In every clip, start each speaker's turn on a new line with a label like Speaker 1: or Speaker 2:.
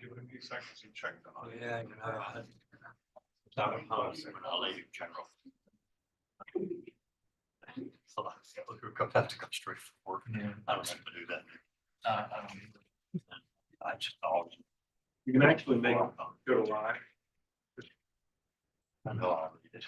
Speaker 1: Give it a few seconds and check them out.
Speaker 2: Yeah, down at home, I'll leave general. So I have to go straight for work.
Speaker 3: Yeah.
Speaker 2: I don't have to do that.
Speaker 3: I don't either.
Speaker 2: I just always.
Speaker 1: You can actually make it go live.
Speaker 2: I know I read it.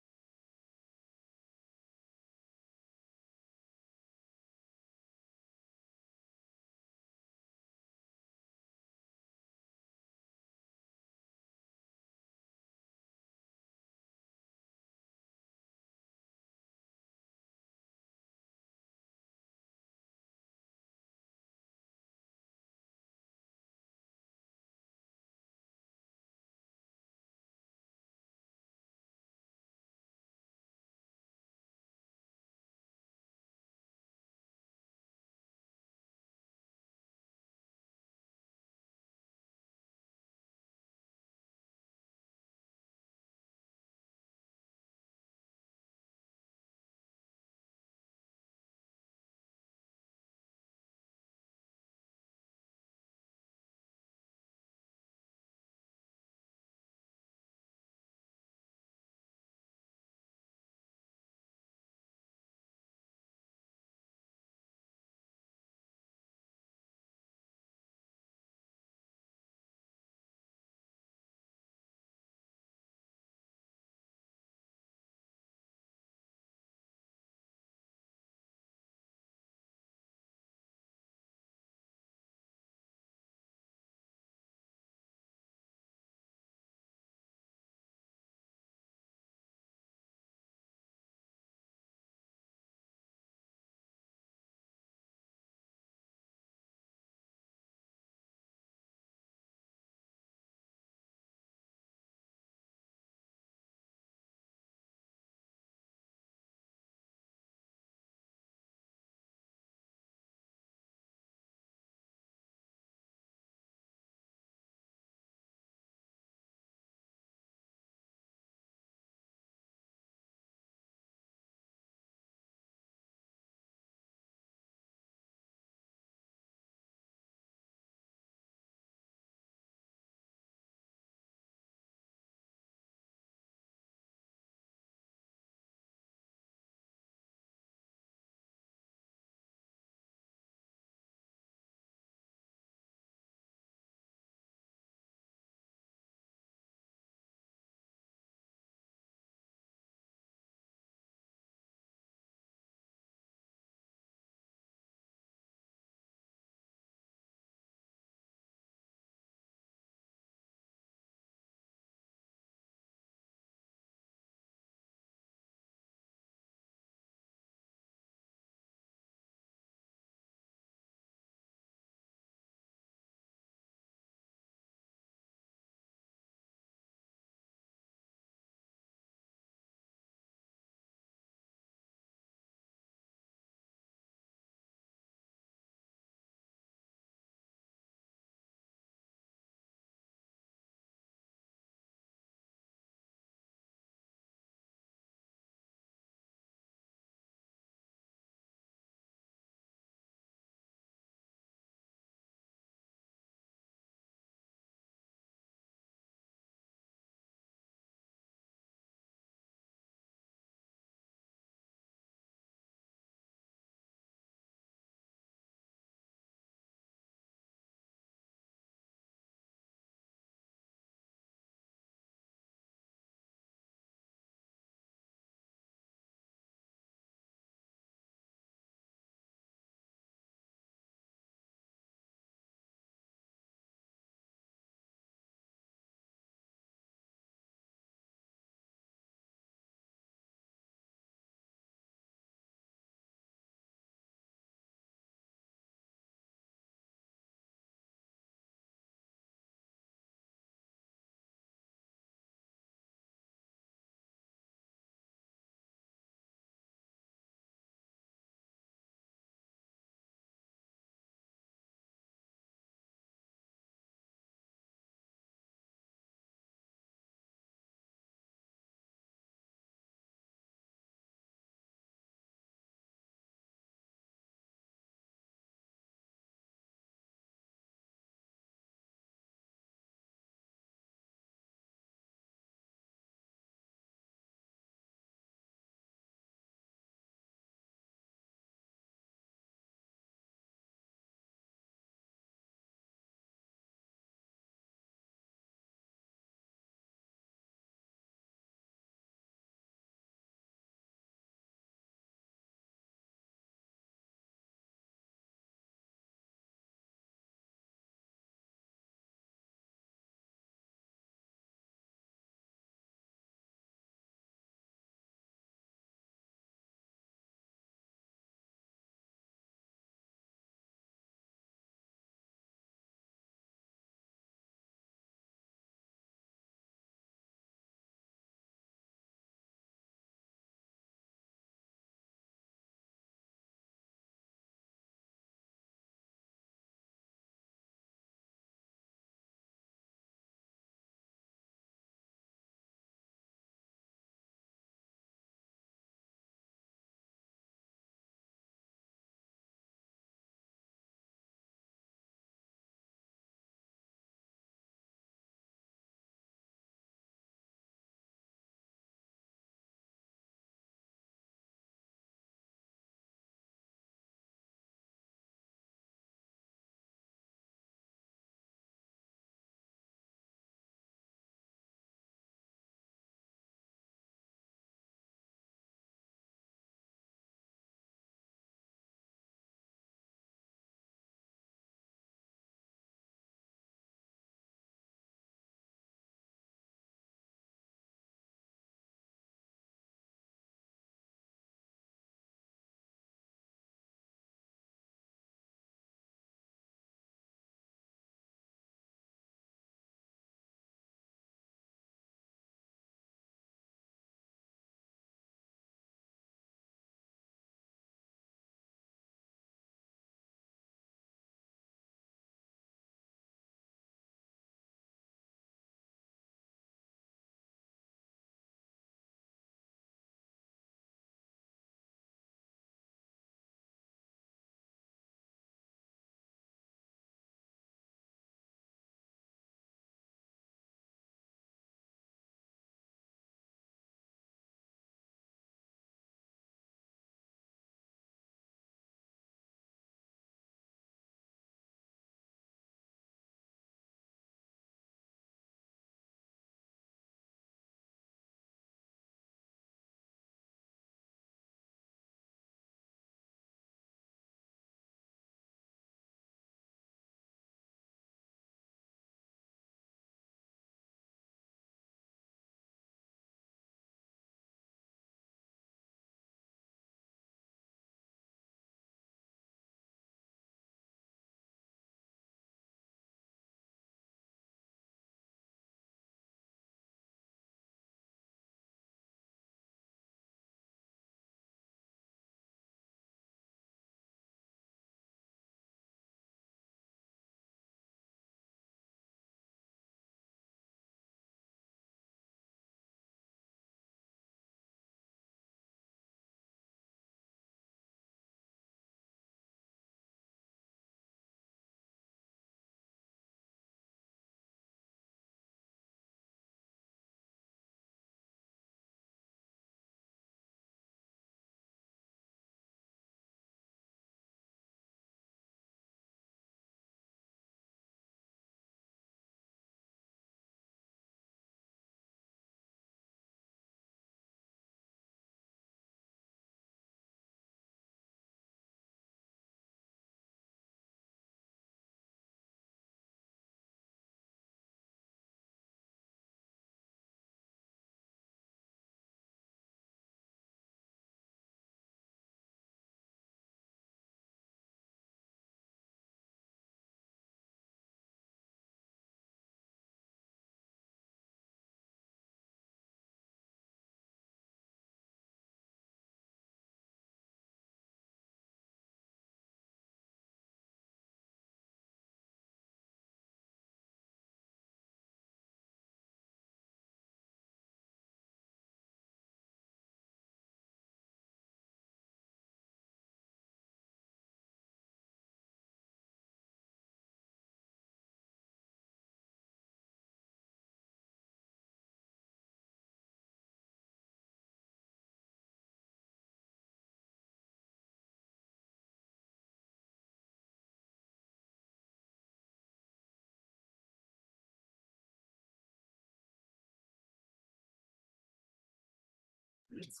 Speaker 4: Yes.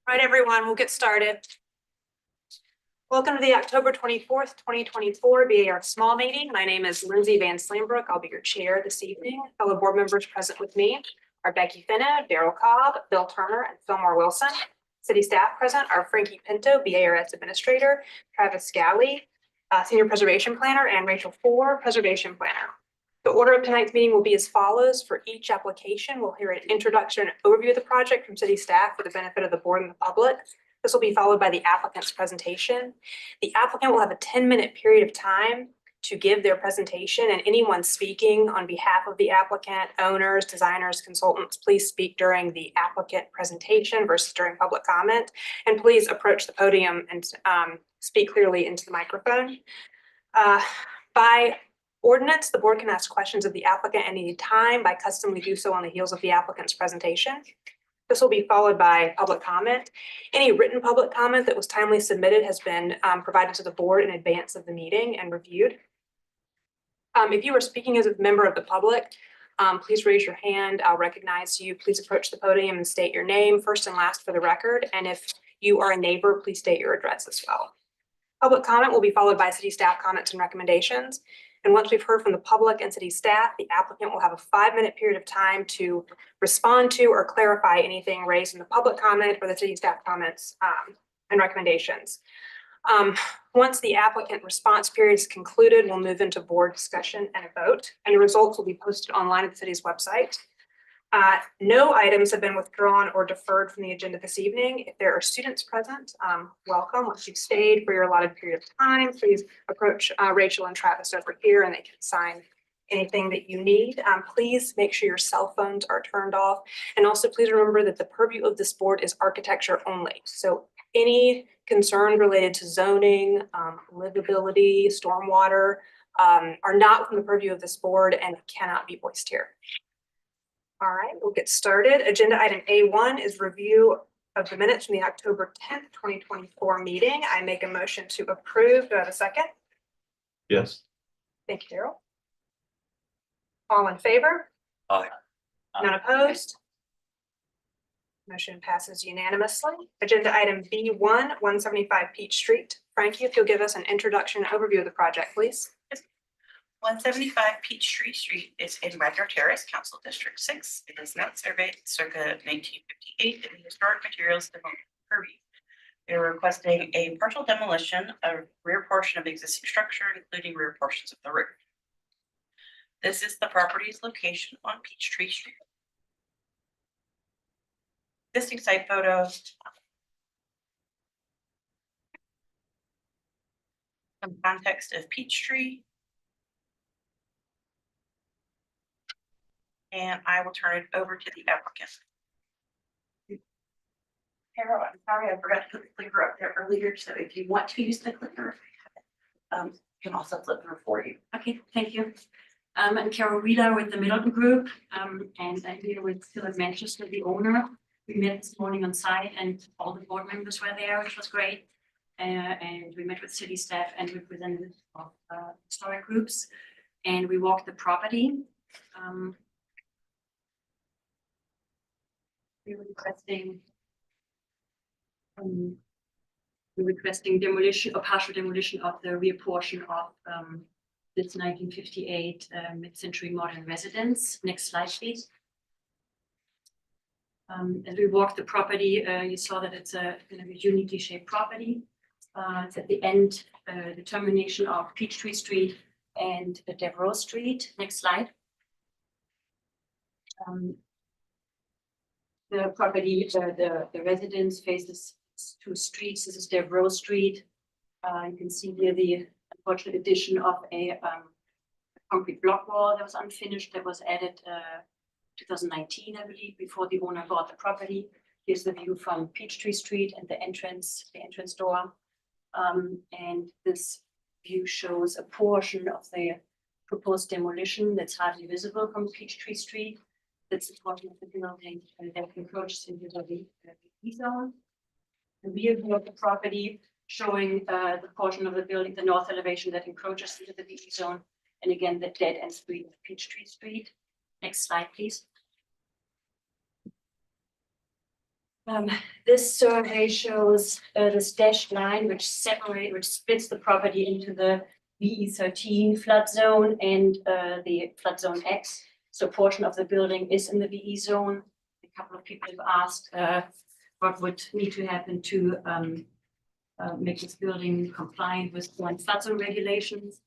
Speaker 4: All right, everyone, we'll get started. Welcome to the October 24th, 2024 BAR Small Meeting. My name is Lindsay Van Slambrook. I'll be your chair this evening. Fellow board members present with me are Becky Finna, Daryl Cobb, Bill Turner, and Fillmore Wilson. City staff present are Frankie Pinto, BARS Administrator, Travis Scally, Senior Preservation Planner, and Rachel Four, Preservation Planner. The order of tonight's meeting will be as follows. For each application, we'll hear an introduction and overview of the project from city staff for the benefit of the board and the public. This will be followed by the applicant's presentation. The applicant will have a 10-minute period of time to give their presentation, and anyone speaking on behalf of the applicant, owners, designers, consultants, please speak during the applicant presentation versus during public comment. And please approach the podium and speak clearly into the microphone. By ordinance, the board can ask questions of the applicant at any time. By custom, we do so on the heels of the applicant's presentation. This will be followed by public comment. Any written public comment that was timely submitted has been provided to the board in advance of the meeting and reviewed. If you are speaking as a member of the public, please raise your hand. I'll recognize you. Please approach the podium and state your name first and last for the record. And if you are a neighbor, please state your address as well. Public comment will be followed by city staff comments and recommendations. And once we've heard from the public and city staff, the applicant will have a 5-minute period of time to respond to or clarify anything raised in the public comment or the city staff comments and recommendations. Once the applicant response period is concluded, we'll move into board discussion and a vote, and the results will be posted online at the city's website. No items have been withdrawn or deferred from the agenda this evening. If there are students present, welcome. Once you've stayed for your allotted period of time, please approach Rachel and Travis over here and they can sign anything that you need. Please make sure your cell phones are turned off. And also please remember that the purview of this board is architecture only. So any concern related to zoning, livability, stormwater are not within the purview of this board and cannot be voiced here. All right, we'll get started. Agenda item A1 is review of the minutes from the October 10th, 2024 meeting. I make a motion to approve. Do I have a second?
Speaker 2: Yes.
Speaker 4: Thank you, Daryl. All in favor?
Speaker 2: Aye.
Speaker 4: None opposed? Motion passes unanimously. Agenda item B1, 175 Peach Street. Frankie, if you'll give us an introduction and overview of the project, please.
Speaker 5: 175 Peachtree Street is in Wagner Terrace, Council District 6. It is not surveyed circa 1958 in the Historic Materials Development purview. They are requesting a partial demolition of rear portion of existing structure, including rear portions of the roof. This is the property's location on Peachtree Street. Existing site photos. Some context of Peachtree. And I will turn it over to the applicant. Carol, I'm sorry, I forgot to put the clicker up there earlier, so if you want to use the clicker, you can also flip through for you.
Speaker 6: Okay, thank you. I'm Carol Wheeler with the Middleton Group, and I'm here with Philip Manchester, the owner. We met this morning on site and all the board members were there, which was great. And we met with city staff and representatives of historic groups, and we walked the property. We're requesting demolition or partial demolition of the rear portion of this 1958 mid-century modern residence. Next slide, please. As we walked the property, you saw that it's a kind of a uniquely shaped property. It's at the end, the termination of Peachtree Street and Devereux Street. Next slide. The property, the residence faces two streets. This is Devereux Street. You can see here the unfortunate addition of a concrete block wall that was unfinished, that was added 2019, I believe, before the owner bought the property. Here's the view from Peachtree Street and the entrance door. And this view shows a portion of the proposed demolition that's hardly visible from Peachtree Street. That's a portion of the building that encroaches into the E zone. The rear view of the property showing the portion of the building, the north elevation that encroaches into the E zone. And again, the dead end street of Peachtree Street. Next slide, please. This survey shows this dashed line which splits the property into the VE13 flood zone and the flood zone X. So a portion of the building is in the VE zone. A couple of people have asked what would need to happen to make this building compliant with flood zone regulations.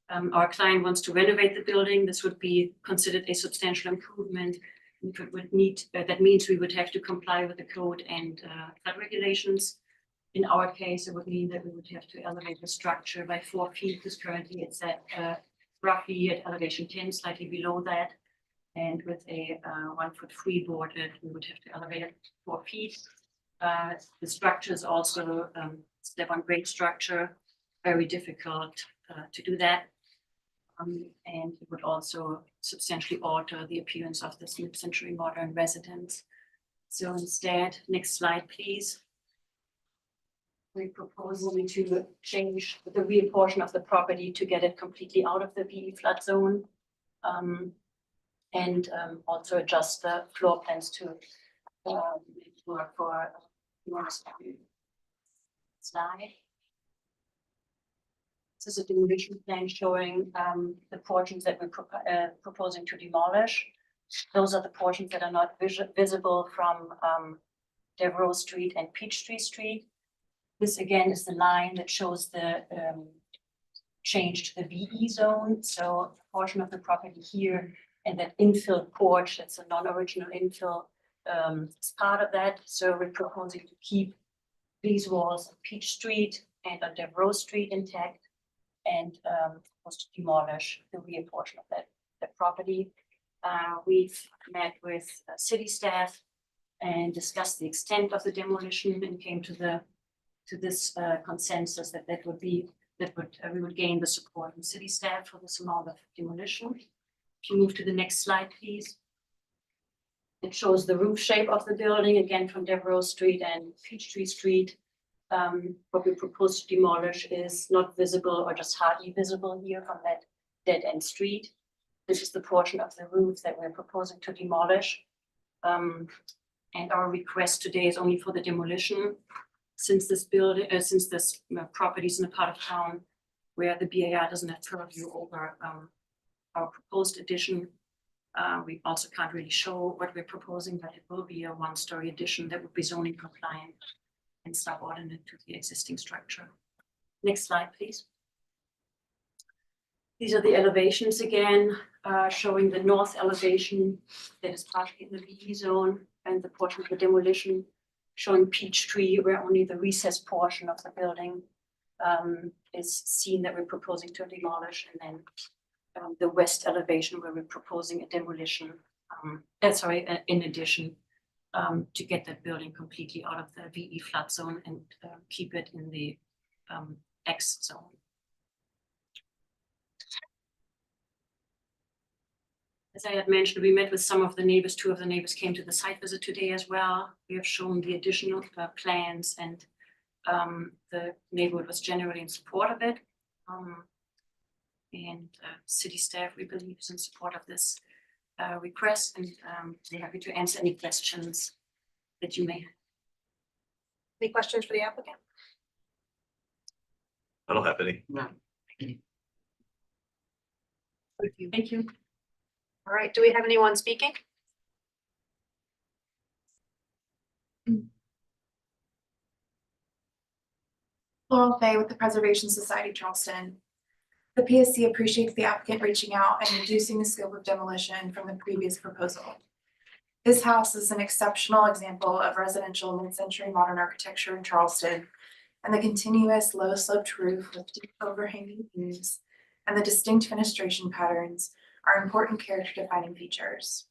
Speaker 6: Our client wants to renovate the building. This would be considered a substantial improvement. That means we would have to comply with the code and flood regulations. In our case, it would mean that we would have to elevate the structure by 4 feet, because currently it's at roughly at elevation 10, slightly below that. And with a 1 foot freeboard, we would have to elevate it 4 feet. The structure is also step on grade structure, very difficult to do that. And it would also substantially alter the appearance of this mid-century modern residence. So instead, next slide, please. We're proposing to change the rear portion of the property to get it completely out of the VE flood zone. And also adjust the floor plans to work for slide. This is a demolition plan showing the portions that we're proposing to demolish. Those are the portions that are not visible from Devereux Street and Peachtree Street. This again is the line that shows the change to the VE zone. So a portion of the property here and that infill porch, that's a non-original infill, is part of that. So we're proposing to keep these walls on Peach Street and on Devereux Street intact, and was to demolish the rear portion of that property. We've met with city staff and discussed the extent of the demolition and came to this consensus that we would gain the support from city staff for this amount of demolition. If you move to the next slide, please. It shows the roof shape of the building, again from Devereux Street and Peachtree Street. What we propose to demolish is not visible or just hardly visible here from that dead end street. This is the portion of the roof that we're proposing to demolish. And our request today is only for the demolition. Since this property is in a part of town where the BAR doesn't have purview over our proposed addition, we also can't really show what we're proposing, but it will be a 1-story addition that would be zoning compliant and subordinate to the existing structure. Next slide, please. These are the elevations again, showing the north elevation that is partially in the VE zone and the portion of the demolition showing Peachtree, where only the recessed portion of the building is seen that we're proposing to demolish, and then the west elevation where we're proposing a demolition, in addition, to get that building completely out of the VE flood zone and keep it in the X zone. As I had mentioned, we met with some of the neighbors. 2 of the neighbors came to the site visit today as well. We have shown the additional plans, and the neighborhood was generally in support of it. And city staff, we believe, is in support of this request, and they're happy to answer any questions that you may have.
Speaker 4: Any questions for the applicant?
Speaker 2: I don't have any.
Speaker 3: No.
Speaker 6: Thank you.
Speaker 4: All right, do we have anyone speaking?
Speaker 7: Laurel Fay with the Preservation Society Charleston. The PSC appreciates the applicant reaching out and reducing the scope of demolition from the previous proposal. This house is an exceptional example of residential mid-century modern architecture in Charleston, and the continuous low sloped roof with deep overhanging eaves and the distinct fenestration patterns are important character defining features.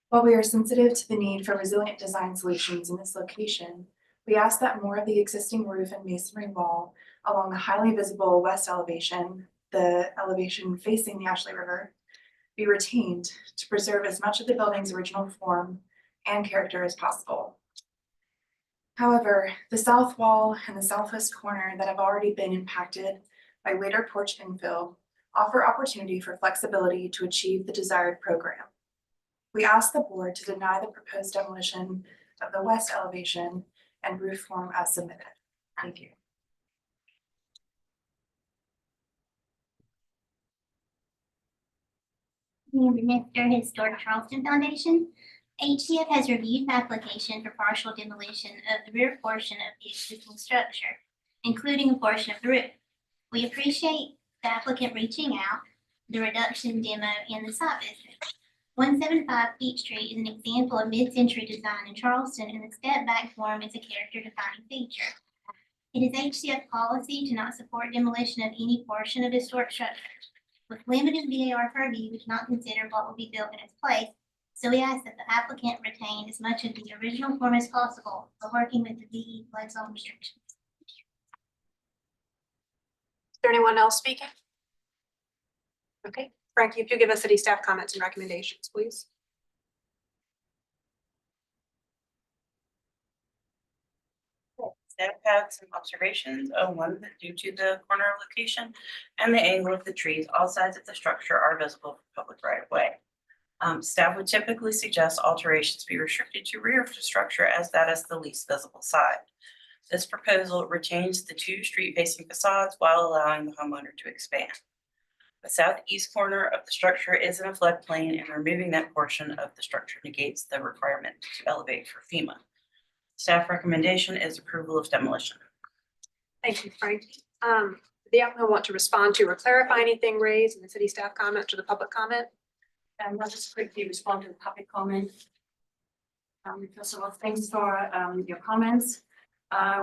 Speaker 7: While we are sensitive to the need for resilient design solutions in this location, we ask that more of the existing roof and masonry wall along the highly visible west elevation, the elevation facing the Ashley River, be retained to preserve as much of the building's original form and character as possible. However, the south wall and the southwest corner that have already been impacted by later porch infill offer opportunity for flexibility to achieve the desired program. We ask the board to deny the proposed demolition of the west elevation and roof form as submitted. Thank you.
Speaker 8: Mr. Historic Charleston Foundation. HCF has reviewed the application for partial demolition of the rear portion of the existing structure, including a portion of the roof. We appreciate the applicant reaching out, the reduction demo, and the site visit. 175 Peachtree is an example of mid-century design in Charleston, and the step-back form is a character-defining feature. It is HCF policy to not support demolition of any portion of historic structures. With limited VAR purview, we cannot consider what will be built in its place, so we ask that the applicant retain as much of the original form as possible while working with the VE flood zone restrictions.
Speaker 4: Is there anyone else speaking? Okay, Frank, if you give us city staff comments and recommendations, please.
Speaker 5: Staff had some observations. One, that due to the corner of location and the angle of the trees, all sides of the structure are visible from public right of way. Staff would typically suggest alterations be restricted to rear of the structure as that is the least visible side. This proposal retains the two street facing facades while allowing the homeowner to expand. The southeast corner of the structure is in a floodplain, and removing that portion of the structure negates the requirement to elevate for FEMA. Staff recommendation is approval of demolition.
Speaker 4: Thank you, Frank. The applicant want to respond to or clarify anything raised in the city staff comment to the public comment?
Speaker 6: I'll just quickly respond to the public comment. First of all, thanks for your comments.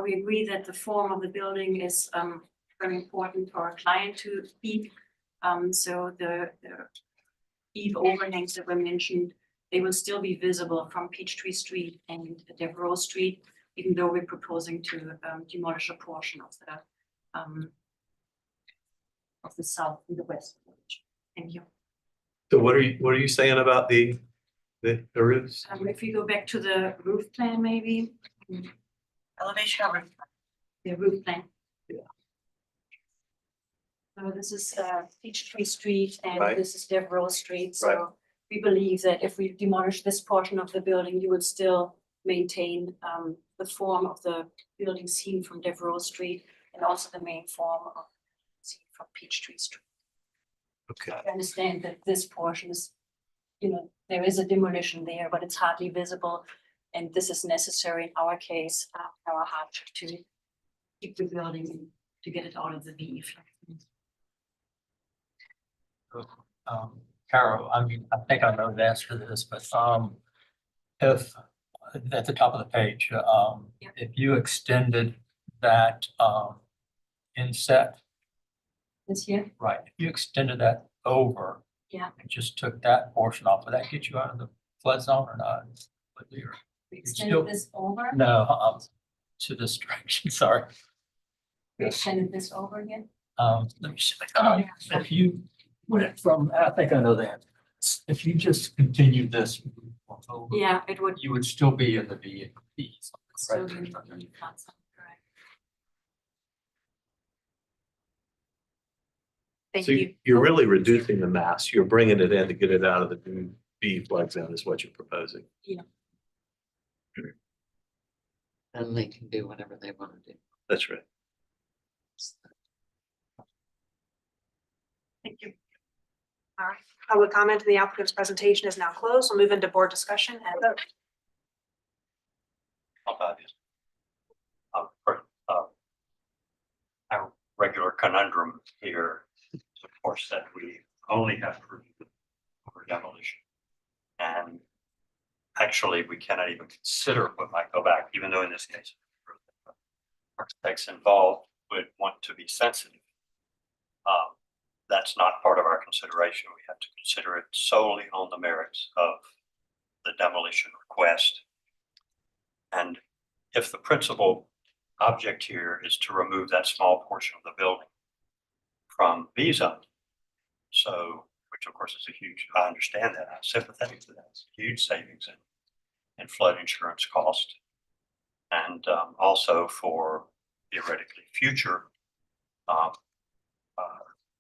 Speaker 6: We agree that the form of the building is very important for our client to be. So the eave overhangs that were mentioned, they will still be visible from Peachtree Street and Devereaux Street, even though we're proposing to demolish a portion of the south and the west. Thank you.
Speaker 2: So what are you saying about the roofs?
Speaker 6: If we go back to the roof plan, maybe,
Speaker 5: Elevation of roof.
Speaker 6: the roof plan.
Speaker 2: Yeah.
Speaker 6: So this is Peachtree Street and
Speaker 2: Right.
Speaker 6: this is Devereaux Street,
Speaker 2: Right.
Speaker 6: so we believe that if we demolish this portion of the building, you would still maintain the form of the building seen from Devereaux Street and also the main form of seen from Peachtree Street.
Speaker 2: Okay.
Speaker 6: I understand that this portion is, there is a demolition there, but it's hardly visible. And this is necessary in our case, our hardship to keep the building and to get it out of the VE flood.
Speaker 3: Carol, I mean, I think I know the answer to this, but if at the top of the page,
Speaker 6: Yeah.
Speaker 3: if you extended that inset,
Speaker 6: This here,
Speaker 3: right, if you extended that over.
Speaker 6: Yeah.
Speaker 3: And just took that portion off, would that get you out of the flood zone or not?
Speaker 6: we
Speaker 3: still-
Speaker 6: extended this over,
Speaker 3: No, to this direction, sorry.
Speaker 6: we extended this over again.
Speaker 3: Let me see. If you went from, I think I know that. If you just continue this. over,
Speaker 6: Yeah, it would
Speaker 3: You would still be in the V.
Speaker 6: still be in the flood zone, correct.
Speaker 4: Thank
Speaker 2: So
Speaker 4: you.
Speaker 2: you're really reducing the mass. You're bringing it in to get it out of the new B flood zone is what you're proposing.
Speaker 9: And they can do whatever they want to do.
Speaker 2: That's right.
Speaker 4: Thank you. All right, public comment to the applicant's presentation is now closed. We'll move into board discussion and vote.
Speaker 10: Our regular conundrum here is, of course, that we only have proof for demolition. And actually, we cannot even consider what might go back, even though in this case, architects involved would want to be sensitive. That's not part of our consideration. We have to consider it solely on the merits of the demolition request. And if the principal object here is to remove that small portion of the building from B zone, so, which of course is a huge, I understand that, I'm sympathetic to that, it's a huge savings in flood insurance cost. And also for theoretically future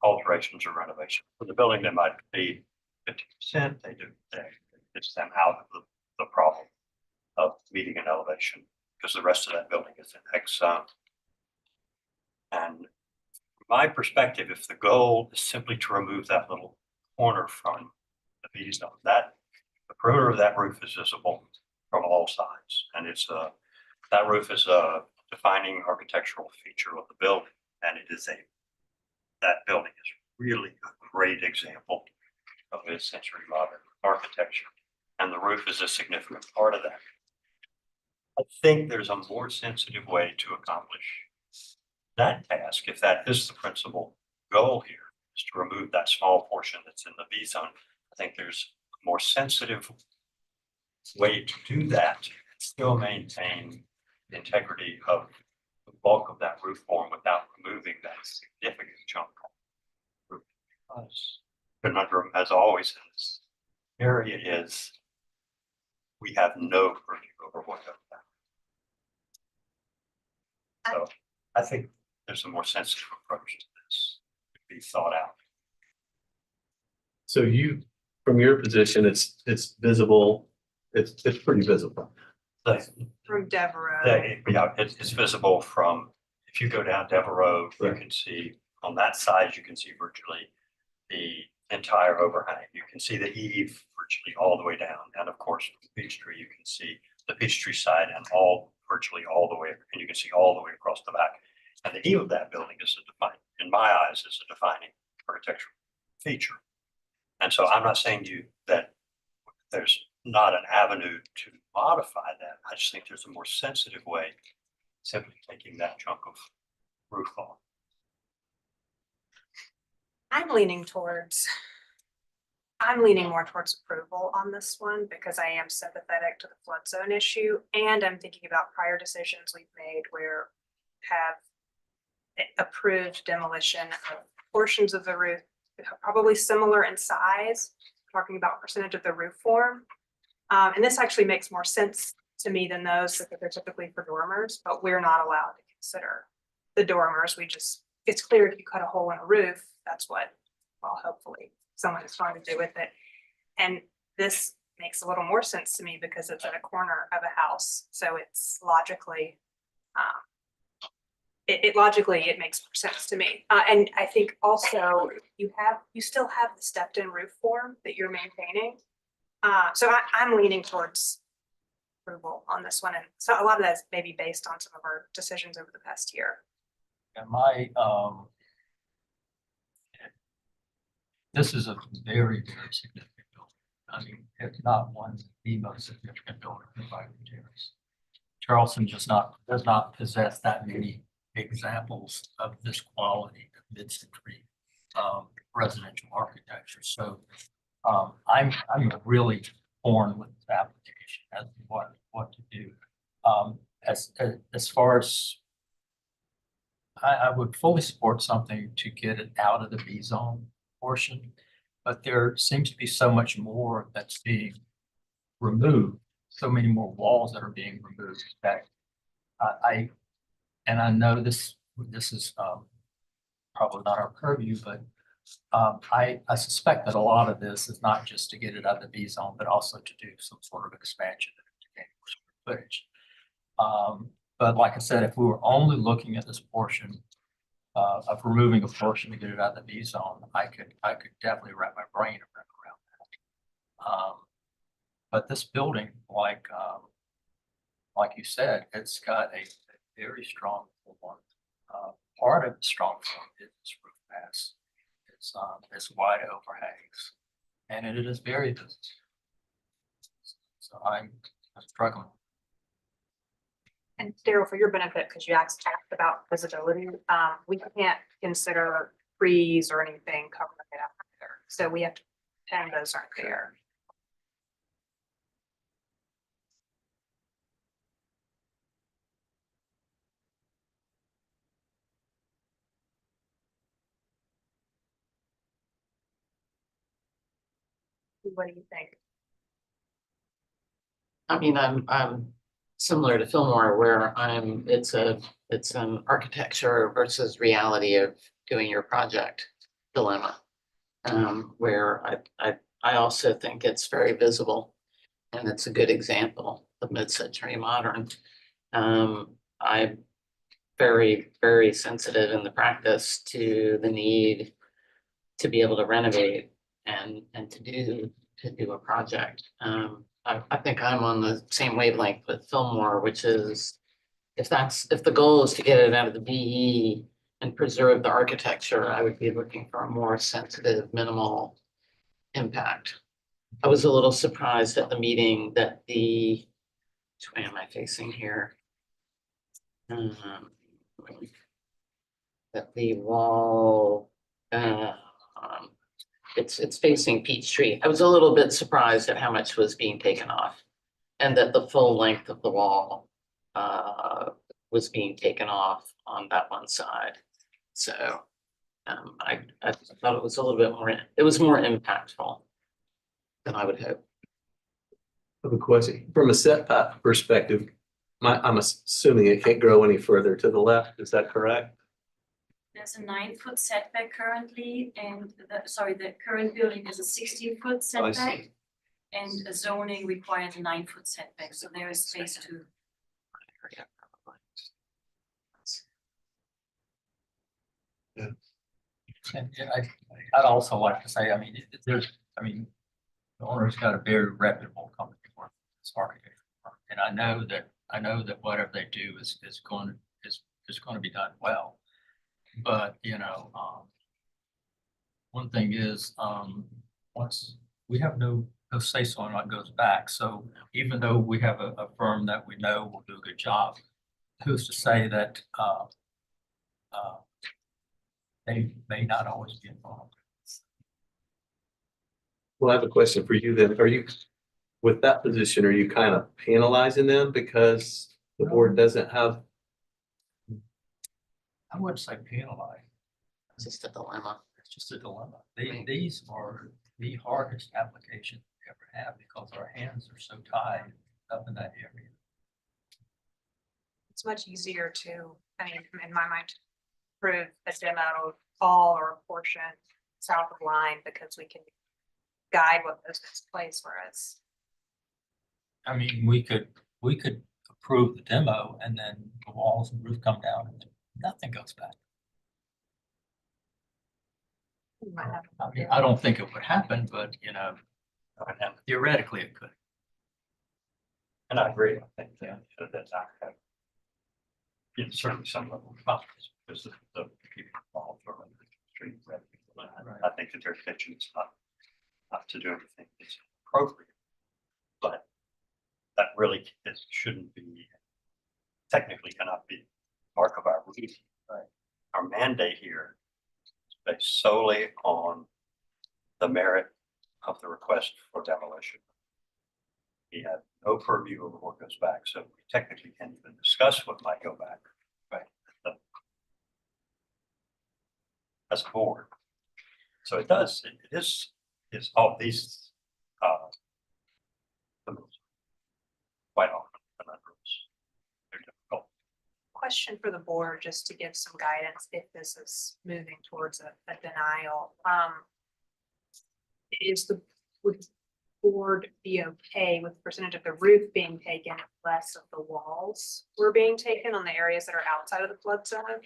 Speaker 10: alterations or renovation. For the building, that might be 50%, it's them out of the problem. of meeting an elevation, because the rest of that building is in X zone. And from my perspective, if the goal is simply to remove that little corner from the B zone, that the perimeter of that roof is visible from all sides. And it's that roof is a defining architectural feature of the building. And it is that building is really a great example of mid-century modern architecture. And the roof is a significant part of that. I think there's a more sensitive way to accomplish that task, if that is the principal goal here, is to remove that small portion that's in the B zone. I think there's a more sensitive way to do that and still maintain the integrity of the bulk of that roof form without removing that significant chunk. Because conundrum, as always in this area, is we have no purview over what goes down. So I think there's a more sensitive approach to this to be thought out.
Speaker 2: So you, from your position, it's visible, it's pretty visible.
Speaker 4: From Devereaux.
Speaker 10: Yeah, it's visible from, if you go down Devereaux, you
Speaker 2: Right.
Speaker 10: can see on that side, you can see virtually the entire overhang. You can see the eave virtually all the way down. And of course, from Peachtree, you can see the Peachtree side and virtually all the way, and you can see all the way across the back. And the eave of that building is in my eyes, is a defining architectural feature. And so I'm not saying to you that there's not an avenue to modify that. I just think there's a more sensitive way, simply taking that chunk of roof off.
Speaker 4: I'm leaning more towards approval on this one because I am sympathetic to the flood zone issue. And I'm thinking about prior decisions we've made where have approved demolition of portions of the roof, probably similar in size, talking about percentage of the roof form. And this actually makes more sense to me than those because they're typically for dormers, but we're not allowed to consider the dormers. It's clear if you cut a hole in a roof, that's what, well, hopefully someone is trying to do with it. And this makes a little more sense to me because it's at a corner of a house. So it's logically, it makes more sense to me. And I think also you still have the stepped in roof form that you're maintaining. So I'm leaning towards approval on this one. And so a lot of that is maybe based on some of our decisions over the past year.
Speaker 3: And this is a very, very significant building. I mean, if not one of the most significant building in Viking Terrace. Charleston does not possess that many examples of this quality of mid-century residential architecture. So I'm really torn with this application as to what to do. As far as I would fully support something to get it out of the B zone portion, but there seems to be so much more that's being removed, so many more walls that are being removed that I know this is probably not our purview, but I suspect that a lot of this is not just to get it out of the B zone, but also to do some sort of expansion to gain more square footage. But like I said, if we were only looking at this portion of removing a portion to get it out of the B zone, I could definitely wrap my brain around that. But this building, like you said, it's got a very strong form. Part of the strong form is this roof mass. It's wide overhangs, and it is very visible. So I'm struggling.
Speaker 4: And Daryl, for your benefit, because you asked about visibility, we can't consider trees or anything covering it up there. So we have to pretend those aren't there. What do you think?
Speaker 9: I mean, I'm similar to Fillmore where it's an architecture versus reality of doing your project dilemma. Where I also think it's very visible and it's a good example the mid-century modern. I'm very, very sensitive in the practice to the need to be able to renovate and to do a project. I think I'm on the same wavelength with Fillmore, which is if the goal is to get it out of the BE and preserve the architecture, I would be looking for a more sensitive, minimal impact. I was a little surprised at the meeting that which way am I facing here? That the wall, it's facing Peachtree. I was a little bit surprised at how much was being taken off. And that the full length of the wall was being taken off on that one side. So I thought it was a little bit more, it was more impactful than I would hope.
Speaker 2: I have a question. From a setback perspective, I'm assuming it can't grow any further to the left. Is that correct?
Speaker 6: There's a 9-foot setback currently, and the current building is a 16-foot
Speaker 2: I
Speaker 6: setback.
Speaker 2: see.
Speaker 6: And a zoning requires a 9-foot setback, so there is space to.
Speaker 3: And I'd also like to say, I mean, the owner's got a very reputable company for this architecture firm. And I know that whatever they do is going to be done well. But, one thing is, once we have no say so on what goes back. So even though we have a firm that we know will do a good job, who's to say that they may not always be involved?
Speaker 2: Well, I have a question for you then. With that position, are you kind of penalizing them because the board doesn't have?
Speaker 3: I wouldn't say penalize.
Speaker 9: It's just a dilemma.
Speaker 3: It's just a dilemma. These are the hardest applications we ever have because our hands are so tied up in that area.
Speaker 4: It's much easier to, in my mind, to prove a demo all or a portion south of line because we can guide what goes in place, whereas.
Speaker 3: I mean, we could approve the demo and then the walls and roof come down and nothing goes back.
Speaker 4: we might have to-
Speaker 3: I mean, I don't think it would happen, but theoretically it could.
Speaker 10: And I agree, I think that's our, certainly some level of confidence, because the people involved are on the street.
Speaker 3: Right.
Speaker 10: I think that their intention is not to do anything that's appropriate, but that really shouldn't be, technically cannot be part of our review.
Speaker 3: Right.
Speaker 10: Our mandate here is based solely on the merit of the request for demolition. We have no purview over what goes back, so we technically can't even discuss what might go back. Right. As a board. So it is all these quite often conundrums. They're difficult.
Speaker 4: Question for the board, just to give some guidance if this is moving towards a denial. Would the board be okay with the percentage of the roof being taken, if less of the walls were being taken on the areas that are outside of the flood zone?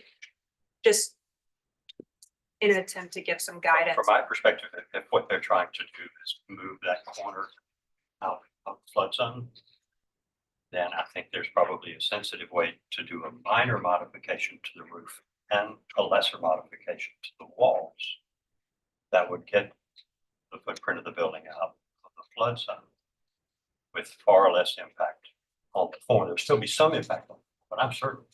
Speaker 4: Just in an attempt to give some guidance.
Speaker 10: From my perspective, if what they're trying to do is move that corner out of the flood zone, then I think there's probably a sensitive way to do a minor modification to the roof and a lesser modification to the walls that would get the footprint of the building out of the flood zone with far less impact on the form. There'll still be some impact on it, but I'm certainly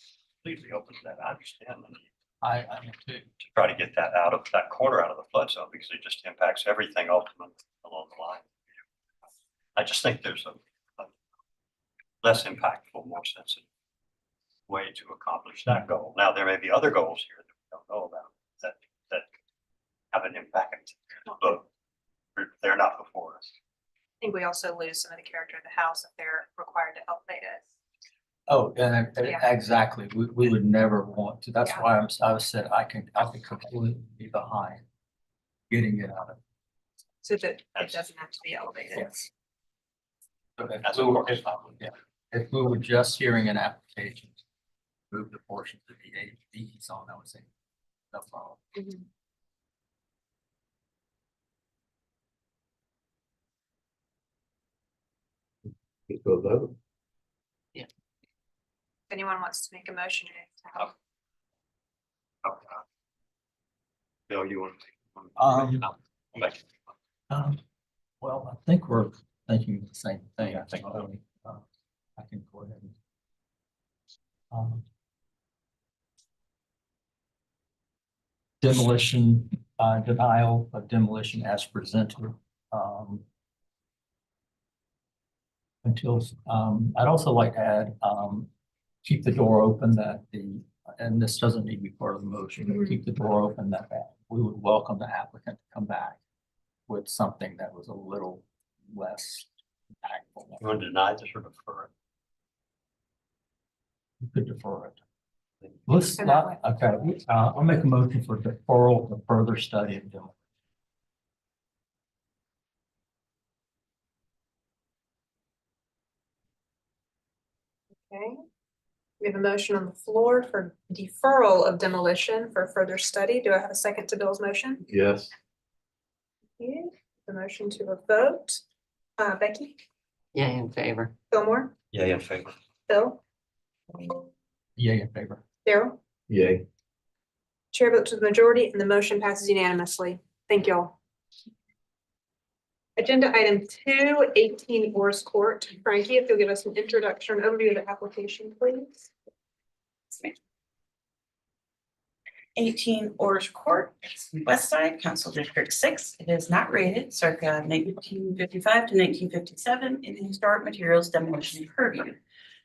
Speaker 10: completely open to that. I understand the need
Speaker 3: I am too.
Speaker 10: to try to get that out of that corner out of the flood zone because it just impacts everything ultimately along the line. I just think there's a less impactful, more sensitive way to accomplish that goal. Now, there may be other goals here that we don't know about that have an impact, but they're not before us.
Speaker 4: I think we also lose some of the character of the house if they're required to update it.
Speaker 3: Oh, and
Speaker 4: Yeah.
Speaker 3: exactly. We would never want to. That's
Speaker 4: Yeah.
Speaker 3: why I said I could completely be behind getting it out of.
Speaker 4: So that it doesn't have to be elevated.
Speaker 3: Yes. So that
Speaker 10: That's
Speaker 3: we were-
Speaker 10: important.
Speaker 3: yeah. if we were just hearing an application, move the portion to the AV zone, I would say no problem.
Speaker 2: Let's go vote.
Speaker 4: If anyone wants to make a motion.
Speaker 10: Bill, you want to? Make-
Speaker 3: Well, I think we're thinking the same thing. I think I can go ahead and demolition, denial of demolition as presented. Until, I'd also like to add, keep the door open that and this doesn't need to be part of the motion, but keep the door open that we would welcome the applicant to come back with something that was a little less impactful.
Speaker 10: You want to deny this or defer it?
Speaker 3: You could defer it. Let's not, okay, I'll make a motion for deferral of further study of demolition.
Speaker 4: Okay. We have a motion on the floor for deferral of demolition for further study. Do I have a second to Bill's motion?
Speaker 2: Yes.
Speaker 4: Okay. The motion to a vote. Becky,
Speaker 9: Yay in favor.
Speaker 4: Fillmore,
Speaker 10: Yeah, in favor.
Speaker 4: Bill,
Speaker 3: Yay in favor.
Speaker 4: Daryl.
Speaker 2: Yay.
Speaker 4: Chair votes to the majority and the motion passes unanimously. Thank you all. Agenda item 2, 18 Orrs Court. Frankie, if you'll give us an introduction, overview of the application, please.
Speaker 5: 18 Orrs Court, it's in West Side, Council District 6. It is not rated circa 1955 to 1957 in the historic materials demolition purview.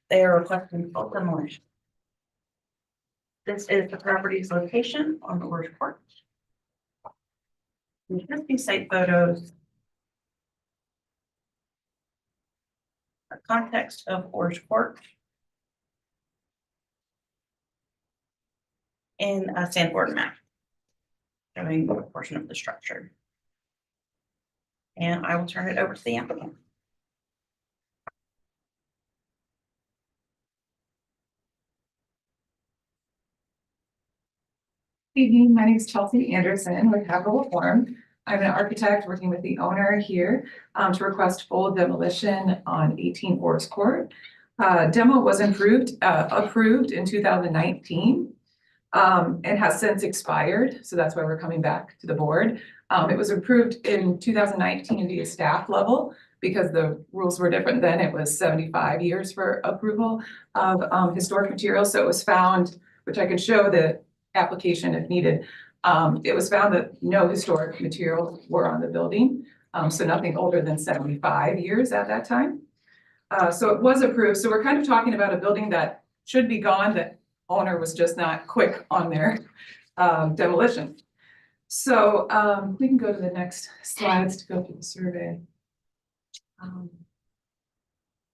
Speaker 5: They are requesting full demolition. This is the property's location on the Orrs Court. Existing site photos. The context of Orrs Court. In a sandboard map. Showing a portion of the structure. And I will turn it over to the applicant.
Speaker 11: Evening, my name is Chelsea Anderson with Capital Form. I'm an architect working with the owner here to request full demolition on 18 Orrs Court. Demo was approved in 2019. It has since expired, so that's why we're coming back to the board. It was approved in 2019 via staff level because the rules were different then. It was 75 years for approval of historic materials. So it was found, which I could show the application if needed. It was found that no historic materials were on the building, so nothing older than 75 years at that time. So it was approved. So we're kind of talking about a building that should be gone, that owner was just not quick on their demolition. So we can go to the next slides to go through the survey.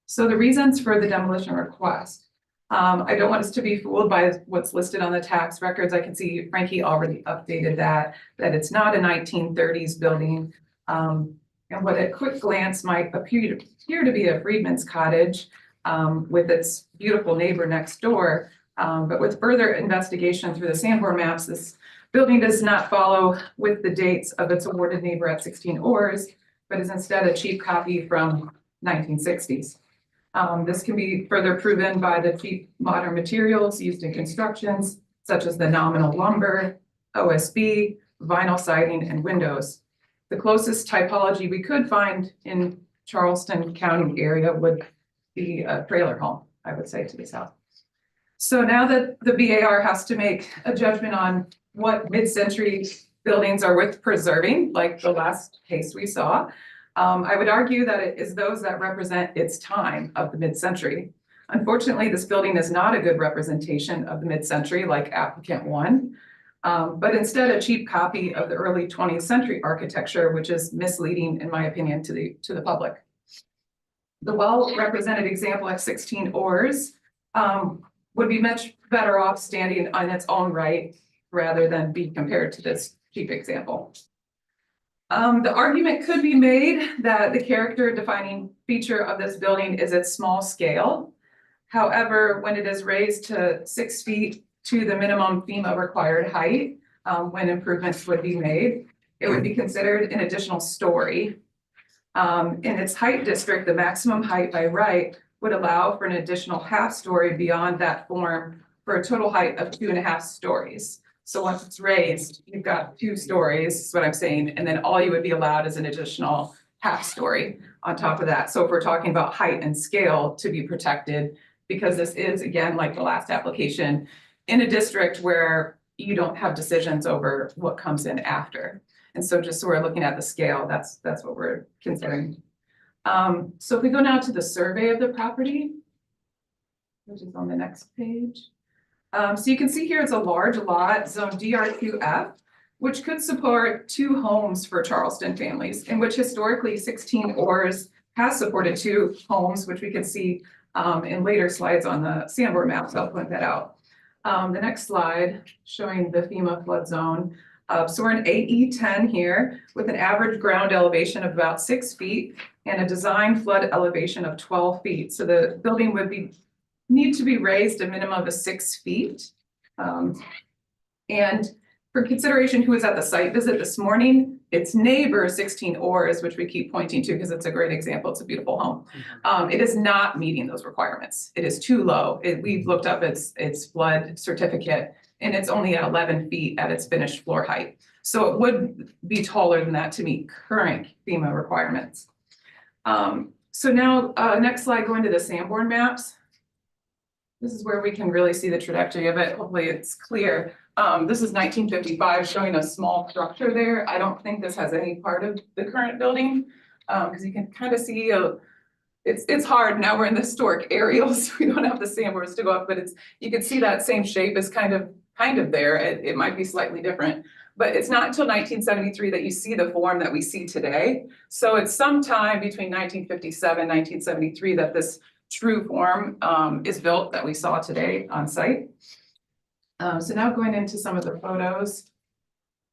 Speaker 11: So the reasons for the demolition request. I don't want us to be fooled by what's listed on the tax records. I can see Frankie already updated that it's not a 1930s building. And what at quick glance might appear to be a freedman's cottage with its beautiful neighbor next door. But with further investigation through the Sanborn maps, this building does not follow with the dates of its awarded neighbor at 16 Orrs, but is instead a cheap copy from 1960s. This can be further proven by the cheap modern materials used in constructions, such as the nominal lumber, OSB, vinyl siding, and windows. The closest typology we could find in Charleston County area would be a trailer home, I would say, to the south. So now that the BAR has to make a judgment on what mid-century buildings are worth preserving, like the last case we saw, I would argue that it is those that represent its time of the mid-century. Unfortunately, this building is not a good representation of the mid-century like applicant one, but instead a cheap copy of the early 20th century architecture, which is misleading, in my opinion, to the public. The well-represented example at 16 Orrs would be much better off standing on its own right rather than be compared to this cheap example. The argument could be made that the character defining feature of this building is its small scale. However, when it is raised to 6 feet to the minimum FEMA required height, when improvements would be made, it would be considered an additional story. In its height district, the maximum height by right would allow for an additional half story beyond that form for a total height of 2.5 stories. So once it's raised, you've got 2 stories, is what I'm saying, and then all you would be allowed is an additional half story on top of that. So if we're talking about height and scale to be protected, because this is, again, like the last application, in a district where you don't have decisions over what comes in after. And so just so we're looking at the scale, that's what we're considering. So if we go now to the survey of the property, which is on the next page. So you can see here it's a large lot, zone DR2F, which could support 2 homes for Charleston families, in which historically 16 Oars has supported 2 homes, which we can see in later slides on the Sanborn maps. I'll point that out. The next slide showing the FEMA flood zone. So we're in AE10 here with an average ground elevation of about 6 feet and a design flood elevation of 12 feet. So the building would need to be raised a minimum of 6 feet. And for consideration, who was at the site visit this morning, its neighbor, 16 Oars, which we keep pointing to because it's a great example. It's a beautiful home. It is not meeting those requirements. It is too low. We've looked up its flood certificate and it's only at 11 feet at its finished floor height. So it would be taller than that to meet current FEMA requirements. So now, next slide, going to the Sanborn maps. This is where we can really see the trajectory of it. Hopefully it's clear. This is 1955 showing a small structure there. I don't think this has any part of the current building because you can kind of see it's hard. Now we're in the historic aerials. We don't have the Sanborns to go up, but you can see that same shape is kind of there. It might be slightly different, but it's not until 1973 that you see the form that we see today. So it's sometime between 1957 and 1973 that this true form is built that we saw today on site. So now going into some of the photos.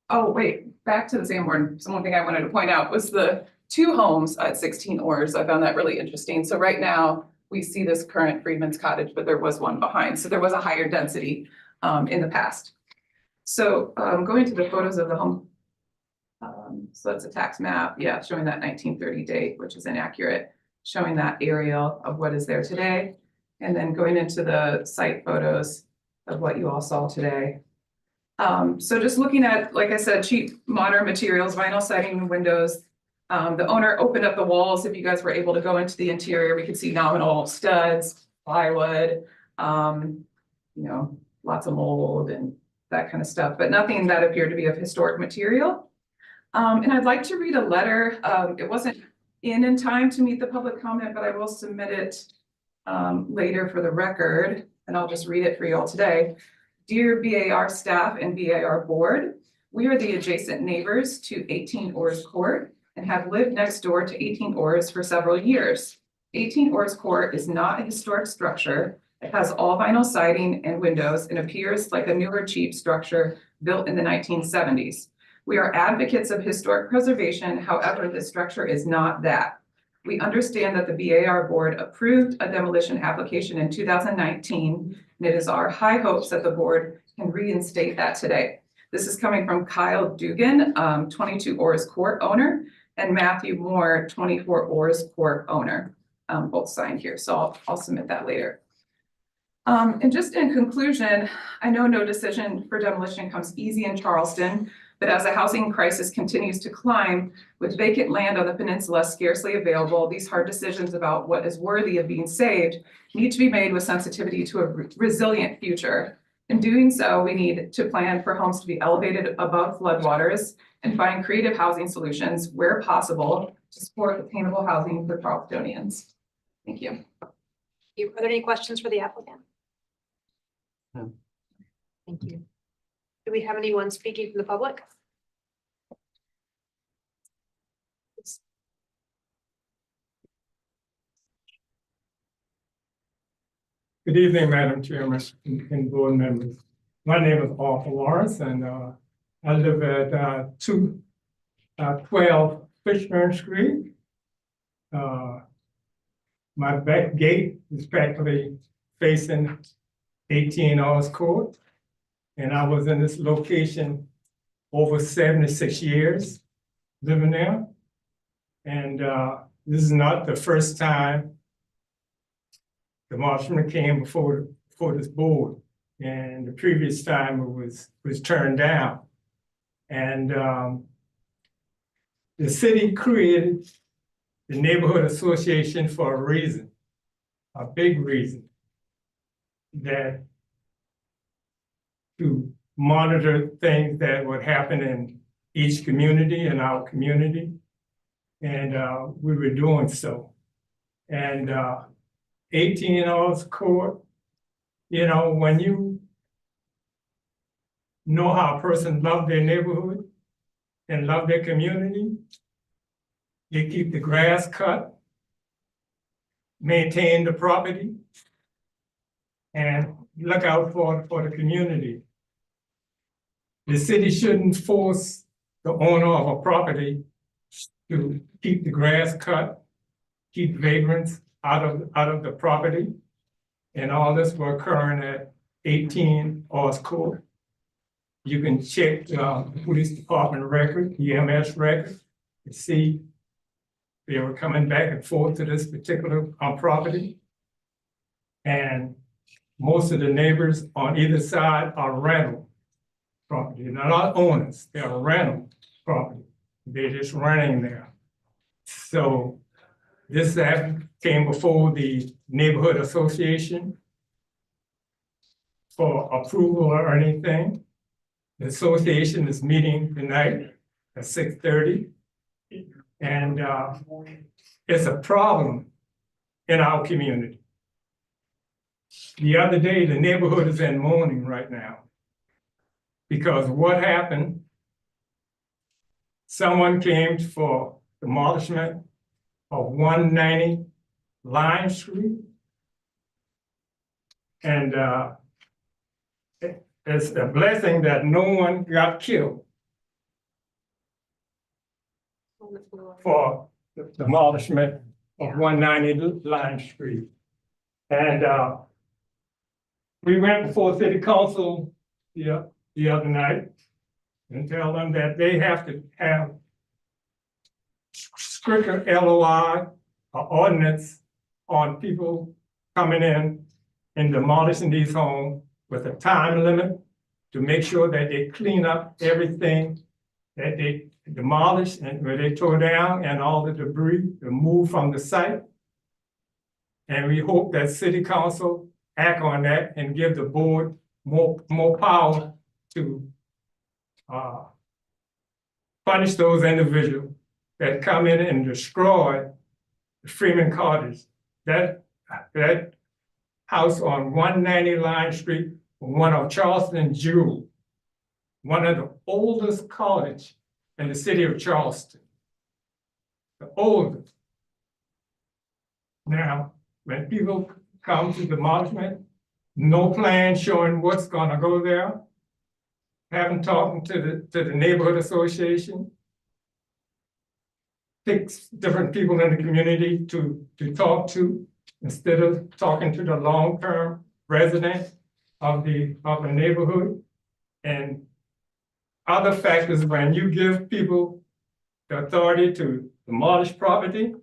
Speaker 11: Oh, wait, back to the Sanborn. One thing I wanted to point out was the 2 homes at 16 Oars. I found that really interesting. So right now we see this current Freedman's Cottage, but there was one behind. So there was a higher density in the past. So going to the photos of the home. So that's a tax map, yeah, showing that 1930 date, which is inaccurate, showing that aerial of what is there today. And then going into the site photos of what you all saw today. So just looking at, like I said, cheap modern materials, vinyl siding and windows. The owner opened up the walls. If you guys were able to go into the interior, we could see nominal studs, plywood, lots of mold and that kind of stuff, but nothing that appeared to be of historic material. And I'd like to read a letter. It wasn't in time to meet the public comment, but I will submit it later for the record, and I'll just read it for you all today. Dear BAR staff and BAR board, we are the adjacent neighbors to 18 Oars Court and have lived next door to 18 Oars for several years. 18 Oars Court is not a historic structure. It has all vinyl siding and windows and appears like a newer cheap structure built in the 1970s. We are advocates of historic preservation. However, this structure is not that. We understand that the BAR board approved a demolition application in 2019, and it is our high hopes that the board can reinstate that today. This is coming from Kyle Dugan, 22 Oars Court owner, and Matthew Moore, 24 Oars Court owner, both signed here. So I'll submit that later. And just in conclusion, I know no decision for demolition comes easy in Charleston, but as the housing crisis continues to climb, with vacant land on the peninsula scarcely available, these hard decisions about what is worthy of being saved need to be made with sensitivity to a resilient future. In doing so, we need to plan for homes to be elevated above floodwaters and find creative housing solutions where possible to support attainable housing for Charlestonians. Thank you.
Speaker 4: Are there any questions for the applicant?
Speaker 9: No.
Speaker 4: Thank you. Do we have anyone speaking from the public?
Speaker 12: Good evening, Madam Chairman and board members. My name is Arthur Lawrence, and I live at 212 Fishburne Street. My back gate is practically facing 18 Oz Court. And I was in this location over 76 years living there. And this is not the first time the marshman came before this board. And the previous time it was turned down. And the city created the neighborhood association for a reason, a big reason, that to monitor things that would happen in each community, in our community. And we were doing so. And 18 Oz Court, you know, when you know how a person loves their neighborhood and love their community, they keep the grass cut, maintain the property, and look out for the community. The city shouldn't force the owner of a property to keep the grass cut, keep vagrants out of the property. And all this were occurring at 18 Oz Court. You can check the police department record, EMS record, to see they were coming back and forth to this particular property. And most of the neighbors on either side are rental property. They're not owners, they're rental property. They're just renting there. So this came before the neighborhood association for approval or anything. The association is meeting tonight at 6:30. And it's a problem in our community. The other day, the neighborhood is in mourning right now. Because what happened, someone came for demolishment of 190 Lime Street. And it's a blessing that no one got killed for the demolishment of 190 Lime Street. And we went before city council the other night and tell them that they have to have stricter LOI or ordinance on people coming in and demolishing these homes with a time limit to make sure that they clean up everything that they demolished and where they tore down and all the debris removed from the site. And we hope that city council act on that and give the board more power to punish those individuals that come in and destroy the Freeman Cottage. That house on 190 Lime Street, one of Charleston jewels, one of the oldest college in the city of Charleston. The oldest. Now, when people come to demolishment, no plan showing what's gonna go there. Haven't talked to the neighborhood association. Picks different people in the community to talk to instead of talking to the long-term residents of the neighborhood. And other factors, when you give people the authority to demolish property,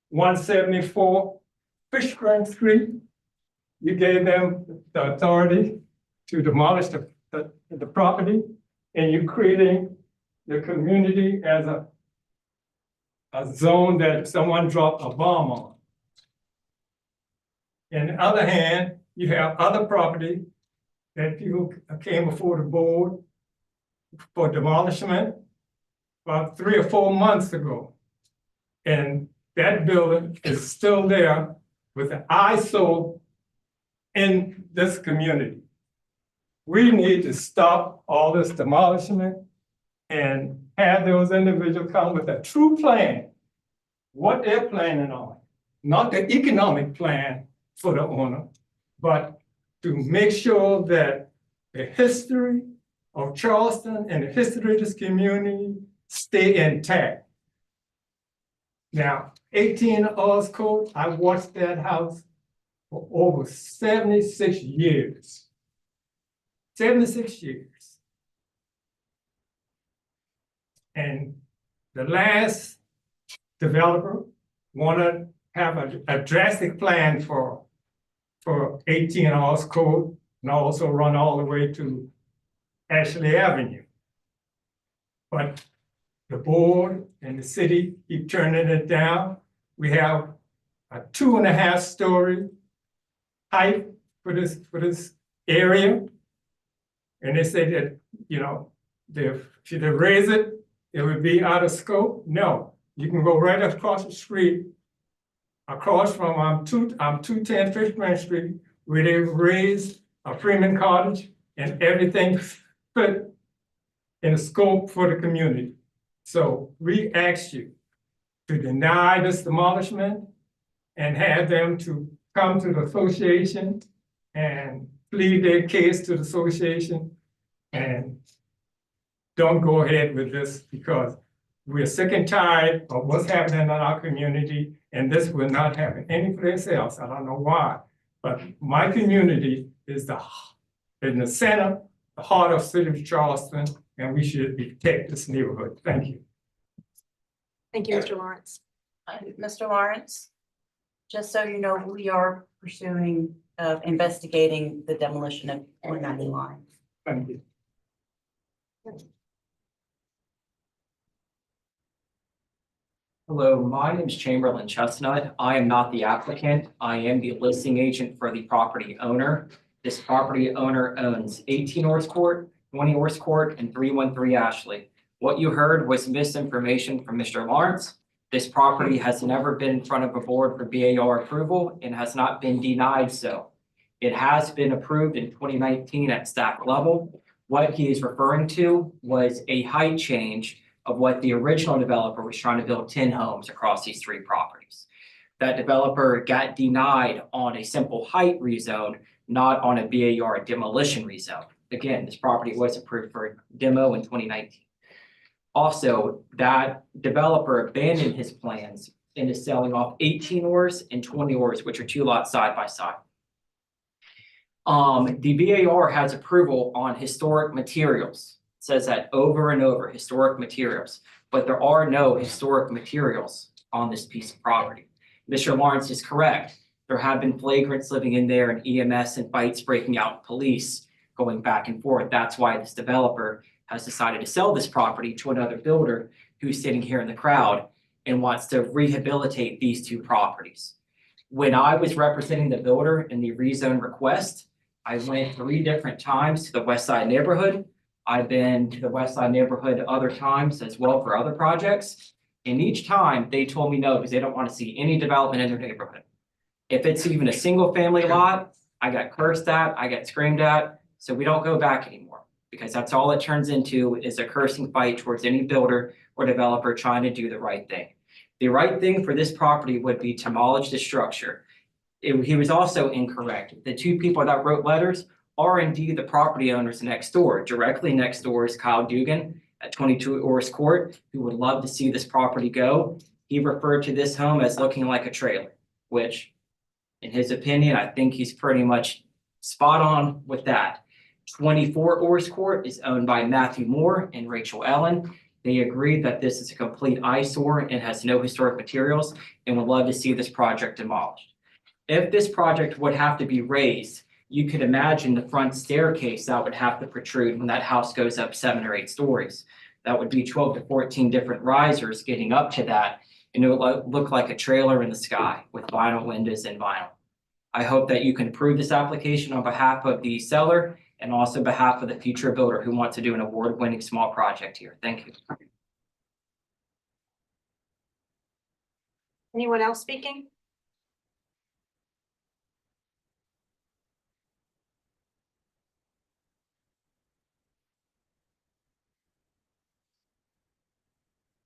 Speaker 12: 174 Fishburne Street, you gave them the authority to demolish the property, and you're creating the community as a zone that someone dropped a bomb on. On the other hand, you have other property that people came before the board for demolishment about 3 or 4 months ago. And that building is still there with the eyesore in this community. We need to stop all this demolishment and have those individuals come with a true plan, what they're planning on, not the economic plan for the owner, but to make sure that the history of Charleston and the history of this community stay intact. Now, 18 Oz Court, I watched that house for over 76 years. 76 years. And the last developer wanna have a drastic plan for 18 hours code and also run all the way to Ashley Avenue. But the board and the city keep turning it down. We have a 2.5-story height for this area. And they say that, you know, if you raise it, it would be out of scope. No, you can go right across the street, across from 210 Fishburne Street, where they raised a Freeman Cottage and everything fit in the scope for the community. So we ask you to deny this demolishment and have them to come to the association and plead their case to the association and don't go ahead with this because we're sick and tired of what's happening in our community, and this will not happen any place else. I don't know why, but my community is in the center, the heart of the city of Charleston, and we should protect this neighborhood. Thank you.
Speaker 4: Thank you, Mr. Lawrence.
Speaker 5: Mr. Lawrence, just so you know, we are pursuing, investigating the demolition of 190 line.
Speaker 12: Thank you.
Speaker 13: Hello, my name is Chamberlain Chestnut. I am not the applicant. I am the listing agent for the property owner. This property owner owns 18 Orrs Court, 20 Orrs Court, and 313 Ashley. What you heard was misinformation from Mr. Lawrence. This property has never been in front of a board for BAR approval and has not been denied so. It has been approved in 2019 at staff level. What he is referring to was a height change of what the original developer was trying to build 10 homes across these 3 properties. That developer got denied on a simple height rezone, not on a BAR demolition rezone. Again, this property was approved for demo in 2019. Also, that developer abandoned his plans and is selling off 18 Orrs and 20 Orrs, which are 2 lots side by side. The BAR has approval on historic materials. It says that over and over, historic materials, but there are no historic materials on this piece of property. Mr. Lawrence is correct. There have been flagrants living in there and EMS and fights breaking out, police going back and forth. That's why this developer has decided to sell this property to another builder who's sitting here in the crowd and wants to rehabilitate these 2 properties. When I was representing the builder in the rezone request, I went 3 different times to the West Side neighborhood. I've been to the West Side neighborhood other times as well for other projects. And each time they told me no, because they don't want to see any development in their neighborhood. If it's even a single family lot, I got cursed at, I get screamed at, so we don't go back anymore. Because that's all it turns into is a cursing fight towards any builder or developer trying to do the right thing. The right thing for this property would be to demolish the structure. He was also incorrect. The 2 people that wrote letters are indeed the property owners next door. Directly next door is Kyle Dugan at 22 Orrs Court, who would love to see this property go. He referred to this home as looking like a trailer, which in his opinion, I think he's pretty much spot on with that. 24 Orrs Court is owned by Matthew Moore and Rachel Ellen. They agreed that this is a complete eyesore and has no historic materials and would love to see this project demolished. If this project would have to be raised, you could imagine the front staircase that would have to protrude when that house goes up 7 or 8 stories. That would be 12 to 14 different risers getting up to that, and it would look like a trailer in the sky with vinyl windows and vinyl. I hope that you can approve this application on behalf of the seller and also behalf of the future builder who wants to do an award-winning small project here. Thank you.
Speaker 4: Anyone else speaking?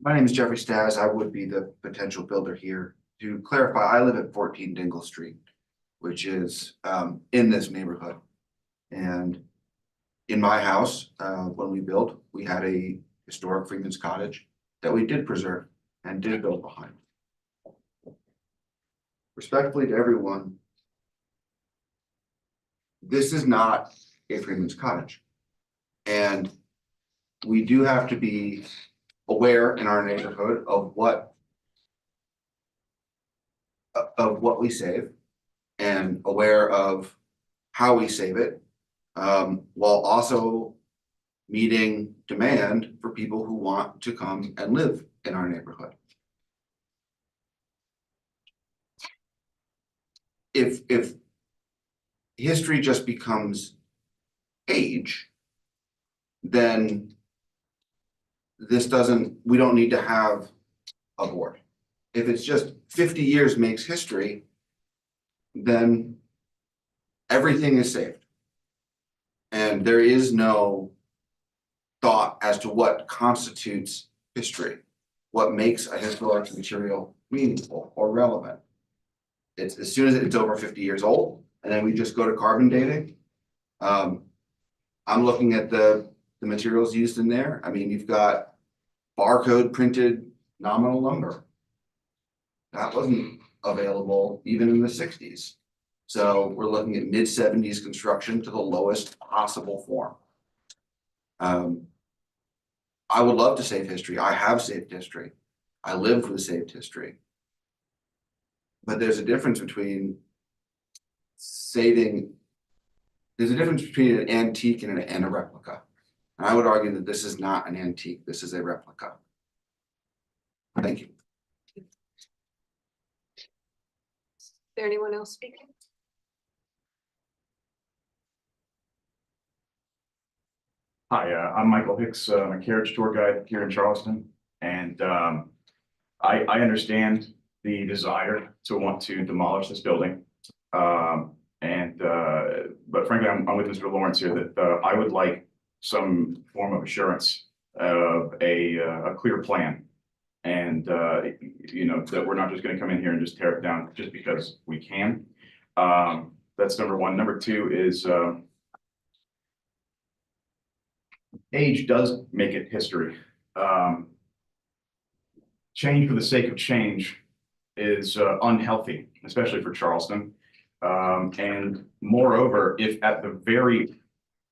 Speaker 14: My name is Jeffrey Stas. I would be the potential builder here. To clarify, I live at 14 Dingle Street, which is in this neighborhood. And in my house, when we built, we had a historic Freeman's Cottage that we did preserve and did build behind. Respectfully to everyone, this is not a Freeman's Cottage. And we do have to be aware in our neighborhood of what we save and aware of how we save it, while also meeting demand for people who want to come and live in our neighborhood. If history just becomes age, then we don't need to have a board. If it's just 50 years makes history, then everything is saved. And there is no thought as to what constitutes history, what makes a historic material meaningful or relevant. It's as soon as it's over 50 years old, and then we just go to carbon dating. I'm looking at the materials used in there. I mean, you've got barcode printed nominal lumber. That wasn't available even in the 60s. So we're looking at mid-70s construction to the lowest possible form. I would love to save history. I have saved history. I lived with saved history. But there's a difference between an antique and a replica. And I would argue that this is not an antique, this is a replica. Thank you.
Speaker 4: Is there anyone else speaking?
Speaker 15: Hi, I'm Michael Hicks. I'm a carriage tour guide here in Charleston. And I understand the desire to want to demolish this building. But frankly, I'm with Mr. Lawrence here that I would like some form of assurance of a clear plan. And, that we're not just going to come in here and just tear it down just because we can. That's number one. Number two is age does make it history. Change for the sake of change is unhealthy, especially for Charleston. And moreover, if at the very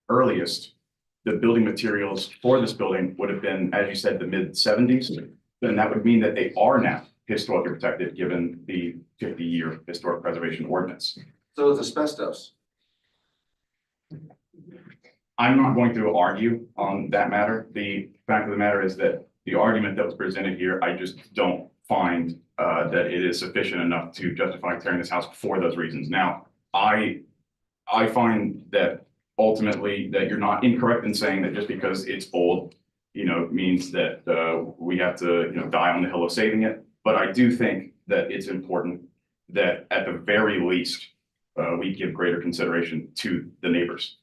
Speaker 15: earliest, the building materials for this building would have been, as you said, the mid-70s, then that would mean that they are now historically protected given the 50-year historic preservation ordinance.
Speaker 14: So is asbestos.
Speaker 15: I'm not going to argue on that matter. The fact of the matter is that the argument that was presented here, I just don't find that it is sufficient enough to justify tearing this house for those reasons. Now, I find that ultimately that you're not incorrect in saying that just because it's old, means that we have to, die on the hill of saving it. But I do think that it's important that at the very least, we give greater consideration to the neighbors.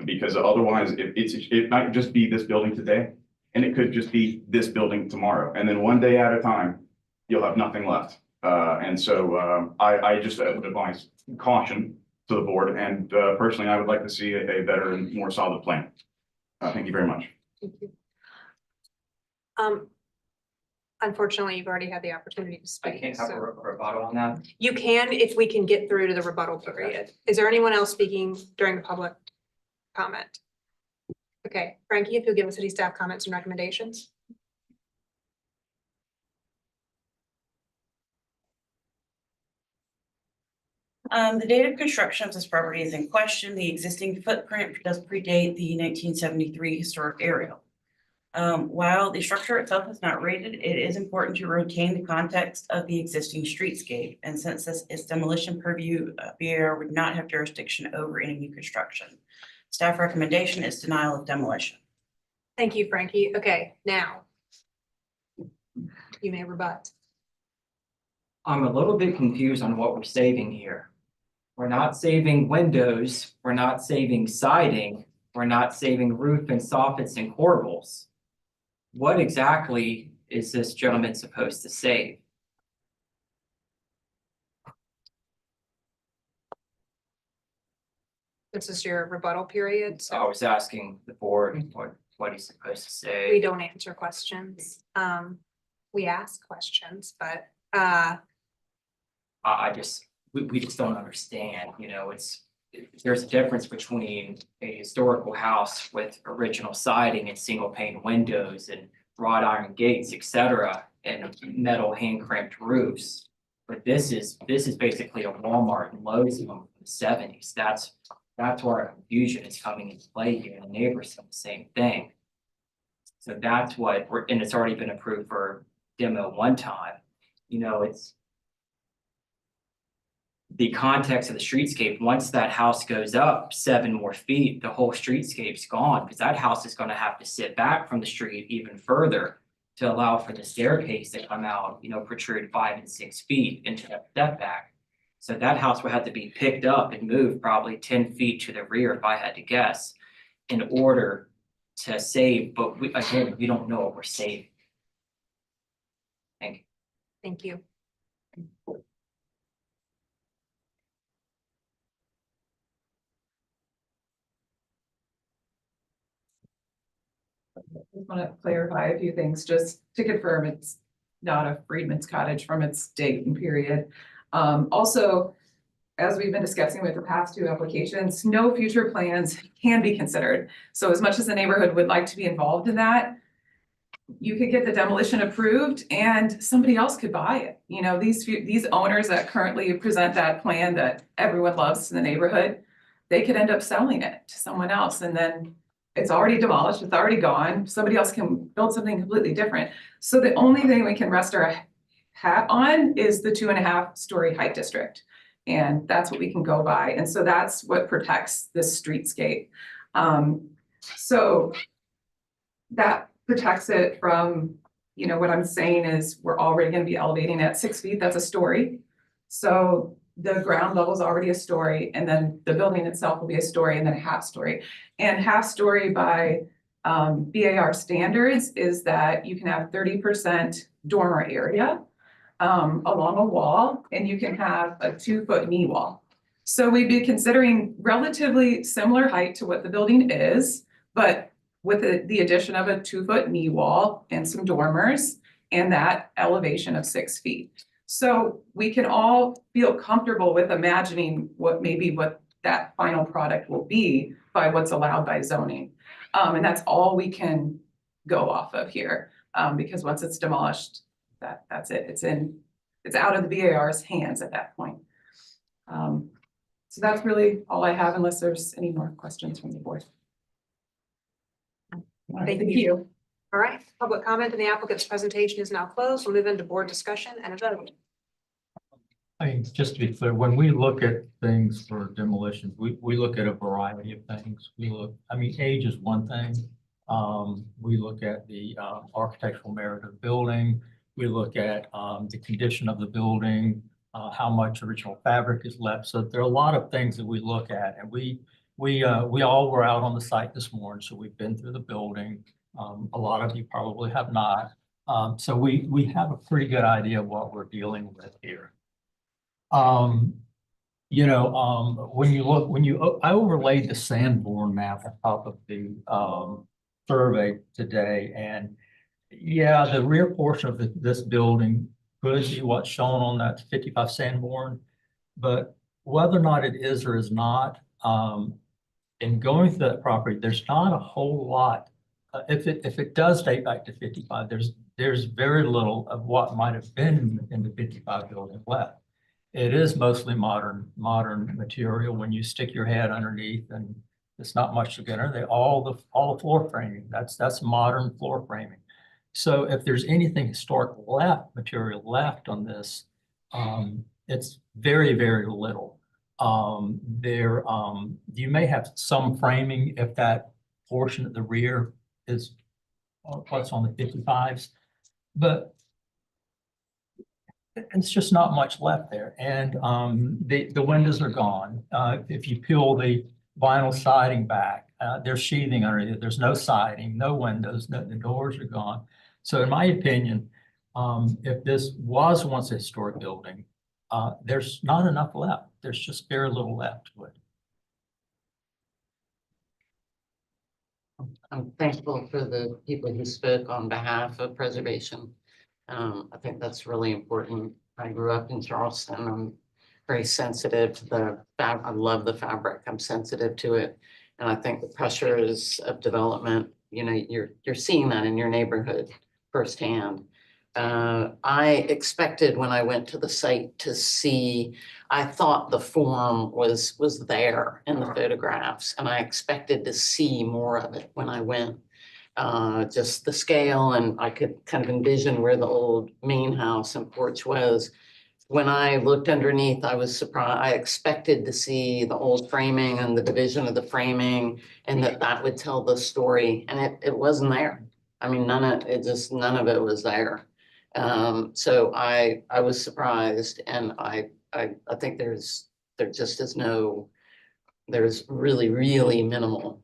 Speaker 15: Because otherwise it might just be this building today, and it could just be this building tomorrow. And then one day at a time, you'll have nothing left. I just would advise caution to the board. And personally, I would like to see a better and more solid plan. Thank you very much.
Speaker 4: Thank you. Unfortunately, you've already had the opportunity to
Speaker 13: I
Speaker 4: speak.
Speaker 13: can't have a
Speaker 4: so-
Speaker 13: rebuttal on that.
Speaker 4: You can if we can get through to the rebuttal period. Is there anyone else speaking during the public comment? Okay, Frankie, if you'll give us city staff comments and recommendations.
Speaker 5: The date of construction of this property is in question. The existing footprint does predate the 1973 historic aerial. While the structure itself is not rated, it is important to retain the context of the existing streetscape. And since this is demolition purview, BAR would not have jurisdiction over any new construction. Staff recommendation is denial of demolition.
Speaker 4: Thank you, Frankie. Okay, now you may rebut.
Speaker 13: I'm a little bit confused on what we're saving here. We're not saving windows, we're not saving siding, we're not saving roof and soffits and corbels. What exactly is this gentleman supposed to save?
Speaker 4: This is your rebuttal period,
Speaker 13: So I
Speaker 4: so
Speaker 13: was asking the board what he's supposed to
Speaker 4: we
Speaker 13: say.
Speaker 4: don't answer questions. We ask questions, but
Speaker 13: I just, we just don't understand, you know, there's a difference between a historical house with original siding and single pane windows and wrought iron gates, et cetera, and metal hand cramped roofs. But this is basically a Walmart and Lowe's from the '70s. That's where our confusion is coming into play here. The neighbors saying the same thing. So that's what and it's already been approved for demo one time. You know, it's the context of the streetscape. Once that house goes up 7 more feet, the whole streetscape's gone, because that house is gonna have to sit back from the street even further to allow for the staircase to come out, you know, protrude 5 and 6 feet into that step back. So that house would have to be picked up and moved probably 10 feet to the rear, if I had to guess, in order to save, but we don't know what we're saving. Thank you.
Speaker 4: Thank you.
Speaker 11: Just want to clarify a few things, just to confirm it's not a Freedman's cottage from its date and period. Also, as we've been discussing with the past 2 applications, no future plans can be considered. So as much as the neighborhood would like to be involved in that, you could get the demolition approved and somebody else could buy it. You know, these owners that currently present that plan that everyone loves in the neighborhood, they could end up selling it to someone else, and then it's already demolished, it's already gone. Somebody else can build something completely different. So the only thing we can rest our hat on is the 2.5-story height district. And that's what we can go by. And so that's what protects this streetscape. So that protects it from, you know, what I'm saying is we're already going to be elevating at 6 feet. That's a story. So the ground level is already a story, and then the building itself will be a story, and then a half story. And half story by BAR standards is that you can have 30% dormer area along a wall, and you can have a 2-foot knee wall. So we'd be considering relatively similar height to what the building is, but with the addition of a 2-foot knee wall and some dormers and that elevation of 6 feet. So we can all feel comfortable with imagining what that final product will be by what's allowed by zoning. And that's all we can go off of here, because once it's demolished, that's it. It's out of the BAR's hands at that point. So that's really all I have, unless there's any more questions from the board.
Speaker 4: Thank you. All right, public comment in the applicant's presentation is now closed. We'll move into board discussion and a vote.
Speaker 3: I mean, just to be clear, when we look at things for demolition, we look at a variety of things. I mean, age is one thing. We look at the architectural merit of the building. We look at the condition of the building, how much original fabric is left. So there are a lot of things that we look at, and we all were out on the site this morning, so we've been through the building. A lot of you probably have not. So we have a pretty good idea of what we're dealing with here. You know, I overlaid the Sanborn map on top of the survey today, and yeah, the rear portion of this building could be what's shown on that 55 Sanborn, but whether or not it is or is not, in going through that property, there's not a whole lot. If it does date back to 55, there's very little of what might have been in the 55 building left. It is mostly modern material. When you stick your head underneath, and it's not much to get under. All the floor framing. That's modern floor framing. So if there's anything historic material left on this, it's very, very little. You may have some framing if that portion at the rear is what's on the 55s, but it's just not much left there. And the windows are gone. If you peel the vinyl siding back, there's sheathing underneath. There's no siding, no windows, the doors are gone. So in my opinion, if this was once a historic building, there's not enough left. There's just very little left to it.
Speaker 9: I'm thankful for the people who spoke on behalf of preservation. I think that's really important. I grew up in Charleston. very sensitive to I love the fabric. I'm sensitive to it. And I think the pressures of development, you know, you're seeing that in your neighborhood firsthand. I expected when I went to the site to see, I thought the form was there in the photographs, and I expected to see more of it when I went. Just the scale, and I could kind of envision where the old main house and porch was. When I looked underneath, I was surprised. I expected to see the old framing and the division of the framing, and that would tell the story, and it wasn't there. I mean, none of it was there. So I was surprised, and I think there just is there's really minimal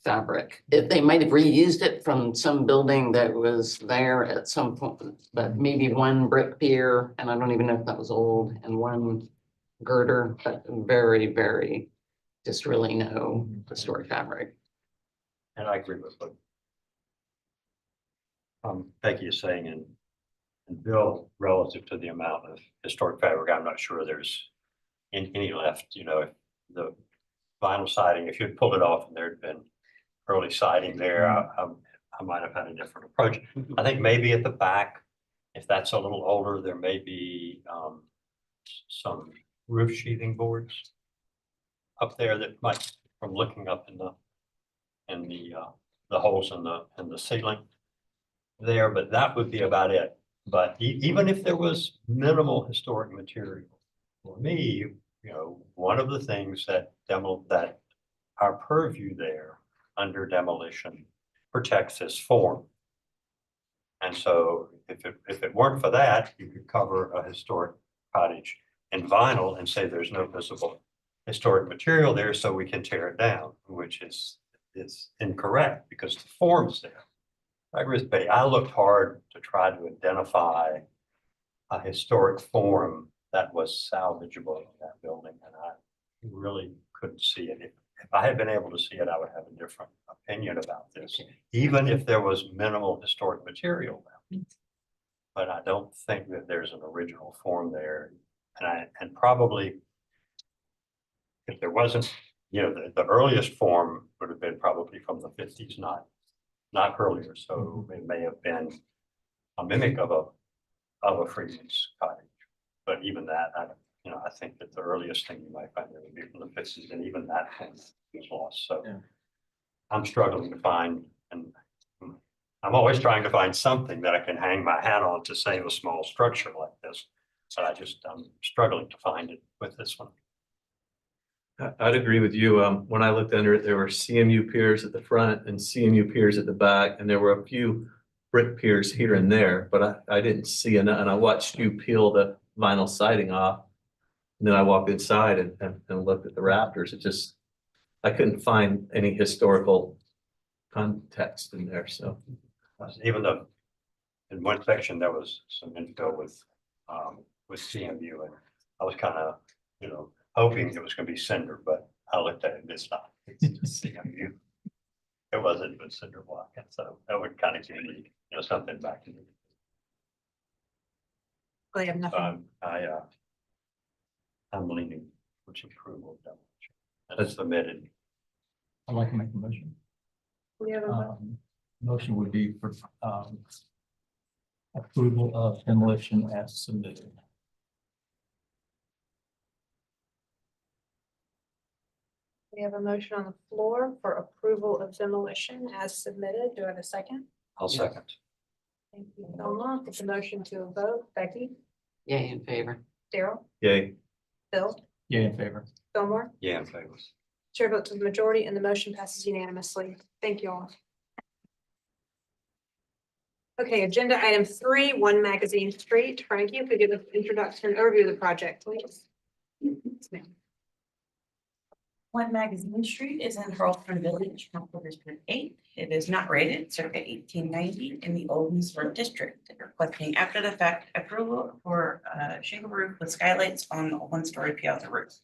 Speaker 9: fabric. They might have reused it from some building that was there at some point, but maybe one brick pier, and I don't even know if that was old, and one girder, but very, just really no historic fabric.
Speaker 10: And I agree with what Peggy is saying, and Bill, relative to the amount of historic fabric, I'm not sure there's any left. You know, if the vinyl siding, if you'd pulled it off and there'd been early siding there, I might have had a different approach. I think maybe at the back, if that's a little older, there may be some roof sheathing boards up there that might, from looking up in the holes in the ceiling there, but that would be about it. But even if there was minimal historic material, for me, you know, one of the things that our purview there under demolition protects this form. And so if it weren't for that, you could cover a historic cottage in vinyl and say there's no visible historic material there, so we can tear it down, which is incorrect because the form's there. I agree with Betty. I looked hard to try to identify a historic form that was salvageable in that building, and I really couldn't see it. If I had been able to see it, I would have a different opinion about this, even if there was minimal historic material. But I don't think that there's an original form there, and probably if there wasn't, you know, the earliest form would have been probably from the 50s, not earlier. So it may have been a mimic of a freedman's cottage. But even that, I think that the earliest thing you might find there would be from the 50s, and even that thing was lost. So yeah. I'm struggling to find, and I'm always trying to find something that I can hang my hat on to save a small structure like this. But I'm struggling to find it with this one.
Speaker 2: I'd agree with you. When I looked under it, there were CMU piers at the front and CMU piers at the back, and there were a few brick piers here and there, but I didn't see enough. And I watched you peel the vinyl siding off. And then I walked inside and looked at the rafters. I couldn't find any historical context in there. So
Speaker 10: even though in one section there was some info with CMU, and I was kind of, hoping it was going to be cinder, but I looked at it, it's not. It's just CMU. It wasn't even cinder block, and so that would kind of give me, something back to me.
Speaker 4: I have nothing.
Speaker 10: I'm leaning towards approval of demolition. That's submitted.
Speaker 3: I'd like to make a motion.
Speaker 4: We have a
Speaker 3: Motion would be for approval of demolition as submitted.
Speaker 4: We have a motion on the floor for approval of demolition as submitted. Do I have a second?
Speaker 10: I'll second.
Speaker 4: Thank you, Thelma. It's a motion to a vote. Becky?
Speaker 9: Yay, in favor.
Speaker 4: Daryl?
Speaker 2: yay.
Speaker 4: Bill?
Speaker 3: Yeah, in favor.
Speaker 4: Fillmore?
Speaker 10: Yeah, in favor.
Speaker 4: Chair votes with the majority and the motion passes unanimously. Thank you all. Okay, agenda item 3, 1 Magazine Street. Frankie, if we give an introduction overview of the project, please. Yes, ma'am.
Speaker 5: 1 Magazine Street is in Charleston Village, Council District 8. It is not rated, circa 1890 in the Old Historic District. They're requesting after the fact approval for shingle roof with skylights on a 1-story piazza roof.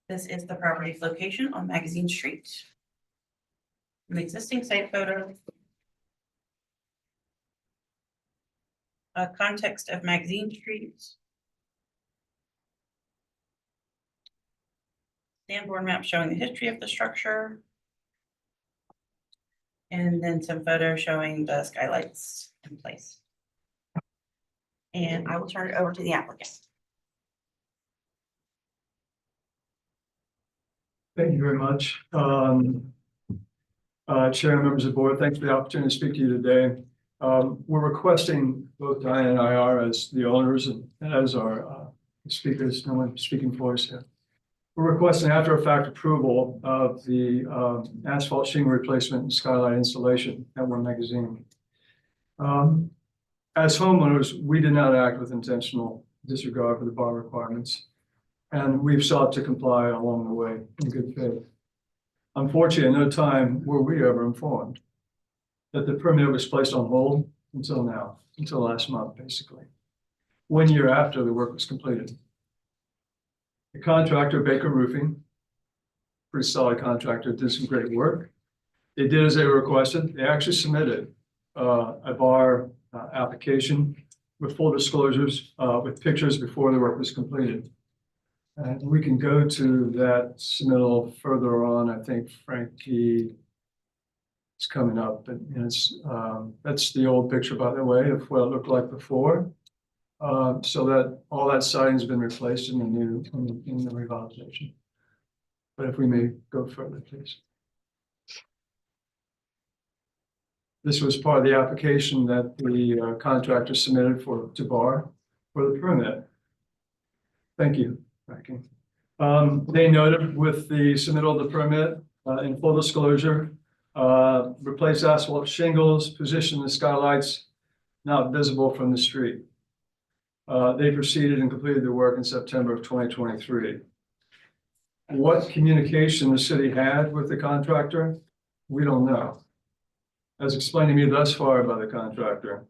Speaker 5: This is the property's location on Magazine Street. An existing site photo. context of Magazine Street. Sanborn map showing the history of the structure. And then some photos showing the skylights in place. And I will turn it over to the applicant.
Speaker 16: Thank you very much. Chair and members of the board, thanks for the opportunity to speak to you today. We're requesting both Diane and IR as the owners and as our speakers, no one speaking for us here. We're requesting after effect approval of the asphalt shingle replacement and skylight installation at One Magazine. As homeowners, we did not act with intentional disregard for the bar requirements, and we've sought to comply along the way in good faith. Unfortunately, at no time were we ever informed that the permit was placed on hold until now, until last month, basically, 1 year after the work was completed. The contractor, Baker Roofing, pretty solid contractor, did some great work. They did as they were requested. They actually submitted a bar application with full disclosures, with pictures before the work was completed. And we can go to that submittal further on. I think Frankie is coming up, and it's that's the old picture, by the way, of what it looked like before. So that all that siding's been replaced in the new in the revitalization. But if we may go further, please. This was part of the application that the contractor submitted to bar for the permit. Thank you. They noted with the submittal of the permit, in full disclosure, replace asphalt shingles, position the skylights not visible from the street. They proceeded and completed the work in September of 2023. What communication the city had with the contractor, we don't know. As explained to me thus far by the contractor,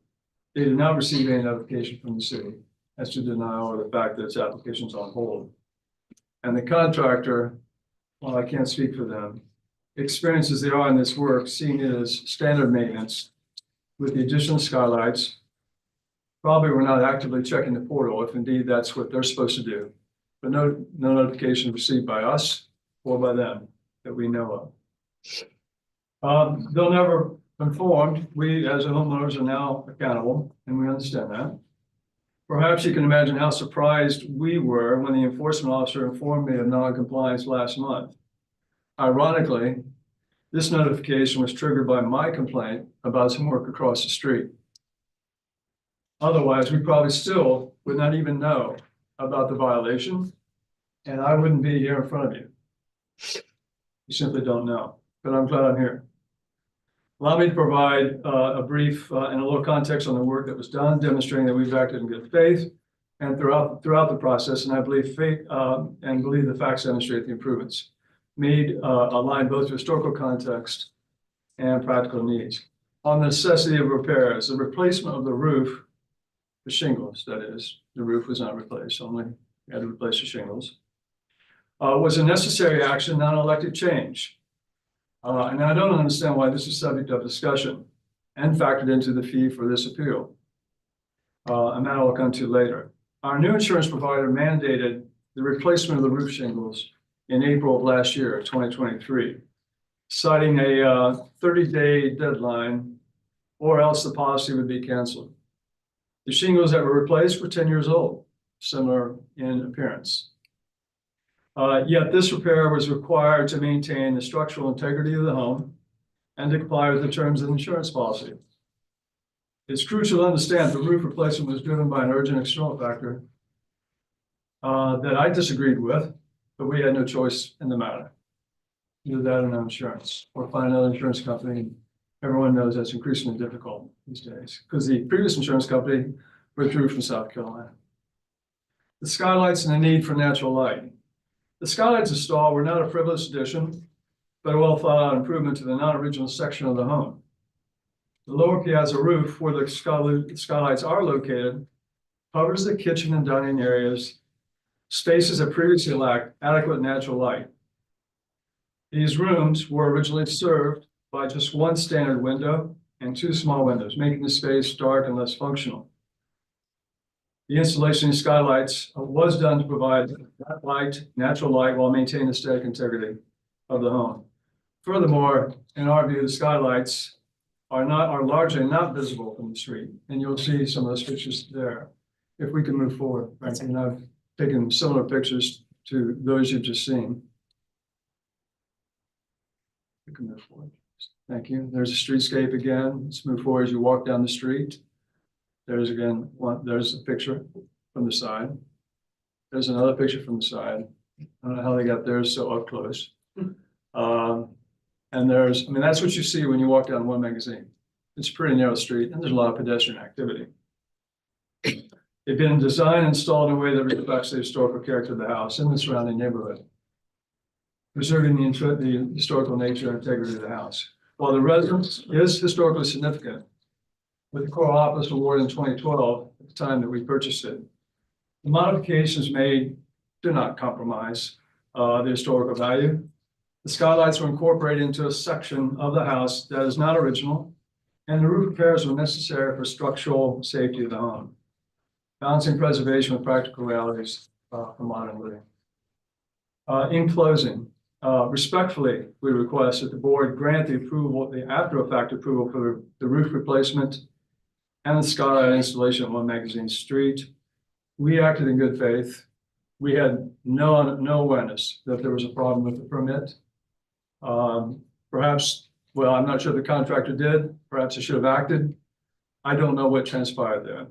Speaker 16: they did not receive any notification from the city as to denial or the fact that its application is on hold. And the contractor, while I can't speak for them, experienced as they are in this work, seeing it as standard maintenance with the additional skylights, probably were not actively checking the portal, if indeed that's what they're supposed to do. But no notification received by us or by them that we know of. They'll never informed. We as homeowners are now accountable, and we understand that. Perhaps you can imagine how surprised we were when the enforcement officer informed me of non-compliance last month. Ironically, this notification was triggered by my complaint about some work across the street. Otherwise, we probably still would not even know about the violation, and I wouldn't be here in front of you. You simply don't know, but I'm glad I'm here. Allow me to provide a brief and a little context on the work that was done, demonstrating that we've acted in good faith and throughout the process, and I believe the facts demonstrate the improvements made align both historical context and practical needs. On the necessity of repairs, the replacement of the roof, the shingles, that is, the roof was not replaced, only we had to replace the shingles, was a necessary action, not an elected change. And I don't understand why this is subject of discussion and factored into the fee for this appeal. And that I'll come to later. Our new insurance provider mandated the replacement of the roof shingles in April of last year, 2023, citing a 30-day deadline, or else the policy would be canceled. The shingles that were replaced were 10 years old, similar in appearance. Yet this repair was required to maintain the structural integrity of the home and to comply with the terms of the insurance policy. It's crucial to understand the roof replacement was driven by an urgent external factor that I disagreed with, but we had no choice in the matter. Either that or no insurance, or find another insurance company. Everyone knows that's increasingly difficult these days because the previous insurance company withdrew from South Carolina. The skylights and the need for natural light. The skylights installed were not a frivolous addition, but a well thought out improvement to the non-original section of the home. The lower piazza roof, where the skylights are located, covers the kitchen and dining areas, spaces that previously lacked adequate natural light. These rooms were originally served by just one standard window and two small windows, making the space dark and less functional. The installation of skylights was done to provide light, natural light while maintaining the aesthetic integrity of the home. Furthermore, in our view, the skylights are largely not visible from the street, and you'll see some of those pictures there. If we can move forward, right, and I've taken similar pictures to those you've just seen. We can move forward. Thank you. There's a streetscape again. Let's move forward as you walk down the street. There's again, there's a picture from the side. There's another picture from the side. I don't know how they got there so up close. And there's, I mean, that's what you see when you walk down one magazine. It's a pretty narrow street and there's a lot of pedestrian activity. They've been designed and installed in a way that reflects the historical character of the house and the surrounding neighborhood, preserving the historical nature and integrity of the house. While the residence is historically significant, with the Coral Office Award in 2012, at the time that we purchased it, the modifications made do not compromise the historical value. The skylights were incorporated into a section of the house that is not original, and the roof repairs were necessary for structural safety of the home, balancing preservation with practical realities for modern living. In closing, respectfully, we request that the board grant the approval, the after-effect approval for the roof replacement and the skylight installation at One Magazine Street. We acted in good faith. We had no awareness that there was a problem with the permit. Perhaps, well, I'm not sure the contractor did. Perhaps I should have acted. I don't know what transpired there.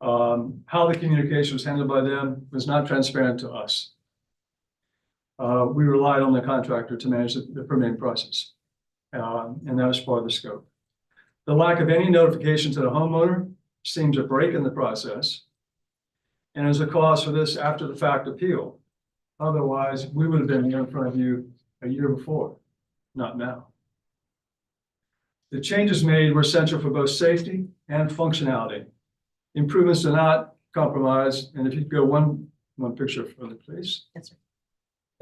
Speaker 16: How the communication was handled by them was not transparent to us. We relied on the contractor to manage the permitting process, and that was part of the scope. The lack of any notification to the homeowner seems a break in the process, and is a cause for this after the fact appeal. Otherwise, we would have been here in front of you a year before, not now. The changes made were essential for both safety and functionality. Improvements do not compromise, and if you go one picture further, please.
Speaker 5: Yes, sir.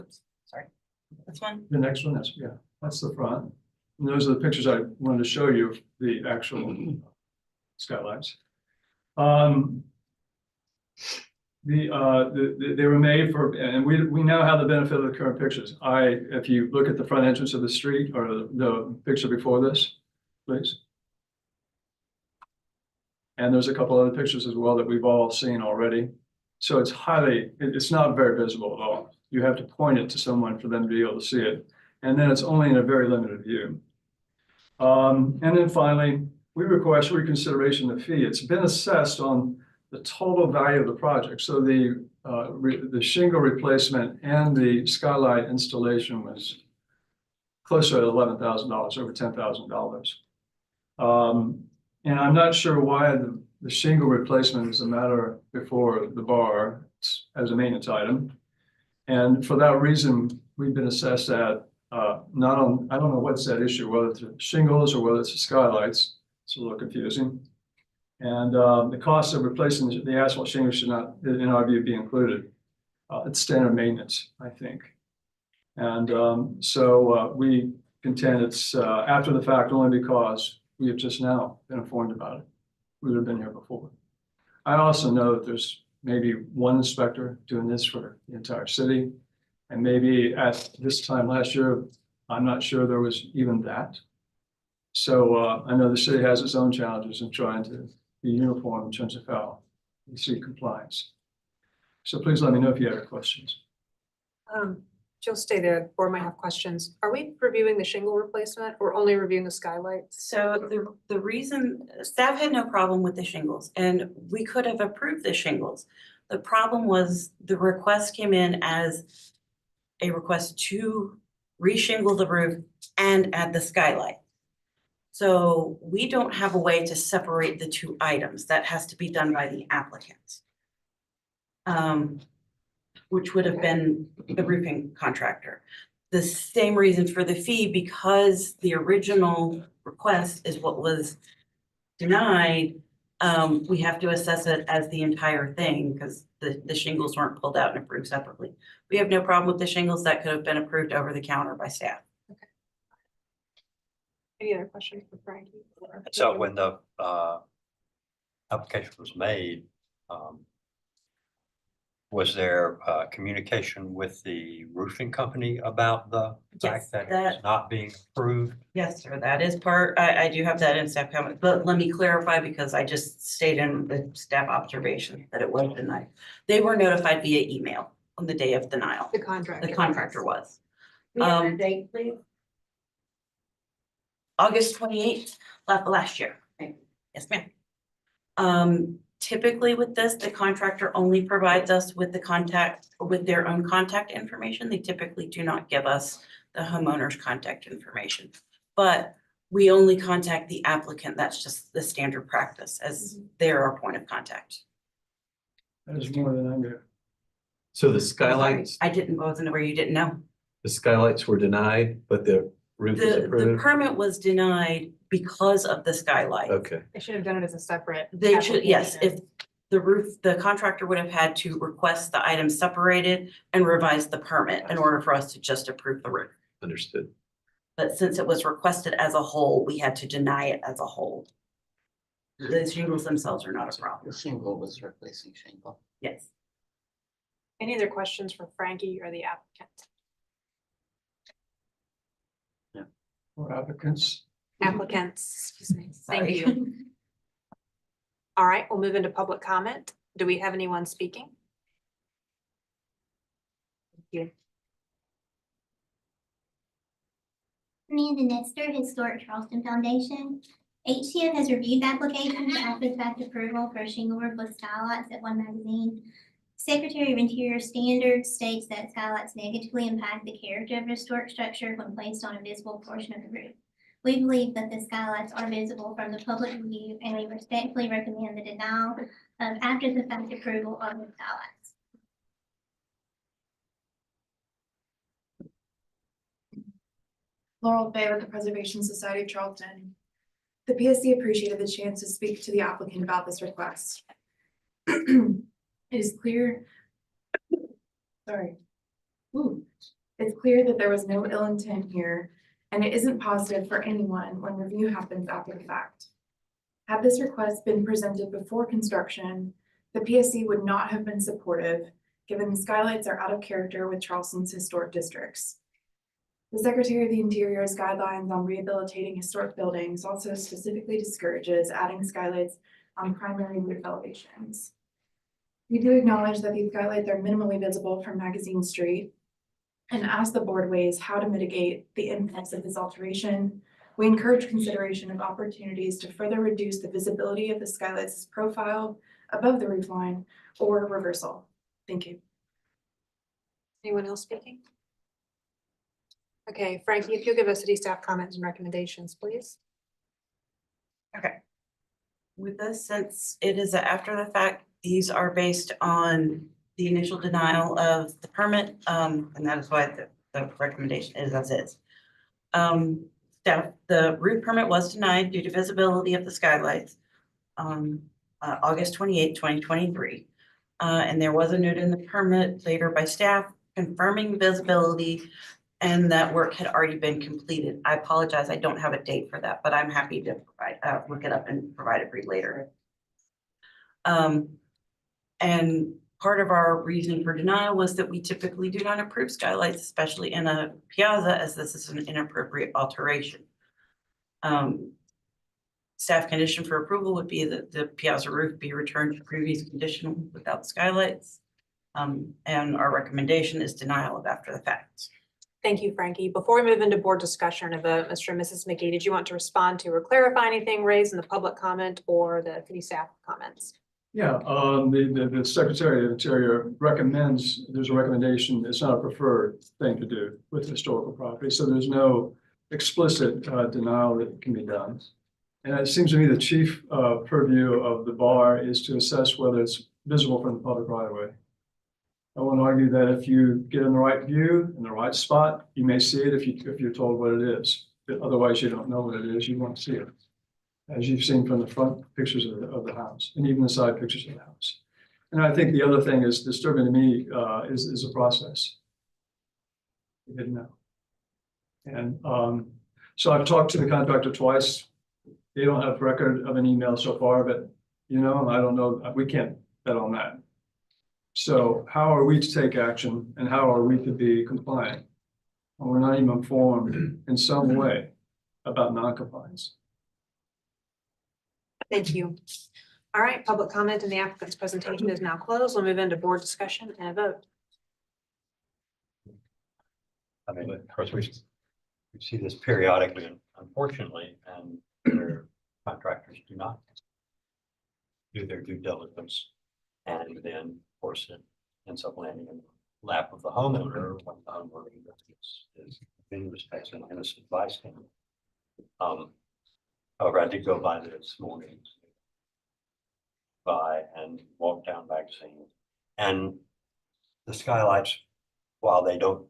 Speaker 5: Oops, sorry. This one?
Speaker 16: The next one, that's the front. And those are the pictures I wanted to show you of the actual skylights. They were made for, and we now have the benefit of the current pictures. If you look at the front entrance of the street or the picture before this, please. And there's a couple other pictures as well that we've all seen already. So it's not very visible at all. You have to point it to someone for them to be able to see it. And then it's only in a very limited view. And then finally, we request reconsideration of the fee. It's been assessed on the total value of the project. So the shingle replacement and the skylight installation was closer to $11,000, over $10,000. And I'm not sure why the shingle replacement is a matter before the bar as a maintenance item. And for that reason, we've been assessed at not on, I don't know what's that issue, whether it's shingles or whether it's the skylights. It's a little confusing. And the cost of replacing the asphalt shingles should not, in our view, be included. It's standard maintenance, I think. And so we contend it's after the fact only because we have just now been informed about it. We would have been here before. I also know that there's maybe one inspector doing this for the entire city. And maybe at this time last year, I'm not sure there was even that. So I know the city has its own challenges in trying to be uniform in terms of how we see compliance. So please let me know if you have any questions.
Speaker 4: Jill, stay there. The board might have questions. Are we reviewing the shingle replacement or only reviewing the skylights?
Speaker 5: So the reason, staff had no problem with the shingles and we could have approved the shingles. The problem was the request came in as a request to re-shingle the roof and add the skylight. So we don't have a way to separate the two items. That has to be done by the applicant. Which would have been the roofing contractor. The same reason for the fee, because the original request is what was denied, we have to assess it as the entire thing because the shingles weren't pulled out and approved separately. We have no problem with the shingles. That could have been approved over the counter by staff.
Speaker 4: Okay. Any other questions for Frankie?
Speaker 10: So when the application was made, Was there communication with the roofing company about the
Speaker 5: Yes,
Speaker 10: fact that it was not being approved?
Speaker 5: Yes, sir, that is part, I do have that in staff comment, but let me clarify because I just stated in the staff observation that it was denied. They were notified via email on the day of denial.
Speaker 4: The contractor.
Speaker 5: The contractor was.
Speaker 6: We have a date, please.
Speaker 5: August 28th, last year. Yes, ma'am. Typically with this, the contractor only provides us with the contact, with their own contact information. They typically do not give us the homeowner's contact information. But we only contact the applicant. That's just the standard practice as they're our point of contact.
Speaker 16: That is more than I knew.
Speaker 2: So the skylights,
Speaker 5: Wasn't aware you didn't know.
Speaker 2: the skylights were denied, but the roof is
Speaker 5: The
Speaker 2: approved?
Speaker 5: permit was denied because of the skylight.
Speaker 2: Okay,
Speaker 4: They should have done it as a separate.
Speaker 5: They should, yes, if
Speaker 4: application.
Speaker 5: the roof, the contractor would have had to request the items separated and revise the permit in order for us to just approve the roof.
Speaker 2: understood.
Speaker 5: But since it was requested as a whole, we had to deny it as a whole. The shingles themselves are not a problem.
Speaker 9: The shingle was replacing shingle.
Speaker 5: Yes.
Speaker 4: Any other questions for Frankie or the applicant?
Speaker 16: Or applicants.
Speaker 4: Applicants, excuse me. Thank
Speaker 5: Sorry.
Speaker 4: you. All right, we'll move into public comment. Do we have anyone speaking? Thank you.
Speaker 8: Amanda Nestor, Historic Charleston Foundation. HCF has reviewed the application for after-the-fact approval for shingle roof with skylights at One Magazine. Secretary of Interior Standards states that skylights negatively impact the character of a historic structure when placed on a visible portion of the roof. We believe that the skylights are visible from the public view, and we respectfully recommend the denial of after-the-fact approval of the skylights.
Speaker 7: Laurel Bay with the Preservation Society of Charleston. The PSC appreciated the chance to speak to the applicant about this request. It is clear, sorry. It's clear that there was no ill intent here, and it isn't positive for anyone when review happens after the fact. Had this request been presented before construction, the PSC would not have been supportive, given the skylights are out of character with Charleston's historic districts. The Secretary of the Interior's guidelines on rehabilitating historic buildings also specifically discourages adding skylights on primary roof elevations. We do acknowledge that these skylights are minimally visible from Magazine Street, and as the board weighs how to mitigate the impacts of this alteration, we encourage consideration of opportunities to further reduce the visibility of the skylights' profile above the roof line or reversal. Thank you.
Speaker 4: Anyone else speaking? Okay, Frankie, if you'll give us city staff comments and recommendations, please.
Speaker 5: Okay. With this, since it is after the fact, these are based on the initial denial of the permit, and that is why the recommendation is as is. Staff, the roof permit was denied due to visibility of the skylights on August 28, 2023. And there was a note in the permit later by staff confirming visibility and that work had already been completed. I apologize, I don't have a date for that, but I'm happy to provide, look it up and provide it for you later. And part of our reasoning for denial was that we typically do not approve skylights, especially in a piazza, as this is an inappropriate alteration. Staff condition for approval would be that the piazza roof be returned to previous condition without skylights. And our recommendation is denial of after the fact.
Speaker 4: Thank you, Frankie. Before we move into board discussion of Mr. and Mrs. McGee, did you want to respond to or clarify anything raised in the public comment or the city staff comments?
Speaker 16: Yeah, the Secretary of Interior recommends, there's a recommendation, it's not a preferred thing to do with historical property, so there's no explicit denial that can be done. And it seems to me the chief purview of the bar is to assess whether it's visible from the public right of way. I want to argue that if you get in the right view, in the right spot, you may see it if you're told what it is. But otherwise, you don't know what it is, you won't see it. As you've seen from the front pictures of the house and even the side pictures of the house. And I think the other thing is disturbing to me is the process. I didn't know. And so I've talked to the contractor twice. They don't have record of an email so far, but you know, I don't know, we can't that on that. So how are we to take action and how are we to be compliant? When we're not even informed in some way about non-compliance.
Speaker 4: Thank you. All right, public comment in the applicant's presentation is now closed. We'll move into board discussion and a vote.
Speaker 10: I mean, of course, we see this periodically, unfortunately, and their contractors do not do their due diligence. And then, of course, it ends up landing in the lap of the homeowner when the homeowner is continuous as an innocent bystander. However, I did go by there this morning and walk down Magazine, and the skylights, while they don't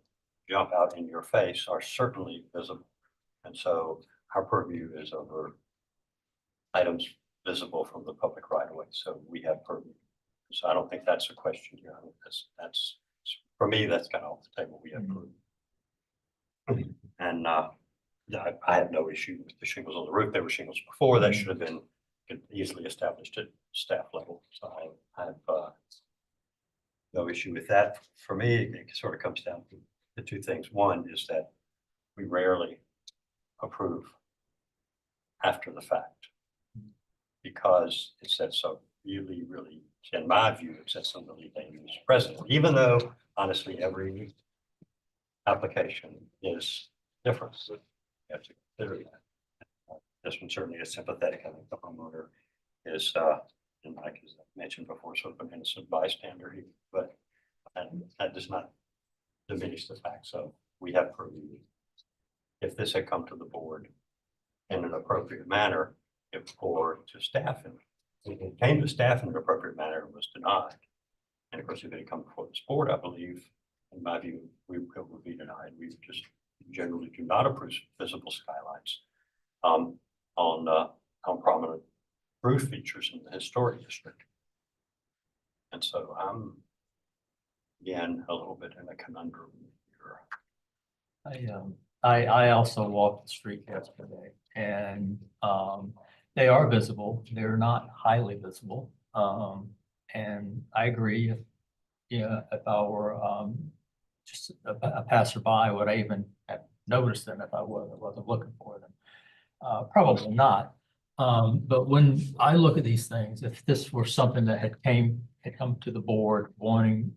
Speaker 10: jump out in your face, are certainly visible. And so our purview is over items visible from the public right of way. So we have purview. So I don't think that's a question here. I mean, that's for me, that's kind of off the table. We have purview. And I have no issue with the shingles on the roof. There were shingles before that should have been easily established at staff level. So I have no issue with that. For me, it sort of comes down to the two things. One is that we rarely approve after the fact because it sets up really, in my view, it sets some really dangerous precedent, even though honestly, every application is different. So you have to consider that. This one certainly is sympathetic. I think the homeowner is, and like as I mentioned before, sort of an innocent bystander here, but that does not diminish the fact. So we have purview. If this had come to the board in an appropriate manner, or to staff, and it came to staff in an appropriate manner and was denied. And of course, if it had come before this board, I believe, in my view, it would be denied. We just generally do not approve visible skylights on prominent roof features in the historic district. And so I'm, again, a little bit in a conundrum here.
Speaker 3: I also walked the street yesterday and they are visible. They're not highly visible. And I agree if I were just a passerby, would I even have noticed them if I wasn't looking for them? Probably not. But when I look at these things, if this were something that had come to the board wanting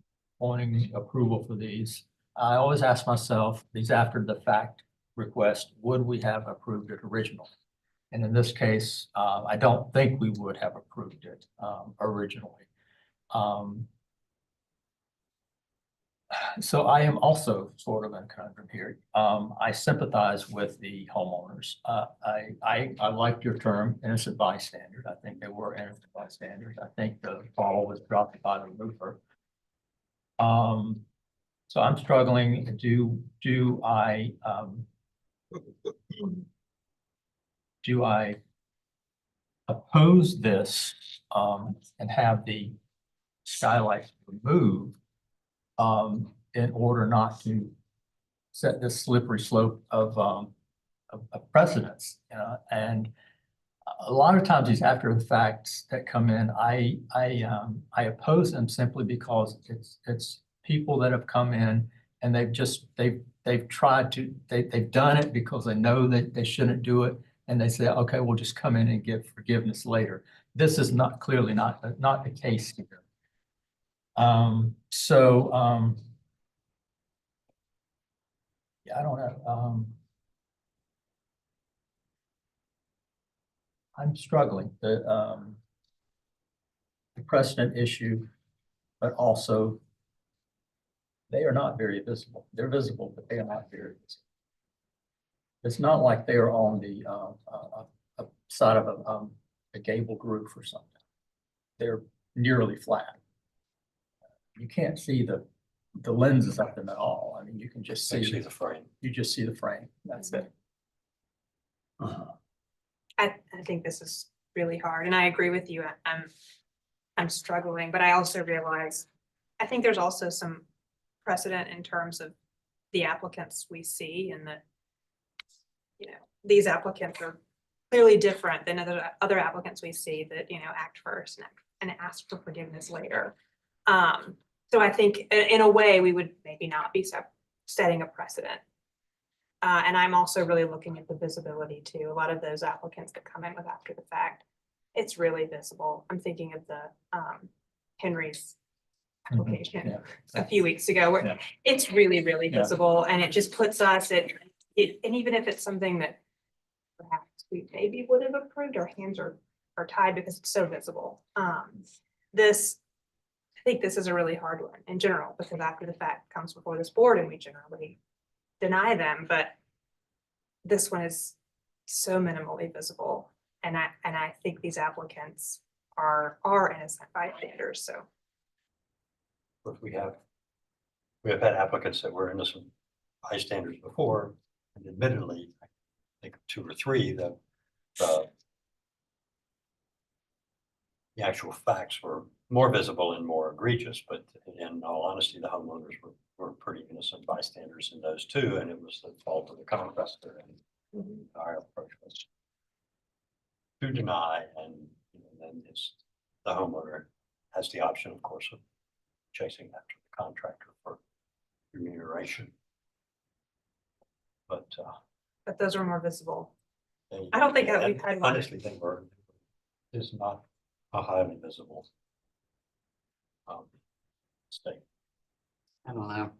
Speaker 3: approval for these, I always ask myself, these after the fact requests, would we have approved it originally? And in this case, I don't think we would have approved it originally. So I am also sort of in conundrum here. I sympathize with the homeowners. I liked your term, innocent bystander. I think they were innocent bystanders. I think the ball was dropped by the roofer. So I'm struggling. Do I oppose this and have the skylights removed in order not to set this slippery slope of precedence? And a lot of times these after the facts that come in, I oppose them simply because it's people that have come in and they've tried to, they've done it because they know that they shouldn't do it. And they say, okay, we'll just come in and give forgiveness later. This is clearly not the case here. Yeah, I don't know. I'm struggling. The precedent issue, but also they are not very visible. They're visible, but they are not very visible. It's not like they are on the side of a gabled roof or something. They're nearly flat. You can't see the lenses up them at all. I mean, you can just see
Speaker 10: the frame.
Speaker 3: You just see the frame. That's it.
Speaker 4: I think this is really hard, and I agree with you. I'm struggling, but I also realize I think there's also some precedent in terms of the applicants we see, and that these applicants are clearly different than other applicants we see that act first and act and ask for forgiveness later. So I think in a way, we would maybe not be setting a precedent. And I'm also really looking at the visibility too. A lot of those applicants that come in with after the fact, it's really visible. I'm thinking of the Henry's application a few weeks ago where it's really, really visible, and it just puts us at it. And even if it's something that perhaps we maybe would have approved, our hands are tied because it's so visible. I think this is a really hard one in general, because after the fact comes before this board and we generally deny them, but this one is so minimally visible. And I think these applicants are innocent bystanders, so.
Speaker 10: But we have had applicants that were innocent bystanders before, and admittedly, I think of 2 or 3 that the actual facts were more visible and more egregious, but in all honesty, the homeowners were pretty innocent bystanders in those too, and it was the fault of the contractor. And our approach was to deny, and then the homeowner has the option, of course, of chasing after the contractor for remuneration. But
Speaker 4: those are more visible. I don't think that we've had one.
Speaker 10: Honestly, is not a highly visible state.
Speaker 9: I don't know.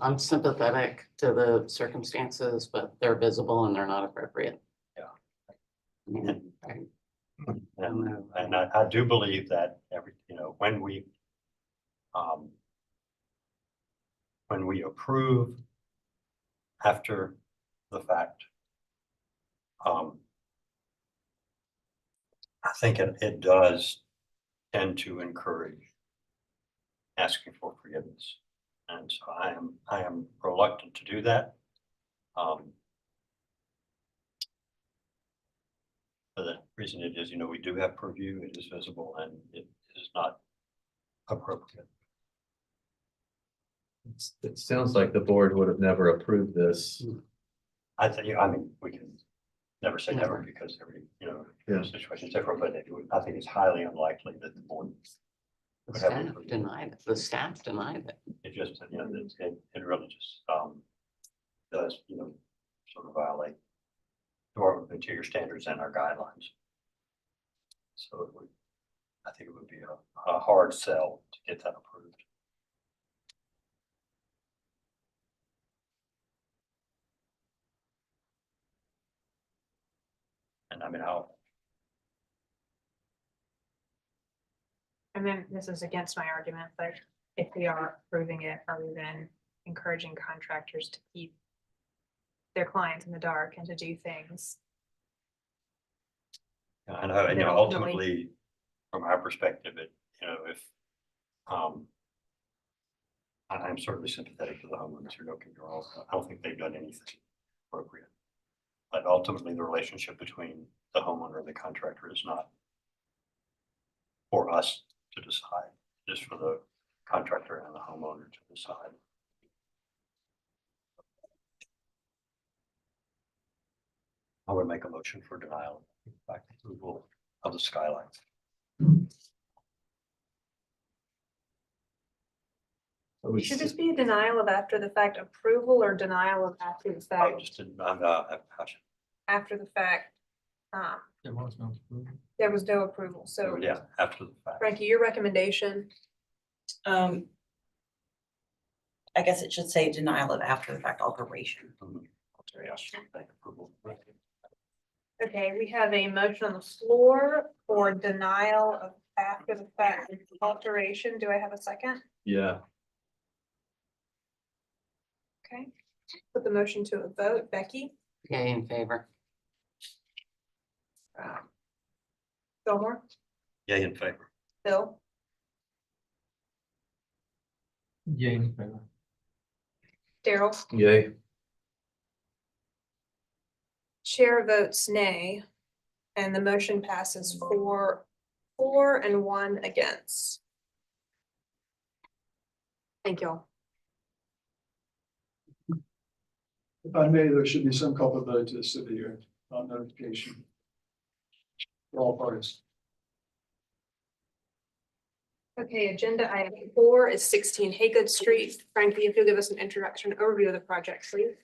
Speaker 9: I'm sympathetic to the circumstances, but they're visible and they're not appropriate.
Speaker 10: Yeah.
Speaker 9: I mean, I don't know.
Speaker 10: And I do believe that when we approve after the fact, I think it does tend to encourage asking for forgiveness. And so I am reluctant to do that. For the reason it is, we do have purview, it is visible, and it is not appropriate.
Speaker 2: It sounds like the board would have never approved this.
Speaker 10: I think, we can never say never because every, situation is different, but I think it's highly unlikely that the board
Speaker 9: The staff denied it. The staff denied it.
Speaker 10: It just, it really just, does, sort of violate our interior standards and our guidelines. So I think it would be a hard sell to get that approved. And
Speaker 4: And then this is against my argument, but if we are approving it, are we then encouraging contractors to keep their clients in the dark and to do things?
Speaker 10: I know, and ultimately, from our perspective, if I'm certainly sympathetic to the homeowners who don't get me wrong. I don't think they've done anything appropriate. But ultimately, the relationship between the homeowner and the contractor is not for us to decide, just for the contractor and the homeowner to decide. I would make a motion for denial of approval of the skylights.
Speaker 4: Should this be a denial of after the fact approval or denial of after the
Speaker 10: I
Speaker 4: fact?
Speaker 10: just didn't,
Speaker 4: After the fact,
Speaker 3: There was no approval.
Speaker 4: there was no approval, so
Speaker 10: yeah, after the fact.
Speaker 4: Frankie, your recommendation?
Speaker 5: I guess it should say denial of after the fact alteration.
Speaker 10: Approval.
Speaker 4: Okay, we have a motion on the floor for denial of after the fact alteration. Do I have a second?
Speaker 2: Yeah,
Speaker 4: Okay, put the motion to a vote. Becky?
Speaker 9: Yay in favor.
Speaker 4: Fillmore?
Speaker 10: Yay in favor.
Speaker 4: Bill?
Speaker 3: Yay in favor.
Speaker 4: Daryl?
Speaker 2: yay.
Speaker 4: Chair votes nay, and the motion passes 4 and 1 against. Thank you all.
Speaker 16: If I may, there should be some culpability to the city here on notification. For all parties.
Speaker 4: Okay, agenda item 4 is 16 Haygood Street. Frankie, if you'll give us an introduction overview of the project, please.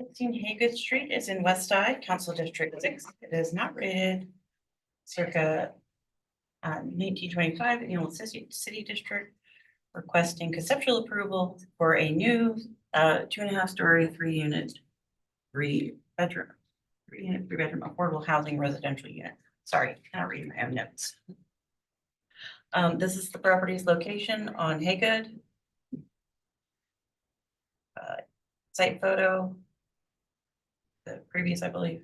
Speaker 5: 16 Haygood Street is in West Side, Council District 6. It is not rated circa 1925 annual city district, requesting conceptual approval for a new 2.5-story, 3-bedroom affordable housing residential unit. Sorry, cannot read my own notes. This is the property's location on Haygood. Site photo. The previous, I believe.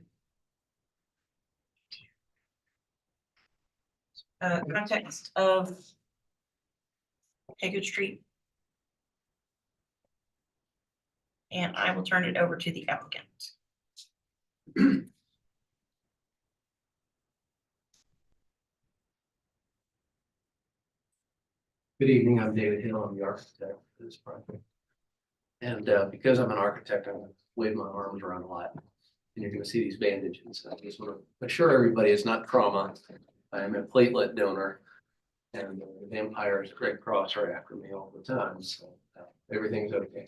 Speaker 5: Context of Haygood Street. And I will turn it over to the applicant.
Speaker 17: Good evening, I'm David Hill, I'm the architect for this project. And because I'm an architect, I'm gonna wave my arms around a lot. And you're gonna see these bandages. I just want to assure everybody it's not trauma. I am a platelet donor. And the vampires at Red Cross are after me all the time, so everything's okay.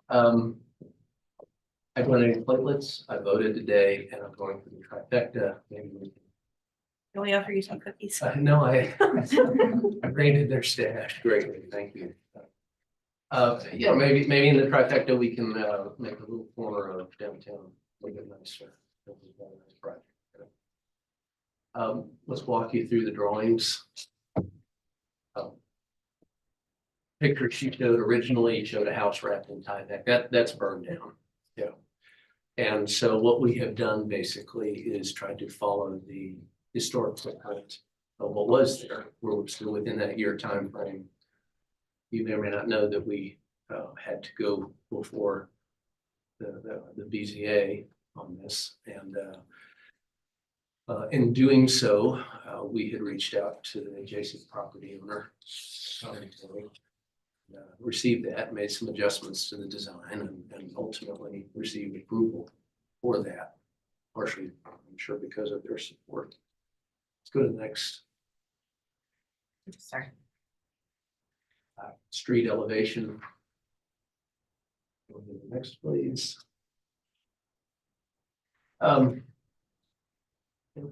Speaker 17: I donated platelets, I voted today, and I'm going for the trifecta. Maybe we can.
Speaker 5: Can we offer you some cookies?
Speaker 17: No, I raided their stash greatly, thank you. Yeah, maybe in the trifecta, we can make a little corner of downtown, make it nicer. This is a very nice project. Let's walk you through the drawings. Picture she showed originally showed a house wrapped in Tyvek. That's burned down. Yeah. And so what we have done basically is tried to follow the historic footprint of what was there. We're still within that year time frame. You may or may not know that we had to go before the BZA on this, and in doing so, we had reached out to the adjacent property owner, received that, made some adjustments to the design, and ultimately received approval for that. Partially, I'm sure, because of their support. Let's go to the next.
Speaker 5: Sorry.
Speaker 17: Street elevation. Go to the next, please.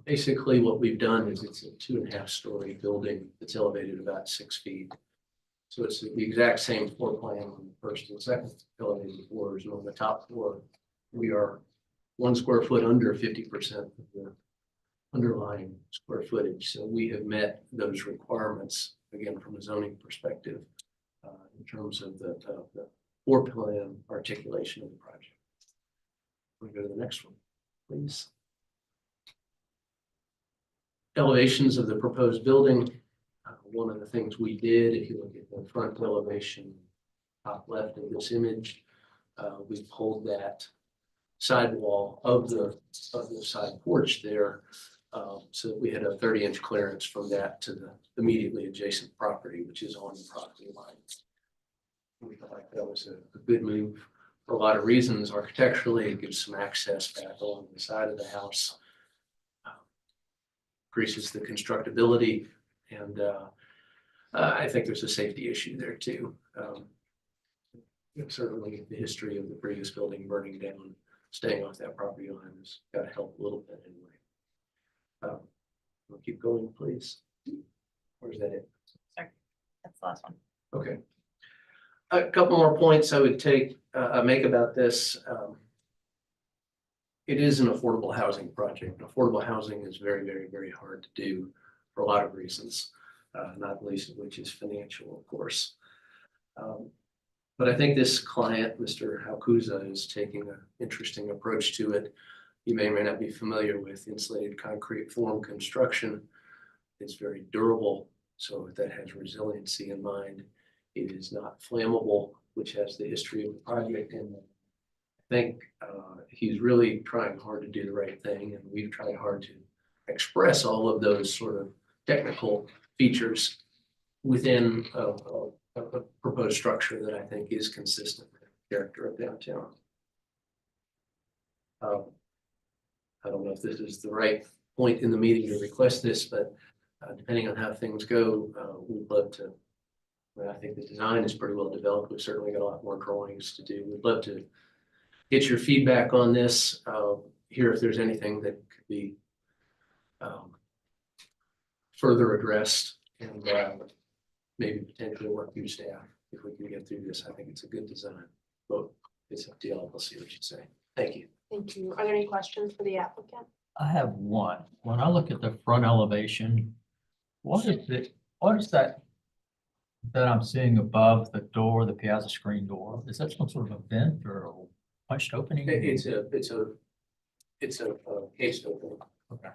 Speaker 17: Basically, what we've done is it's a 2.5-story building that's elevated about 6 feet. So it's the exact same floor plan on the first and second elevated floors, and on the top floor, we are 1 square foot under 50% of the underlying square footage. So we have met those requirements, again, from a zoning perspective, in terms of the floor plan articulation of the project. We'll go to the next one, please. Elevations of the proposed building. One of the things we did, if you look at the front elevation, top left of this image, we pulled that sidewall of the side porch there, so that we had a 30-inch clearance from that to the immediately adjacent property, which is on the property line. We felt like that was a good move for a lot of reasons. Architecturally, it gives some access back along the side of the house, increases the constructability, and I think there's a safety issue there too. Certainly the history of the previous building burning down, staying off that property line has got to help a little bit anyway. We'll keep going, please. Or is that it?
Speaker 5: Sorry, that's the last one.
Speaker 17: Okay. A couple more points I would make about this. It is an affordable housing project. Affordable housing is very, very, very hard to do for a lot of reasons, not least of which is financial, of course. But I think this client, Mr. Halkuza, is taking an interesting approach to it. You may or may not be familiar with insulated concrete form construction. It's very durable, so that has resiliency in mind. It is not flammable, which has the history of the project. And I think he's really trying hard to do the right thing, and we've tried hard to express all of those sort of technical features within a proposed structure that I think is consistent with the character of downtown. I don't know if this is the right point in the meeting to request this, but depending on how things go, we'd love to. Well, I think the design is pretty well developed. We've certainly got a lot more drawings to do. We'd love to get your feedback on this, hear if there's anything that could be further addressed, and maybe potentially work through staff if we can get through this. I think it's a good design, but it's up to y'all. We'll see what you say. Thank you.
Speaker 4: Thank you. Are there any questions for the applicant?
Speaker 3: I have one. When I look at the front elevation, what is that I'm seeing above the door, the piazza screen door? Is that some sort of a vent or a punched opening?
Speaker 17: It's a case opening.
Speaker 3: Okay.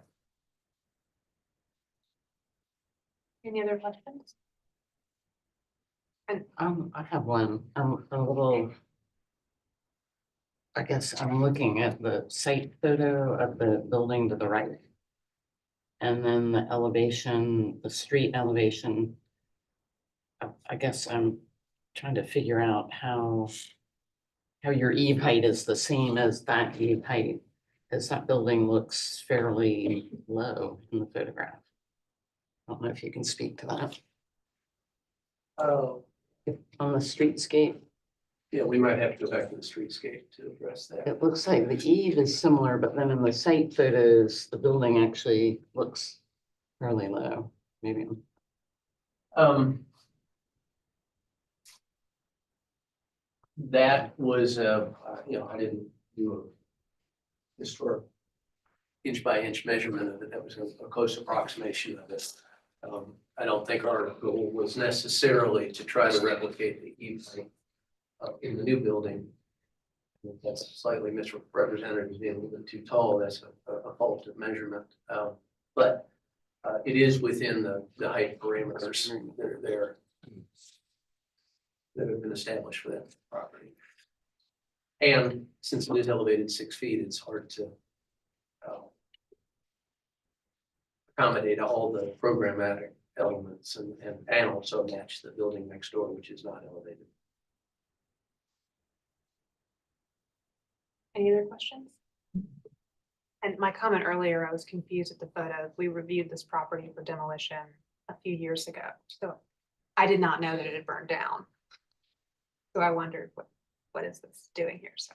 Speaker 4: Any other questions?
Speaker 9: I have one. I'm a little. I guess I'm looking at the site photo of the building to the right. And then the elevation, the street elevation. I guess I'm trying to figure out how your eve height is the same as that eve height, as that building looks fairly low in the photograph. I don't know if you can speak to that.
Speaker 17: Oh,
Speaker 9: On the streetscape,
Speaker 17: yeah, we might have to go back to the streetscape to address that.
Speaker 9: it looks like the eve is similar, but then in the site photos, the building actually looks fairly low, maybe.
Speaker 17: That was, I didn't do a historic inch by inch measurement of it. That was a close approximation of it. I don't think our goal was necessarily to try to replicate the eve height in the new building. If that's slightly misrepresented as being a little bit too tall. That's a fault of measurement. But it is within the height parameters that are there, that have been established for that property. And since it is elevated 6 feet, it's hard to accommodate all the programmatic elements and also match the building next door, which is not elevated.
Speaker 4: Any other questions? And my comment earlier, I was confused at the photo. We reviewed this property for demolition a few years ago. So I did not know that it had burned down. So I wondered what is this doing here? So,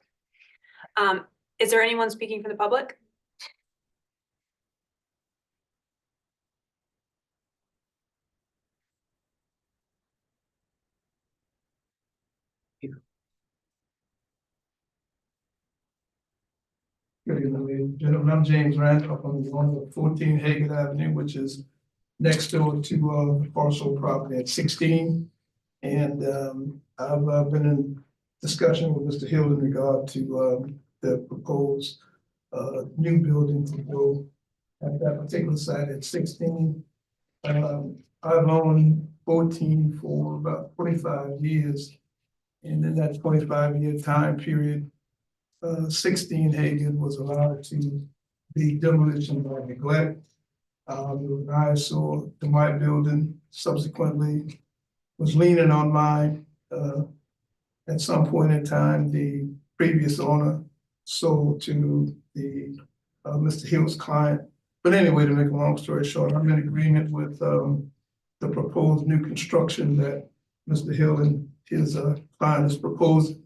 Speaker 4: is there anyone speaking for the public?
Speaker 12: Good evening, ladies and gentlemen. I'm James Randolph. I'm the owner of 14 Hagan Avenue, which is next door to the parcel property at 16. And I've been in discussion with Mr. Hill in regard to the proposed new building to go at that particular site at 16. I've owned 14 for about 25 years. And in that 25-year time period, 16 Hagan was allowed to be demolition by neglect. There was an eyesore to my building, subsequently was leaning on mine. At some point in time, the previous owner sold to the Mr. Hill's client. But anyway, to make a long story short, I'm in agreement with the proposed new construction that Mr. Hill and his client is proposing.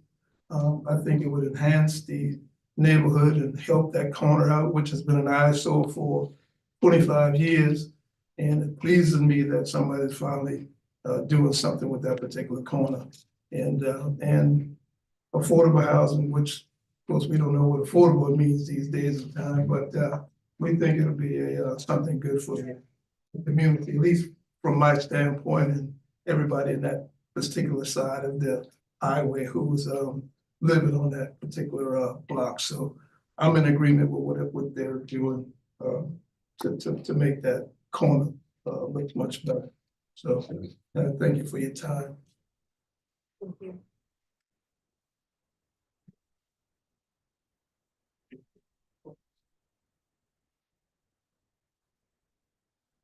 Speaker 12: I think it would enhance the neighborhood and help that corner out, which has been an eyesore for 25 years. And it pleases me that somebody's finally doing something with that particular corner. And affordable housing, which of course we don't know what affordable means these days of time, but we think it'll be something good for the community, at least from my standpoint, and everybody in that particular side of the highway who's living on that particular block. So I'm in agreement with what they're doing to make that corner look much better. So thank you for your time.
Speaker 4: Thank you.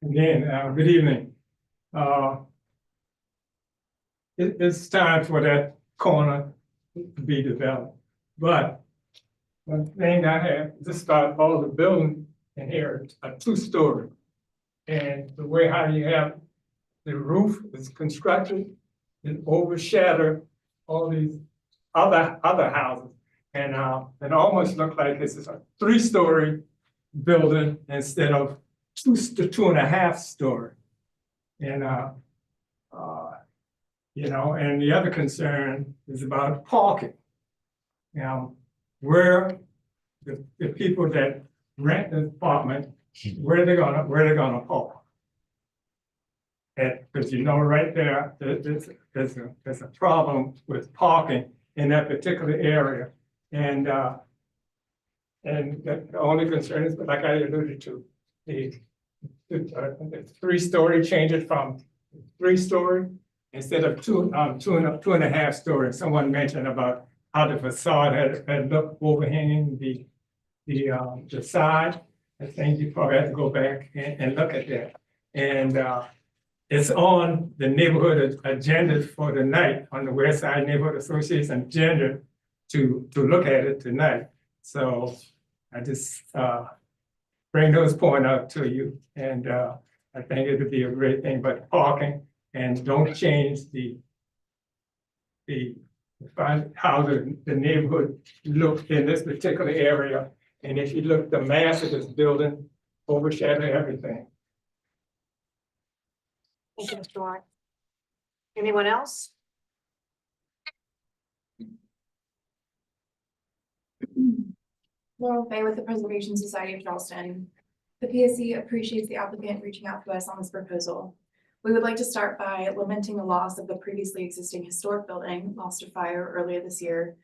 Speaker 12: Again, good evening. It's time for that corner to be developed. But one thing I have to start all the building and here a two-story. And the way how you have the roof is constructed, it overshadow all these other houses. And it almost looked like this is a three-story building instead of two and a half story. And you know, and the other concern is about parking. Now, where the people that rent the apartment, where they're gonna park. And, because you know, right there, there's a problem with parking in that particular area. And the only concern is, like I alluded to, the three-story, change it from three-story instead of two and a half story. Someone mentioned about how the facade had looked overhanging the side. I think you probably have to go back and look at that. And it's on the neighborhood agenda for tonight, on the West Side Neighborhood Association agenda to look at it tonight. So I just bring those points out to you. And I think it would be a great thing, but parking, and don't change how the neighborhood look in this particular area. And if you look, the mass of this building overshadow everything.
Speaker 4: Thank you, Mr. Lawrence. Anyone else?
Speaker 7: Laurel Bay with the Preservation Society of Charleston. The PSC appreciates the applicant reaching out to us on this proposal. We would like to start by lamenting the loss of the previously existing historic building lost to fire earlier this year,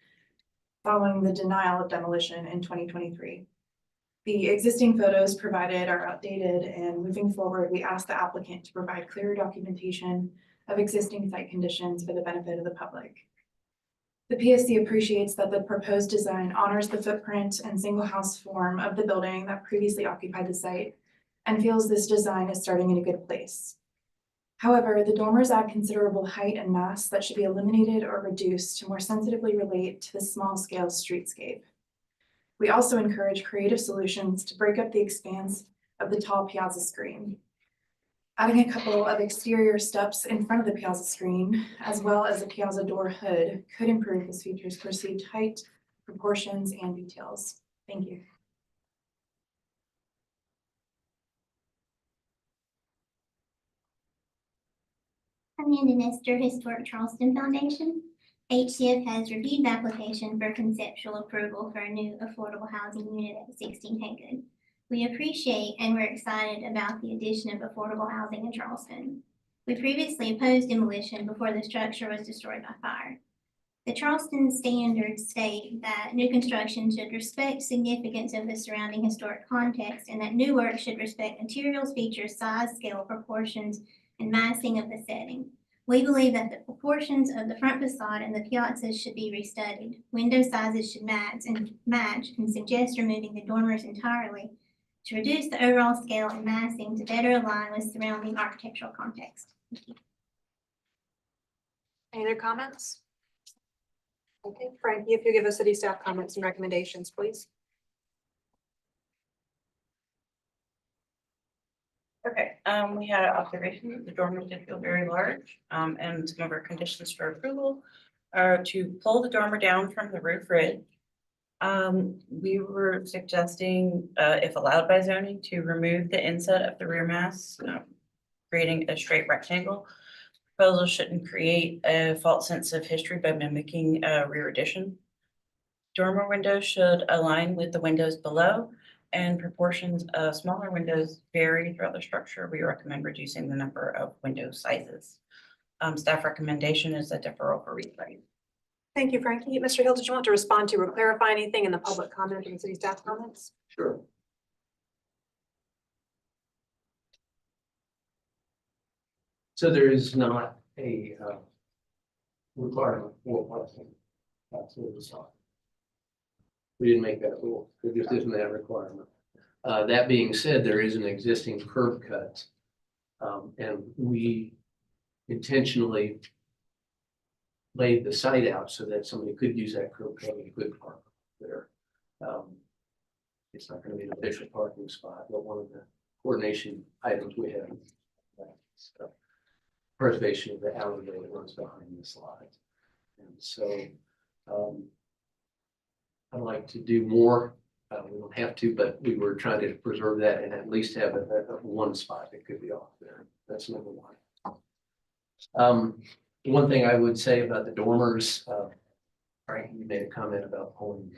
Speaker 7: following the denial of demolition in 2023. The existing photos provided are outdated, and moving forward, we ask the applicant to provide clearer documentation of existing site conditions for the benefit of the public. The PSC appreciates that the proposed design honors the footprint and single house form of the building that previously occupied the site, and feels this design is starting in a good place. However, the dormers add considerable height and mass that should be eliminated or reduced to more sensitively relate to the small scale streetscape. We also encourage creative solutions to break up the expanse of the tall piazza screen. Adding a couple of exterior steps in front of the piazza screen, as well as a piazza door hood, could improve this feature's perceived height, proportions, and details. Thank you.
Speaker 8: Amanda Nestor, Historic Charleston Foundation. HCF has reviewed the application for conceptual approval for a new affordable housing unit at 16 Haygood. We appreciate and we're excited about the addition of affordable housing in Charleston. We previously opposed demolition before the structure was destroyed by fire. The Charleston standards state that new construction should respect significance of the surrounding historic context, and that new work should respect materials, features, size, scale, proportions, and massing of the setting. We believe that the proportions of the front facade and the piazzas should be restudied. Window sizes should match and suggest removing the dormers entirely to reduce the overall scale and massing to better align with surrounding architectural context. Thank you.
Speaker 4: Any other comments? Okay, Frankie, if you give us city staff comments and recommendations, please.
Speaker 5: Okay, we had an observation that the dormers did feel very large, and some of our conditions for approval are to pull the dormer down from the roof ridge. We were suggesting, if allowed by zoning, to remove the inset of the rear mass, creating a straight rectangle. Proposal shouldn't create a false sense of history by mimicking a rear addition. Dormer windows should align with the windows below, and proportions of smaller windows vary throughout the structure. We recommend reducing the number of window sizes. Staff recommendation is a deferral for rewriting.
Speaker 4: Thank you, Frankie. Mr. Hill, did you want to respond to or clarify anything in the public comment and city staff comments?
Speaker 17: Sure. So there is not a requirement for parking. That's what it's on. We didn't make that rule. There just isn't that requirement. That being said, there is an existing curb cut. And we intentionally laid the site out so that somebody could use that curb cut and could park there. It's not gonna be an official parking spot, but one of the coordination items we have. So, preservation of the alleyway that runs behind this lot. And so, I'd like to do more. We don't have to, but we were trying to preserve that and at least have a one spot that could be off there. That's number one. One thing I would say about the dormers, Frank, you made a comment about pulling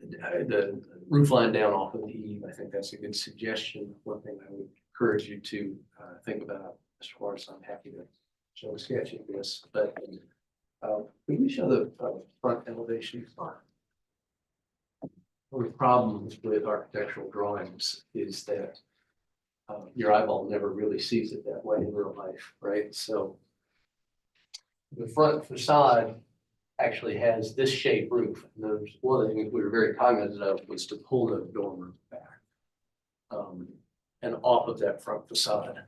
Speaker 17: the roof line down off of the eave. I think that's a good suggestion. One thing I would encourage you to think about, Mr. Lawrence, I'm happy to show a sketch of this, but can we show the front elevation? One of the problems with architectural drawings is that your eyeball never really sees it that way in real life, right? So the front facade actually has this shape roof. And there's one of the things we were very cognizant of was to pull the dormer back and off of that front facade.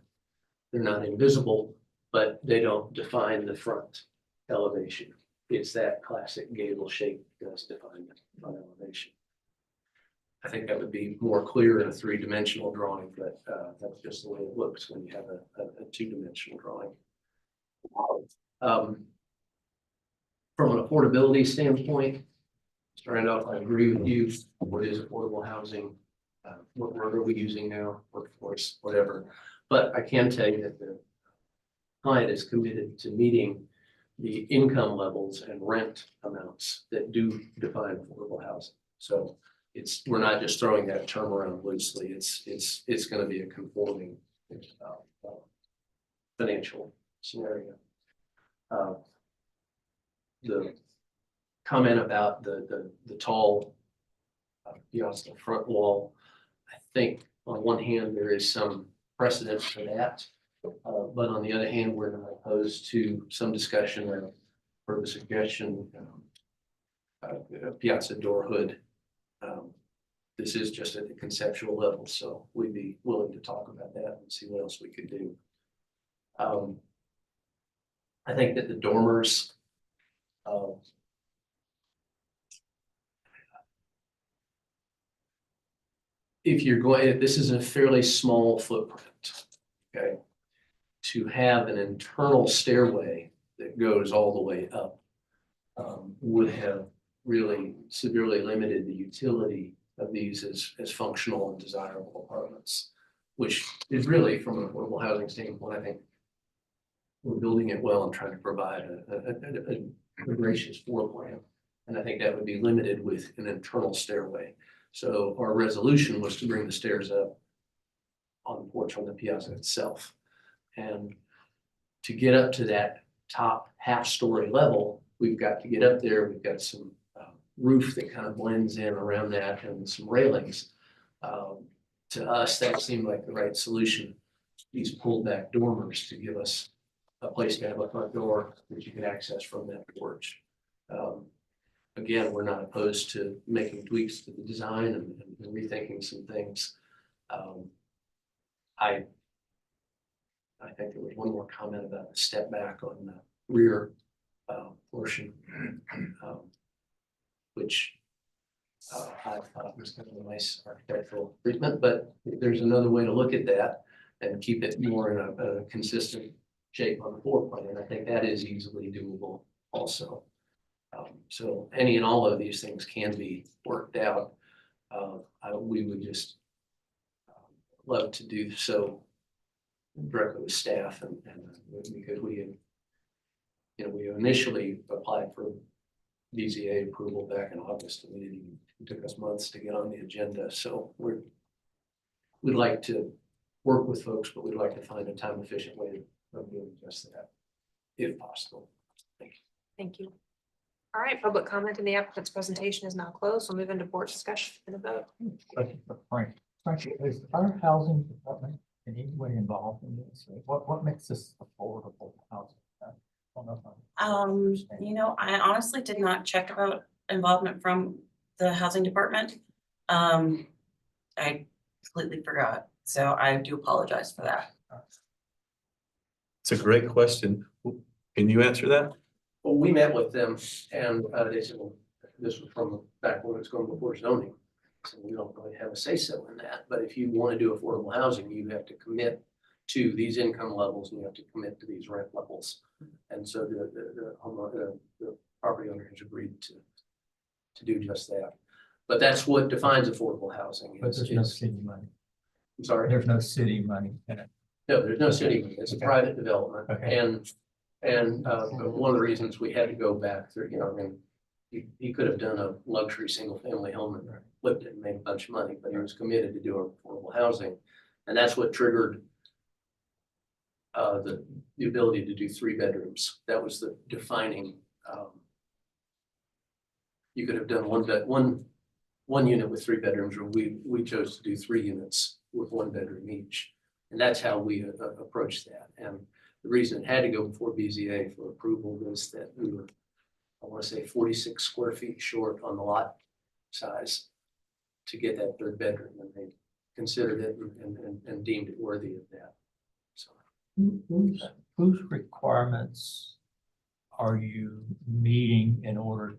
Speaker 17: They're not invisible, but they don't define the front elevation. It's that classic gable shape that does define the front elevation. I think that would be more clear in a three-dimensional drawing, but that's just the way it looks when you have a two-dimensional drawing. From an affordability standpoint, Mr. Randolph, I agree with you. What is affordable housing? What word are we using now? Workforce, whatever. But I can tell you that the client is committed to meeting the income levels and rent amounts that do define affordable housing. So we're not just throwing that term around loosely. It's going to be a conforming financial scenario. The comment about the tall piazza front wall, I think on one hand there is some precedent for that, but on the other hand we're not opposed to some discussion or the suggestion piazza door hood. This is just at the conceptual level, so we'd be willing to talk about that and see what else we could do. I think that the dormers, if you're going, this is a fairly small footprint, okay? To have an internal stairway that goes all the way up would have really severely limited the utility of these as functional and desirable apartments, which is really, from an affordable housing standpoint, I think we're building it well and trying to provide a gracious floor plan. And I think that would be limited with an internal stairway. So our resolution was to bring the stairs up on the porch on the piazza itself. And to get up to that top half-story level, we've got to get up there. We've got some roof that kind of blends in around that and some railings. To us, that seemed like the right solution. These pulled back dormers to give us a place to have a front door that you can access from that porch. Again, we're not opposed to making tweaks to the design and rethinking some things. I think there was one more comment about the step back on the rear portion, which I thought was kind of a nice architectural treatment, but if there's another way to look at that and keep it more in a consistent shape on the floor plan, I think that is easily doable also. So any and all of these things can be worked out. We would just love to do so directly with staff and because we had, we initially applied for BZA approval back in August, and it took us months to get on the agenda. So we'd like to work with folks, but we'd like to find a time efficient way of doing just that, if possible. Thank you.
Speaker 4: Thank you. All right, public comment in the applicant's presentation is now closed. We'll move into board discussion and a vote.
Speaker 3: Question for Frank. Frank, is our housing department in any way involved in this? What makes this affordable housing?
Speaker 5: I honestly did not check about involvement from the housing department. I completely forgot, so I do apologize for that.
Speaker 2: It's a great question. Can you answer that?
Speaker 17: Well, we met with them and they said, well, this was from back when it was going before zoning. So we don't really have a say-so in that, but if you want to do affordable housing, you have to commit to these income levels and you have to commit to these rent levels. And so the property owner has agreed to do just that. But that's what defines affordable housing.
Speaker 3: But there's no city money.
Speaker 17: I'm sorry.
Speaker 3: There's no city money in it.
Speaker 17: No, there's no city, money. It's a
Speaker 3: Okay.
Speaker 17: private development.
Speaker 3: Okay.
Speaker 17: And one of the reasons we had to go back through, I mean, he could have done a luxury single family home and flipped it and made a bunch of money, but he was committed to doing affordable housing. And that's what triggered the ability to do 3 bedrooms. That was the defining, you could have done one unit with 3 bedrooms, or we chose to do 3 units with 1 bedroom each. And that's how we approached that. And the reason it had to go before BZA for approval was that we were, I want to say 46 square feet short on the lot size to get that 3rd bedroom, and they considered it and deemed it worthy of that. So.
Speaker 3: Whose requirements are you meeting in order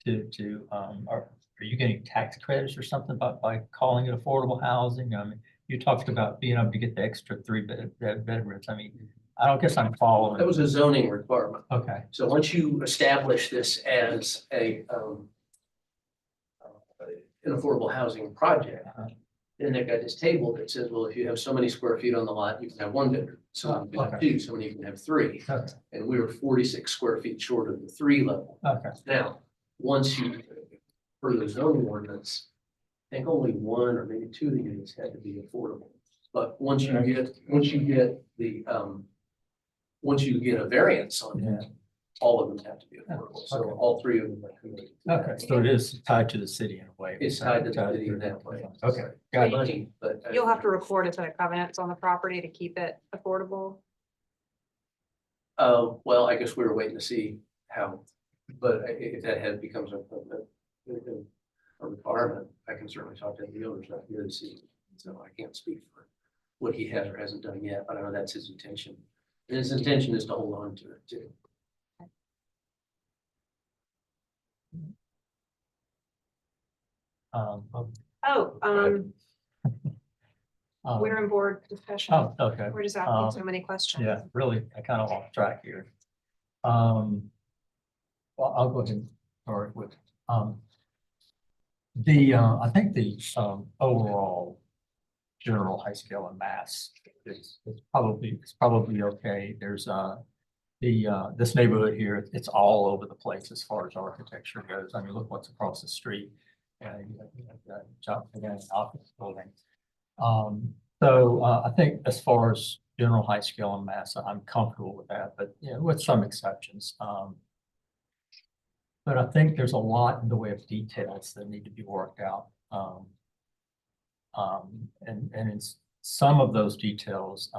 Speaker 3: are you getting tax credits or something by calling it affordable housing? I mean, you talked about being able to get the extra 3 bedrooms. I mean, I don't guess I'm following.
Speaker 17: That was a zoning requirement.
Speaker 3: Okay.
Speaker 17: So once you establish this as an affordable housing project, then they've got this table that says, well, if you have so many square feet on the lot, you can have 1 bedroom. So you can have 2, so many you can have 3.
Speaker 3: Okay.
Speaker 17: And we were 46 square feet short of the 3 level.
Speaker 3: Okay.
Speaker 17: Now, once you, for the zoning ordinance, I think only 1 or maybe 2 of the units had to be affordable. But once you get a variance on that, all of them have to be affordable. So
Speaker 3: Okay.
Speaker 17: all 3 of them are committed. to that.
Speaker 3: Okay, so it is tied to the city in a way.
Speaker 17: It's tied to the city in that way.
Speaker 3: Okay, got it.
Speaker 17: Money, but.
Speaker 4: You'll have to record a set of covenants on the property to keep it affordable.
Speaker 17: Well, I guess we were waiting to see how, but if that becomes a requirement, I can certainly talk to the owners out here to see. So I can't speak for what he has or hasn't done yet, but I know that's his intention. And his intention is to hold on to it too.
Speaker 4: We're in board discussion.
Speaker 3: Oh, okay.
Speaker 4: We're just asking so many questions.
Speaker 3: Yeah, really, I kind of lost track here. Well, I'll go ahead and start with, I think the, overall general high scale and mass is probably okay. There's, this neighborhood here, it's all over the place as far as architecture goes. I mean, look what's across the street. You have the job again, office building. So I think as far as general high scale and mass, I'm comfortable with that, but with some exceptions. But I think there's a lot in the way of details that need to be worked out. And in some of those details,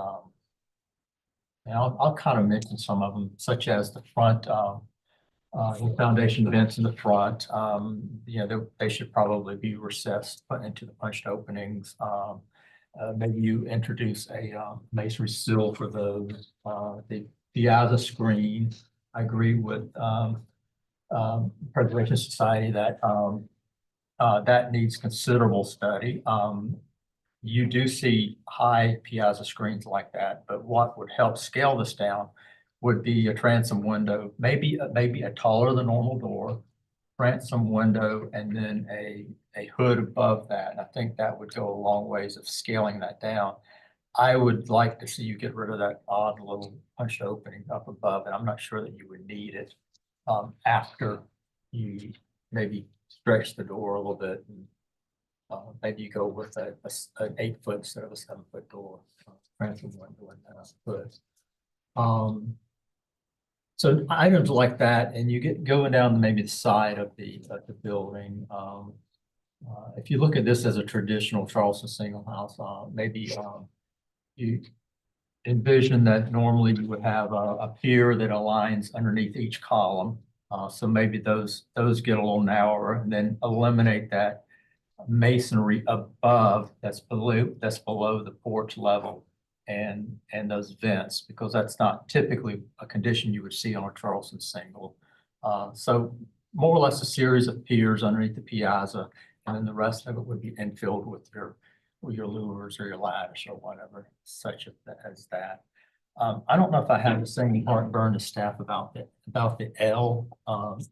Speaker 3: and I'll kind of mention some of them, such as the front, the foundation vents in the front. They should probably be recessed, put into the punched openings. Maybe you introduce a masonry sill for those. The piazza screen. I agree with Preservation Society that that needs considerable study. You do see high piazza screens like that, but what would help scale this down would be a transom window, maybe a taller than normal door, transom window, and then a hood above that. I think that would go a long ways of scaling that down. I would like to see you get rid of that odd little punched opening up above, and I'm not sure that you would need it after you maybe stretch the door a little bit. And, maybe you go with an 8-foot instead of a 7-foot door, transom window and hood. So items like that, and you get going down maybe the side of the building. If you look at this as a traditional Charleston single house, maybe you envision that normally you would have a pier that aligns underneath each column. So maybe those get a little narrower, and then eliminate that masonry above that's below the porch level and those vents, because that's not typically a condition you would see on a Charleston single. So more or less a series of piers underneath the piazza, And then the rest of it would be infilled with your louvers or your lattice or whatever, such as that. I don't know if I have the same heartburn to staff about the L.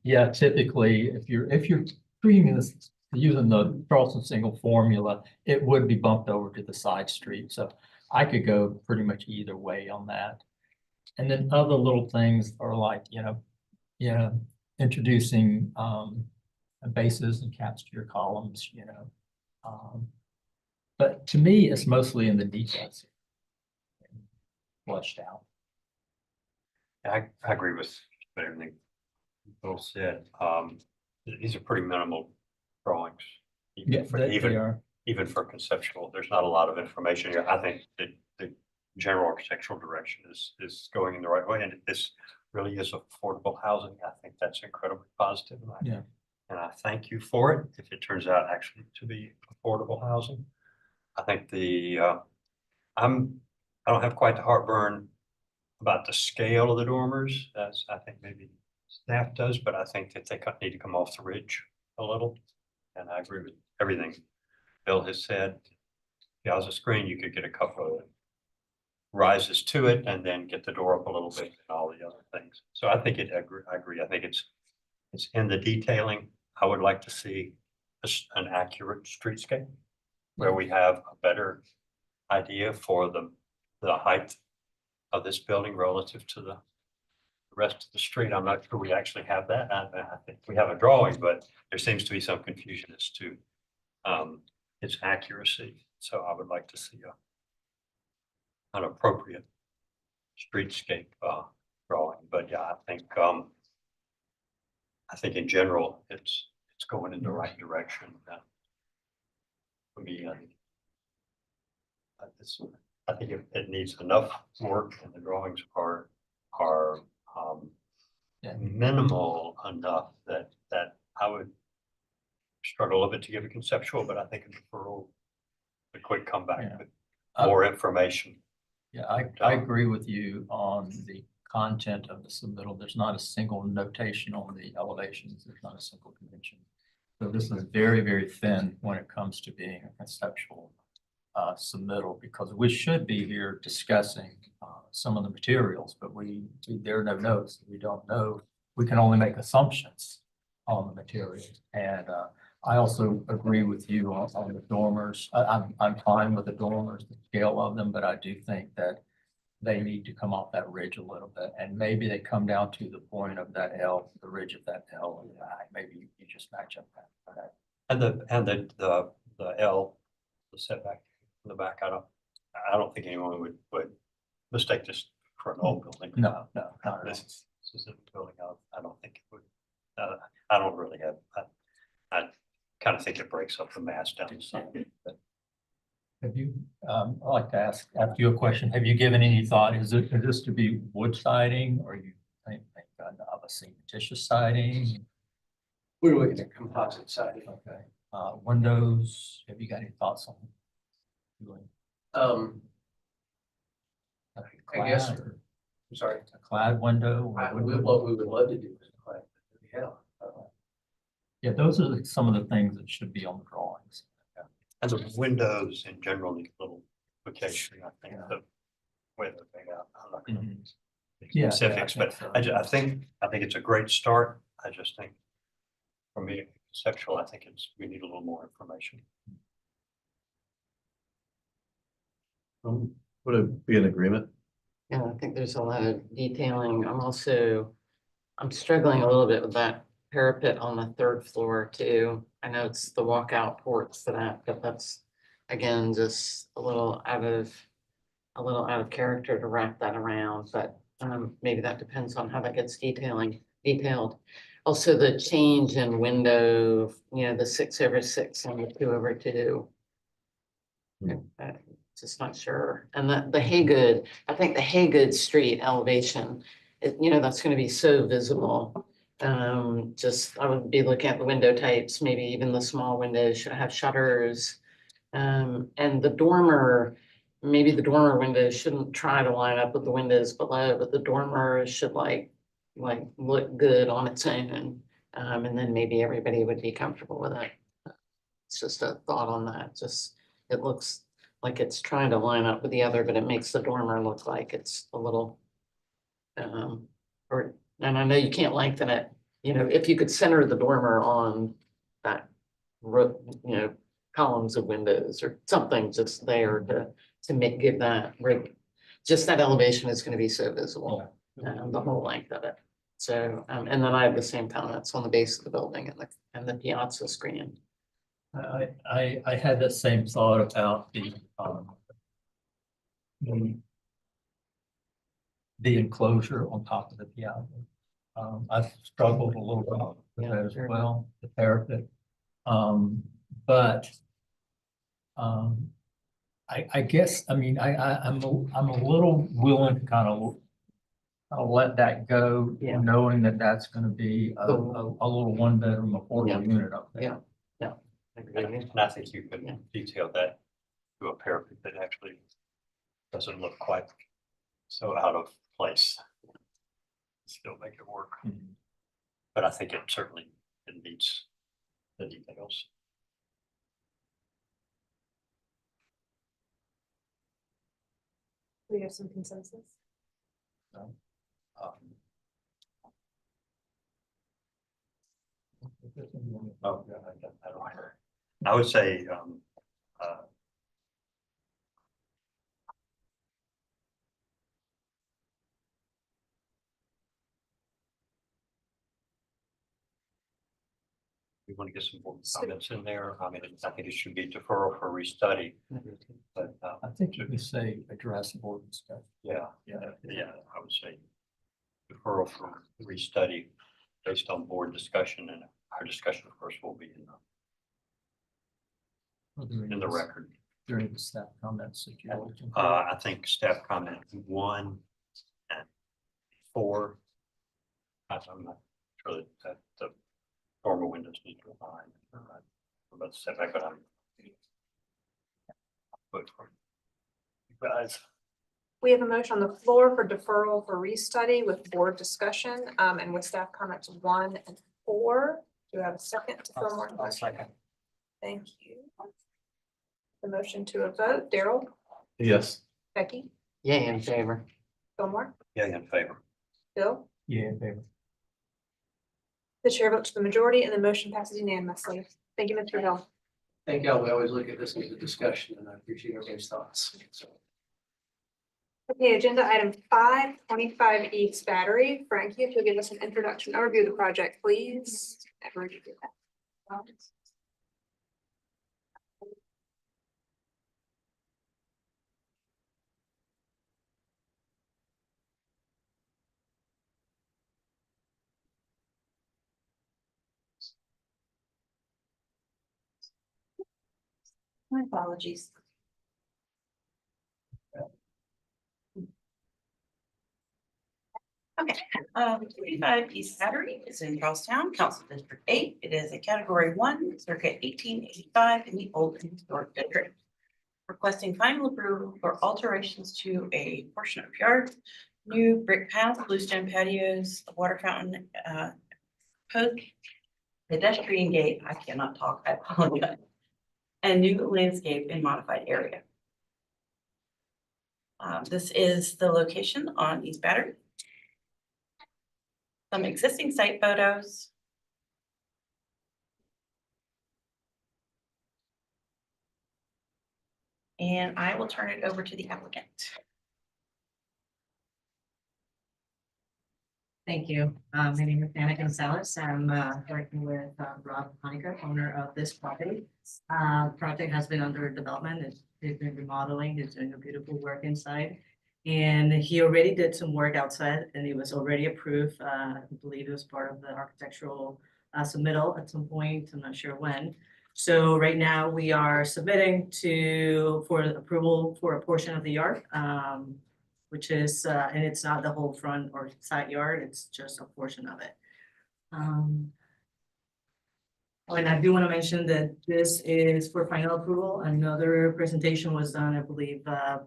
Speaker 3: Yeah, typically, if you're treating this using the Charleston single formula, it would be bumped over to the side street. So I could go pretty much either way on that. And then other little things are like, introducing bases and caps to your columns, But to me, it's mostly in the details. Flushed out.
Speaker 10: I agree with everything Bill said. These are pretty minimal drawings.
Speaker 3: Yeah, they are.
Speaker 10: Even for conceptual, there's not a lot of information here. I think that the general architectural direction is going in the right way. And if this really is affordable housing, I think that's incredibly positive. And I thank you for it. If it turns out actually to be affordable housing, I think I don't have quite the heartburn about the scale of the dormers as I think maybe staff does, but I think that they need to come off the ridge a little. And I agree with everything Bill has said. If I was a screen, you could get a couple of rises to it and then get the door up a little bit and all the other things. So I think I agree. I think it's in the detailing. I would like to see an accurate streetscape where we have a better idea for the height of this building relative to the rest of the street. I'm not sure we actually have that. I think we have a drawing, but there seems to be some confusion as to its accuracy. So I would like to see an appropriate streetscape drawing. But yeah, I think in general it's going in the right direction. For me, I think it needs enough work, and the drawings are minimal enough that I would struggle a bit to give a conceptual, but I think a quick comeback with more information.
Speaker 3: Yeah, I agree with you on the content of the submittal. There's not a single notation on the elevations. There's not a single convention. So this is very, very thin when it comes to being a conceptual submittal, because we should be here discussing some of the materials, but there are no notes. We don't know. We can only make assumptions on the materials. And I also agree with you on the dormers. I'm fine with the dormers, the scale of them, but I do think that they need to come off that ridge a little bit, and maybe they come down to the point of that L, the ridge of that L. Maybe you just match up that.
Speaker 10: And the L, the setback in the back. I don't think anyone would mistake this for an old building.
Speaker 3: No, not at all.
Speaker 10: This is a building. I don't think it would. I don't really have. I kind of think it breaks up the mass down the side.
Speaker 3: Have you, I'd like to ask you a question. Have you given any thought? Is this to be wood siding, or you think of a cementitious siding?
Speaker 17: We're looking at composite siding.
Speaker 3: Okay. Windows, have you got any thoughts on?
Speaker 17: I guess,
Speaker 3: I'm
Speaker 17: sorry.
Speaker 3: A clad window?
Speaker 17: What we would love to do is clad. Yeah.
Speaker 3: Yeah, those are some of the things that should be on the drawings.
Speaker 10: And the windows in general need a little vacation. I think the way they're made out. I'm not going to be specifics, but I think it's a great start. I just think, for me, conceptual, I think we need a little more information.
Speaker 2: Would it be an agreement?
Speaker 9: Yeah, I think there's a lot of detailing. I'm struggling a little bit with that parapet on the third floor too. I know it's the walkout ports for that, but that's again just a little out of character to wrap that around. But maybe that depends on how that gets detailed. Also, the change in window, the 6/6 and the 2/2. Just not sure. And the Haygood, I think the Haygood Street elevation, that's going to be so visible. I would be looking at the window types, maybe even the small windows should have shutters. And the dormer, maybe the dormer windows shouldn't try to line up with the windows below, but the dormer should like look good on its own. And then maybe everybody would be comfortable with it. It's just a thought on that, just, it looks like it's trying to line up with the other, but it makes the dormer look like it's a little. Or, and I know you can't lengthen it, you know, if you could center the dormer on that. Columns of windows or something just there to make, give that break. Just that elevation is gonna be so visible, the whole length of it. So, and then I have the same comments on the base of the building and the piazza screen.
Speaker 3: I had the same thought about the enclosure on top of the piazza. I've struggled a little bit with that as well, the parapet. But I guess, I mean, I'm a little willing to kind of let that go, knowing that that's gonna be a little one-bedroom affordable unit up there.
Speaker 10: And I think you can detail that to a parapet that actually doesn't look quite so out of place. Still make it work. But I think it certainly meets the details.
Speaker 4: We have some consensus.
Speaker 10: Oh, yeah, I don't know. I would say, we want to get some more comments in there. I mean, I think it should be deferral for restudy. But
Speaker 3: I think you can say addressable and stuff.
Speaker 10: yeah, I would say deferral for restudy based on board discussion, and our discussion, of course, will be in the record.
Speaker 3: During the staff comments.
Speaker 10: I think staff comment 1 and 4. I'm not sure that the dormer windows need to align. About the setback, but I'm. But for you guys.
Speaker 4: We have a motion on the floor for deferral for restudy with board discussion, and with staff comments 1 and 4. Do you have a second to fill more?
Speaker 3: I'll second.
Speaker 4: Thank you. The motion to a vote, Daryl,
Speaker 2: Yes.
Speaker 4: Becky,
Speaker 9: Yay, in favor.
Speaker 4: Fillmore,
Speaker 10: Yeah, in favor.
Speaker 4: Bill.
Speaker 3: Yeah, in favor.
Speaker 4: The chair votes to the majority and the motion passes unanimously. Thank you, Mr. Hill.
Speaker 17: Thank y'all. We always look at this as a discussion and I appreciate everybody's thoughts. So.
Speaker 4: Okay, agenda item 5, 25 East Battery. Frankie, if you'll give us an introduction overview of the project, please. Ever do that. My apologies.
Speaker 5: Okay, 35 East Battery is in Charlestown, Council District 8. It is a category 1, circa 1885 in the Old Historic District. Requesting final approval for alterations to a portion of yard, new brick path, bluestone patios, a water fountain, post, pedestrian gate, I cannot talk, I apologize, and new landscape in modified area. This is the location on East Battery. Some existing site photos. And I will turn it over to the applicant.
Speaker 18: Thank you. My name is Anna Gonzalez. I'm working with Rob Honecker, owner of this property. Project has been under development. He's been remodeling. He's doing a beautiful work inside. And he already did some work outside and it was already approved. I believe it was part of the architectural submittal at some point. I'm not sure when. So right now we are submitting for approval for a portion of the yard, which is, and it's not the whole front or side yard, it's just a portion of it. And I do want to mention that this is for final approval. Another presentation was done, I believe, a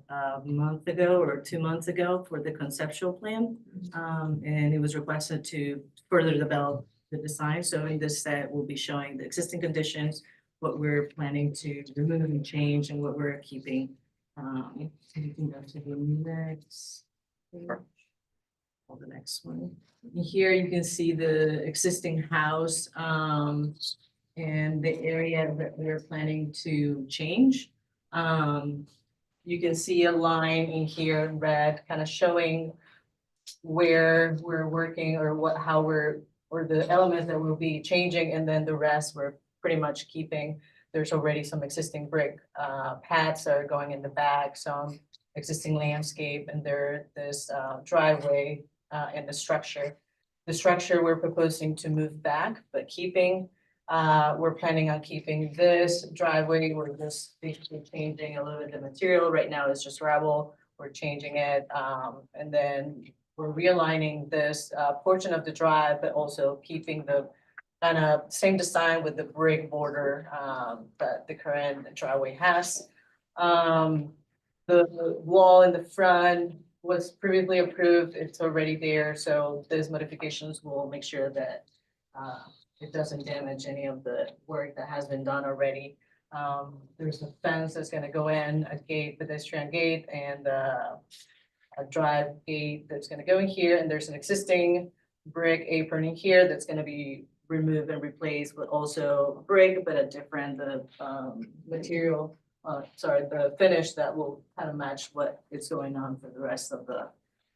Speaker 18: month ago or 2 months ago for the conceptual plan. And it was requested to further develop the design. So in this set, we'll be showing the existing conditions what we're planning to remove and change and what we're keeping. So you can go to the next. Page. Or the next one. Here you can see the existing house, and the area that we're planning to change. You can see a line in here in red, kind of showing where we're working or or the elements that we'll be changing, and then the rest we're pretty much keeping. There's already some existing brick paths that are going in the back, some existing landscape, and this driveway and the structure. The structure we're proposing to move back, but we're planning on keeping this driveway. We're just basically changing a little bit of the material. Right now it's just gravel. We're changing it, and then we're realigning this portion of the drive, but also keeping the kind of same design with the brick border that the current driveway has. The wall in the front was previously approved. It's already there. So those modifications will make sure that it doesn't damage any of the work that has been done already. There's a fence that's going to go in, a gate, pedestrian gate, and a drive gate that's going to go in here. And there's an existing brick apron in here that's going to be removed and replaced with also brick, but a different material. The finish that will kind of match what is going on for the rest of the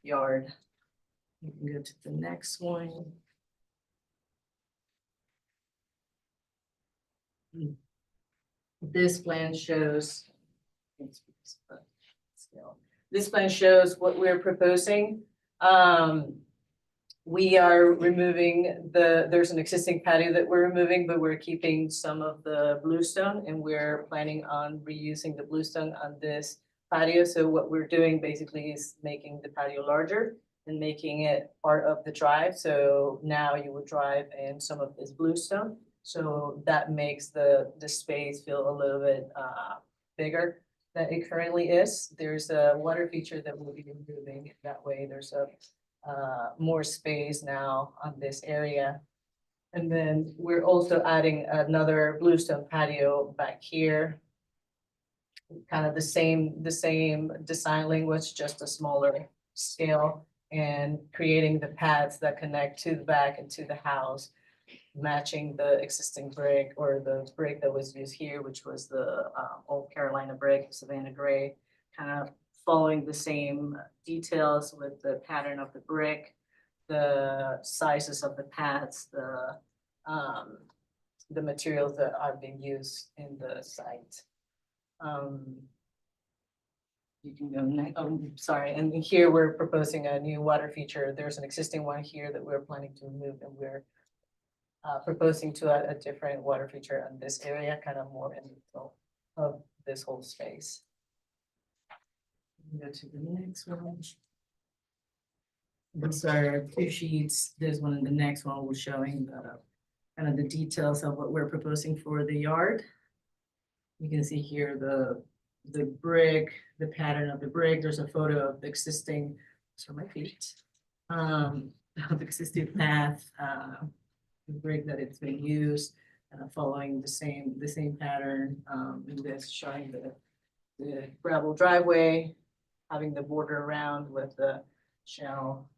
Speaker 18: yard. You can go to the next one. This plan shows. This plan shows what we're proposing. We are removing there's an existing patio that we're removing, but we're keeping some of the bluestone, and we're planning on reusing the bluestone on this patio. So what we're doing basically is making the patio larger and making it part of the drive. So now you would drive in some of this bluestone. So that makes the space feel a little bit bigger than it currently is. There's a water feature that we'll be removing. That way there's a more space now on this area. And then we're also adding another bluestone patio back here. Kind of the same design language, just a smaller scale, and creating the paths that connect to the back and to the house, matching the existing brick or the brick that was used here, which was the old Carolina brick, Savannah gray, kind of following the same details with the pattern of the brick, the sizes of the paths, the materials that are being used in the site. You can go next. Oh, sorry. And here we're proposing a new water feature. There's an existing one here that we're planning to remove, and we're proposing to add a different water feature on this area, kind of more in the middle of this whole space. Go to the next one. These are two sheets. There's one in the next one. We're showing kind of the details of what we're proposing for the yard. You can see here the brick, the pattern of the brick. There's a photo of the existing, sorry, my feet, of the existing path, the brick that it's been used, following the same pattern. And this showing the gravel driveway, having the border around with the shell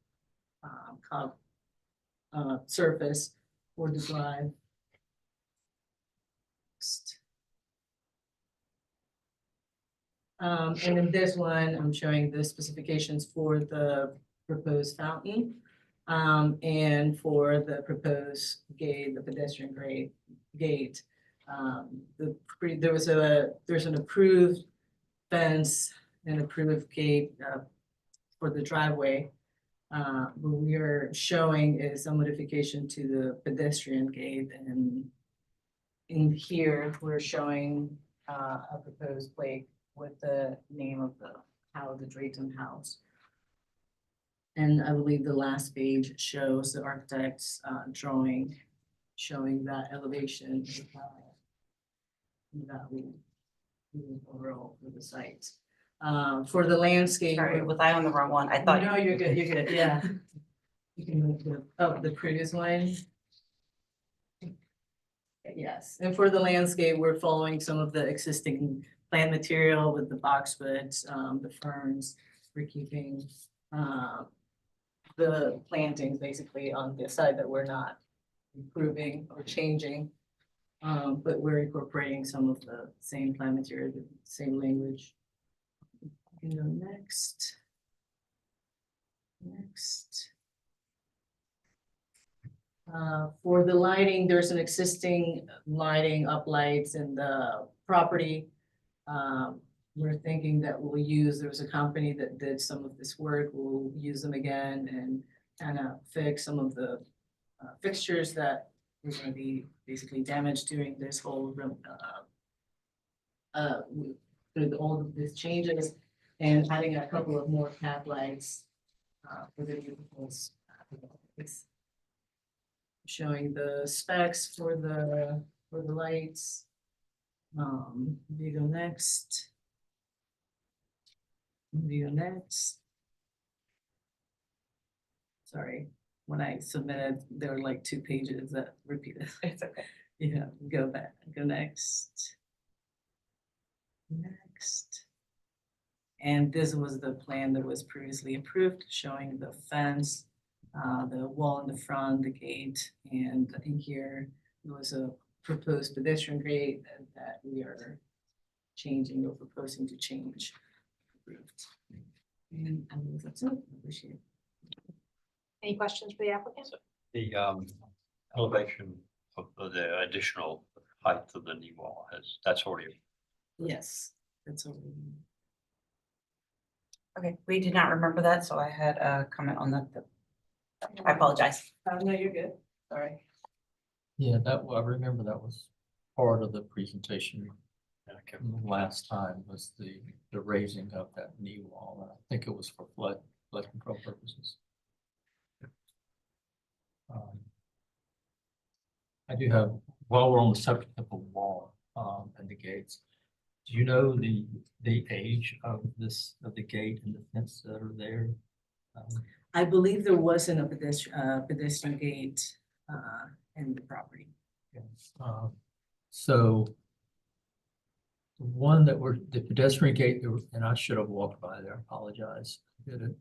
Speaker 18: surface for the drive. And in this one, I'm showing the specifications for the proposed fountain and for the proposed gate, the pedestrian grade gate. There's an approved fence and approved gate for the driveway. What we are showing is a modification to the pedestrian gate, and in here we're showing a proposed plate with the name of the Drayton house. And I believe the last page shows the architect's drawing showing that elevation that we overall for the site. For the landscape.
Speaker 5: Sorry, was I on the wrong one? I thought.
Speaker 18: No, you're good, yeah. You can move to, the previous one. Yes, and for the landscape, we're following some of the existing plant material with the boxwoods, the ferns. We're keeping the plantings basically on the side that we're not improving or changing. But we're incorporating some of the same plant material, the same language. You know, next. Next. For the lighting, there's an existing lighting uplights in the property. We're thinking that we'll use, there was a company that did some of this work, we'll use them again and kind of fix some of the fixtures that were gonna be basically damaged during this whole through all of these changes and adding a couple of more path lights for the vehicles. It's showing the specs for the lights. Video next. Video next. Sorry, when I submitted, there were like 2 pages that repeated. It's okay. Yeah, go back, go next. Next. And this was the plan that was previously approved, showing the fence, the wall in the front, the gate, and I think here there was a proposed pedestrian grade that we are changing or proposing to change. Approved. And I believe that's it. I appreciate it.
Speaker 4: Any questions for the applicant?
Speaker 10: The elevation of the additional height of the knee wall that's already.
Speaker 18: Yes, that's all.
Speaker 5: Okay, we did not remember that, so I had a comment on that. I apologize.
Speaker 18: No, you're good. Sorry.
Speaker 3: Yeah, I remember that was part of the presentation. Last time was the raising of that knee wall. And I think it was for flood control purposes. I do have, while we're on the subject of the wall and the gates, do you know the age of the gate and the fence that are there?
Speaker 18: I believe there wasn't a pedestrian gate in the property.
Speaker 3: So the one that the pedestrian gate, and I should have walked by there, I apologize. The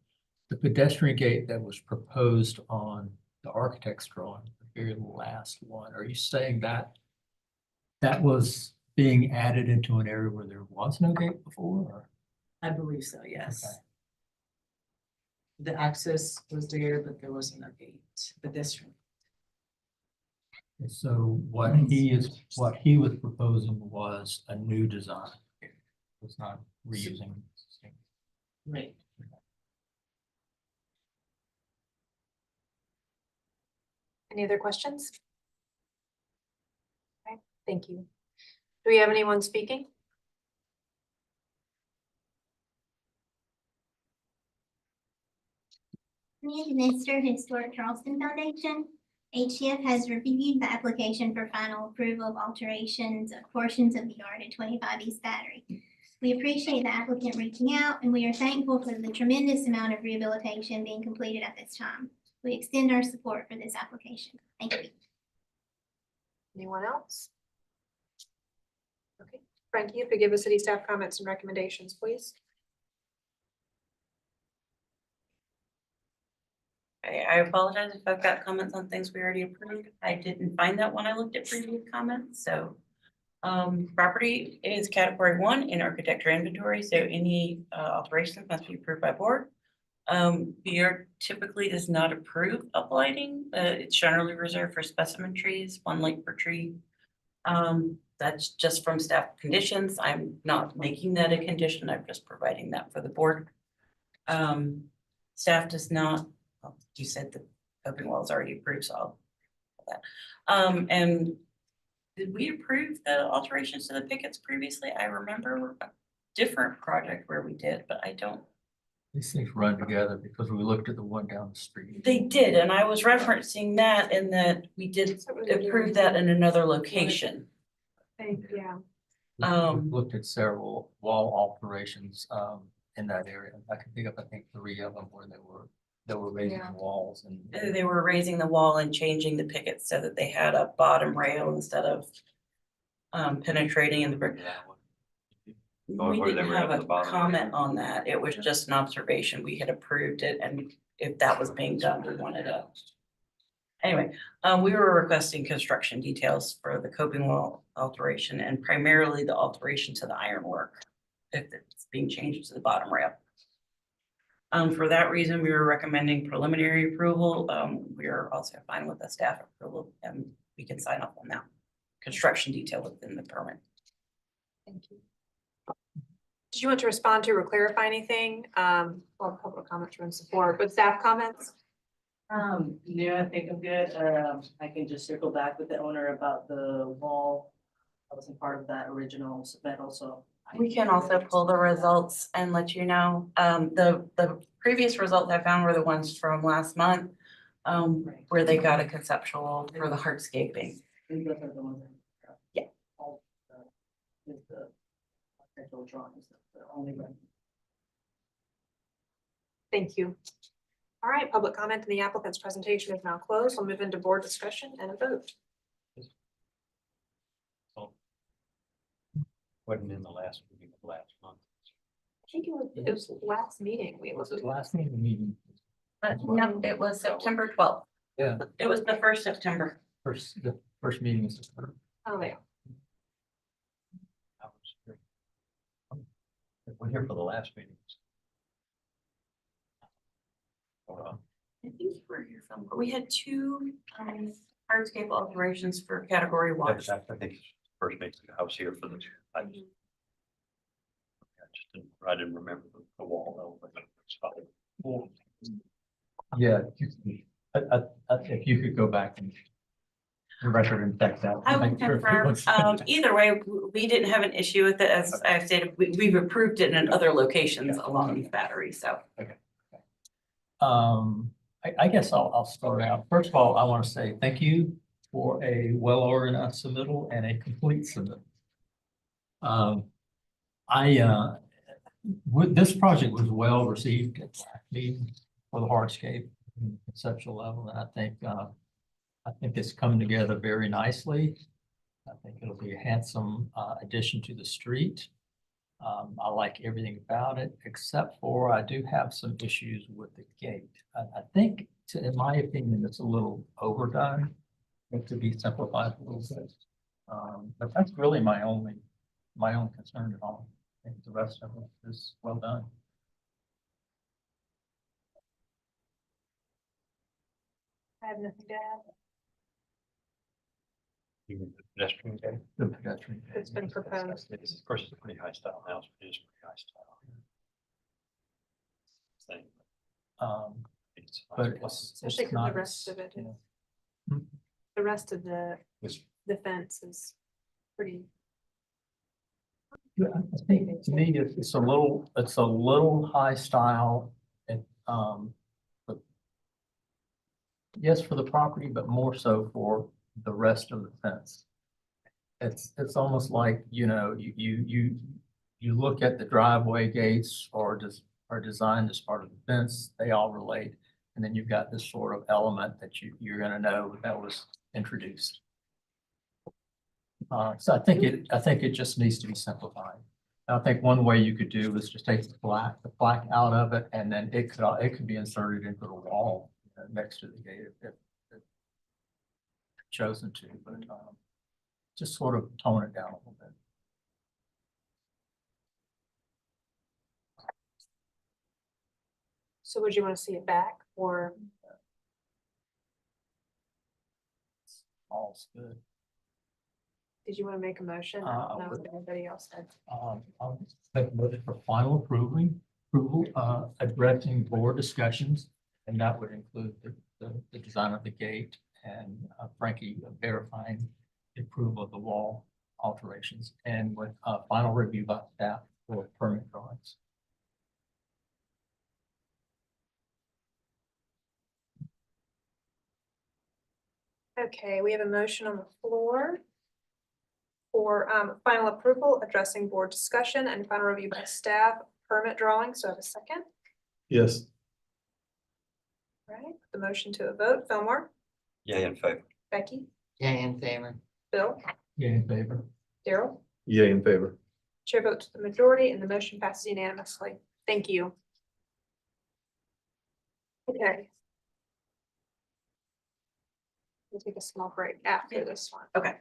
Speaker 3: pedestrian gate that was proposed on the architect's drawing, the very last one, are you saying that that was being added into an area where there was no gate before? Or?
Speaker 18: I believe so, yes. Okay. The access was there, but there wasn't a gate, pedestrian.
Speaker 3: So what he was proposing was a new design. It was not reusing.
Speaker 18: Right.
Speaker 4: Any other questions? Okay, thank you. Do we have anyone speaking?
Speaker 8: Mr. Historic Charleston Foundation. HTF has reviewed the application for final approval of alterations of portions of the yard at 25 East Battery. We appreciate the applicant reaching out, and we are thankful for the tremendous amount of rehabilitation being completed at this time. We extend our support for this application. Thank you.
Speaker 4: Anyone else? Okay, Frankie, if you give us city staff comments and recommendations, please.
Speaker 5: I apologize if I've got comments on things we already approved. I didn't find that when I looked at previous comments, so. Property is category 1 in architecture inventory, so any alterations must be approved by board. BR typically does not approve uplighting. It's generally reserved for specimen trees, 1 light per tree. That's just from staff conditions. I'm not making that a condition. I'm just providing that for the board. Staff does not. You said the open wall is already approved, so I'll that. And did we approve the alterations to the pickets previously? I remember a different project where we did, but I don't.
Speaker 3: These things run together because we looked at the one down the street.
Speaker 5: They did, and I was referencing that in that we did approve that in another location.
Speaker 4: Yeah.
Speaker 3: We looked at several wall alterations in that area. I can think of, I think 3 of them where they were
Speaker 13: that were raising
Speaker 7: Yeah.
Speaker 13: walls and.
Speaker 5: They were raising the wall and changing the pickets so that they had a bottom rail instead of penetrating in the brick. We
Speaker 10: Where they
Speaker 5: didn't
Speaker 10: were
Speaker 5: have
Speaker 10: at
Speaker 5: a
Speaker 10: the bottom.
Speaker 5: comment on that. It was just an observation. We had approved it, and if that was being done, we wanted to. Anyway, we were requesting construction details for the coping wall alteration and primarily the alteration to the ironwork. If it's being changed to the bottom rail. For that reason, we were recommending preliminary approval. We are also fine with the staff approval and we can sign off on that. Construction detail within the permit.
Speaker 4: Thank you. Did you want to respond to or clarify anything? Well, public comments are in support, but staff comments?
Speaker 18: No, I think I'm good. I can just circle back with the owner about the wall. I wasn't part of that original submittal, so.
Speaker 5: We can also pull the results and let you know. The previous results I found were the ones from last month. Where they got a conceptual for the hardscaping.
Speaker 18: Those are the ones that-
Speaker 5: Yeah.
Speaker 18: All with the architectural drawings, the only one.
Speaker 4: Thank you. All right, public comment in the applicant's presentation is now closed. We'll move into board discussion and a vote.
Speaker 10: Wasn't in the last meeting of last month.
Speaker 4: I think it was last meeting.
Speaker 13: Was it last meeting?
Speaker 5: No, it was September 12th.
Speaker 13: Yeah.
Speaker 5: It was the first September.
Speaker 13: The first meeting is.
Speaker 4: Oh, yeah.
Speaker 10: We're here for the last meeting.
Speaker 5: I think you were here from, we had two hardscape alterations for category one.
Speaker 10: I think it's the first meeting, I was here for the. I I didn't remember the wall though, but it's fine.
Speaker 13: Yeah, if you could go back and. Record and check that.
Speaker 5: I will
Speaker 13: make sure
Speaker 5: confirm,
Speaker 13: everyone's-
Speaker 5: either way, we didn't have an issue with it, as I've stated, we've approved it in other locations along these batteries, so.
Speaker 13: I guess I'll start out. First of all, I want to say thank you for a well-organized submittal and a complete submittal. This project was well received at the meeting for the hardscape conceptual level, and I think it's come together very nicely. I think it'll be a handsome addition to the street. I like everything about it, except for I do have some issues with the gate. I think, in my opinion, it's a little overdone. It could be simplified a little bit. But that's really my only concern at all. I think the rest of it is well done.
Speaker 4: I have nothing to add.
Speaker 10: Even the pedestrian gate.
Speaker 13: The pedestrian.
Speaker 4: It's been proposed.
Speaker 10: It is, of course, it's a pretty high style house, but it is pretty high style. Thing.
Speaker 13: But it's
Speaker 4: Especially because
Speaker 13: not.
Speaker 4: the rest of it is,
Speaker 13: Hmm?
Speaker 4: the rest of the
Speaker 10: It's-
Speaker 4: fence is pretty.
Speaker 13: Yeah, I think to me, it's a little high style and, but yes, for the property, but more so for the rest of the fence. It's almost like, you look at the driveway gates are designed as part of the fence, they all relate. And then you've got this sort of element that you're gonna know that was introduced. So I think it just needs to be simplified. I think one way you could do is just take the plaque out of it, and then it could be inserted into the wall next to the gate if chosen to, but just sort of tone it down a little bit.
Speaker 4: So would you want to see it back or?
Speaker 13: All's good.
Speaker 4: Did you want to make a motion? I don't know what anybody else said.
Speaker 13: I'll make a motion for final approval, addressing board discussions, and that would include the design of the gate and Frankie verifying the approval of the wall alterations, and with final review by staff for permit drawings.
Speaker 4: Okay, we have a motion on the floor for final approval, addressing board discussion and final review by staff, permit drawings. So I have a second.
Speaker 2: Yes.
Speaker 4: Right, the motion to a vote, Fillmore,
Speaker 10: Yay in favor.
Speaker 4: Becky,
Speaker 9: Yay in favor.
Speaker 4: Bill,
Speaker 13: Yeah, in favor.
Speaker 4: Daryl.
Speaker 2: Yay in favor.
Speaker 4: Chair votes to the majority and the motion passes unanimously. Thank you. Okay. We'll take a small break after this one.
Speaker 5: Okay.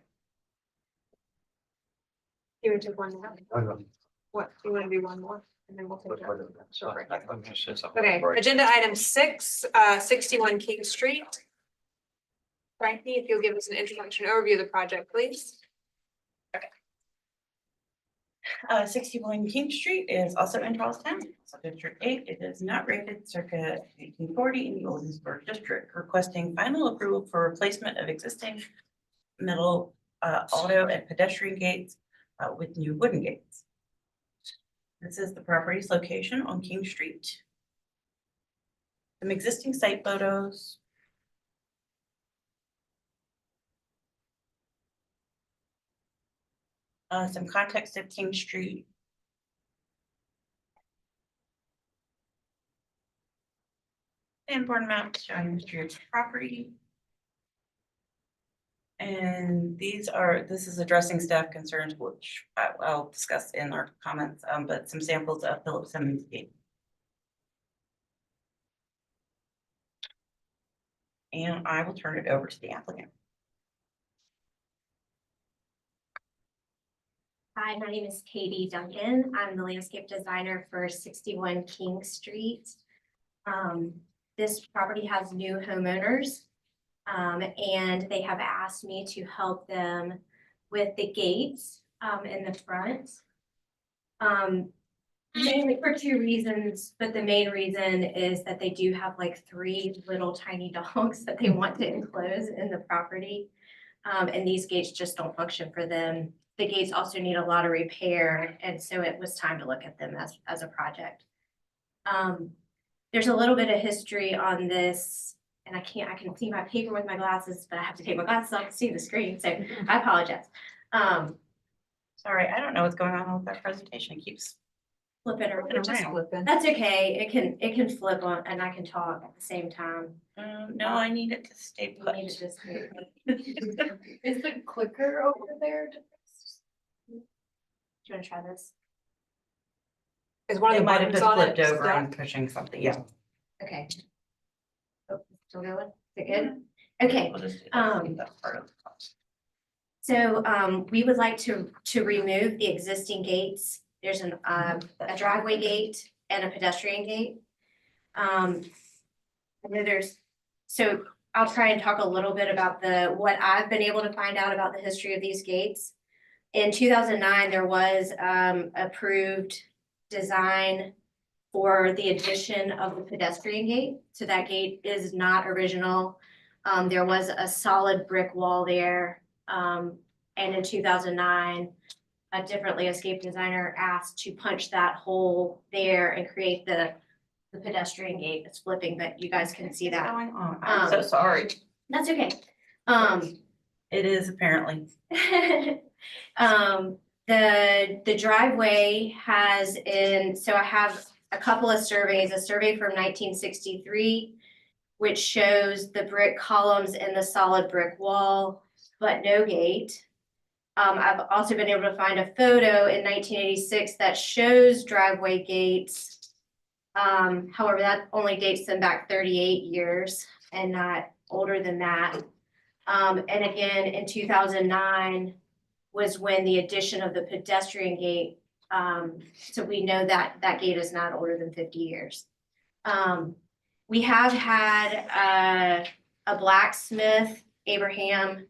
Speaker 4: You would take one now? What, you wanna do one more? And then we'll take a short break.
Speaker 10: Let me just say something.
Speaker 4: Okay,
Speaker 10: Right.
Speaker 4: agenda item 6, 61 King Street. Frankie, if you'll give us an introduction overview of the project, please.
Speaker 5: 61 King Street is also in Charleston, so District 8. It is not rated circa 1840 in the Oldsmobile District, requesting final approval for replacement of existing metal auto and pedestrian gates with new wooden gates. This is the property's location on King Street. Some existing site photos. Some context of King Street. Sanborn map showing the street's property. And this is addressing staff concerns, which I'll discuss in our comments, but some samples of Phillips Simmons Gate. And I will turn it over to the applicant.
Speaker 8: Hi, my name is Katie Duncan. I'm the landscape designer for 61 King Street. This property has new homeowners, and they have asked me to help them with the gates in the front. Mainly for 2 reasons, but the main reason is that they do have like 3 little tiny dogs that they want to enclose in the property. And these gates just don't function for them. The gates also need a lot of repair, and so it was time to look at them as a project. There's a little bit of history on this, and I can see my paper with my glasses, but I have to take my glasses off to see the screen, so I apologize.
Speaker 5: Sorry, I don't know what's going on with our presentation. It keeps
Speaker 8: Flipping around.
Speaker 4: Just flipping.
Speaker 8: That's okay, it can flip on, and I can talk at the same time.
Speaker 5: no, I need it to stay put.
Speaker 8: I need to just-
Speaker 7: Is the clicker over there?
Speaker 8: Do you wanna try this?
Speaker 4: Is one of
Speaker 5: It
Speaker 4: the
Speaker 5: might have
Speaker 4: buttons
Speaker 5: just
Speaker 4: on it
Speaker 5: flipped over
Speaker 4: stuck?
Speaker 5: and pushing something, yeah.
Speaker 8: Okay. Oh, still going? Is it good? Okay,
Speaker 5: We'll just do that part of the process.
Speaker 8: so we would like to remove the existing gates. There's a driveway gate and a pedestrian gate. I know so I'll try and talk a little bit about what I've been able to find out about the history of these gates. In 2009, there was approved design for the addition of the pedestrian gate. So that gate is not original. There was a solid brick wall there. And in 2009, a different landscape designer asked to punch that hole there and create the pedestrian gate. It's flipping, but you guys can see
Speaker 5: What's
Speaker 8: that.
Speaker 5: going on? I'm so sorry.
Speaker 8: That's okay.
Speaker 5: It is apparently.
Speaker 8: The driveway so I have a couple of surveys, a survey from 1963, which shows the brick columns and the solid brick wall, but no gate. I've also been able to find a photo in 1986 that shows driveway gates. However, that only dates them back 38 years and not older than that. And again, in 2009 was when the addition of the pedestrian gate. So we know that that gate is not older than 50 years. We have had a blacksmith, Abraham,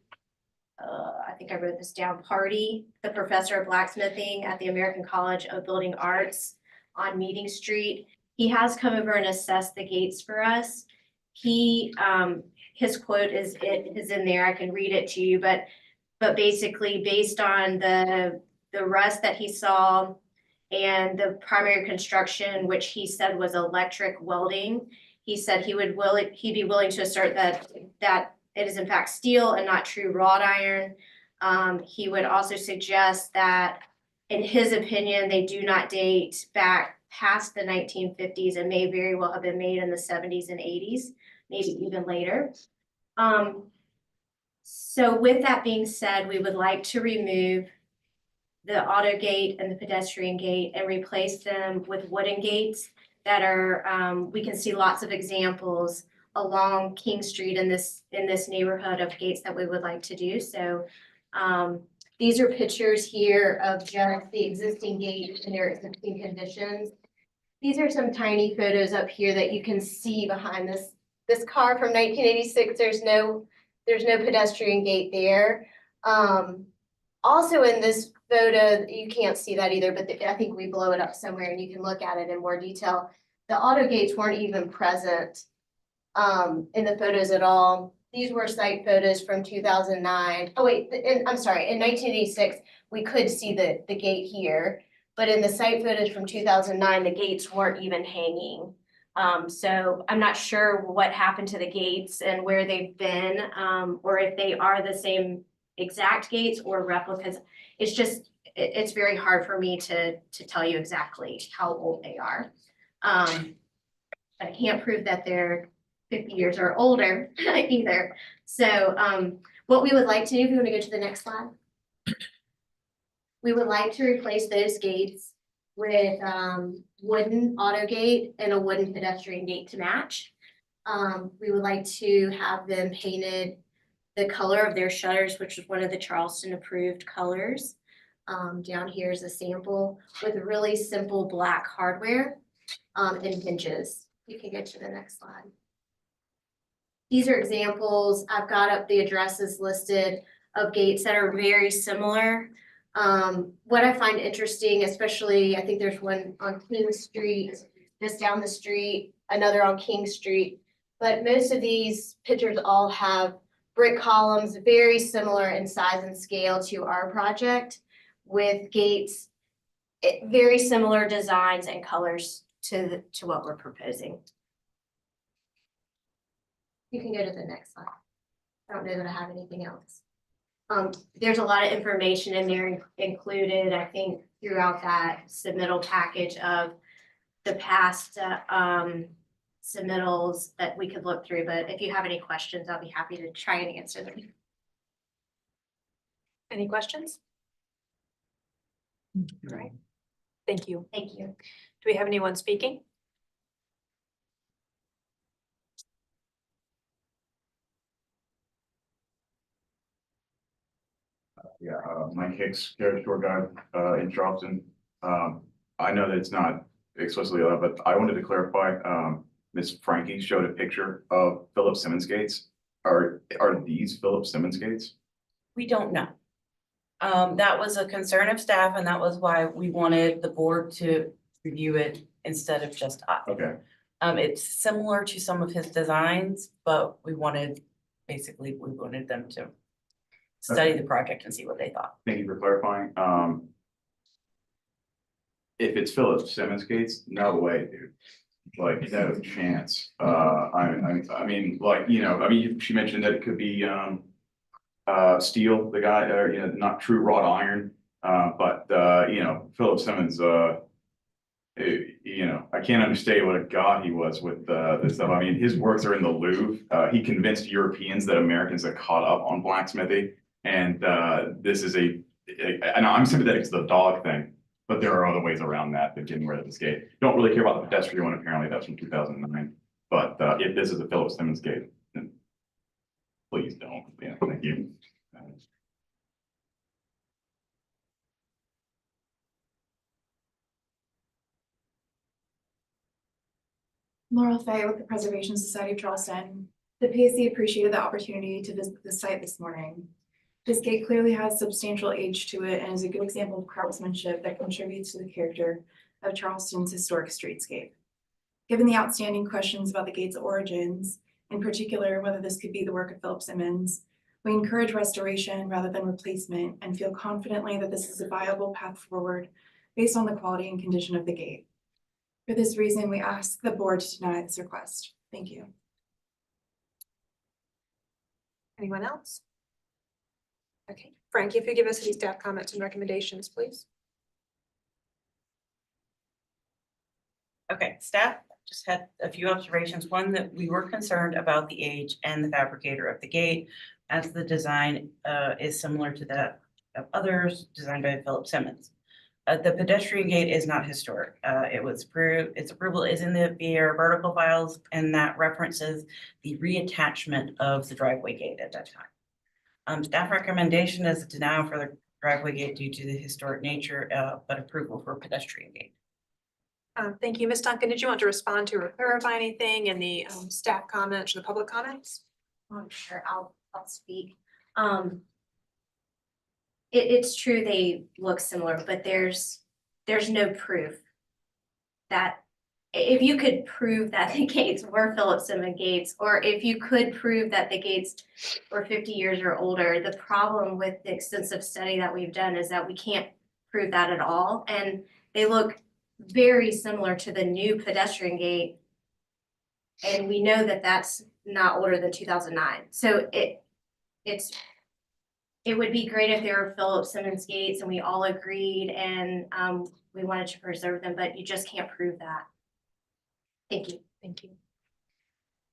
Speaker 8: I think I wrote this down, Party, the professor of blacksmithing at the American College of Building Arts on Meeting Street. He has come over and assessed the gates for us. His quote is in there. I can read it to you, but basically based on the rust that he saw and the primary construction, which he said was electric welding, he said he'd be willing to assert that it is in fact steel and not true wrought iron. He would also suggest that, in his opinion, they do not date back past the 1950s and may very well have been made in the 70s and 80s. maybe even later. So with that being said, we would like to remove the auto gate and the pedestrian gate and replace them with wooden gates that are, we can see lots of examples along King Street in this neighborhood of gates that we would like to do. So these are pictures here of just the existing gate and their existing conditions. These are some tiny photos up here that you can see behind this car from 1986. There's no pedestrian gate there. Also in this photo, you can't see that either, but I think we blow it up somewhere and you can look at it in more detail. The auto gates weren't even present in the photos at all. These were site photos from 2009. Oh wait, I'm sorry, in 1986, we could see the gate here, but in the site photos from 2009, the gates weren't even hanging. So I'm not sure what happened to the gates and where they've been, or if they are the same exact gates or replicas. It's very hard for me to tell you exactly how old they are. I can't prove that they're 50 years or older either. So what we would like to do, if you want to go to the next slide. We would like to replace those gates with wooden auto gate and a wooden pedestrian gate to match. We would like to have them painted the color of their shutters, which is one of the Charleston approved colors. Down here is a sample with really simple black hardware and hinges. You can get to the next slide. These are examples. I've got up the addresses listed of gates that are very similar. What I find interesting, especially, I think there's one on King Street, just down the street, another on King Street, but most of these pictures all have brick columns, very similar in size and scale to our project, with gates, very similar designs and colors to what we're proposing. You can go to the next slide. I don't know that I have anything else. There's a lot of information in there included, I think, throughout that submittal package of the past submittals that we could look through, but if you have any questions, I'll be happy to try and answer them.
Speaker 4: Any questions? All right. Thank you.
Speaker 8: Thank you.
Speaker 4: Do we have anyone speaking?
Speaker 15: Yeah, Mike Hicks, carriage tour guide, in Charleston. I know that it's not explicitly allowed, but I wanted to clarify, Ms. Frankie showed a picture of Philip Simmons gates. Are these Philip Simmons gates?
Speaker 5: We don't know. That was a concern of staff, and that was why we wanted the board to review it instead of just us.
Speaker 15: Okay,
Speaker 5: It's similar to some of his designs, but we wanted them to study the project and see what they thought.
Speaker 15: thank you for clarifying. If it's Philip Simmons gates, no way, dude. Like, no chance. I mean, like, she mentioned that it could be, steel, the guy, or, not true wrought iron. But Philip Simmons, I can't understand what a god he was with, this stuff. I mean, his works are in the Louvre. He convinced Europeans that Americans had caught up on blacksmithing. And, this is and I'm sympathetic to the dog thing, but there are other ways around that getting rid of this gate. Don't really care about the pedestrian one. Apparently that's from 2009. But, if this is a Philip Simmons gate, then please don't. Yeah, thank you.
Speaker 7: Laurel Fay with the Preservation Society of Charleston. The PSC appreciated the opportunity to visit the site this morning. This gate clearly has substantial age to it and is a good example of craftsmanship that contributes to the character of Charleston's historic streetscape. Given the outstanding questions about the gate's origins, in particular whether this could be the work of Philip Simmons, we encourage restoration rather than replacement and feel confidently that this is a viable path forward based on the quality and condition of the gate. For this reason, we ask the board to deny this request. Thank you.
Speaker 4: Anyone else? Okay, Frankie, if you give us any staff comments and recommendations, please.
Speaker 5: Okay, staff just had a few observations. One, that we were concerned about the age and the fabricator of the gate, as the design is similar to that of others designed by Philip Simmons. The pedestrian gate is not historic. It was approved, its approval is in the VAR vertical files, and that references the reattachment of the driveway gate at that time. Staff recommendation is denial for the driveway gate due to the historic nature, but approval for pedestrian gate.
Speaker 4: Thank you. Ms. Duncan, did you want to respond to or clarify anything in the staff comments or the public comments?
Speaker 8: Sure, I'll speak. It's true they look similar, but there's no proof that if you could prove that the gates were Philip Simmons gates, or if you could prove that the gates were 50 years or older, the problem with the extensive study that we've done is that we can't prove that at all. And they look very similar to the new pedestrian gate. And we know that that's not older than 2009. So it would be great if they were Philip Simmons gates and we all agreed and we wanted to preserve them, but you just can't prove that. Thank you.
Speaker 4: Thank you.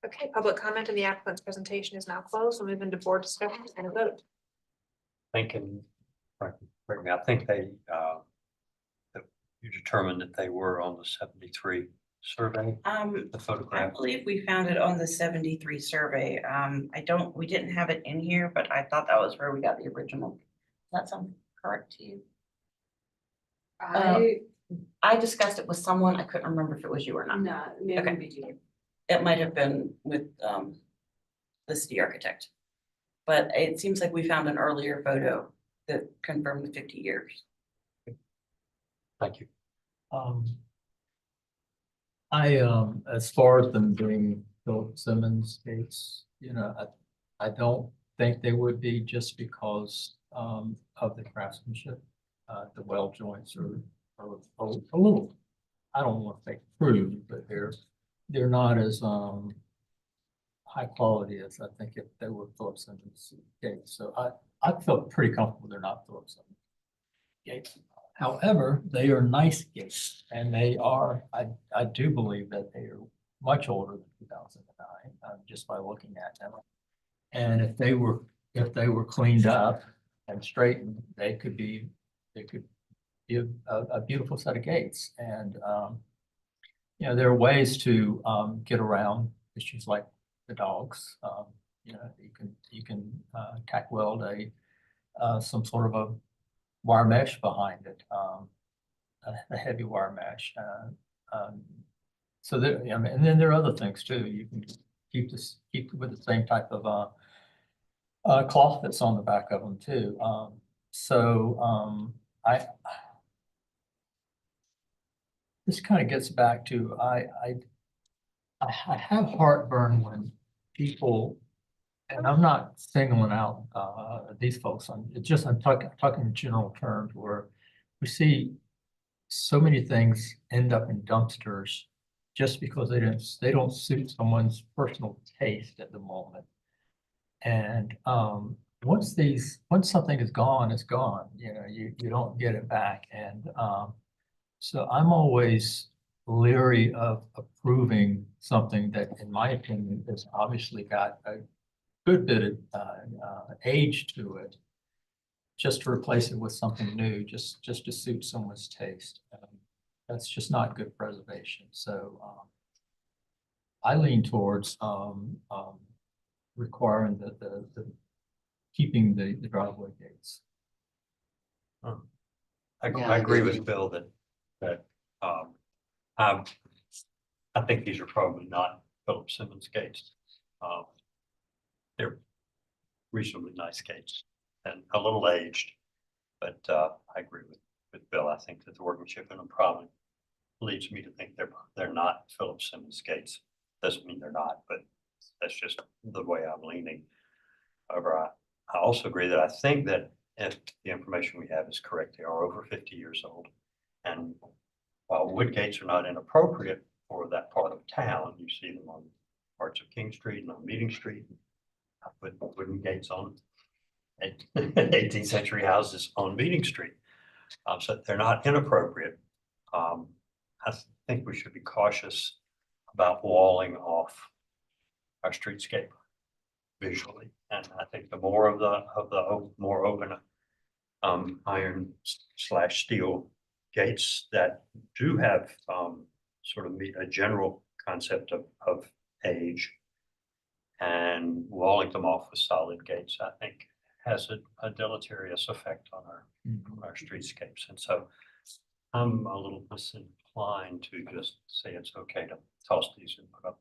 Speaker 4: Okay, public comment in the applicant's presentation is now closed. We'll move into board discussion and a vote.
Speaker 10: Thinking, I think they, that you determined that they were on the 73 survey, the
Speaker 5: I
Speaker 10: photograph.
Speaker 5: believe we found it on the 73 survey. We didn't have it in here, but I thought that was where we got the original. Does that sound correct to you? I discussed it with someone. I couldn't remember if it was you or not.
Speaker 6: No,
Speaker 5: Okay.
Speaker 6: maybe you.
Speaker 5: It might have been with the city architect. But it seems like we found an earlier photo that confirmed the 50 years.
Speaker 10: Thank you.
Speaker 3: As far as them being Philip Simmons gates, I don't think they would be, just because of the craftsmanship. The weld joints are a little, I don't want to say crude, but they're not as high quality as I think if they were Philip Simmons gates. So I felt pretty comfortable they're not Philip Simmons gates. However, they are nice gates, and they are, I do believe that they are much older than 2009, just by looking at them. And if they were cleaned up and straightened, they could be a beautiful set of gates. And there are ways to get around issues like the dogs. You can tack weld some sort of a wire mesh behind it, a heavy wire mesh. So there, and then there are other things too. You can keep with the same type of cloth that's on the back of them too. This kind of gets back to I have heartburn when people, and I'm not singling out these folks. I'm talking in general terms, where we see so many things end up in dumpsters just because they don't suit someone's personal taste at the moment. And once something is gone, it's gone. You don't get it back. And so I'm always leery of approving something that, in my opinion, has obviously got a good bit of age to it, just to replace it with something new, just to suit someone's taste. That's just not good preservation. So I lean towards requiring the keeping the driveway gates.
Speaker 10: I agree with Bill that I think these are probably not Philip Simmons gates. They're reasonably nice gates and a little aged, but I agree with Bill. I think that the workmanship in them probably leads me to think they're not Philip Simmons gates. Doesn't mean they're not, but that's just the way I'm leaning. However, I also agree that I think that if the information we have is correct, they are over 50 years old. And while wood gates are not inappropriate for that part of town, you see them on parts of King Street and on Meeting Street. I put wooden gates on 18th century houses on Meeting Street. So they're not inappropriate. I think we should be cautious about walling off our streetscape visually. And I think the more of the more open iron slash steel gates that do have sort of meet a general concept of age, and walling them off with solid gates, I think has a deleterious effect on our streetscapes. And so I'm a little disinclined to just say it's okay to toss these and put up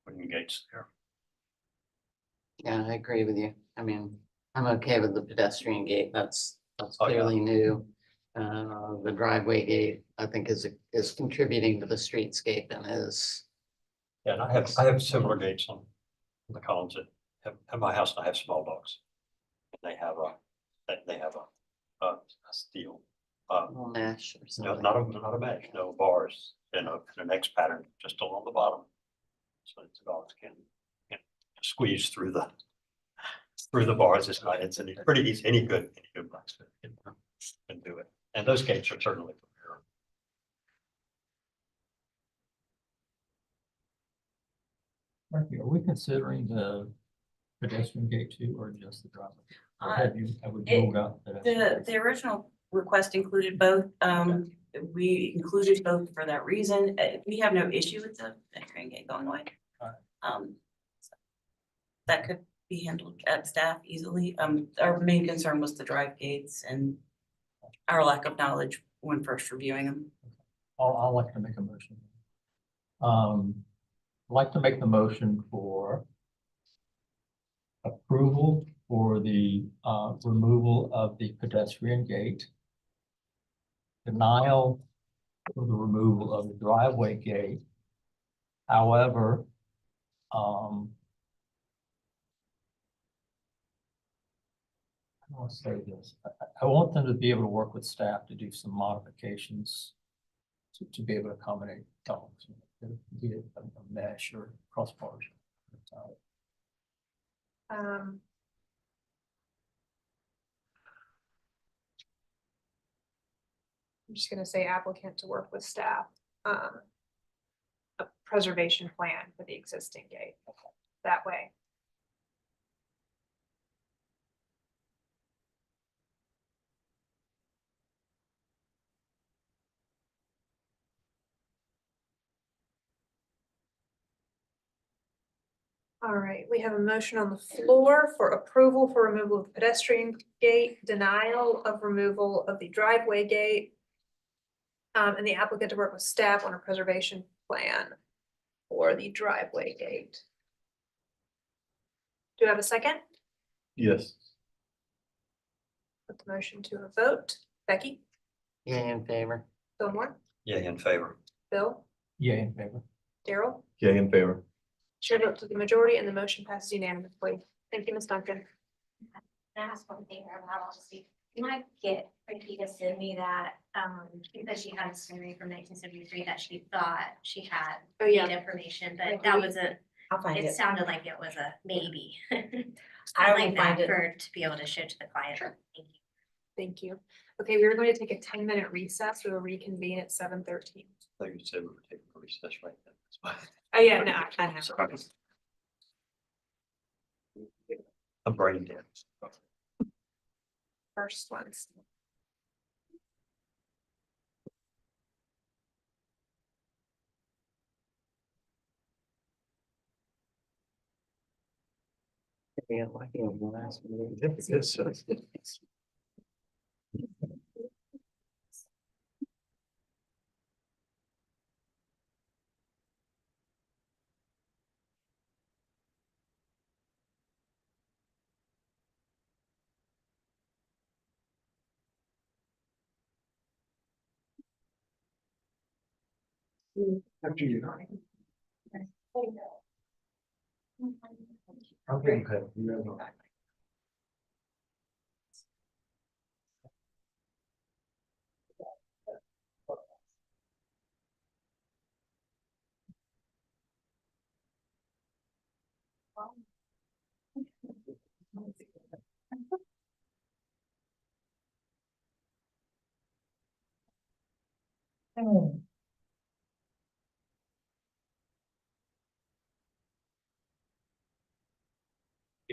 Speaker 10: wooden gates there.
Speaker 9: Yeah, I agree with you. I mean, I'm okay with the pedestrian gate. That's
Speaker 10: Oh, yeah.
Speaker 9: clearly new. The driveway gate, I think is contributing to the streetscape and is.
Speaker 10: Yeah, and I have similar gates on the columns at my house, and I have small dogs. And they have a steel,
Speaker 9: Mesh or
Speaker 10: no,
Speaker 9: something.
Speaker 10: not a mesh, no bars in an X pattern just along the bottom. So that the dogs can squeeze through the bars. It's pretty easy, any good blacksmith can do it. And those gates are certainly prepared.
Speaker 3: Are we considering the pedestrian gate too, or just the driveway? Or have we ruled out pedestrian?
Speaker 5: The original request included both. We included both for that reason. We have no issue with the pedestrian gate going away. So that could be handled at staff easily. Our main concern was the drive gates and our lack of knowledge when first reviewing them.
Speaker 3: I'd like to make a motion. I'd like to make the motion for approval for the removal of the pedestrian gate, denial for the removal of the driveway gate. However, I want to say this, I want them to be able to work with staff to do some modifications to be able to accommodate dogs, be it a mesh or crossbars.
Speaker 4: I'm just gonna say applicant to work with staff, a preservation plan for the existing gate, that way. All right, we have a motion on the floor for approval for removal of the pedestrian gate, denial of removal of the driveway gate. And the applicant to work with staff on a preservation plan for the driveway gate. Do I have a second?
Speaker 2: Yes.
Speaker 4: Put the motion to a vote. Becky,
Speaker 9: Yay in favor.
Speaker 4: Fillmore,
Speaker 10: Yay in favor.
Speaker 4: Bill,
Speaker 3: Yeah, in favor.
Speaker 4: Daryl.
Speaker 2: Yay in favor.
Speaker 4: Chair votes to the majority and the motion passes unanimously. Thank you, Ms. Duncan.
Speaker 8: Can I ask one thing about all this? Can I get Ricky to send me that, because she had a survey from 1973 that she thought she had.
Speaker 4: Oh, yeah.
Speaker 8: Information, but that was
Speaker 5: I'll find
Speaker 8: it
Speaker 5: it.
Speaker 8: sounded like it was a maybe.
Speaker 5: I
Speaker 8: I'd
Speaker 5: will
Speaker 8: like that
Speaker 5: find it.
Speaker 8: for, to be able to show to the client.
Speaker 5: Sure.
Speaker 8: Thank you.
Speaker 4: Thank you. Okay, we're going to take a 10-minute recess. We will reconvene at 7:13.
Speaker 10: Like you said, we were taking a recess right then. That's fine.
Speaker 4: Oh, yeah, no, I know.
Speaker 10: Sorry. I'm brain dead.
Speaker 4: First ones.
Speaker 9: Yeah, like in the last meeting.
Speaker 16: After you.
Speaker 2: Okay.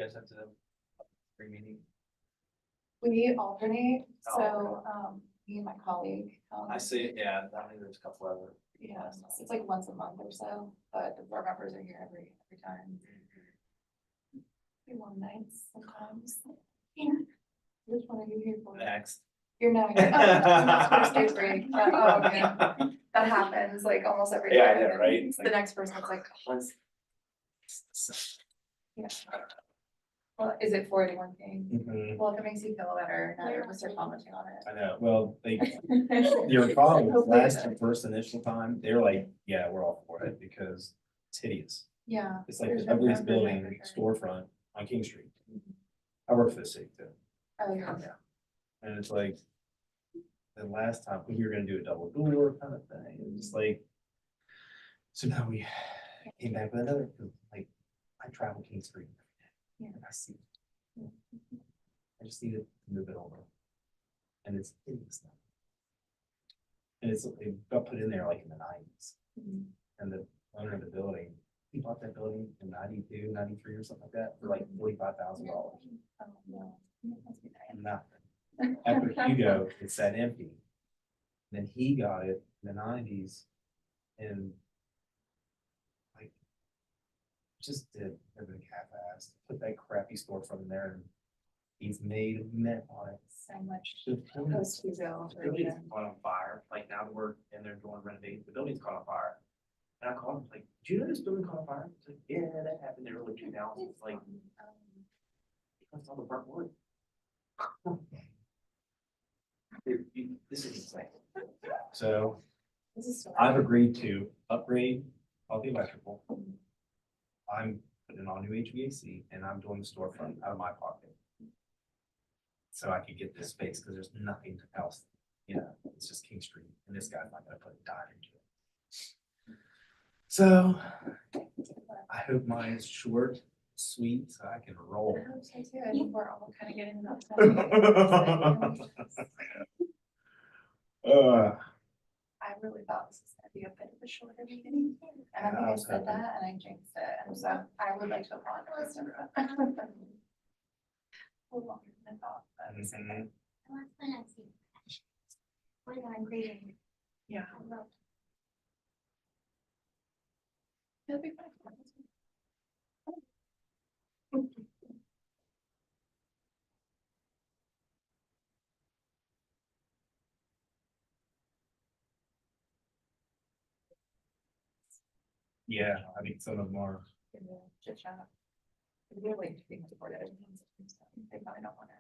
Speaker 19: guys have to bring meeting?
Speaker 7: We alternate, so, me and my colleague.
Speaker 19: I see it, yeah, I think there's a couple other.
Speaker 7: Yeah, it's like once a month or so, but the board members are here every time. Maybe one nights sometimes. Which one are you here for?
Speaker 19: Next.
Speaker 7: You're next. That's first day break. Oh, yeah. That happens like almost every.
Speaker 19: Yeah, I
Speaker 7: time.
Speaker 19: know, right? It's
Speaker 7: The
Speaker 19: like-
Speaker 7: next person's like, what's? Yeah. Well, is it for anyone thing?
Speaker 19: Mhm.
Speaker 7: Well, if it makes you feel better, neither of us are commenting on
Speaker 19: I know, well, they,
Speaker 7: it.
Speaker 19: your problem
Speaker 7: Hopefully it
Speaker 19: last
Speaker 7: does.
Speaker 19: the first initial time, they were like, yeah, we're all for it because it's hideous.
Speaker 7: Yeah.
Speaker 19: It's like
Speaker 7: there's
Speaker 19: the
Speaker 7: no
Speaker 19: ugliest
Speaker 7: room for
Speaker 19: building
Speaker 7: temperature.
Speaker 19: storefront on King Street. I work for the city too.
Speaker 7: Oh, yeah.
Speaker 19: And it's like, the last time, we were gonna do a double door kind of thing, and it's like. So now we came back with another, like, I travel King Street.
Speaker 7: Yeah.
Speaker 19: And I see. I just need to move it over. And it's hideous now. And it got put in there like in the nineties.
Speaker 7: Mhm.
Speaker 19: And the owner of the building, he bought that building in 92, 93 or something like that, for like $45,000.
Speaker 7: Oh, no. That must be nice.
Speaker 19: Nothing. After Hugo, it sat empty. Then he got it in the nineties and like just did everything half-assed, put that crappy storefront in there and he's made a mint on it.
Speaker 7: So much
Speaker 19: The
Speaker 7: post Hugo.
Speaker 19: the building's caught on fire, like now that we're in there doing renovating, the building's caught on fire. And I called him, like, do you know this building caught on fire? He's like, yeah, that happened in the early 2000s, like, that's all the burnt wood. This is insane. So
Speaker 7: This is so
Speaker 19: I've agreed to upgrade all the electrical. I'm putting on new HVAC and I'm doing the storefront out of my pocket. So I could get this space because there's nothing else, you know, it's just King Street and this guy's not gonna put a dime into it. So I hope mine is short, sweet, so I can roll.
Speaker 7: I hope so too. I think we're all kind of getting that. I really thought this was gonna be a bit of a shorter meeting, and I think I said that and I jinxed it, and so I would like to apologize to everyone. A little longer than I thought, but it's okay.
Speaker 8: What I'm reading.
Speaker 7: Yeah. It'll be fine.
Speaker 19: Yeah, I think some of them are.
Speaker 7: Chit chat. They're like being supported. They probably don't want to.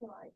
Speaker 7: Like.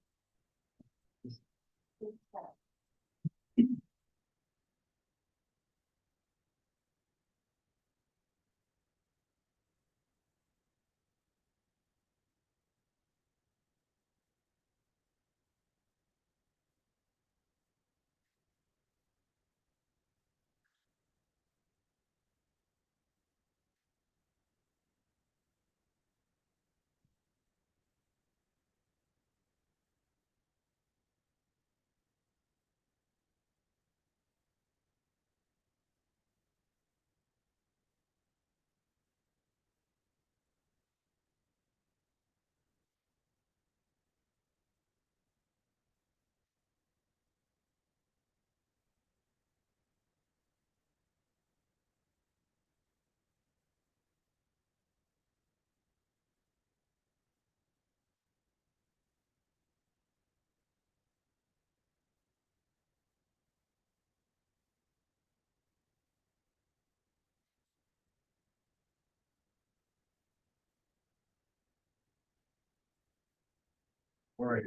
Speaker 19: Right.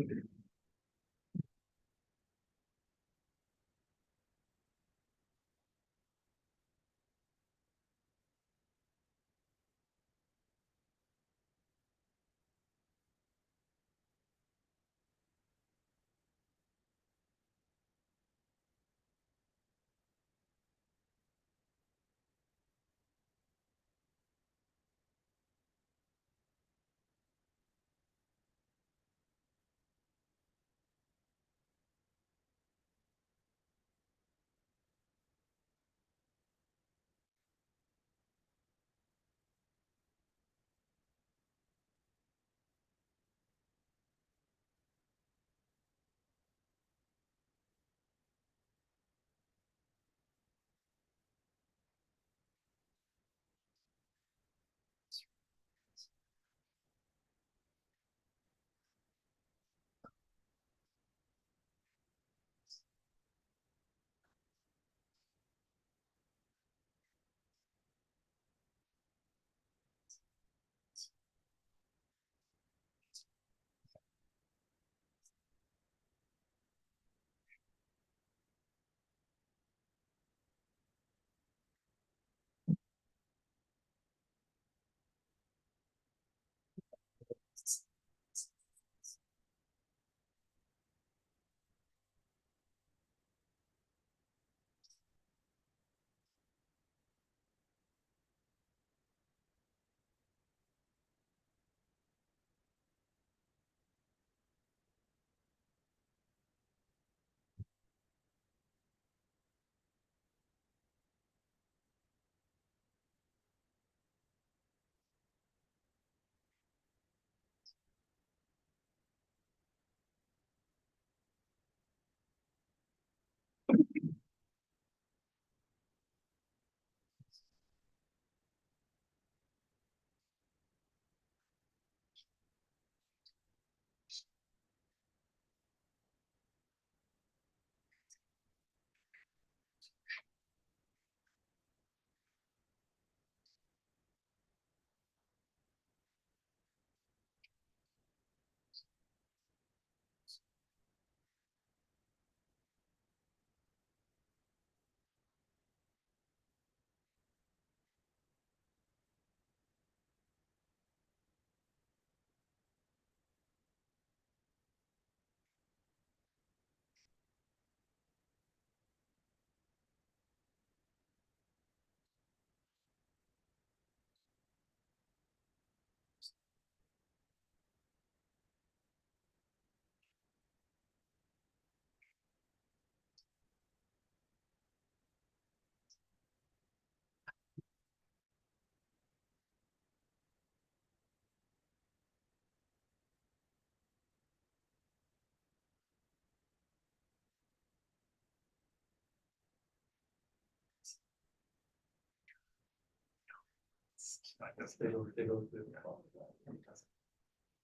Speaker 19: I guess they go through all of that. It doesn't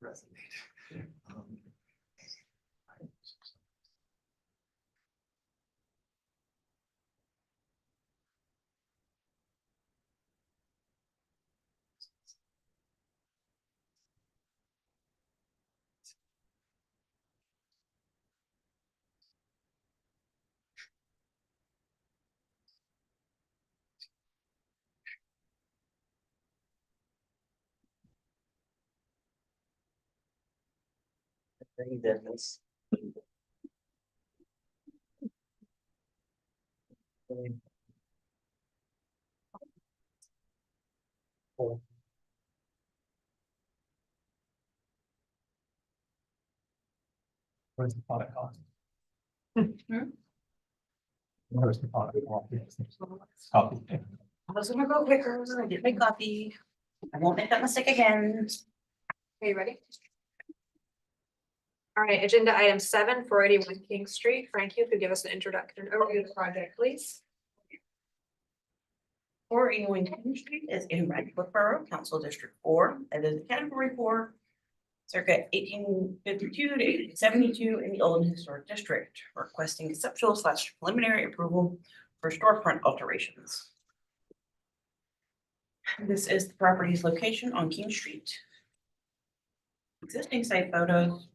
Speaker 19: resonate.
Speaker 9: Very goodness.
Speaker 19: Where's the product cost? Where's the product cost? Copy.
Speaker 5: I was gonna go quicker, I get my coffee. I won't make that mistake again.
Speaker 4: Are you ready? All right, agenda item 7, 481 King Street. Frank, you could give us an introduction overview of the project, please.
Speaker 5: 481 King Street is in Red Cliff Borough, Council District 4. It is a category 4, circa 1852 to 1872 in the Old Historic District, requesting conceptual / preliminary approval for storefront alterations. This is the property's location on King Street. Existing site photos.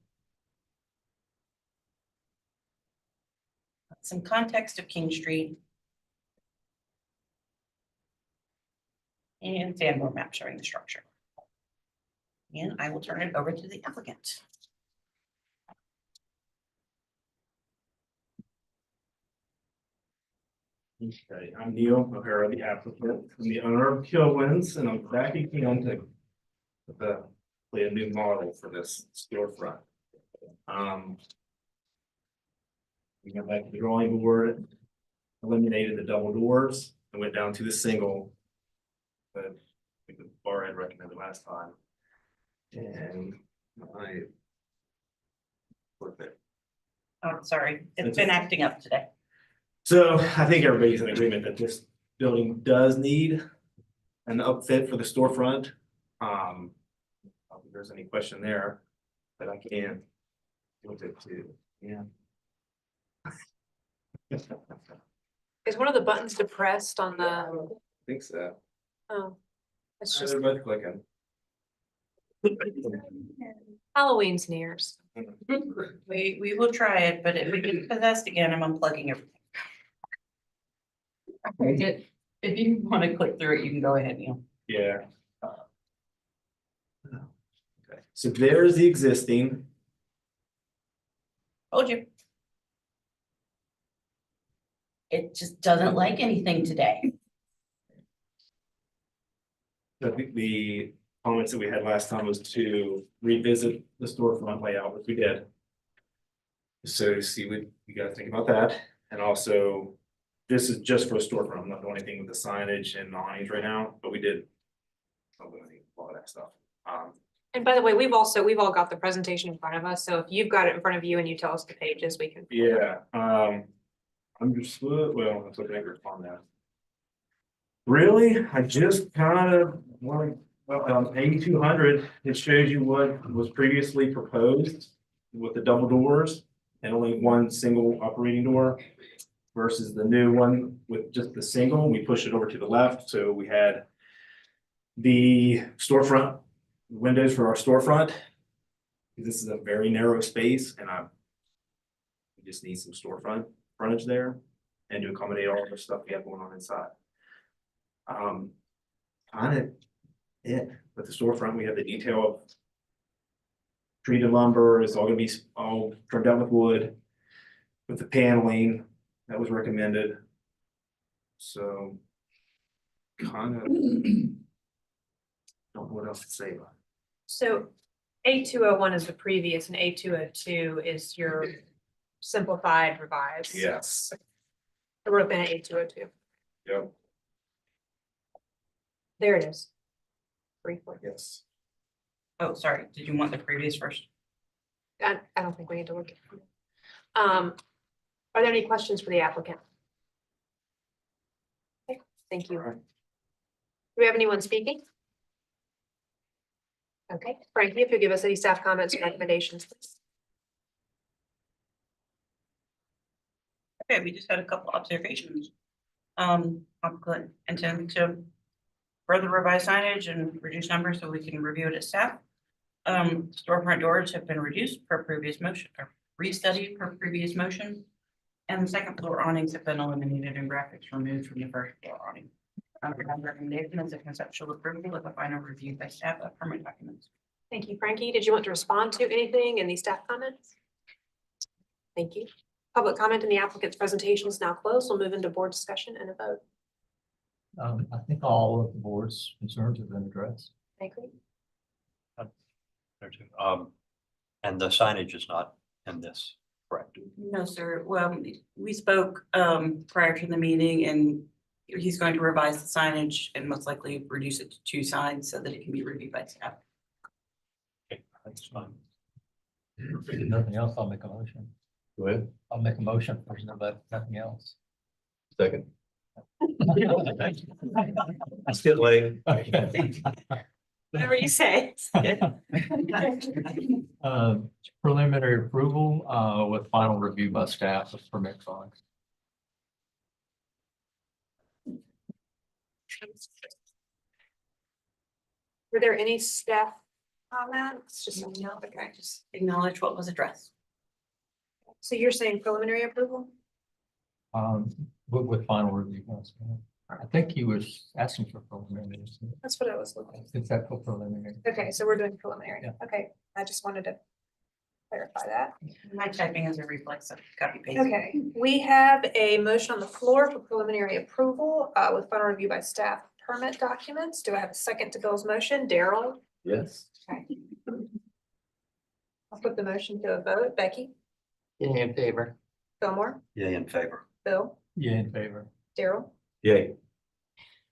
Speaker 5: Some context of King Street. And Sandmore map showing the structure. And I will turn it over to the applicant.
Speaker 19: Okay, I'm Neil O'Hara, the applicant, I'm the owner of Kilwins, and I'm back again to play a new model for this storefront. We went back to the drawing board, eliminated the double doors, and went down to the single. But I think the bar had recommended last time. And I. Worth it.
Speaker 5: Oh, sorry, it's been acting up today.
Speaker 19: So I think everybody's in agreement that this building does need an upfit for the storefront. I don't think there's any question there, but I can with it too, yeah.
Speaker 4: Is one of the buttons depressed on the,
Speaker 19: I think so.
Speaker 4: oh, it's just
Speaker 19: They're both clicking.
Speaker 4: Halloween's near. So.
Speaker 5: We will try it, but if we get possessed again, I'm unplugging everything. Okay, if you want to click through it, you can go ahead, Neil.
Speaker 19: Yeah. Okay, so there's the existing.
Speaker 5: Told you. It just doesn't like anything today.
Speaker 19: I think the comments that we had last time was to revisit the storefront layout, which we did. So see what you gotta think about that, and also. This is just for a storefront. I'm not doing anything with the signage and awnings right now, but we did. All of that stuff.
Speaker 4: And by the way, we've all got the presentation in front of us. So if you've got it in front of you and you tell us the pages, we can.
Speaker 19: Yeah, I'm just, well, that's what I respond that. Really, I just kind of want, well, 8200, it shows you what was previously proposed with the double doors and only one single operating door. Versus the new one with just the single, we pushed it over to the left, so we had the storefront windows for our storefront. This is a very narrow space, and we just need some storefront frontage there and to accommodate all the stuff we have going on inside. Kind of it, with the storefront, we have the detail of treated lumber. It's all gonna be all trimmed out with wood with the paneling. That was recommended. So kind of don't know what else to say about it.
Speaker 4: So A201 is the previous and A202 is your simplified revised.
Speaker 19: Yes.
Speaker 4: So we're looking at A202.
Speaker 19: Yep.
Speaker 4: There it is. Briefly.
Speaker 19: Yes.
Speaker 5: Oh, sorry, did you want the previous first?
Speaker 4: I don't think we need to look at it. Are there any questions for the applicant? Okay, thank you.
Speaker 19: All right.
Speaker 4: Do we have anyone speaking? Okay, Frankie, if you'll give us any staff comments and recommendations, please.
Speaker 5: Okay, we just had a couple observations. I'm going intend to further revise signage and reduce numbers so we can review it as staff. Storefront doors have been reduced per previous motion, or restudied per previous motion. And the second floor awnings have been eliminated and graphics removed from the first floor awning. Recommendation is a conceptual approval of a final review by staff of permit documents.
Speaker 4: Thank you, Frankie. Did you want to respond to anything in these staff comments? Thank you. Public comment in the applicant's presentation is now closed. We'll move into board discussion and a vote.
Speaker 3: I think all of the board's concerns have been addressed.
Speaker 4: I agree.
Speaker 10: There too. And the signage is not in this, correct?
Speaker 5: No, sir. Well, we spoke prior to the meeting and he's going to revise the signage and most likely reduce it to 2 signs so that it can be reviewed by staff.
Speaker 10: Okay, that's fine.
Speaker 3: If there's nothing else, I'll make a motion.
Speaker 2: Go ahead.
Speaker 3: I'll make a motion for nothing else.
Speaker 2: Second. It's getting late.
Speaker 4: Whatever you say.
Speaker 3: Preliminary approval, with final review by staff of permit filings.
Speaker 4: Were there any staff comments? Just
Speaker 5: No, okay, just acknowledge what was addressed.
Speaker 4: so you're saying preliminary approval?
Speaker 3: With final review by staff. I think he was asking for preliminary.
Speaker 4: That's what I was looking.
Speaker 3: Is that for preliminary?
Speaker 4: Okay, so we're doing preliminary.
Speaker 3: Yeah.
Speaker 4: Okay, I just wanted to clarify that.
Speaker 5: My typing is a reflex of copy paste.
Speaker 4: Okay, we have a motion on the floor for preliminary approval with final review by staff permit documents. Do I have a second to Bill's motion? Daryl?
Speaker 2: Yes.
Speaker 4: Okay. I'll put the motion to a vote. Becky?
Speaker 9: Yay in favor.
Speaker 4: Fillmore?
Speaker 10: Yay in favor.
Speaker 4: Bill?
Speaker 3: Yeah, in favor.
Speaker 4: Daryl?
Speaker 2: Yay.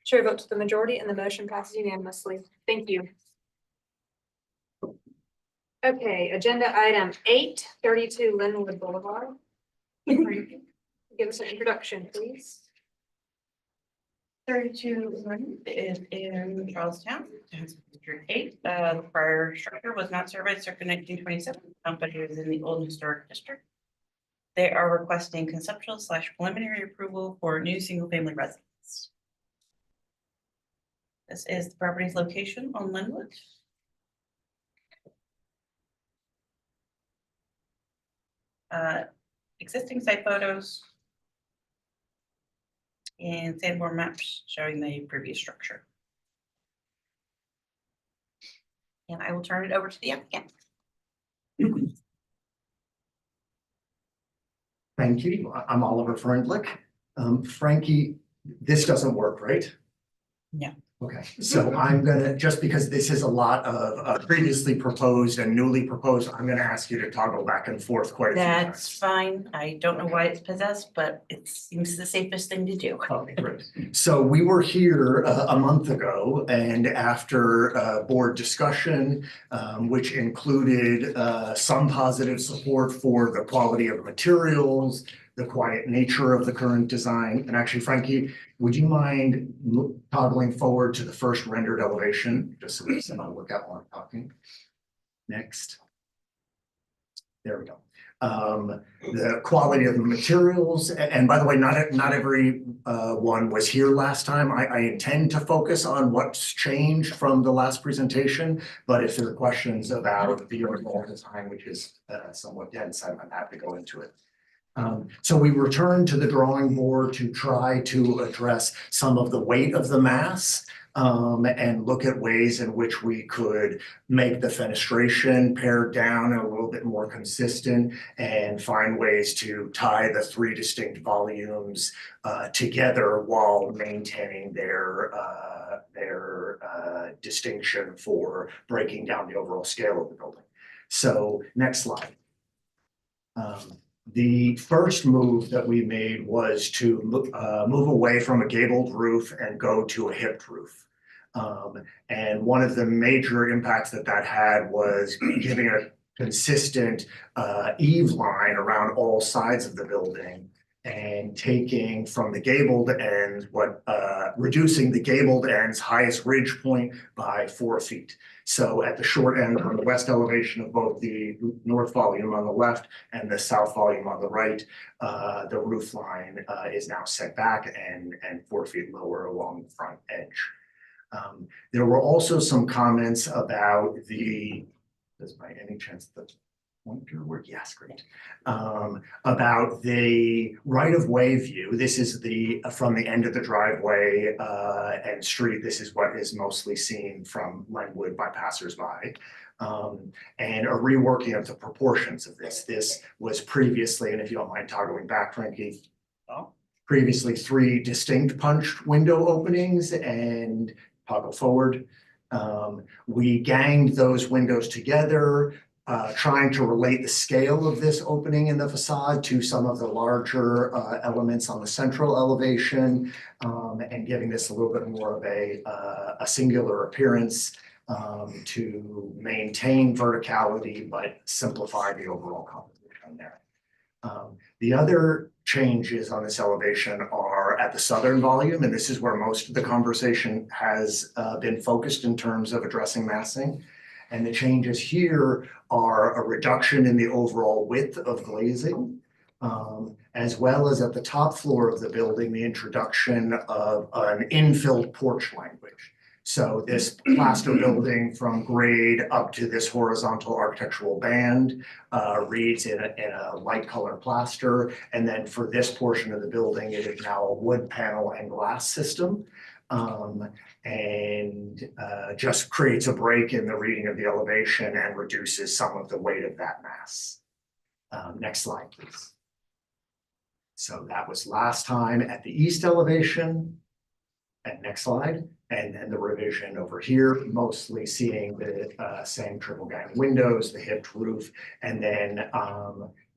Speaker 4: Chair votes to the majority and the motion passes unanimously. Thank you. Okay, agenda item 832 Linwood Boulevard. Give us an introduction, please.
Speaker 5: 32 is in Charlestown. It's District 8. The prior structure was not surveyed circa 1927, but it is in the old historic district. They are requesting conceptual / preliminary approval for a new single-family residence. This is the property's location on Linwood. Existing site photos and Sanborn maps showing the previous structure. And I will turn it over to the applicant.
Speaker 20: Thank you. I'm Oliver Freundlich. Frankie, this doesn't work, right?
Speaker 5: No.
Speaker 20: Okay, so I'm gonna, just because this is a lot of previously proposed and newly proposed, I'm gonna ask you to toggle back and forth quite a few times.
Speaker 5: That's fine. I don't know why it's possessed, but it seems the safest thing to do.
Speaker 20: Okay, great. So we were here a month ago and after board discussion, which included some positive support for the quality of materials, the quiet nature of the current design. And actually, Frankie, would you mind toggling forward to the first rendered elevation, just so we can look at while I'm talking? Next. There we go. The quality of the materials, and by the way, not every one was here last time. I intend to focus on what's changed from the last presentation, but if there are questions about the overall design, which is somewhat dense, I'm happy to go into it. So we returned to the drawing board to try to address some of the weight of the mass and look at ways in which we could make the fenestration pared down a little bit more consistent and find ways to tie the 3 distinct volumes together while maintaining their distinction for breaking down the overall scale of the building. So next slide. The first move that we made was to move away from a gabled roof and go to a hipped roof. And one of the major impacts that had was giving a consistent eave line around all sides of the building and taking from the gabled end reducing the gabled end's highest ridge point by 4 feet. So at the short end on the west elevation of both the north volume on the left and the south volume on the right, the roof line is now set back and 4 feet lower along the front edge. There were also some comments about does by any chance the pointer work? Yes, great. About the right-of-way view. This is from the end of the driveway and street. This is what is mostly seen from Lenwood by passersby. And a reworking of the proportions of this. This was previously, and if you don't mind toggling back, Frankie, previously 3 distinct punched window openings, and toggle forward. We ganged those windows together, trying to relate the scale of this opening in the facade to some of the larger elements on the central elevation, and giving this a little bit more of a singular appearance to maintain verticality but simplify the overall composition there. The other changes on this elevation are at the southern volume, and this is where most of the conversation has been focused in terms of addressing massing. And the changes here are a reduction in the overall width of glazing, as well as at the top floor of the building, the introduction of an infilled porch language. So this plaster building from grade up to this horizontal architectural band reads in a light color plaster. And then for this portion of the building, it is now a wood panel and glass system. And just creates a break in the reading of the elevation and reduces some of the weight of that mass. Next slide, please. So that was last time at the east elevation. And next slide. And then the revision over here, mostly seeing the same triple gang windows, the hipped roof, and then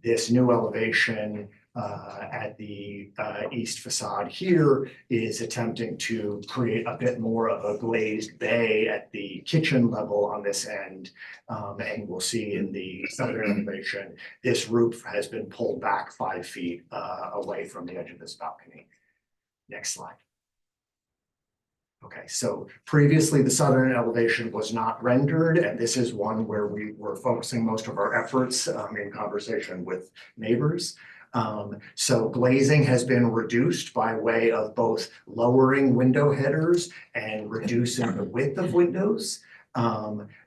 Speaker 20: this new elevation at the east facade here is attempting to create a bit more of a glazed bay at the kitchen level on this end. And we'll see in the southern elevation, this roof has been pulled back 5 feet away from the edge of this balcony. Next slide. Okay, so previously the southern elevation was not rendered, and this is one where we were focusing most of our efforts in conversation with neighbors. So glazing has been reduced by way of both lowering window headers and reducing the width of windows.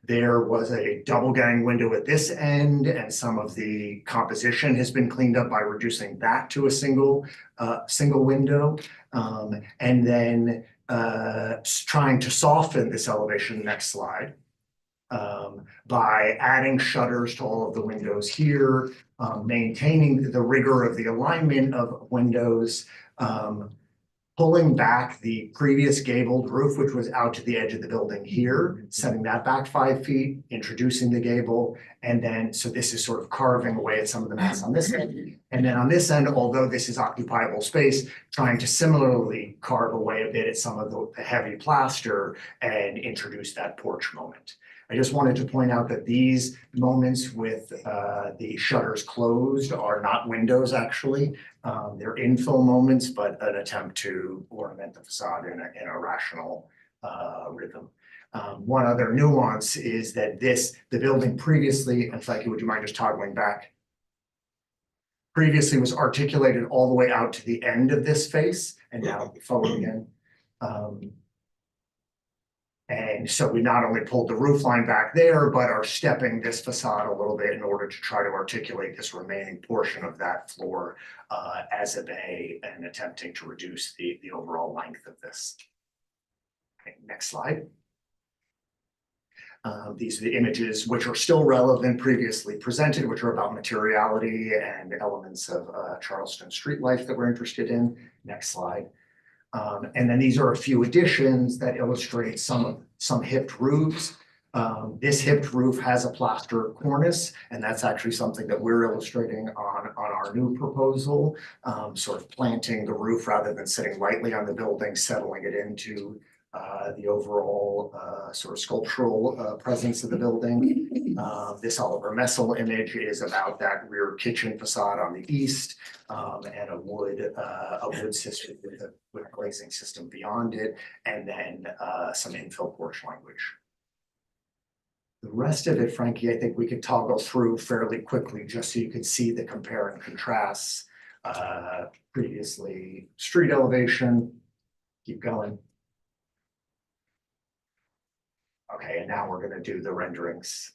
Speaker 20: There was a double gang window at this end, and some of the composition has been cleaned up by reducing that to a single window. And then trying to soften this elevation, next slide, by adding shutters to all of the windows here, maintaining the rigor of the alignment of windows, pulling back the previous gabled roof, which was out to the edge of the building here, setting that back 5 feet, introducing the gable, and then, so this is sort of carving away at some of the mass on this end. And then on this end, although this is occupiable space, trying to similarly carve away a bit at some of the heavy plaster and introduce that porch moment. I just wanted to point out that these moments with the shutters closed are not windows, actually. They're infill moments, but an attempt to ornament the facade in a rational rhythm. One other nuance is that the building previously, and Frankie, would you mind just toggling back? Previously was articulated all the way out to the end of this face, and now forward again. And so we not only pulled the roof line back there, but are stepping this facade a little bit in order to try to articulate this remaining portion of that floor as a bay and attempting to reduce the overall length of this. Okay, next slide. These are the images which are still relevant previously presented, which are about materiality and elements of Charleston street life that we're interested in. Next slide. And then these are a few additions that illustrate some hipped roofs. This hipped roof has a plaster cornice, and that's actually something that we're illustrating on our new proposal, sort of planting the roof rather than sitting lightly on the building, settling it into the overall sort of sculptural presence of the building. This Oliver Messel image is about that rear kitchen facade on the east, and a wood system with a glazing system beyond it, and then some infill porch language. The rest of it, Frankie, I think we could toggle through fairly quickly just so you can see the compare and contrasts. Previously street elevation, keep going. Okay, and now we're gonna do the renderings.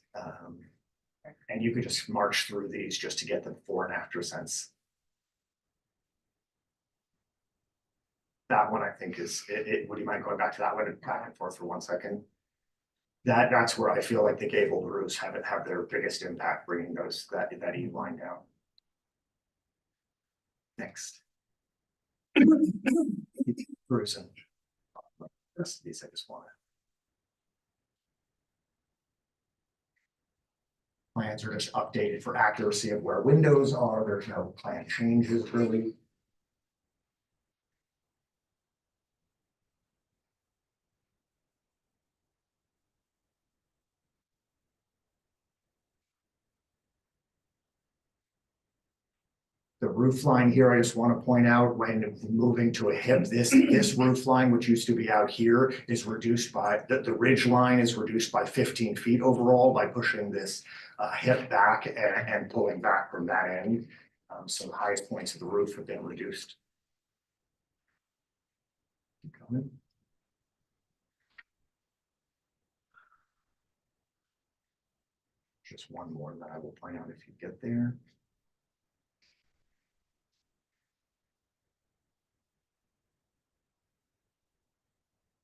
Speaker 20: And you could just march through these just to get the before and after sense. That one I think is, would you mind going back to that one and back and forth for 1 second? That's where I feel like the gabled roofs have their biggest impact, bringing that E line down. Next. Cruising. The rest of these I just want to. Plans are just updated for accuracy of where windows are. There's no plan changes really. The roof line here, I just want to point out, when moving to a hip, this roof line, which used to be out here, is reduced by, the ridge line is reduced by 15 feet overall by pushing this hip back and pulling back from that end. So the highest points of the roof have been reduced. Keep going. Just one more that I will point out if you get there.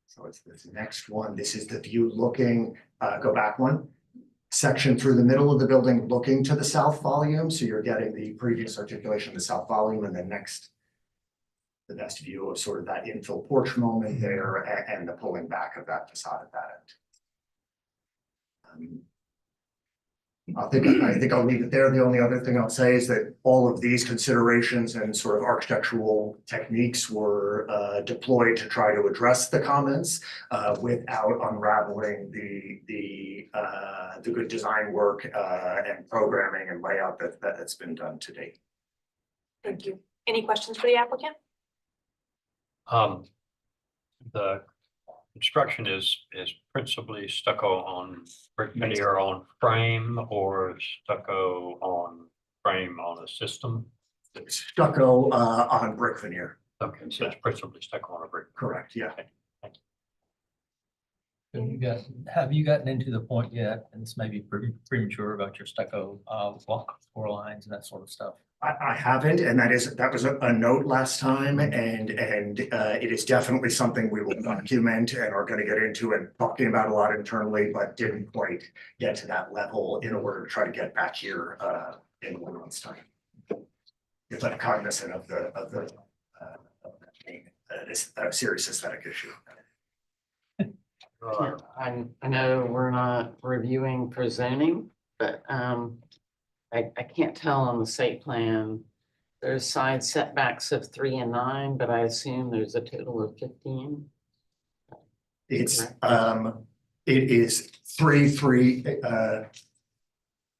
Speaker 20: So it's this next one. This is the view looking, go back one. Section through the middle of the building looking to the south volume. So you're getting the previous articulation of the south volume, and then next, the best view of sort of that infill porch moment there and the pulling back of that facade at that end. I think I'll leave it there. The only other thing I'll say is that all of these considerations and sort of architectural techniques were deployed to try to address the comments without unraveling the good design work and programming and layout that's been done to date.
Speaker 4: Thank you. Any questions for the applicant?
Speaker 10: The construction is principally stucco on brick veneer on frame, or stucco on frame on a system?
Speaker 20: Stucco on brick veneer.
Speaker 10: Okay, so it's principally stucco on a brick.
Speaker 20: Correct, yeah.
Speaker 3: Have you gotten into the point yet, and this may be premature, about your stucco floor lines and that sort of stuff?
Speaker 20: I haven't, and that was a note last time, and it is definitely something we will document and are going to get into and talking about a lot internally, but didn't quite get to that level in order to try to get back here in 1 month's time. If I'm cognizant of this serious aesthetic issue.
Speaker 9: I know we're not reviewing for zoning, but I can't tell on the site plan. There's side setbacks of 3 and 9, but I assume there's a total of 15.
Speaker 20: It's it is 3.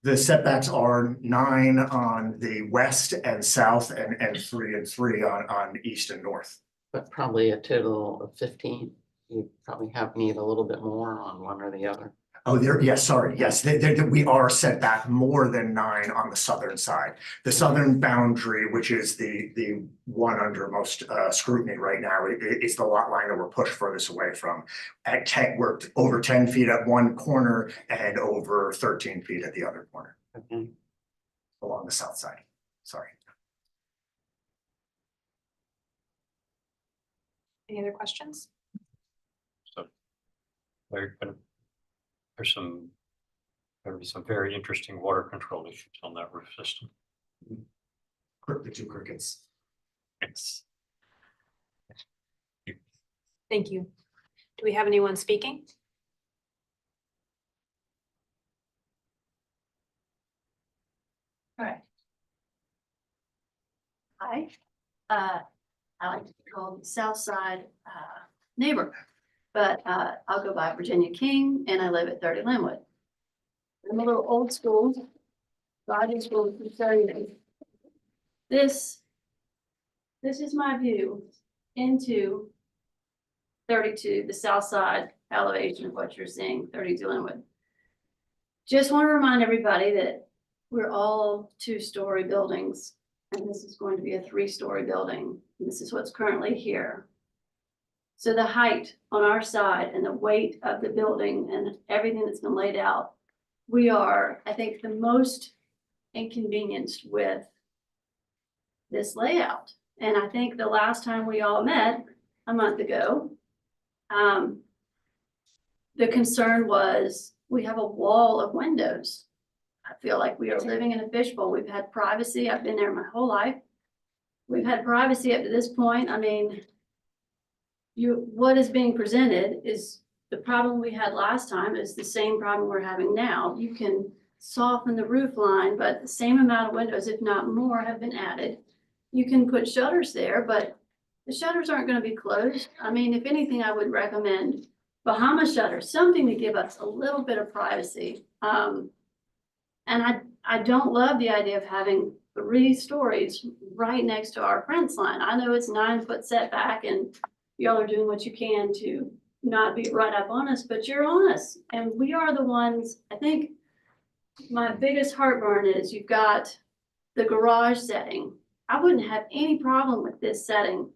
Speaker 20: The setbacks are 9 on the west and south, and 3 and 3 on east and north.
Speaker 9: But probably a total of 15. You probably need a little bit more on one or the other.
Speaker 20: Oh, yes, sorry. Yes, we are set back more than 9 on the southern side. The southern boundary, which is the one under most scrutiny right now, is the lot line that we're pushed furthest away from. At 10, we're over 10 feet at one corner and over 13 feet at the other corner.
Speaker 9: Okay.
Speaker 20: Along the south side. Sorry.
Speaker 4: Any other questions?
Speaker 10: So there's going to be some very interesting water control issues on that roof system.
Speaker 20: The 2 crickets.
Speaker 10: It's.
Speaker 4: Thank you. Do we have anyone speaking?
Speaker 6: All right. Hi, I like to be called the South Side neighbor. but I'll go by Virginia King and I live at 30 Linwood. I'm a little old school, so I just will show you. This is my view into 32, the south side elevation of what you're seeing, 32 Linwood. Just want to remind everybody that we're all 2-story buildings, and this is going to be a 3-story building. And this is what's currently here. So the height on our side and the weight of the building and everything that's been laid out, we are, I think, the most inconvenienced with this layout. And I think the last time we all met a month ago, the concern was we have a wall of windows. I feel like we are living in a fishbowl. We've had privacy. I've been there my whole life. We've had privacy up to this point. I mean, what is being presented is the problem we had last time is the same problem we're having now. You can soften the roof line, but the same amount of windows, if not more, have been added. You can put shutters there, but the shutters aren't going to be closed. I mean, if anything, I would recommend Bahama shutters, something to give us a little bit of privacy. And I don't love the idea of having 3 stories right next to our fence line. I know it's 9-foot setback and y'all are doing what you can to not be right up on us, but you're on us. And we are the ones, I think my biggest heartburn is you've got the garage setting. I wouldn't have any problem with this setting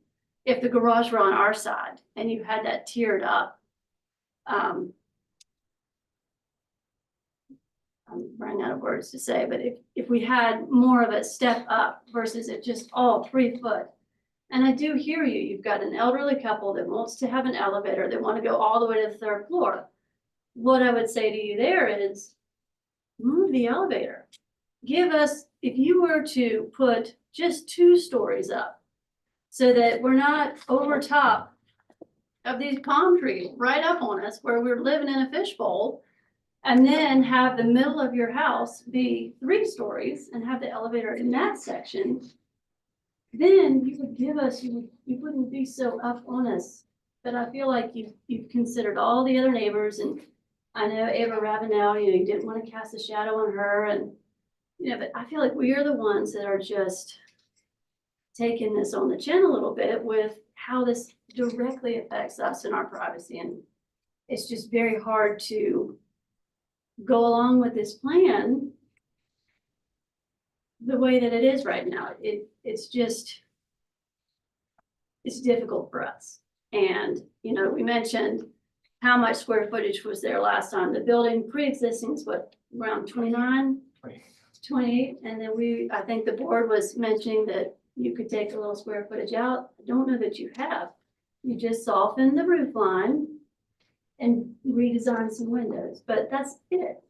Speaker 6: if the garage were on our side and you had that tiered up. I'm running out of words to say, but if we had more of a step up versus it just all 3 foot. And I do hear you, you've got an elderly couple that wants to have an elevator, they want to go all the way to the 3rd floor. What I would say to you there is move the elevator. Give us, if you were to put just 2 stories up so that we're not over top of these palm trees right up on us where we're living in a fishbowl, and then have the middle of your house be 3 stories and have the elevator in that section, then you would give us, you wouldn't be so up on us. But I feel like you've considered all the other neighbors, and I know Ava Ravenel, you didn't want to cast a shadow on her, and but I feel like we are the ones that are just taking this on the chin a little bit with how this directly affects us and our privacy. And it's just very hard to go along with this plan the way that it is right now. It's difficult for us. And, we mentioned how much square footage was there last time. The building pre-existing is what, around 29, 28. And then I think the board was mentioning that you could take a little square footage out. I don't know that you have. You just soften the roof line and redesign some windows, but that's it.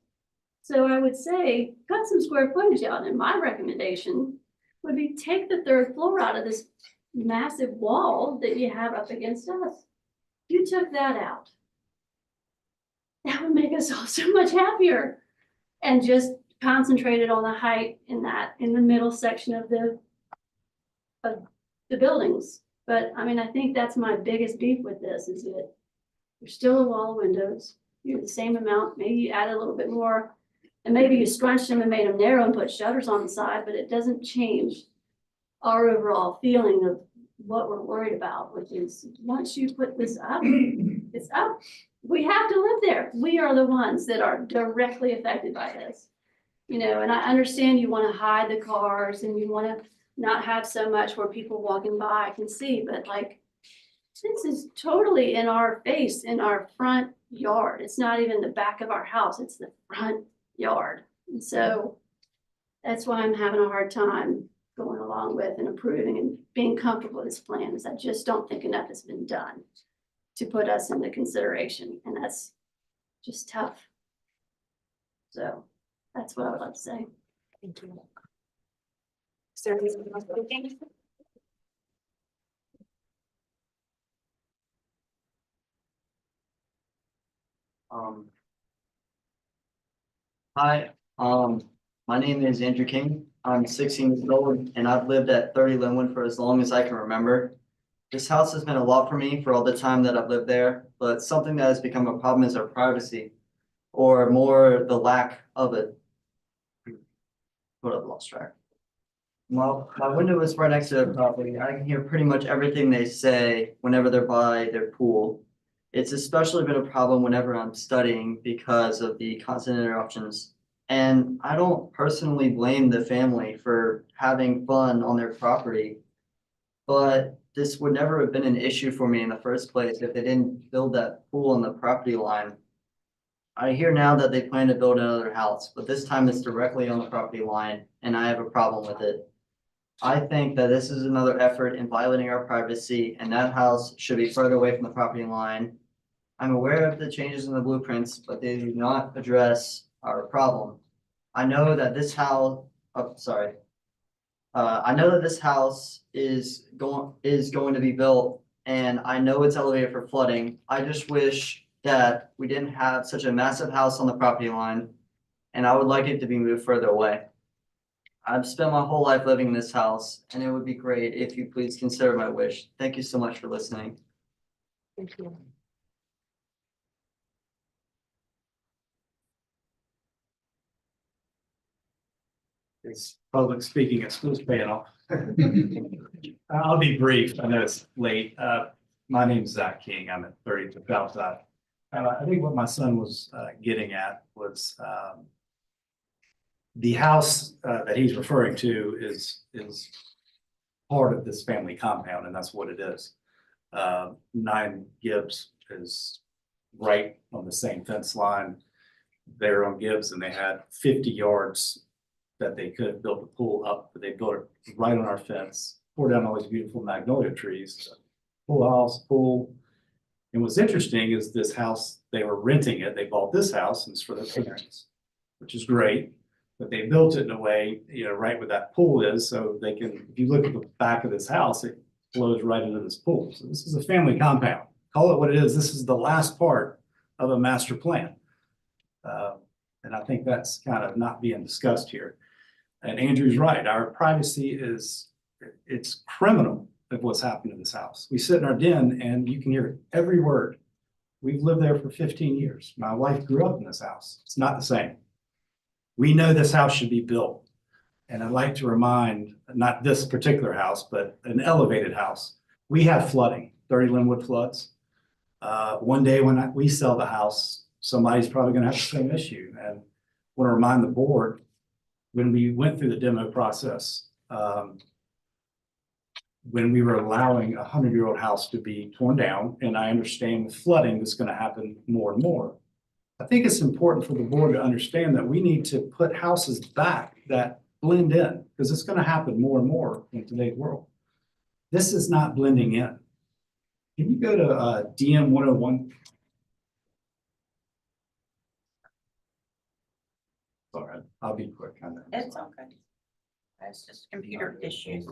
Speaker 6: So I would say cut some square footage out, and my recommendation would be take the 3rd floor out of this massive wall that you have up against us. You took that out. That would make us all so much happier, and just concentrated on the height in the middle section of the buildings. But I mean, I think that's my biggest beef with this is that there's still a wall of windows. You're the same amount, maybe you add a little bit more, and maybe you scrunched them and made them narrow and put shutters on the side, but it doesn't change our overall feeling of what we're worried about, which is once you put this up, it's up. We have to live there. We are the ones that are directly affected by this. And I understand you want to hide the cars and you want to not have so much where people walking by can see, but this is totally in our face, in our front yard. It's not even the back of our house, it's the front yard. And so that's why I'm having a hard time going along with and approving and being comfortable with this plan, is I just don't think enough has been done to put us into consideration, and that's just tough. So that's what I would like to say.
Speaker 4: Thank you. Is there anything else speaking?
Speaker 21: Hi, my name is Andrew King. I'm 16 years old and I've lived at 30 Linwood for as long as I can remember. This house has meant a lot for me for all the time that I've lived there, but something that has become a problem is our privacy, or more the lack of it. What I've lost track. My window is right next to the property. I can hear pretty much everything they say whenever they're by their pool. It's especially been a problem whenever I'm studying because of the constant interruptions. And I don't personally blame the family for having fun on their property. But this would never have been an issue for me in the first place if they didn't build that pool on the property line. I hear now that they plan to build another house, but this time it's directly on the property line and I have a problem with it. I think that this is another effort in violating our privacy and that house should be further away from the property line. I'm aware of the changes in the blueprints, but they do not address our problem. I know that this house, I know that this house is going to be built and I know it's elevated for flooding. I just wish that we didn't have such a massive house on the property line and I would like it to be moved further away. I've spent my whole life living in this house and it would be great if you please consider my wish. Thank you so much for listening.
Speaker 4: Thank you.
Speaker 1: It's public speaking at schools paying off. I'll be brief. I know it's late. My name's Zach King. I'm at 30 Southside. I think what my son was getting at was the house that he's referring to is part of this family compound, and that's what it is. 9 Gibbs is right on the same fence line. They're on Gibbs, and they had 50 yards that they could have built the pool up, but they built it right on our fence, tore down all these beautiful magnolia trees, pool house, pool. And what's interesting is this house, they were renting it. They bought this house and it's for their parents, which is great. But they built it in a way, right where that pool is. So they can, if you look at the back of this house, it flows right into this pool. So this is a family compound. Call it what it is. This is the last part of a master plan. And I think that's kind of not being discussed here. And Andrew's right. Our privacy it's criminal of what's happened in this house. We sit in our den and you can hear every word. We've lived there for 15 years. My wife grew up in this house. It's not the same. We know this house should be built. And I'd like to remind, not this particular house, but an elevated house. We have flooding, 30 Linwood floods. One day when we sell the house, somebody's probably going to have the same issue. And I want to remind the board, when we went through the demo process, when we were allowing a 100-year-old house to be torn down, and I understand with flooding that's going to happen more and more. I think it's important for the board to understand that we need to put houses back that blend in, because it's going to happen more and more in today's world. This is not blending in. Can you go to DM 101? Sorry, I'll be quick on that.
Speaker 5: It's okay. It's just computer issues.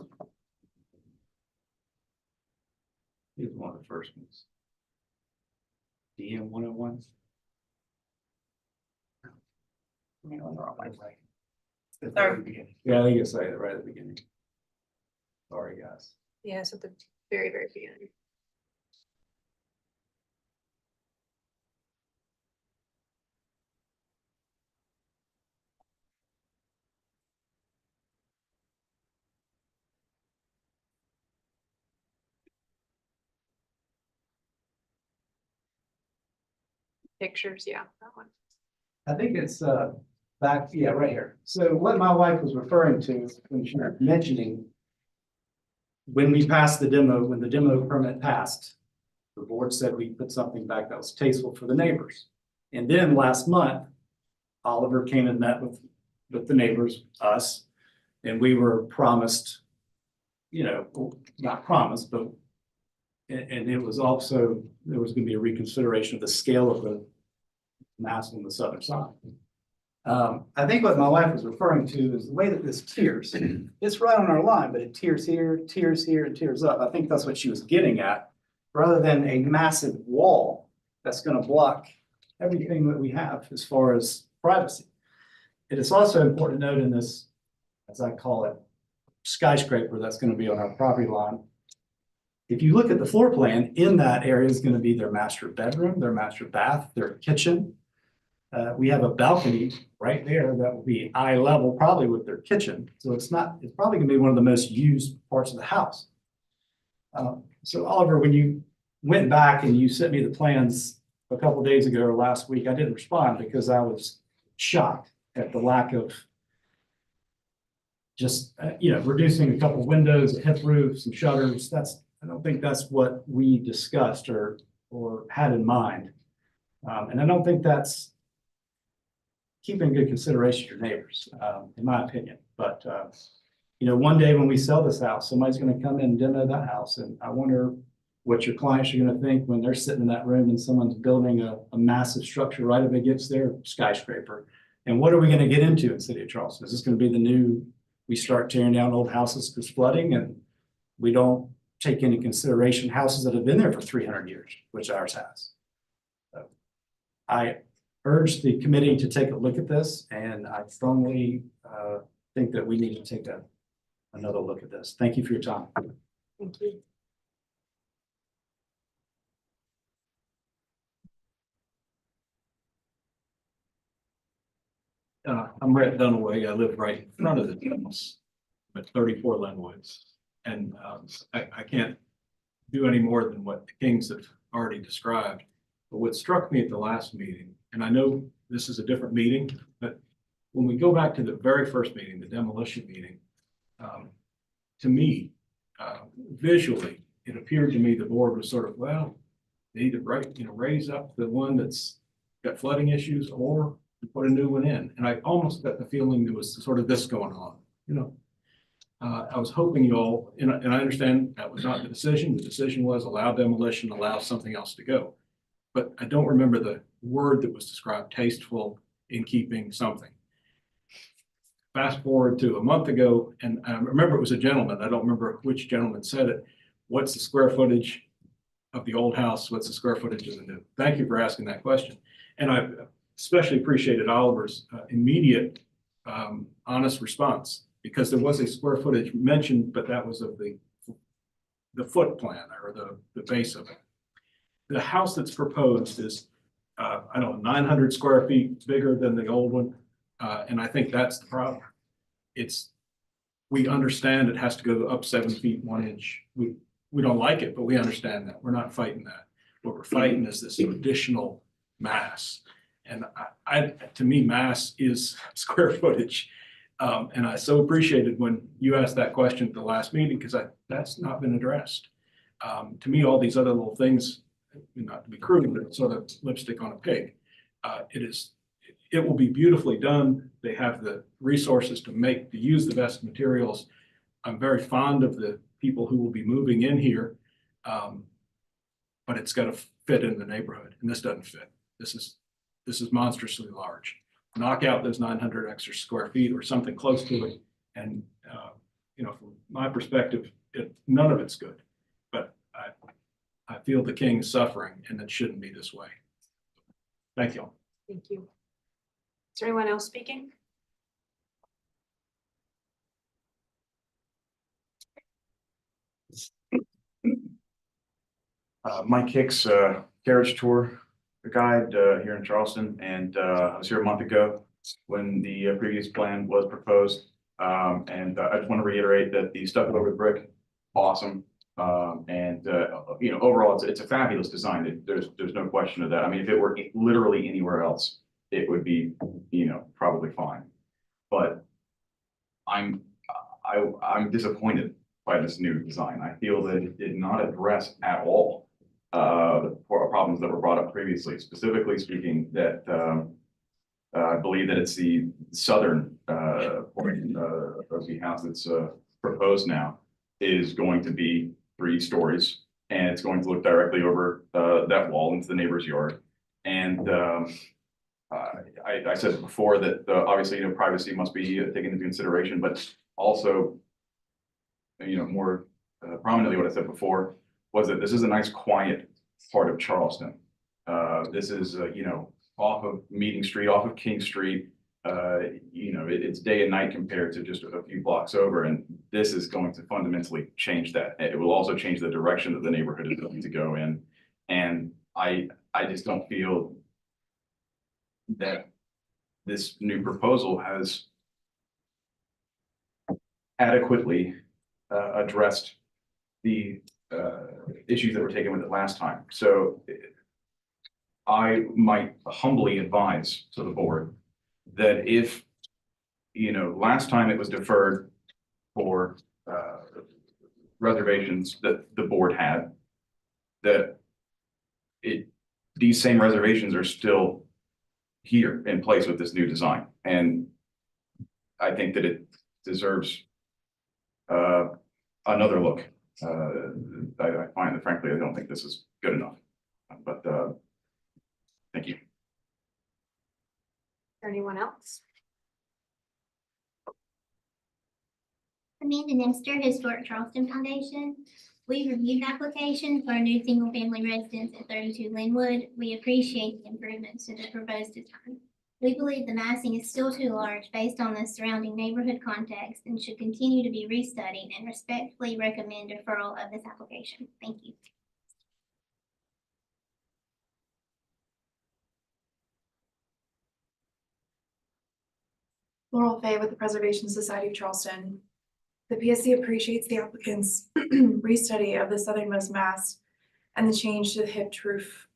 Speaker 1: Here's one of the first ones. DM 101. At the very beginning. Yeah, I think it's right at the beginning. Sorry, guys.
Speaker 4: Yes, at the very, very beginning. Pictures, yeah, that one.
Speaker 1: I think it's back, yeah, right here. So what my wife was referring to when she was mentioning when we passed the demo, when the demo permit passed, the board said we put something back that was tasteful for the neighbors. And then last month, Oliver came and met with the neighbors, us, and we were promised, not promised, but and it was also, there was going to be a reconsideration of the scale of the mass on the southern side. I think what my wife was referring to is the way that this tiers. It's right on our line, but it tiers here, and tiers up. I think that's what she was getting at, rather than a massive wall that's going to block everything that we have as far as privacy. It is also important to note in this, as I call it, skyscraper that's going to be on our property line, if you look at the floor plan, in that area is gonna be their master bedroom, their master bath, their kitchen. We have a balcony right there that will be eye level, probably with their kitchen. So it's probably gonna be one of the most used parts of the house. So Oliver, when you went back and you sent me the plans a couple days ago or last week, I didn't respond because I was shocked at the lack of just, reducing a couple windows, a hip roof, some shutters. I don't think that's what we discussed or had in mind. And I don't think that's keeping good consideration of your neighbors, in my opinion. But, one day when we sell this house, somebody's gonna come in and demo that house, and I wonder what your clients are gonna think when they're sitting in that room and someone's building a massive structure right up against their skyscraper. And what are we gonna get into in the city of Charleston? Is this gonna be the new, we start tearing down old houses because flooding, and we don't take into consideration houses that have been there for 300 years, which ours has. So I urge the committee to take a look at this, and I strongly think that we need to take another look at this. Thank you for your time.
Speaker 4: Thank you.
Speaker 14: I'm Brett Dunaway. I live right in front of the house at 34 Linwoods. And I can't do any more than what the Kings have already described. But what struck me at the last meeting, and I know this is a different meeting, but when we go back to the very first meeting, the demolition meeting, to me, visually, it appeared to me the board was sort of, well, they either raise up the one that's got flooding issues or put a new one in. And I almost got the feeling there was sort of this going on, I was hoping you all, and I understand that was not the decision. The decision was allow demolition, allow something else to go. But I don't remember the word that was described, tasteful, in keeping something. Fast forward to a month ago, and I remember it was a gentleman, I don't remember which gentleman said it. What's the square footage of the old house? What's the square footage of the new? Thank you for asking that question. And I especially appreciated Oliver's immediate, honest response, because there was a square footage mentioned, but that was of the foot plan or the base of it. The house that's proposed is, 900 square feet bigger than the old one. And I think that's the problem. We understand it has to go up 7 feet, 1 inch. We don't like it, but we understand that. We're not fighting that. What we're fighting is this additional mass. And to me, mass is square footage. And I so appreciated when you asked that question at the last meeting, because that's not been addressed. To me, all these other little things, not to be crude, but sort of lipstick on a pig. It will be beautifully done. They have the resources to use the best materials. I'm very fond of the people who will be moving in here. But it's got to fit in the neighborhood, and this doesn't fit. This is monstrously large. Knock out those 900 extra square feet or something close to it. And, from my perspective, none of it's good, but I feel the king is suffering, and it shouldn't be this way. Thank you.
Speaker 4: Thank you. Is there anyone else speaking?
Speaker 15: Mike Hicks, carriage tour guide here in Charleston, and I was here a month ago when the previous plan was proposed. And I just want to reiterate that the stucco over brick, awesome. And overall, it's a fabulous design. There's no question of that. I mean, if it were literally anywhere else, it would be, probably fine. But I'm disappointed by this new design. I feel that it did not address at all the problems that were brought up previously. Specifically speaking, that I believe that it's the southern portion of the house that's proposed now is going to be 3 stories, and it's going to look directly over that wall into the neighbor's yard. And I said before that obviously privacy must be taken into consideration, but also more prominently what I said before was that this is a nice quiet part of Charleston. This is off of Meeting Street, off of King Street. It's day and night compared to just a few blocks over, and this is going to fundamentally change that. It will also change the direction that the neighborhood is going to go in. And I just don't feel that this new proposal has adequately addressed the issues that were taken with it last time. So I might humbly advise to the board that if, you know, last time it was deferred for reservations that the board had, that these same reservations are still here in place with this new design. And I think that it deserves another look. I find that frankly, I don't think this is good enough, but thank you.
Speaker 4: Anyone else?
Speaker 8: Amanda Nemster, Historic Charleston Foundation. We reviewed the application for a new single-family residence at 32 Linwood. We appreciate the improvements to the proposed design. We believe the massing is still too large based on the surrounding neighborhood context and should continue to be restudied, and respectfully recommend deferral of this application. Thank you.
Speaker 7: Laurel Fay with the Preservation Society of Charleston. The PSC appreciates the applicant's restudy of the southernmost mast and the change to the hipped roof.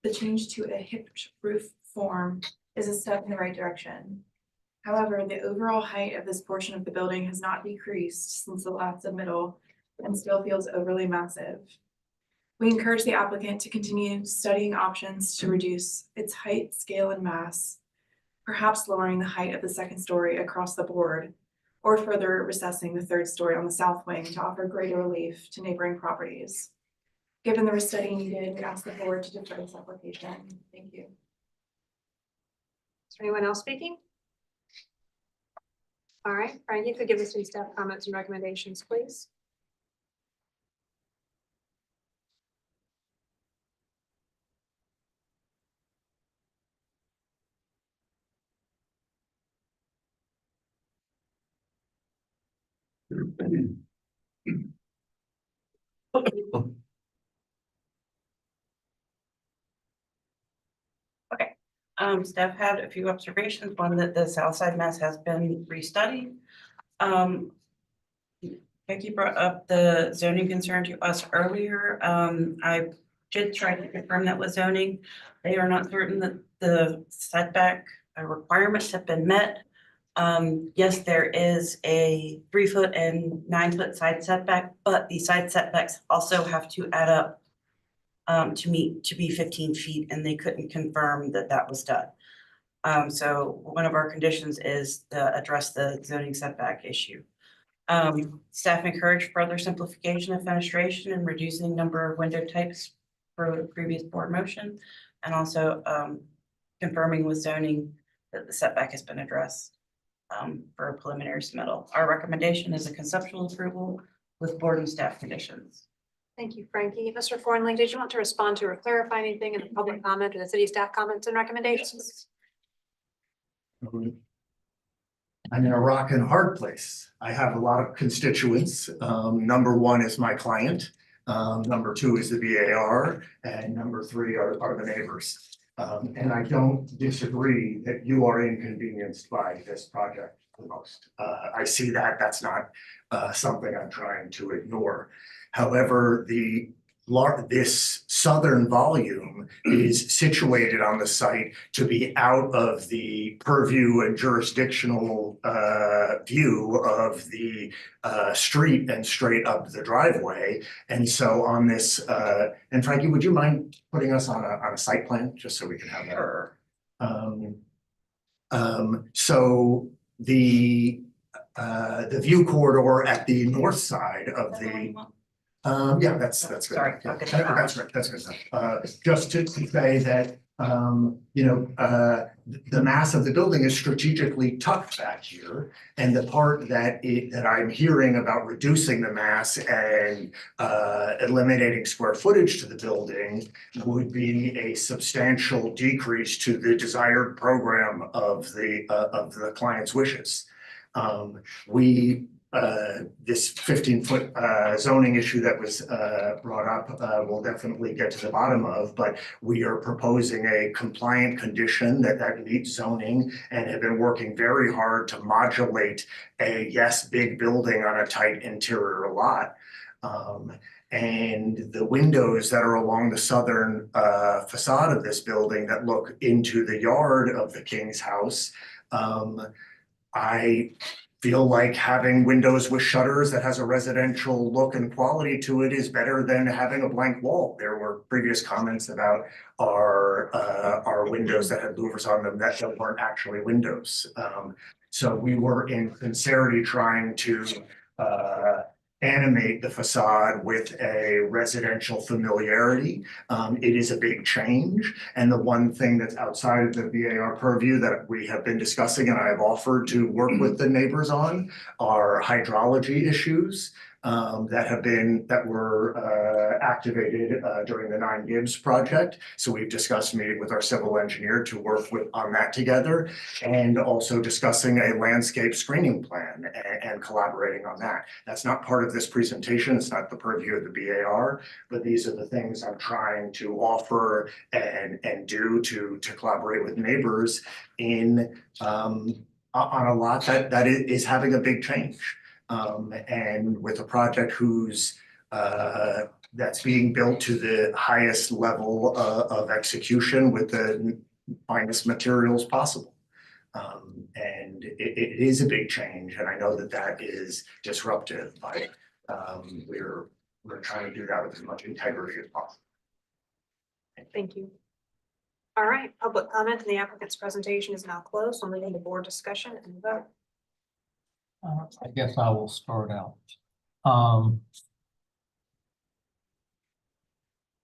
Speaker 7: The change to a hipped roof form is a step in the right direction. However, the overall height of this portion of the building has not decreased since the last submittal and still feels overly massive. We encourage the applicant to continue studying options to reduce its height, scale, and mass, perhaps lowering the height of the second story across the board, or further recessing the third story on the south wing to offer greater relief to neighboring properties. Given the restudy needed, we ask the board to defer this application. Thank you.
Speaker 4: Is there anyone else speaking? All right, Frank, you could give us some staff comments and recommendations, please.
Speaker 5: Okay, staff had a few observations. One, that the south side mass has been restudied. Becky brought up the zoning concern to us earlier. I did try to confirm that with zoning. They are not certain that the setback requirements have been met. Yes, there is a 3 foot and 9 foot side setback, but the side setbacks also have to add up to be 15 feet, and they couldn't confirm that that was done. So one of our conditions is to address the zoning setback issue. Staff encouraged further simplification of fenestration and reducing number of window types for the previous board motion, and also confirming with zoning that the setback has been addressed for a preliminary submittal. Our recommendation is a conceptual approval with board and staff conditions.
Speaker 4: Thank you, Frankie. Mr. Thornley, did you want to respond to or clarify anything in the public comment or the city staff comments and recommendations?
Speaker 20: I'm in a rock and hard place. I have a lot of constituents. Number one is my client. Number two is the VAR, and number three are the neighbors. And I don't disagree that you are inconvenienced by this project the most. I see that. That's not something I'm trying to ignore. However, this southern volume is situated on the site to be out of the purview and jurisdictional view of the street and straight up the driveway. And so on this, and Frankie, would you mind putting us on a site plan just so we can have that?
Speaker 5: Sure.
Speaker 20: So the view corridor at the north side of the yeah, that's good.
Speaker 5: Sorry,
Speaker 20: Yeah,
Speaker 5: okay.
Speaker 20: that's great. That's good. Just to say that, you know, the mass of the building is strategically tucked back here. And the part that I'm hearing about reducing the mass and eliminating square footage to the building would be a substantial decrease to the desired program of the client's wishes. We this 15-foot zoning issue that was brought up, we'll definitely get to the bottom of, but we are proposing a compliant condition that meets zoning and have been working very hard to modulate a, yes, big building on a tight interior lot. And the windows that are along the southern facade of this building that look into the yard of the King's house, I feel like having windows with shutters that has a residential look and quality to it is better than having a blank wall. There were previous comments about our windows that had louvers on them that weren't actually windows. So we were in sincerity trying to animate the facade with a residential familiarity. It is a big change. And the one thing that's outside of the BAR purview that we have been discussing and I have offered to work with the neighbors on are hydrology issues that were activated during the 9 Gibbs project. So we've discussed meeting with our civil engineer to work on that together, and also discussing a landscape screening plan and collaborating on that. That's not part of this presentation. It's not the purview of the BAR, but these are the things I'm trying to offer and do to collaborate with neighbors in on a lot that is having a big change. And with a project that's being built to the highest level of execution with the finest materials possible. And it is a big change, and I know that is disruptive, but we're trying to do that with as much integrity as possible.
Speaker 4: Thank you. All right, public comment and the applicant's presentation is now closed. I'm leaving the board discussion and vote.
Speaker 3: I guess I will start out.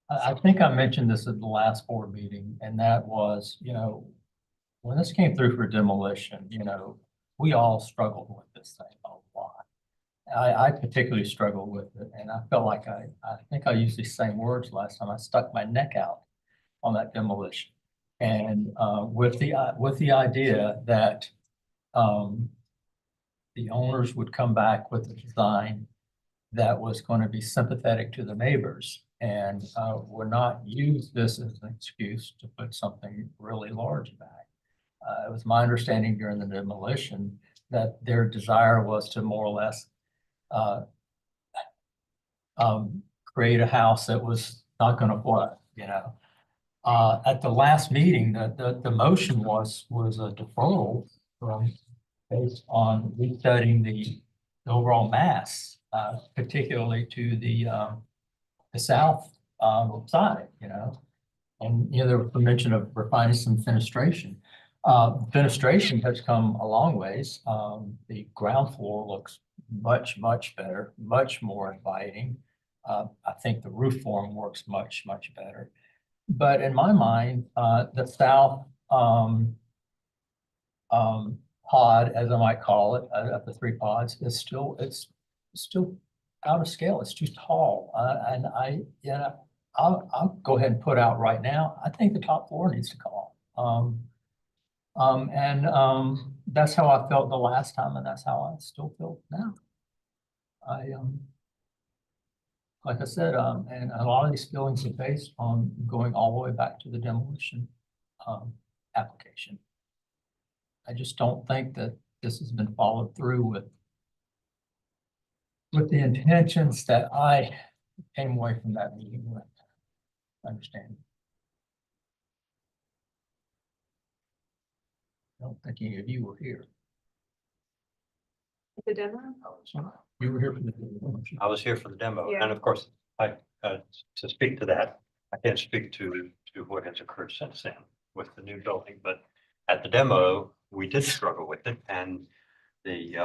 Speaker 3: I think I mentioned this at the last board meeting, and that was, when this came through for demolition, we all struggled with this thing a lot. I particularly struggled with it, and I felt like I think I used these same words last time. I stuck my neck out on that demolition, and with the idea that the owners would come back with a design that was going to be sympathetic to the neighbors and would not use this as an excuse to put something really large back. It was my understanding during the demolition that their desire was to more or less create a house that was not going to flood, At the last meeting, the motion was a deferral based on resetting the overall mass, particularly to the south side, And, there was a mention of refining some fenestration. Fenestration has come a long ways. The ground floor looks much, much better, much more inviting. I think the roof form works much, much better. But in my mind, the south pod, as I might call it, of the 3 pods, it's still out of scale. It's too tall, and I'll go ahead and put out right now. I think the top floor needs to come off. That's how I felt the last time, and that's how I still feel now. Like I said, and a lot of these feelings are based on going all the way back to the demolition application. I just don't think that this has been followed through with the intentions that I came away from that meeting with. Understand? I don't think any of you were here.
Speaker 4: The demo?
Speaker 3: You were here for the demo.
Speaker 10: I was here for the demo,
Speaker 4: Yeah.
Speaker 10: and of course, to speak to that, I can't speak to what has occurred since then with the new building, but at the demo, we did struggle with it, and the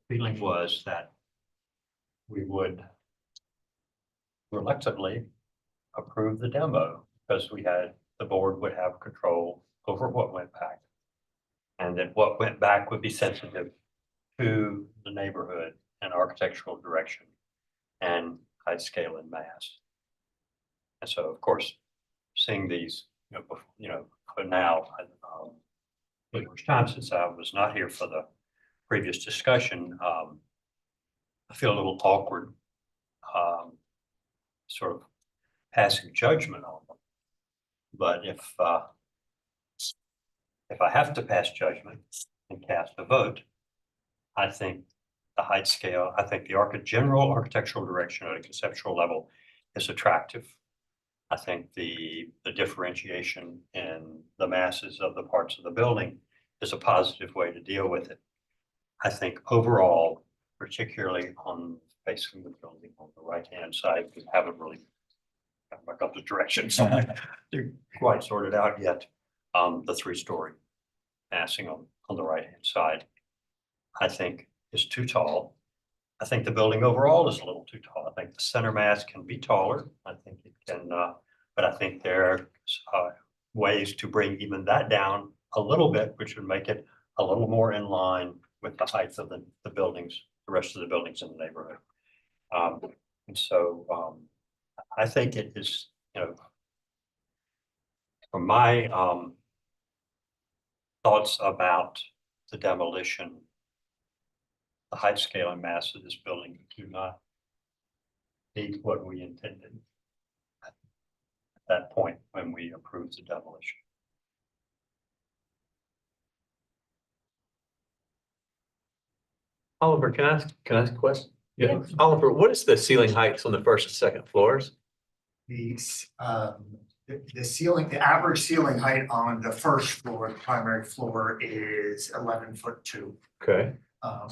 Speaker 10: feeling was that we would reluctantly approve the demo because the board would have control over what went back. And that what went back would be sensitive to the neighborhood and architectural direction and height, scale, and mass. And so, of course, seeing these, but now, it was time since I was not here for the previous discussion. I feel a little awkward, sort of passing judgment on them. But if I have to pass judgment and cast a vote, I think the height scale, I think the general architectural direction at a conceptual level is attractive. I think the differentiation in the masses of the parts of the building is a positive way to deal with it. I think overall, particularly on facing the building on the right-hand side, we haven't really got the directions quite sorted out yet. The 3-story massing on the right-hand side, I think is too tall. I think the building overall is a little too tall. I think the center mass can be taller. I think it can, but I think there are ways to bring even that down a little bit, which would make it a little more in line with the height of the buildings, the rest of the buildings in the neighborhood. And so I think it is, from my thoughts about the demolition, the height scale and mass of this building do not meet what we intended at that point when we approved the demolition.
Speaker 2: Oliver, can I ask a question? Yeah. Oliver, what is the ceiling heights on the first and second floors?
Speaker 20: The ceiling, the average ceiling height on the first floor, the primary floor, is 11'2".
Speaker 2: Okay.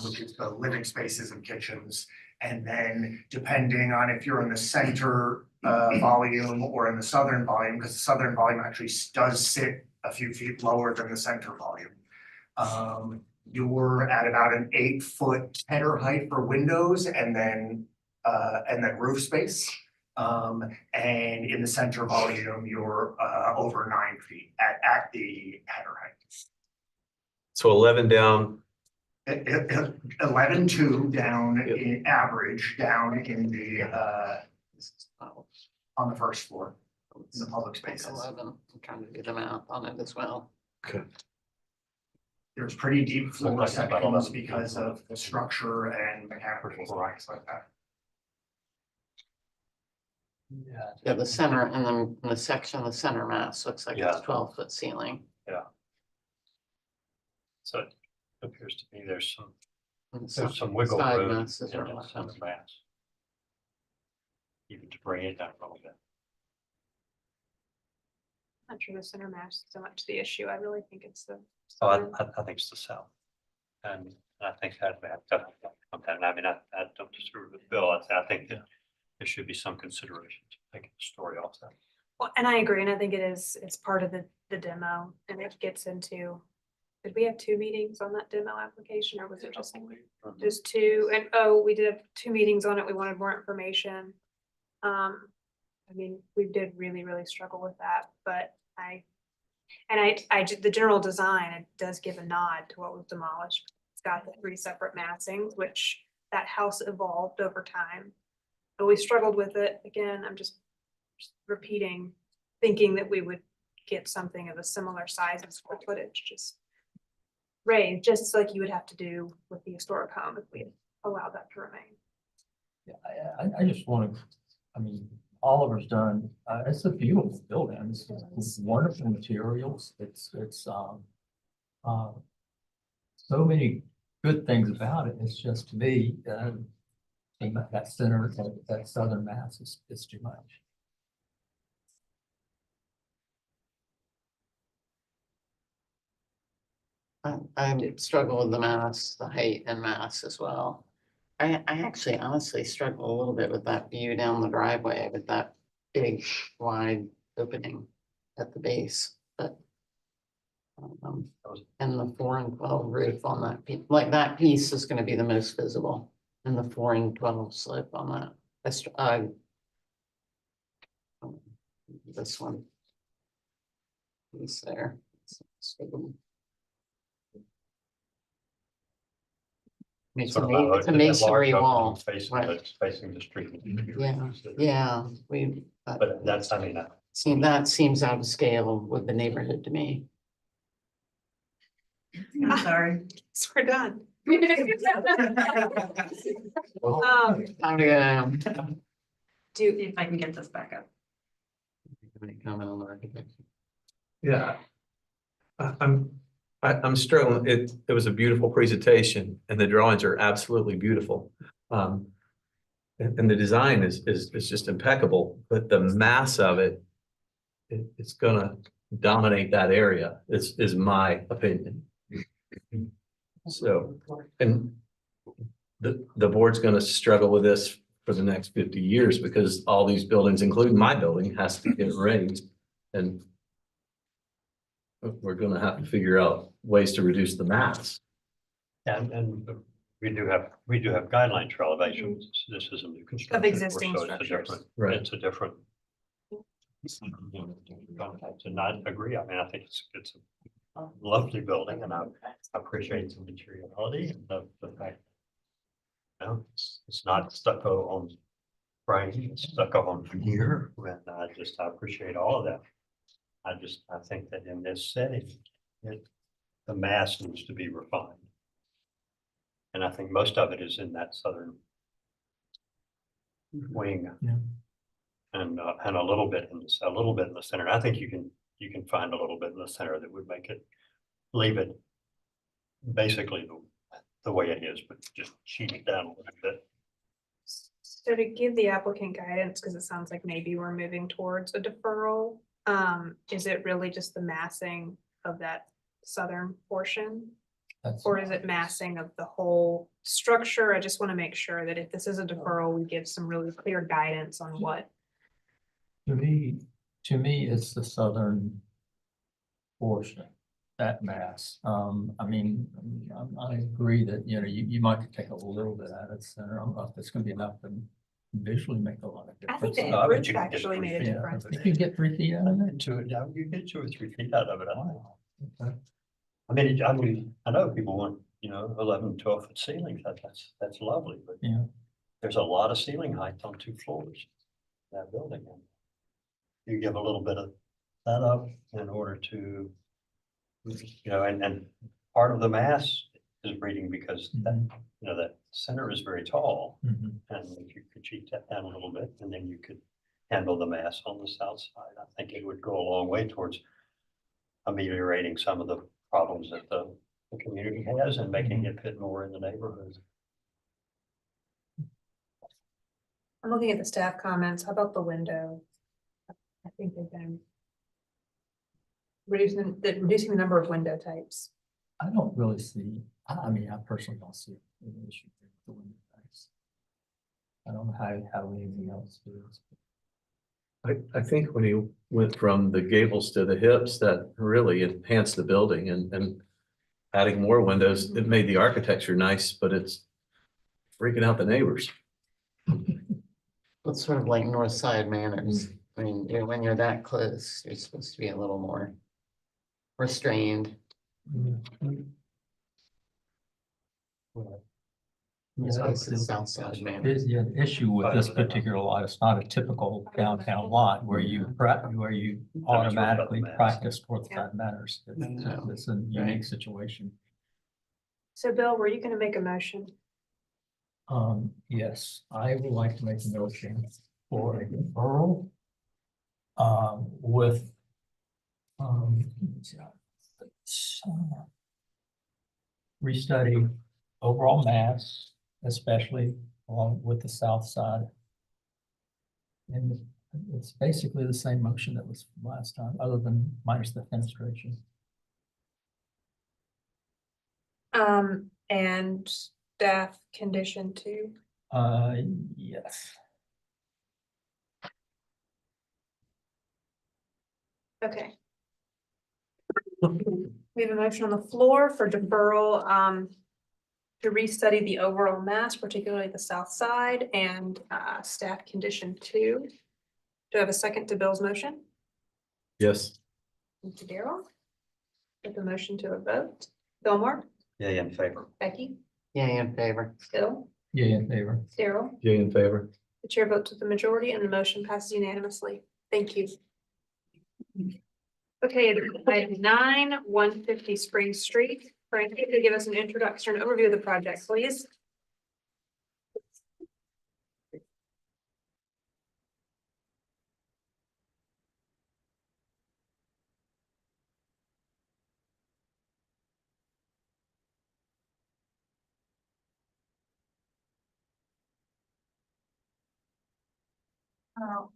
Speaker 20: Which is the living spaces and kitchens. And then depending on if you're in the center volume or in the southern volume, because the southern volume actually does sit a few feet lower than the center volume. You're at about an 8-foot header height for windows and then roof space. And in the center volume, you're over 9 feet at the header height.
Speaker 2: So 11 down.
Speaker 20: 11'2" down in average, down in the on the first floor, in the public spaces.
Speaker 9: 11, I'm trying to do the math on it as well.
Speaker 2: Okay.
Speaker 20: There's pretty deep floor sections because of the structure and mechanical things like that.
Speaker 9: Yeah, the center and then the section, the center mass looks like it's 12-foot ceiling.
Speaker 10: Yeah. So it appears to me there's
Speaker 9: And
Speaker 10: some wiggle
Speaker 9: side
Speaker 10: room in
Speaker 9: masses are
Speaker 10: the
Speaker 9: left.
Speaker 10: center mass. Even to bring it down a little bit.
Speaker 4: I'm not sure the center mass is so much the issue. I really think it's the.
Speaker 10: Oh, I think it's the south. And I think that may have definitely come down. I mean, I don't disagree with Bill. I think that there should be some consideration to taking the story off that.
Speaker 4: Well, and I agree, and I think it's part of the demo, and it gets into, did we have 2 meetings on that demo application, or was it just 2? And we did have 2 meetings on it. We wanted more information. I mean, we did really, really struggle with that, but the general design, it does give a nod to what was demolished. It's got the 3 separate massings, which that house evolved over time. But we struggled with it. Again, I'm just repeating, thinking that we would get something of a similar size and square footage, just raised, just like you would have to do with the historic home if we allowed that to remain.
Speaker 3: Yeah, I just want to, I mean, Oliver's done, it's a beautiful building, it's wonderful materials, it's so many good things about it. It's just, to me, that center, that southern mass is too much.
Speaker 9: I struggle with the mass, the height and mass as well. I actually honestly struggle a little bit with that view down the driveway with that big wide opening at the base, but and the 4 and 12 roof on that piece, like that piece is going to be the most visible, and the 4 and 12 slip on that. This one piece there. It's a masonry wall.
Speaker 10: Facing the street.
Speaker 9: Yeah,
Speaker 10: But that's, I mean.
Speaker 9: That seems out of scale with the neighborhood to me.
Speaker 5: I'm sorry.
Speaker 4: So we're done.
Speaker 9: Time to go home.
Speaker 5: See if I can get this back up.
Speaker 9: Any comment on the architecture?
Speaker 2: Yeah. I'm struggling. It was a beautiful presentation and the drawings are absolutely beautiful. And the design is just impeccable, but the mass of it's gonna dominate that area, is my opinion. So, and the board's gonna struggle with this for the next 50 years because all these buildings, including my building, has to get raised. And we're gonna have to figure out ways to reduce the mass.
Speaker 10: And we do have guidelines for elevations. This is a new construction.
Speaker 4: Of existing
Speaker 10: so it's a
Speaker 4: structures.
Speaker 10: different-
Speaker 2: Right.
Speaker 10: It's a different. To not agree, I mean, I think it's a lovely building and I appreciate the materiality and the fact. It's not stucco on frame, it's stucco on veneer, and I appreciate all of that. I think that in this setting, the mass needs to be refined. And I think most of it is in that southern wing.
Speaker 3: Yeah.
Speaker 10: And a little bit in this, a little bit in the center. I think you can find a little bit in the center that would make it, leave it basically the way it is, but just cheat it down a little bit.
Speaker 4: So to give the applicant guidance, because it sounds like maybe we're moving towards a deferral, is it really just the massing of that southern portion? Or is it massing of the whole structure? I just want to make sure that if this is a deferral, we give some really clear guidance on what.
Speaker 3: To me, it's the southern portion, that mass. I mean, I agree that, you know, you might take a little bit out of the center. I don't know if it's gonna be enough to visually make a lot of
Speaker 4: I think
Speaker 3: difference.
Speaker 4: the
Speaker 10: I bet
Speaker 4: roof
Speaker 10: you can get
Speaker 4: actually made a
Speaker 3: Yeah,
Speaker 4: difference.
Speaker 3: if you get 3 feet out of it.
Speaker 10: You get 2 or 3 feet out of it. I mean, I know people want, 11, 12 foot ceilings. That's lovely, but
Speaker 3: Yeah.
Speaker 10: there's a lot of ceiling height on 2 floors. in That building. You give a little bit of that up in order to, and part of the mass is reading because that center is very tall.
Speaker 3: Mhm.
Speaker 10: And if you could cheat that down a little bit, and then you could handle the mass on the south side, I think it would go a long way towards ameliorating some of the problems that the community has and making it fit more in the neighborhood.
Speaker 4: I'm looking at the staff comments. How about the window? I think they've been reducing the number of window types.
Speaker 3: I don't really see, I mean, I personally don't see an issue with the window types. I don't know how anything else feels.
Speaker 2: I think when he went from the gables to the hips, that really enhanced the building and adding more windows, it made the architecture nice, but it's freaking out the neighbors.
Speaker 9: It's sort of like north side manners. I mean, when you're that close, you're supposed to be a little more restrained.
Speaker 3: Yeah,
Speaker 9: It's the south side manners.
Speaker 3: The issue with this particular lot, it's not a typical downtown lot where you automatically practice north side manners. It's a unique situation.
Speaker 4: So Bill, were you gonna make a motion?
Speaker 3: Yes, I would like to make a motion for a deferral. With. Restudy overall mass, especially along with the south side. And it's basically the same motion that was last time, other than minus the fenestration.
Speaker 4: And staff condition 2.
Speaker 3: Yes.
Speaker 4: Okay. We have a motion on the floor for deferral, to restudy the overall mass, particularly the south side, and staff condition 2. Do I have a second to Bill's motion?
Speaker 2: Yes.
Speaker 4: Thank you, Daryl. Put the motion to a vote. Fillmore,
Speaker 10: Yeah, in favor.
Speaker 4: Becky,
Speaker 9: Yeah, in favor.
Speaker 4: Bill,
Speaker 3: Yeah, in favor.
Speaker 4: Daryl.
Speaker 2: Yay in favor.
Speaker 4: The chair votes with the majority and the motion passes unanimously. Thank you. Okay, item 9, 150 Spring Street. Frank, if you could give us an introduction, an overview of the project, please.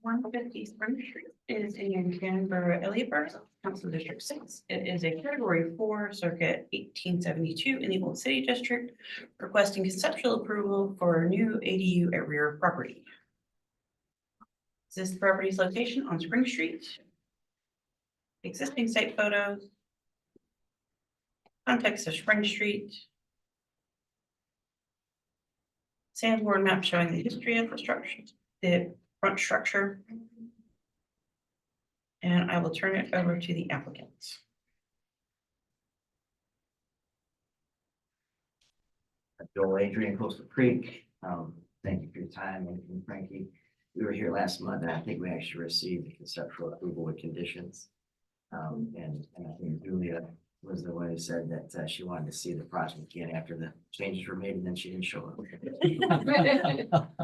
Speaker 5: One fifty Spring Street is in Canberra, Ellioburg, Council District 6. It is a category 4 circuit 1872 in the Old City District, requesting conceptual approval for a new ADU at rear property. This is the property's location on Spring Street. Existing site photos. Context of Spring Street. Sandboard map showing the history of the structure, the front structure. And I will turn it over to the applicants.
Speaker 11: Joel Adrian, Coastal Creek. Thank you for your time, and Frankie. We were here last month, and I think we actually received the conceptual approval with conditions. And I think Julia was the one who said that she wanted to see the project again after the changes were made, and then she didn't show up.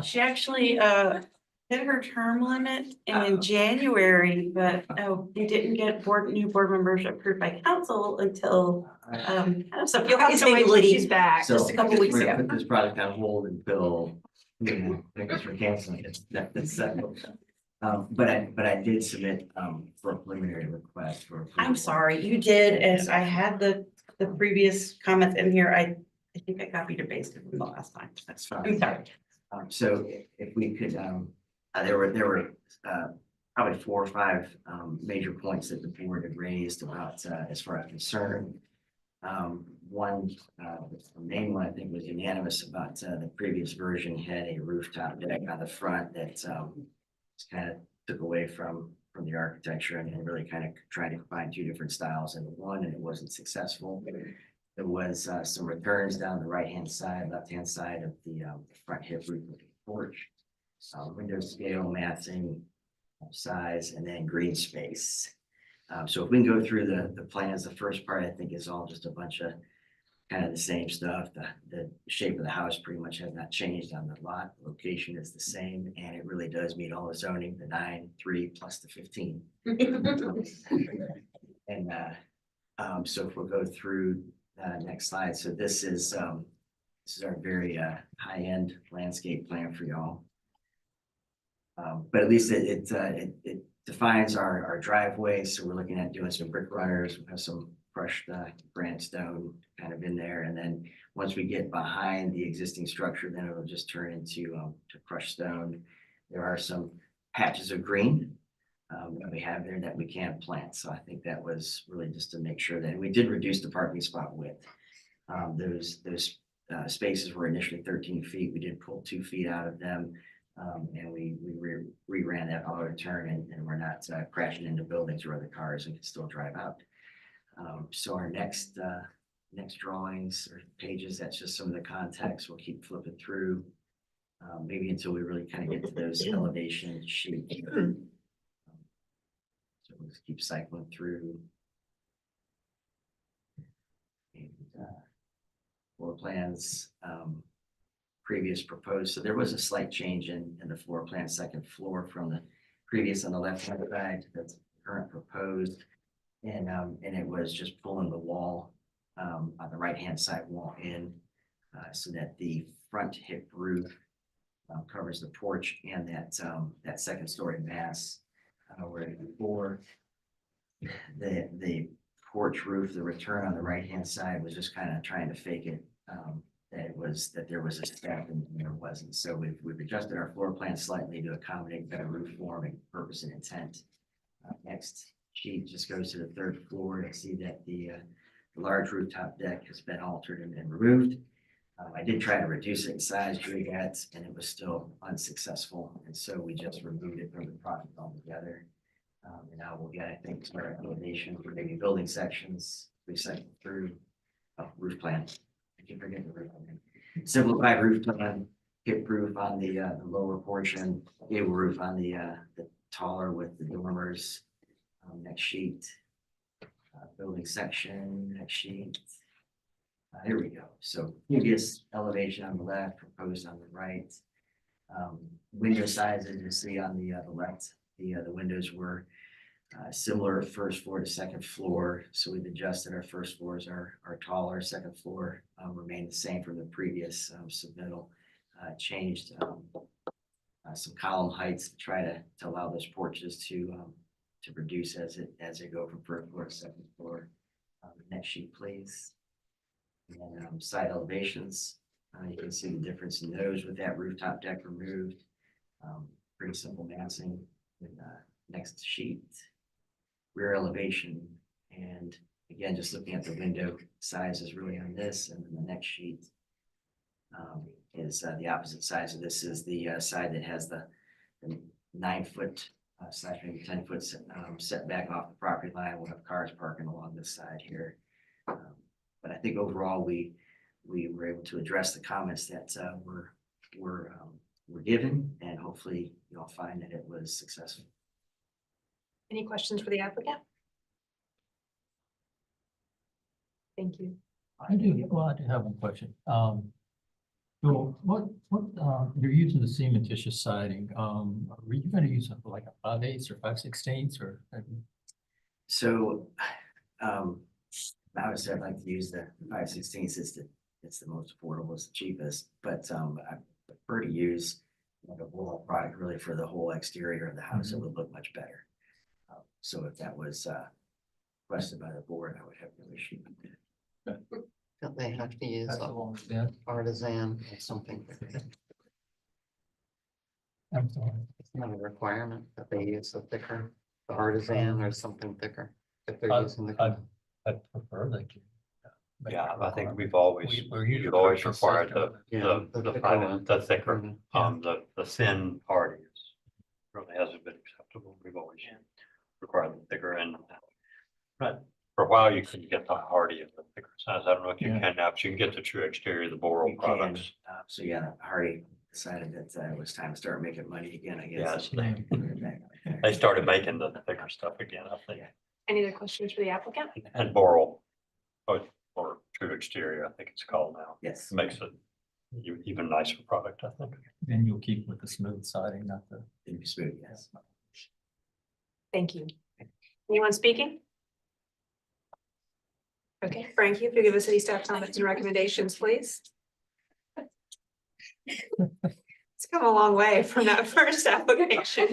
Speaker 5: She actually hit her term limit in January, but we didn't get new board members approved by council until
Speaker 4: So you'll have to wait till she's back,
Speaker 11: So
Speaker 4: just a couple weeks
Speaker 11: we're gonna
Speaker 4: ago.
Speaker 11: put this project on hold until, thanks for canceling it. That's settled. But I did submit for a preliminary request for. approval.
Speaker 5: I'm sorry, you did, and I had the previous comments in here. I think I copied and pasted from the last time.
Speaker 11: That's fine.
Speaker 5: I'm sorry.
Speaker 11: So if we could, there were probably 4 or 5 major points that the board had raised about as far as concern. One, the main one I think was unanimous about the previous version had a rooftop deck on the front that kind of took away from the architecture and really kind of tried to combine 2 different styles into one, and it wasn't successful. There was some returns down the right-hand side, left-hand side of the front hip roof of the porch. Window scale, massing, size, and then green space. So if we can go through the plans, the first part I think is all just a bunch of kind of the same stuff. The shape of the house pretty much has not changed on the lot. The location is the same, and it really does meet all the zoning, the 9, 3 plus the 15. And so if we'll go through next slide. So this is our very high-end landscape plan for y'all. But at least it defines our driveway. So we're looking at doing some brick runners. We have some crushed granite stone kind of in there. And then once we get behind the existing structure, then it'll just turn into to crushed stone. There are some patches of green that we have there that we can't plant. So I think that was really just to make sure that, and we did reduce the parking spot width. Those spaces were initially 13 feet. We did pull 2 feet out of them. And we re-ran that auto turn, and we're not crashing into buildings or other cars and can still drive out. So our next drawings or pages, that's just some of the context. We'll keep flipping through, maybe until we really kind of get to those elevation sheets. So we'll just keep cycling through. And floor plans. Previous proposed, so there was a slight change in the floor plan, second floor from the previous on the left-hand side to the current proposed. And it was just pulling the wall on the right-hand side wall in so that the front hip roof covers the porch and that second story mass where before the porch roof, the return on the right-hand side was just kind of trying to fake it. That there was a step and there wasn't. So we've adjusted our floor plan slightly to accommodate better roof form and purpose and intent. Next sheet just goes to the 3rd floor to see that the large rooftop deck has been altered and removed. I did try to reduce it in size, and it was still unsuccessful. And so we just removed it from the project altogether. And now we'll get, I think, some recommendation for maybe building sections, recycle through roof plan. Forget the roof. Simplified roof plan, hip roof on the lower portion, gable roof on the taller with the dormers. Next sheet, building section, next sheet. Here we go. So previous elevation on the left, proposed on the right. Window sizes you see on the left, the windows were similar first floor to second floor. So we've adjusted our first floors are taller, second floor remained the same from the previous submittal. Changed some column heights to try to allow those porches to reduce as they go from first floor to second floor. Next sheet, please. And side elevations, you can see the difference in those with that rooftop deck removed. Pretty simple massing. And, next sheet, rear elevation, and again, just looking at the window sizes really on this, and then the next sheet is the opposite side. So this is the side that has the 9-foot slash maybe 10-foot setback off the property line. We'll have cars parking along this side here. But I think overall, we were able to address the comments that were given, and hopefully you'll find that it was successful.
Speaker 4: Any questions for the applicant? Thank you.
Speaker 3: I do have one question. So you're using the cementitious siding, are you gonna use like a 5/8 or 5/16 or?
Speaker 11: So, obviously I'd like to use the 5/16. It's the most affordable, it's the cheapest, but I prefer to use like a roll product really for the whole exterior of the house. It would look much better. So if that was requested by the board, I would have no issue with it.
Speaker 9: Don't they have to use
Speaker 3: That's
Speaker 9: a
Speaker 3: a long, yeah,
Speaker 9: artisan or something?
Speaker 3: I'm sorry.
Speaker 9: It's not a requirement that they use a thicker, the artisan or something thicker. If they're
Speaker 3: I-
Speaker 9: using the.
Speaker 3: I prefer they can. make
Speaker 10: Yeah,
Speaker 3: it
Speaker 10: I think
Speaker 3: requirement.
Speaker 10: we've always,
Speaker 3: We're usually
Speaker 10: we've always
Speaker 3: pretty
Speaker 10: required
Speaker 3: consistent.
Speaker 10: the
Speaker 9: thicker one.
Speaker 10: the thicker,
Speaker 9: Mhm.
Speaker 10: the thin part is really hasn't been acceptable. We've always required the thicker end. But for a while, you couldn't get the hardy of the thicker size. I don't know if you
Speaker 3: Yeah.
Speaker 10: can now, but you can get the true exterior, the Boral
Speaker 11: You can,
Speaker 10: products.
Speaker 11: so yeah, Hardy decided that it was time to start making money again, I
Speaker 10: Yes,
Speaker 11: guess.
Speaker 10: they started making the thicker stuff again, I think.
Speaker 4: Any other questions for the applicant?
Speaker 10: And Boral, or true exterior, I think it's called now.
Speaker 11: Yes.
Speaker 10: Makes it even nicer product, I think.
Speaker 3: Then you'll keep with the smooth siding, not the.
Speaker 11: It'd be smooth, yes.
Speaker 4: Thank you. Anyone speaking? Okay, Frankie, if you give us any staff comments and recommendations, please. It's come a long way from that first application.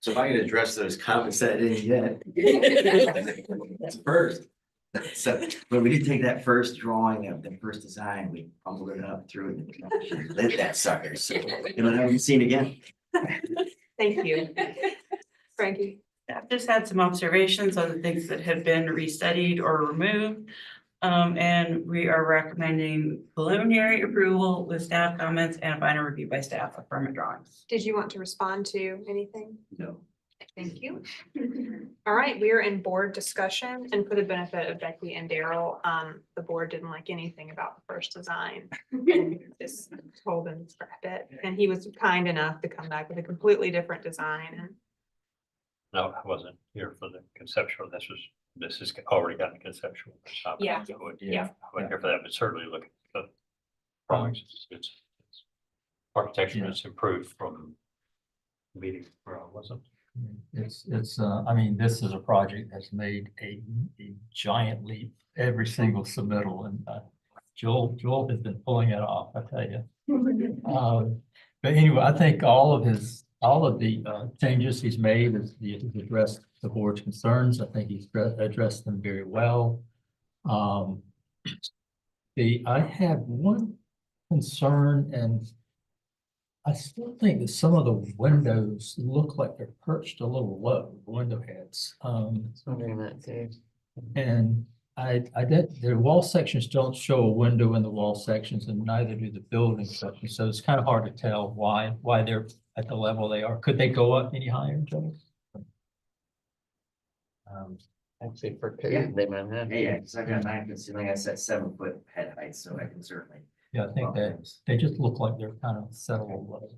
Speaker 11: So if I could address those comments that I didn't get. It's first. So when we did take that first drawing of the first design, we crumbled it up, threw it in the lit that sucker, so it'll never be seen again.
Speaker 4: Thank you. Frankie?
Speaker 5: I've just had some observations on the things that have been restudied or removed. And we are recommending preliminary approval with staff comments and final review by staff of permit drawings.
Speaker 4: Did you want to respond to anything?
Speaker 11: No.
Speaker 4: Thank you. All right, we are in board discussion, and for the benefit of Becky and Daryl, the board didn't like anything about the first design. And just told him to scrap it, and he was kind enough to come back with a completely different design. And
Speaker 10: No, I wasn't here for the conceptual. This has already gotten conceptual.
Speaker 4: Yeah.
Speaker 10: I wasn't here for that, but certainly look at the drawings. It's architecture has improved from meeting where I wasn't.
Speaker 3: I mean, this is a project that's made a giant leap every single submittal, and Joel has been pulling it off, I tell you. But anyway, I think all of the changes he's made is he's addressed the board's concerns. I think he's addressed them very well. I have one concern, and I still think that some of the windows look like they're perched a little low, the window heads.
Speaker 9: Wondering that too.
Speaker 3: And the wall sections don't show a window in the wall sections, and neither do the building sections. So it's kind of hard to tell why they're at the level they are. Could they go up any higher, Joe?
Speaker 9: Actually, for
Speaker 11: Yeah.
Speaker 9: code, they might have.
Speaker 11: Yeah, because I've got 9 foot ceiling, I set 7-foot head height, so I can certainly.
Speaker 3: Yeah, I think that they just look like they're kind of settled low.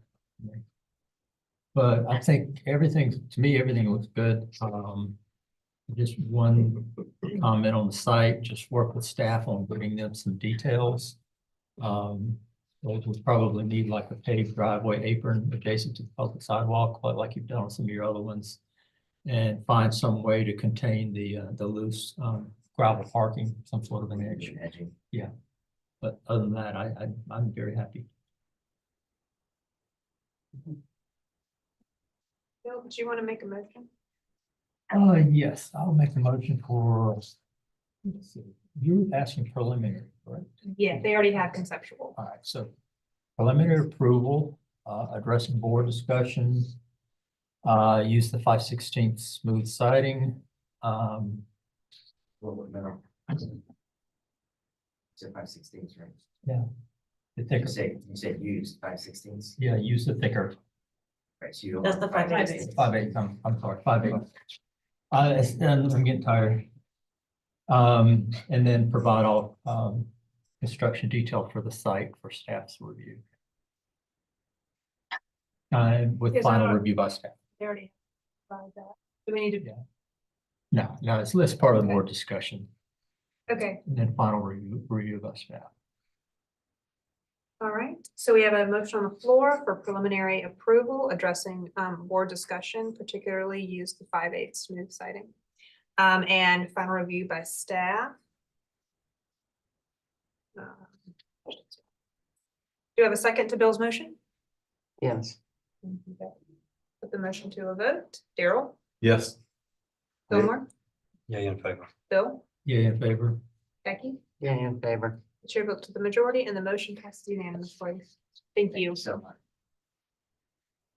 Speaker 3: But I think everything looks good. Just one public comment on the site, just work with staff on getting them some details. We'll probably need like a paved driveway apron adjacent to the public sidewalk, like you've done on some of your other ones. And find some way to contain the loose gravel parking, some sort of an edge. Yeah. But other than that, I'm very happy.
Speaker 4: Bill, do you want to make a motion?
Speaker 3: Yes, I'll make a motion for, let's see, you were asking preliminary, correct?
Speaker 4: Yeah, they already have conceptual.
Speaker 3: All right, so preliminary approval, addressing board discussion, use the 5/16 smooth siding.
Speaker 11: So 5/16, right?
Speaker 3: Yeah. The thicker,
Speaker 11: You said use 5/16.
Speaker 3: yeah, use the thicker.
Speaker 11: Right, so you.
Speaker 5: That's the 5/8.
Speaker 3: 5/8, I'm sorry, 5/8. And I'm getting tired. And then provide all, construction detail for the site for staff's review. With
Speaker 4: Is
Speaker 3: final
Speaker 4: that-
Speaker 3: review by staff.
Speaker 4: They already have that. Do we need to?
Speaker 3: No, it's part of the board discussion
Speaker 4: Okay,
Speaker 3: and then final review by staff.
Speaker 4: all right. So we have a motion on the floor for preliminary approval addressing board discussion, particularly use the 5/8 smooth siding. And final review by staff. Do you have a second to Bill's motion?
Speaker 9: Yes.
Speaker 4: Okay. Put the motion to a vote. Daryl,
Speaker 2: Yes.
Speaker 4: Fillmore,
Speaker 10: Yeah, in favor.
Speaker 4: Bill,
Speaker 3: Yeah, in favor.
Speaker 4: Becky,
Speaker 9: Yeah, in favor.
Speaker 4: the chair votes to the majority and the motion passes unanimously. Thank you.
Speaker 11: So much.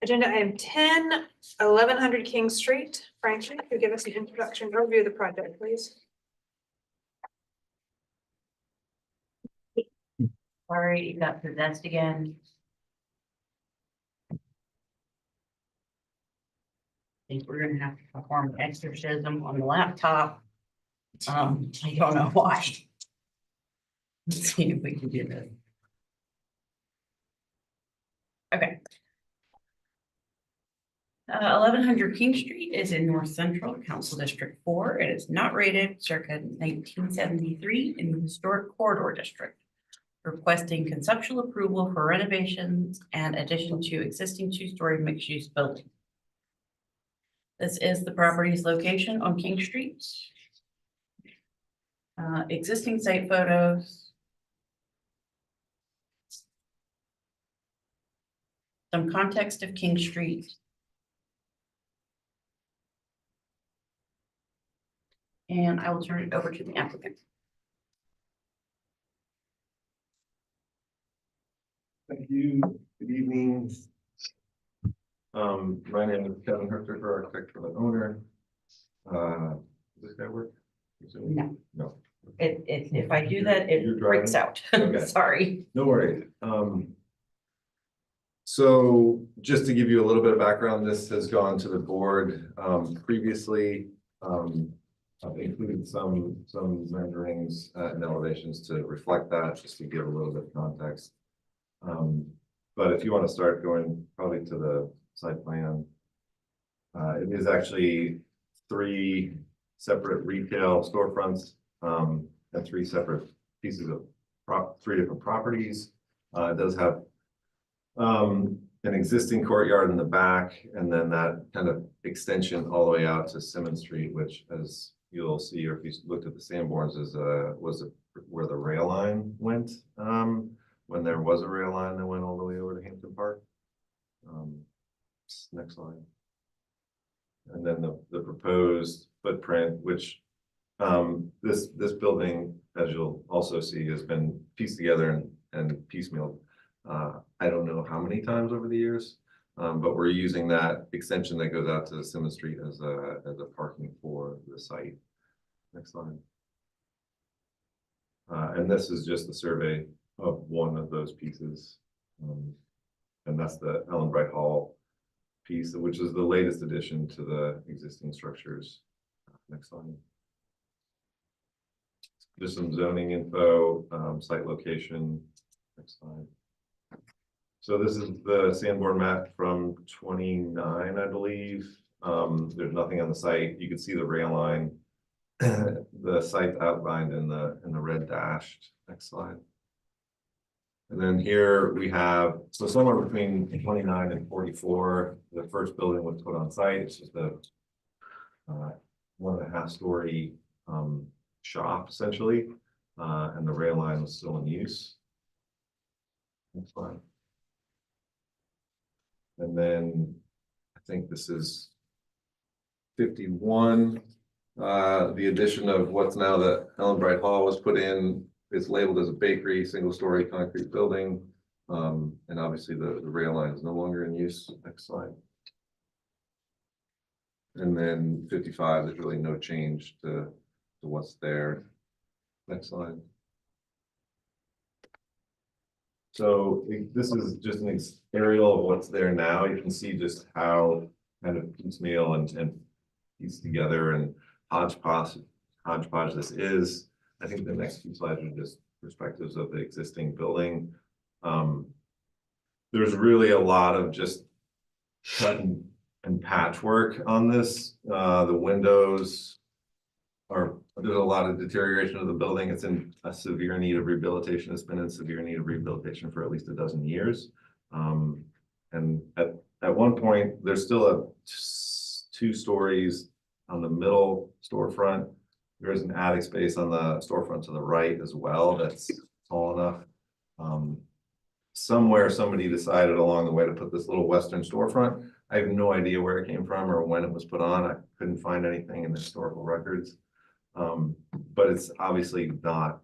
Speaker 4: Agenda item 10, 1100 King Street. Franklin, could you give us an introduction overview of the project, please?
Speaker 5: Sorry, you got possessed again. I think we're gonna have to perform an exorcism on the laptop. I don't know why. Let's see if we can do this. Okay. 1100 King Street is in North Central Council District 4. It is not rated circa 1973 in the Historic Corridor District. Requesting conceptual approval for renovations and addition to existing two-story mixed-use building. This is the property's location on King Street. Existing site photos. Some context of King Street. And I will turn it over to the applicant.
Speaker 12: Thank you. Good evening. My name is Kevin Hertzberger, architect for the owner. Does this guy work?
Speaker 5: No.
Speaker 12: No.
Speaker 5: If I do that,
Speaker 12: You're
Speaker 5: it breaks
Speaker 12: driving?
Speaker 5: out.
Speaker 12: Okay.
Speaker 5: Sorry.
Speaker 12: No worries. So just to give you a little bit of background, this has gone to the board previously. I've included some renderings and elevations to reflect that, just to give a little bit of context. But if you want to start going probably to the site plan, it is actually 3 separate retail storefronts and 3 separate pieces of 3 different properties. It does have an existing courtyard in the back, and then that kind of extension all the way out to Simmons Street, which, as you'll see, or if you looked at the Sanborns, was where the rail line went. When there was a rail line that went all the way over to Hampton Park. Next slide. And then the proposed footprint, which this building, as you'll also see, has been pieced together and piecemealed. I don't know how many times over the years, but we're using that extension that goes out to Simmons Street as a parking for the site. Next slide. And this is just the survey of one of those pieces. And that's the Ellen Bright Hall piece, which is the latest addition to the existing structures. Next slide. Just some zoning info, site location. Next slide. So this is the Sanborn map from 29, I believe. There's nothing on the site. You can see the rail line the site outlined in the red dashed. Next slide. And then here we have, so somewhere between 29 and 44, the first building was put on site. It's just a 1.5 story shop essentially, and the rail line was still in use. Next slide. And then I think this is 51. The addition of what's now the Ellen Bright Hall was put in. It's labeled as a bakery, single-story concrete building. And obviously the rail line is no longer in use. Next slide. And then 55, there's really no change to what's there. Next slide. So this is just an aerial of what's there now. You can see just how kind of piecemeal and pieced together and hodgepodge this is. I think the next few slides are just perspectives of the existing building. There's really a lot of just cut and patchwork on this. The windows there's a lot of deterioration of the building. It's in a severe need of rehabilitation. It's been in severe need of rehabilitation for at least a dozen years. And at one point, there's still 2 stories on the middle storefront. There is an attic space on the storefront to the right as well that's tall enough. Somewhere somebody decided along the way to put this little western storefront. I have no idea where it came from or when it was put on. I couldn't find anything in the historical records. But it's obviously not,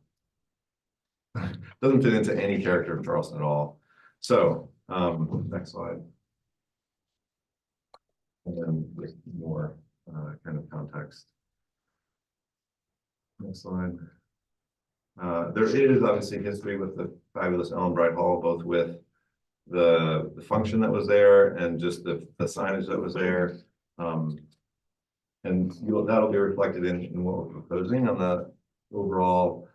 Speaker 12: doesn't fit into any character of Charleston at all. So, next slide. And then with more kind of context. Next slide. There is obviously history with the fabulous Ellen Bright Hall, both with the function that was there and just the signage that was there. And that'll be reflected in what we're proposing on the overall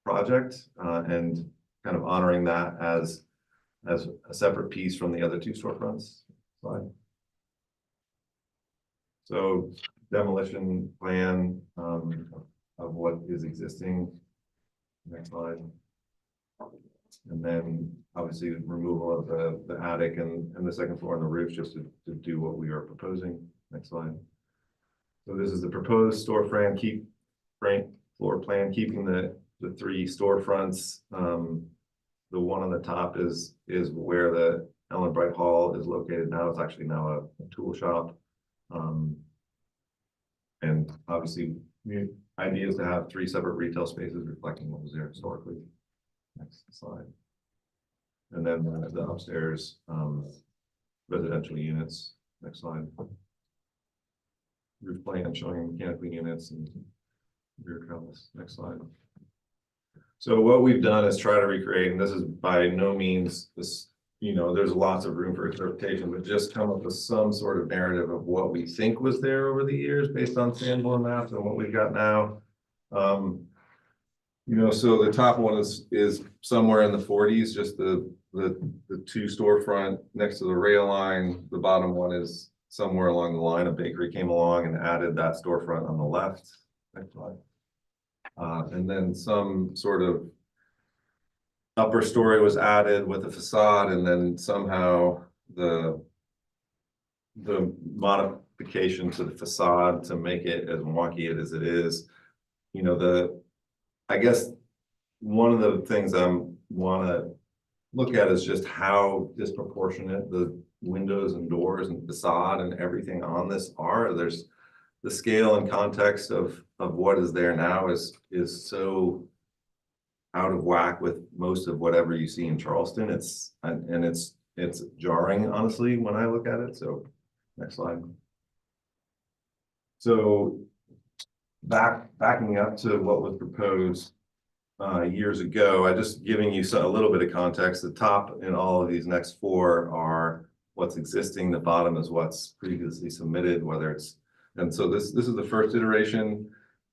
Speaker 12: project and kind of honoring that as a separate piece from the other 2 storefronts. Slide. So demolition plan of what is existing. Next slide. And then obviously removal of the attic and the 2nd floor and the roof just to do what we are proposing. Next slide. So this is the proposed storefront floor plan, keeping the 3 storefronts. The one on the top is where the Ellen Bright Hall is located now. It's actually now a tool shop. And obviously the idea is to have 3 separate retail spaces reflecting what was there historically. Next slide. And then the upstairs residential units. Next slide. Roof plan showing mechanical units and rear trellis. Next slide. So what we've done is try to recreate, and this is by no means this, there's lots of room for interpretation, but just come up with some sort of narrative of what we think was there over the years based on Sanborn maps and what we've got now. So the top one is somewhere in the 40s, just the 2 storefront next to the rail line. The bottom one is somewhere along the line. A bakery came along and added that storefront on the left. Next slide. And then some sort of upper story was added with a facade, and then somehow the modification to the facade to make it as wonky as it is. I guess one of the things I want to look at is just how disproportionate the windows and doors and facade and everything on this are. There's the scale and context of what is there now is so out of whack with most of whatever you see in Charleston. It's jarring, honestly, when I look at it. So next slide. So backing up to what was proposed years ago, I just giving you a little bit of context. The top in all of these next 4 are what's existing. The bottom is what's previously submitted, and so this is the first iteration.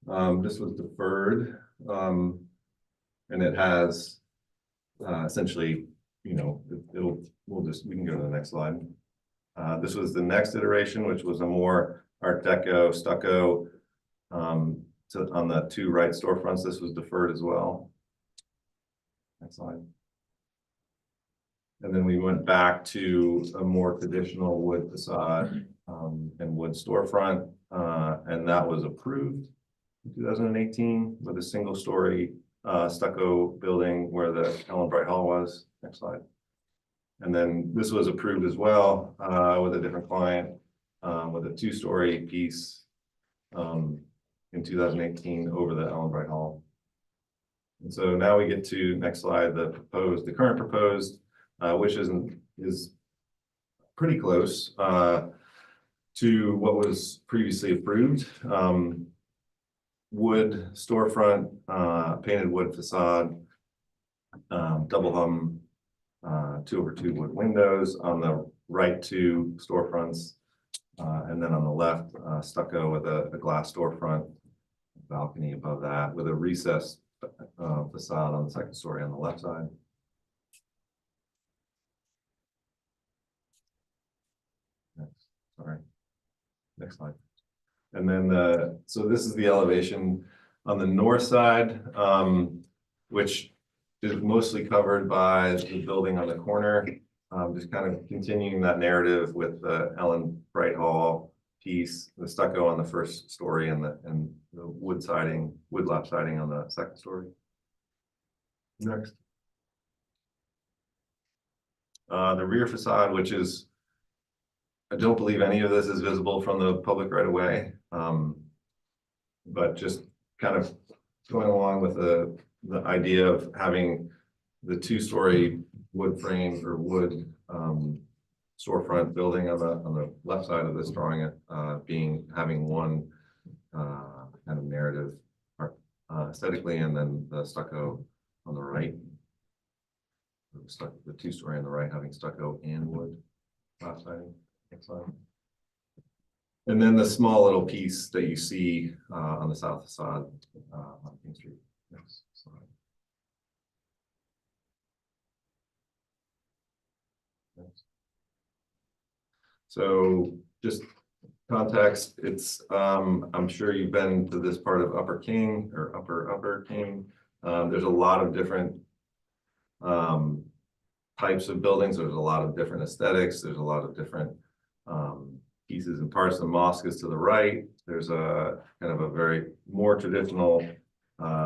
Speaker 12: This was deferred, and it has essentially, we can go to the next slide. This was the next iteration, which was a more Art Deco stucco So on the two right storefronts, this was deferred as well. Next slide. And then we went back to a more traditional wood facade and wood storefront, and that was approved in 2018 with a single story stucco building where the Ellen Bright Hall was. Next slide. And then this was approved as well with a different client with a two-story piece in 2018 over the Ellen Bright Hall. And so now we get to next slide, the current proposed, which is pretty close to what was previously approved. Wood storefront, painted wood facade, double hung 2/2 wood windows on the right two storefronts, and then on the left stucco with a glass storefront, balcony above that with a recessed facade on the second story on the left side. Next slide. And then so this is the elevation on the north side, which is mostly covered by the building on the corner. Just kind of continuing that narrative with the Ellen Bright Hall piece, the stucco on the first story and the wood lap siding on the second story. Next. The rear facade, which is, I don't believe any of this is visible from the public right away. But just kind of going along with the idea of having the two-story wood frame or wood storefront building on the left side of this drawing, having one kind of narrative aesthetically, and then the stucco on the right, the two-story on the right having stucco and wood lap siding. Next slide. And then the small little piece that you see on the south facade on King Street. Next slide. Next. So just context, it's I'm sure you've been to this part of Upper King or Upper King. There's a lot of different types of buildings. There's a lot of different aesthetics. There's a lot of different pieces and parts. The mosque is to the right. There's a kind of a very more traditional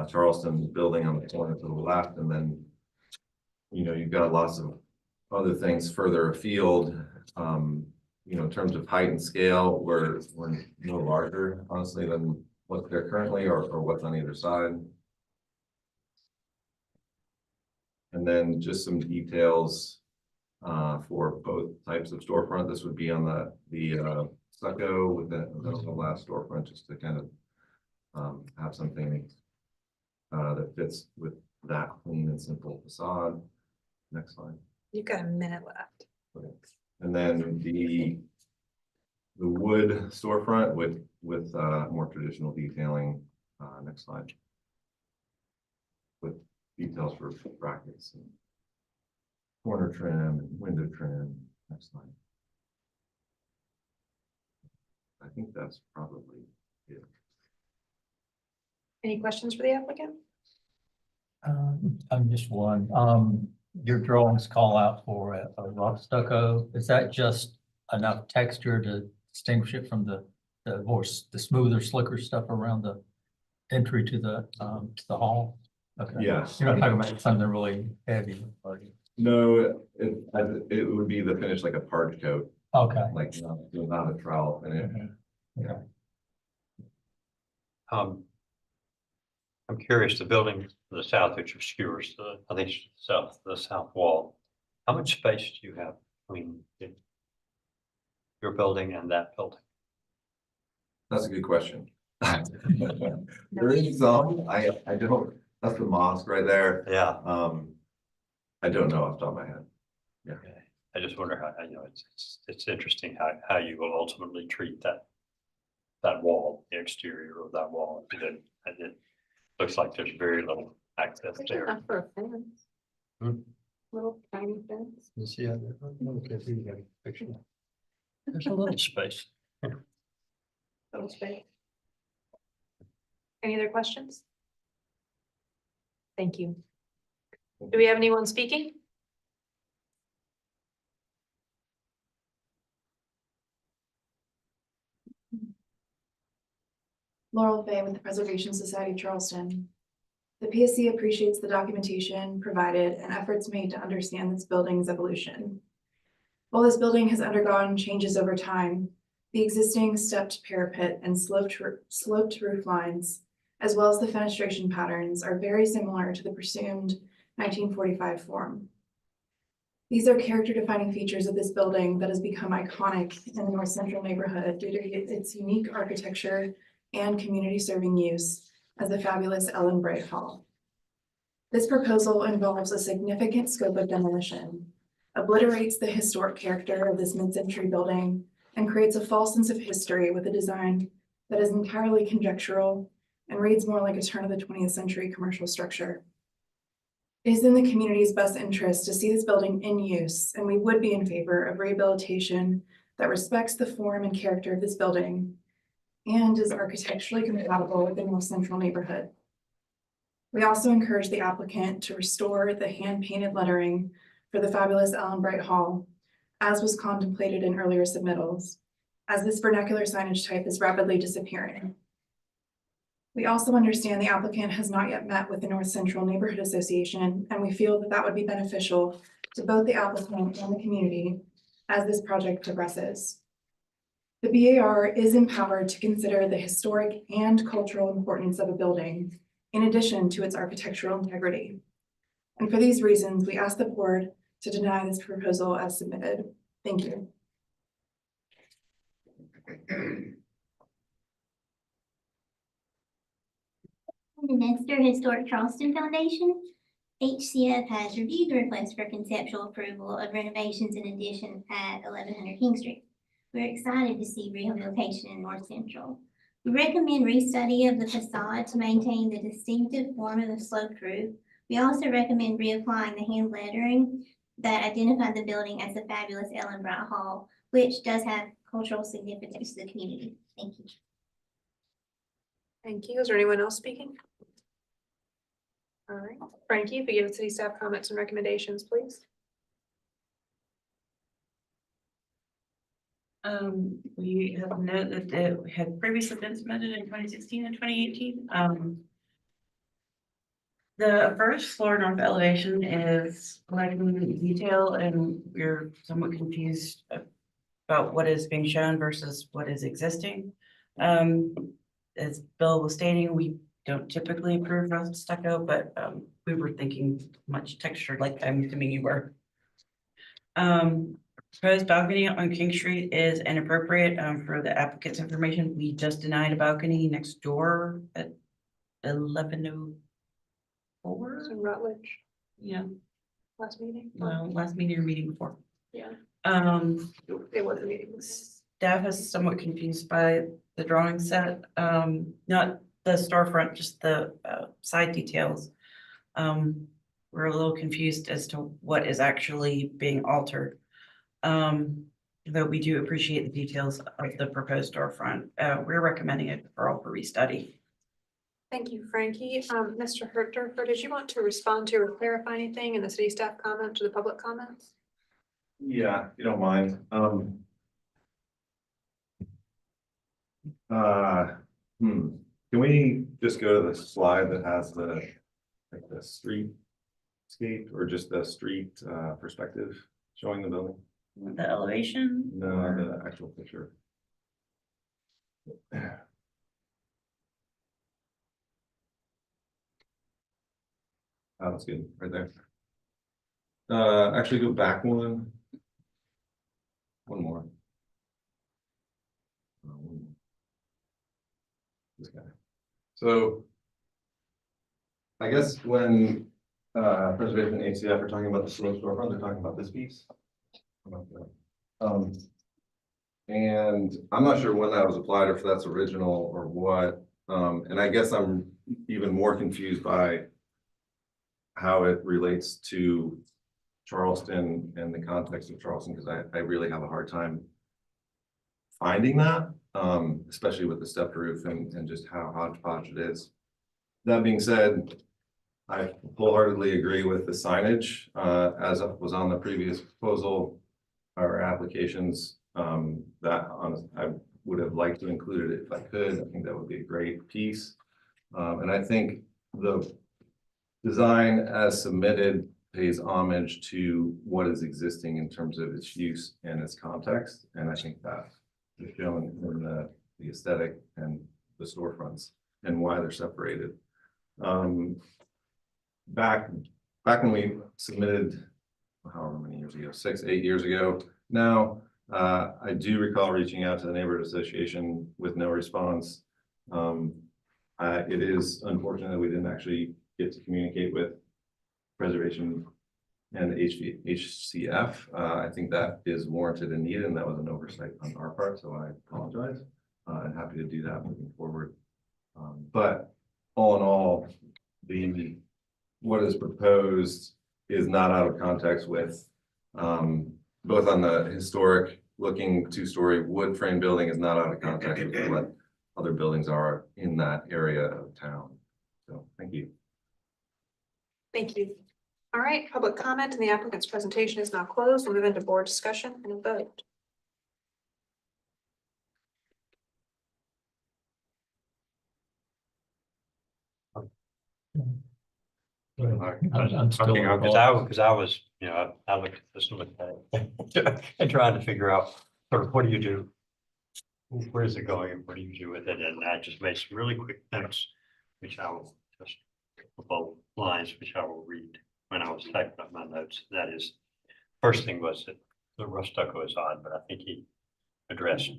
Speaker 12: Charleston building on the corner to the left, and then you've got lots of other things further afield. In terms of height and scale, we're no larger, honestly, than what's there currently or what's on either side. And then just some details for both types of storefront. This would be on the stucco with the last storefront, just to kind of have something that fits with that clean and simple facade. Next slide.
Speaker 4: You've got a minute left.
Speaker 12: Okay. And then the wood storefront with more traditional detailing. Next slide. With details for brackets and corner trim and window trim. Next slide. I think that's probably it.
Speaker 4: Any questions for the applicant?
Speaker 3: I'm just one. Your drawings call out for a rough stucco. Is that just enough texture to distinguish it from the smoother, slicker stuff around the entry to the hall? Okay.
Speaker 12: Yeah.
Speaker 3: You're not talking about something really heavy, are you?
Speaker 12: No, it would be the finish like a parge coat.
Speaker 3: Okay.
Speaker 12: Like not a trowel finish.
Speaker 3: Okay.
Speaker 10: I'm curious, the building to the south, which obscures I think it's the south wall. How much space do you have between your building and that building?
Speaker 12: That's a good question. There is some, I don't, that's the mosque right there.
Speaker 10: Yeah.
Speaker 12: I don't know off the top of my head. Yeah.
Speaker 10: Okay. I just wonder how, it's interesting how you will ultimately treat that wall, the exterior of that wall. It looks like there's very little access there.
Speaker 4: Enough for a fence. Little tiny fence.
Speaker 10: You see how that, okay, here you got a picture. There's a little space.
Speaker 4: Little space. Any other questions? Thank you. Do we have anyone speaking?
Speaker 7: Laurel Fay with the Preservation Society of Charleston. The PSC appreciates the documentation provided and efforts made to understand this building's evolution. While this building has undergone changes over time, the existing stepped parapet and sloped roof lines, as well as the fenestration patterns, are very similar to the presumed 1945 form. These are character-defining features of this building that has become iconic in the North Central neighborhood due to its unique architecture and community-serving use as the fabulous Ellen Bright Hall. This proposal involves a significant scope of demolition, obliterates the historic character of this mid-century building, and creates a false sense of history with a design that is entirely conjectural and reads more like a turn of the 20th century commercial structure. It is in the community's best interest to see this building in use, and we would be in favor of rehabilitation that respects the form and character of this building and is architecturally compatible with the North Central neighborhood. We also encourage the applicant to restore the hand-painted lettering for the fabulous Ellen Bright Hall, as was contemplated in earlier submittals, as this vernacular signage type is rapidly disappearing. We also understand the applicant has not yet met with the North Central Neighborhood Association, and we feel that that would be beneficial to both the applicant and the community as this project progresses. The BAR is empowered to consider the historic and cultural importance of a building, in addition to its architectural integrity. And for these reasons, we ask the board to deny this proposal as submitted. Thank you.
Speaker 8: The Nestor Historic Charleston Foundation, HCF has reviewed the request for conceptual approval of renovations and addition at 1100 King Street. We're excited to see rehabilitation in North Central. We recommend restudy of the facade to maintain the distinctive form of the sloped roof. We also recommend reapplying the hand lettering that identified the building as the fabulous Ellen Bright Hall, which does have cultural significance to the community. Thank you.
Speaker 4: Thank you. Is there anyone else speaking? All right, Frankie, if you give city staff comments and recommendations, please.
Speaker 5: We have noted that it had previously been submitted in 2016 and 2018. The first floor north elevation is lacking detail, and we're somewhat confused about what is being shown versus what is existing. As Bill was stating, we don't typically approve rough stucco, but we were thinking much textured, like I'm assuming you were. Proposed balcony on King Street is inappropriate for the applicant's information. We just denied a balcony next door at 1104.
Speaker 4: In Rutledge,
Speaker 5: Yeah,
Speaker 4: last meeting.
Speaker 5: last meeting or meeting before.
Speaker 4: Yeah,
Speaker 5: It
Speaker 4: was a meeting.
Speaker 5: Staff is somewhat confused by the drawing set, not the storefront, just the side details. We're a little confused as to what is actually being altered. Though we do appreciate the details of the proposed storefront, we're recommending a deferral for restudy.
Speaker 4: Thank you, Frankie. Mr. Herter, did you want to respond to or clarify anything in the city staff comments or the public comments?
Speaker 12: Yeah, if you don't mind. Can we just go to the slide that has the, like the streetscape or just the street perspective showing the building?
Speaker 5: The elevation?
Speaker 12: No, the actual picture. Oh, that's good, right there. Actually go back one. One more. This guy. So I guess when preservation and HCF are talking about the slope storefront, they're talking about this piece. And I'm not sure when that was applied or if that's original or what. And I guess I'm even more confused by how it relates to Charleston and the context of Charleston, because I really have a hard time finding that, especially with the stepped roof and just how hodgepodge it is. That being said, I wholeheartedly agree with the signage, as was on the previous proposal or applications. I would have liked to include it if I could. I think that would be a great piece. And I think the design as submitted pays homage to what is existing in terms of its use and its context. And I think that is shown in the aesthetic and the storefronts and why they're separated. Back when we submitted, however many years ago, 6, 8 years ago now, I do recall reaching out to the neighborhood association with no response. It is unfortunate that we didn't actually get to communicate with preservation and the HCF. I think that is warranted and needed, and that was an oversight on our part, so I apologize. And happy to do that moving forward. But all in all, what is proposed is not out of context with both on the historic looking 2-story wood frame building is not out of context with what other buildings are in that area of town. So thank you.
Speaker 4: Thank you. All right, public comment and the applicant's presentation is now closed. We'll move into board discussion and a vote.
Speaker 10: I'm still because I was, I looked at this and looked at it and trying to figure out sort of what do you do? Where is it going and what do you do with it? And I just made some really quick notes, which I will just both lines, which I will read when I was typing up my notes. That is, first thing was that the rough stucco is odd, but I think he addressed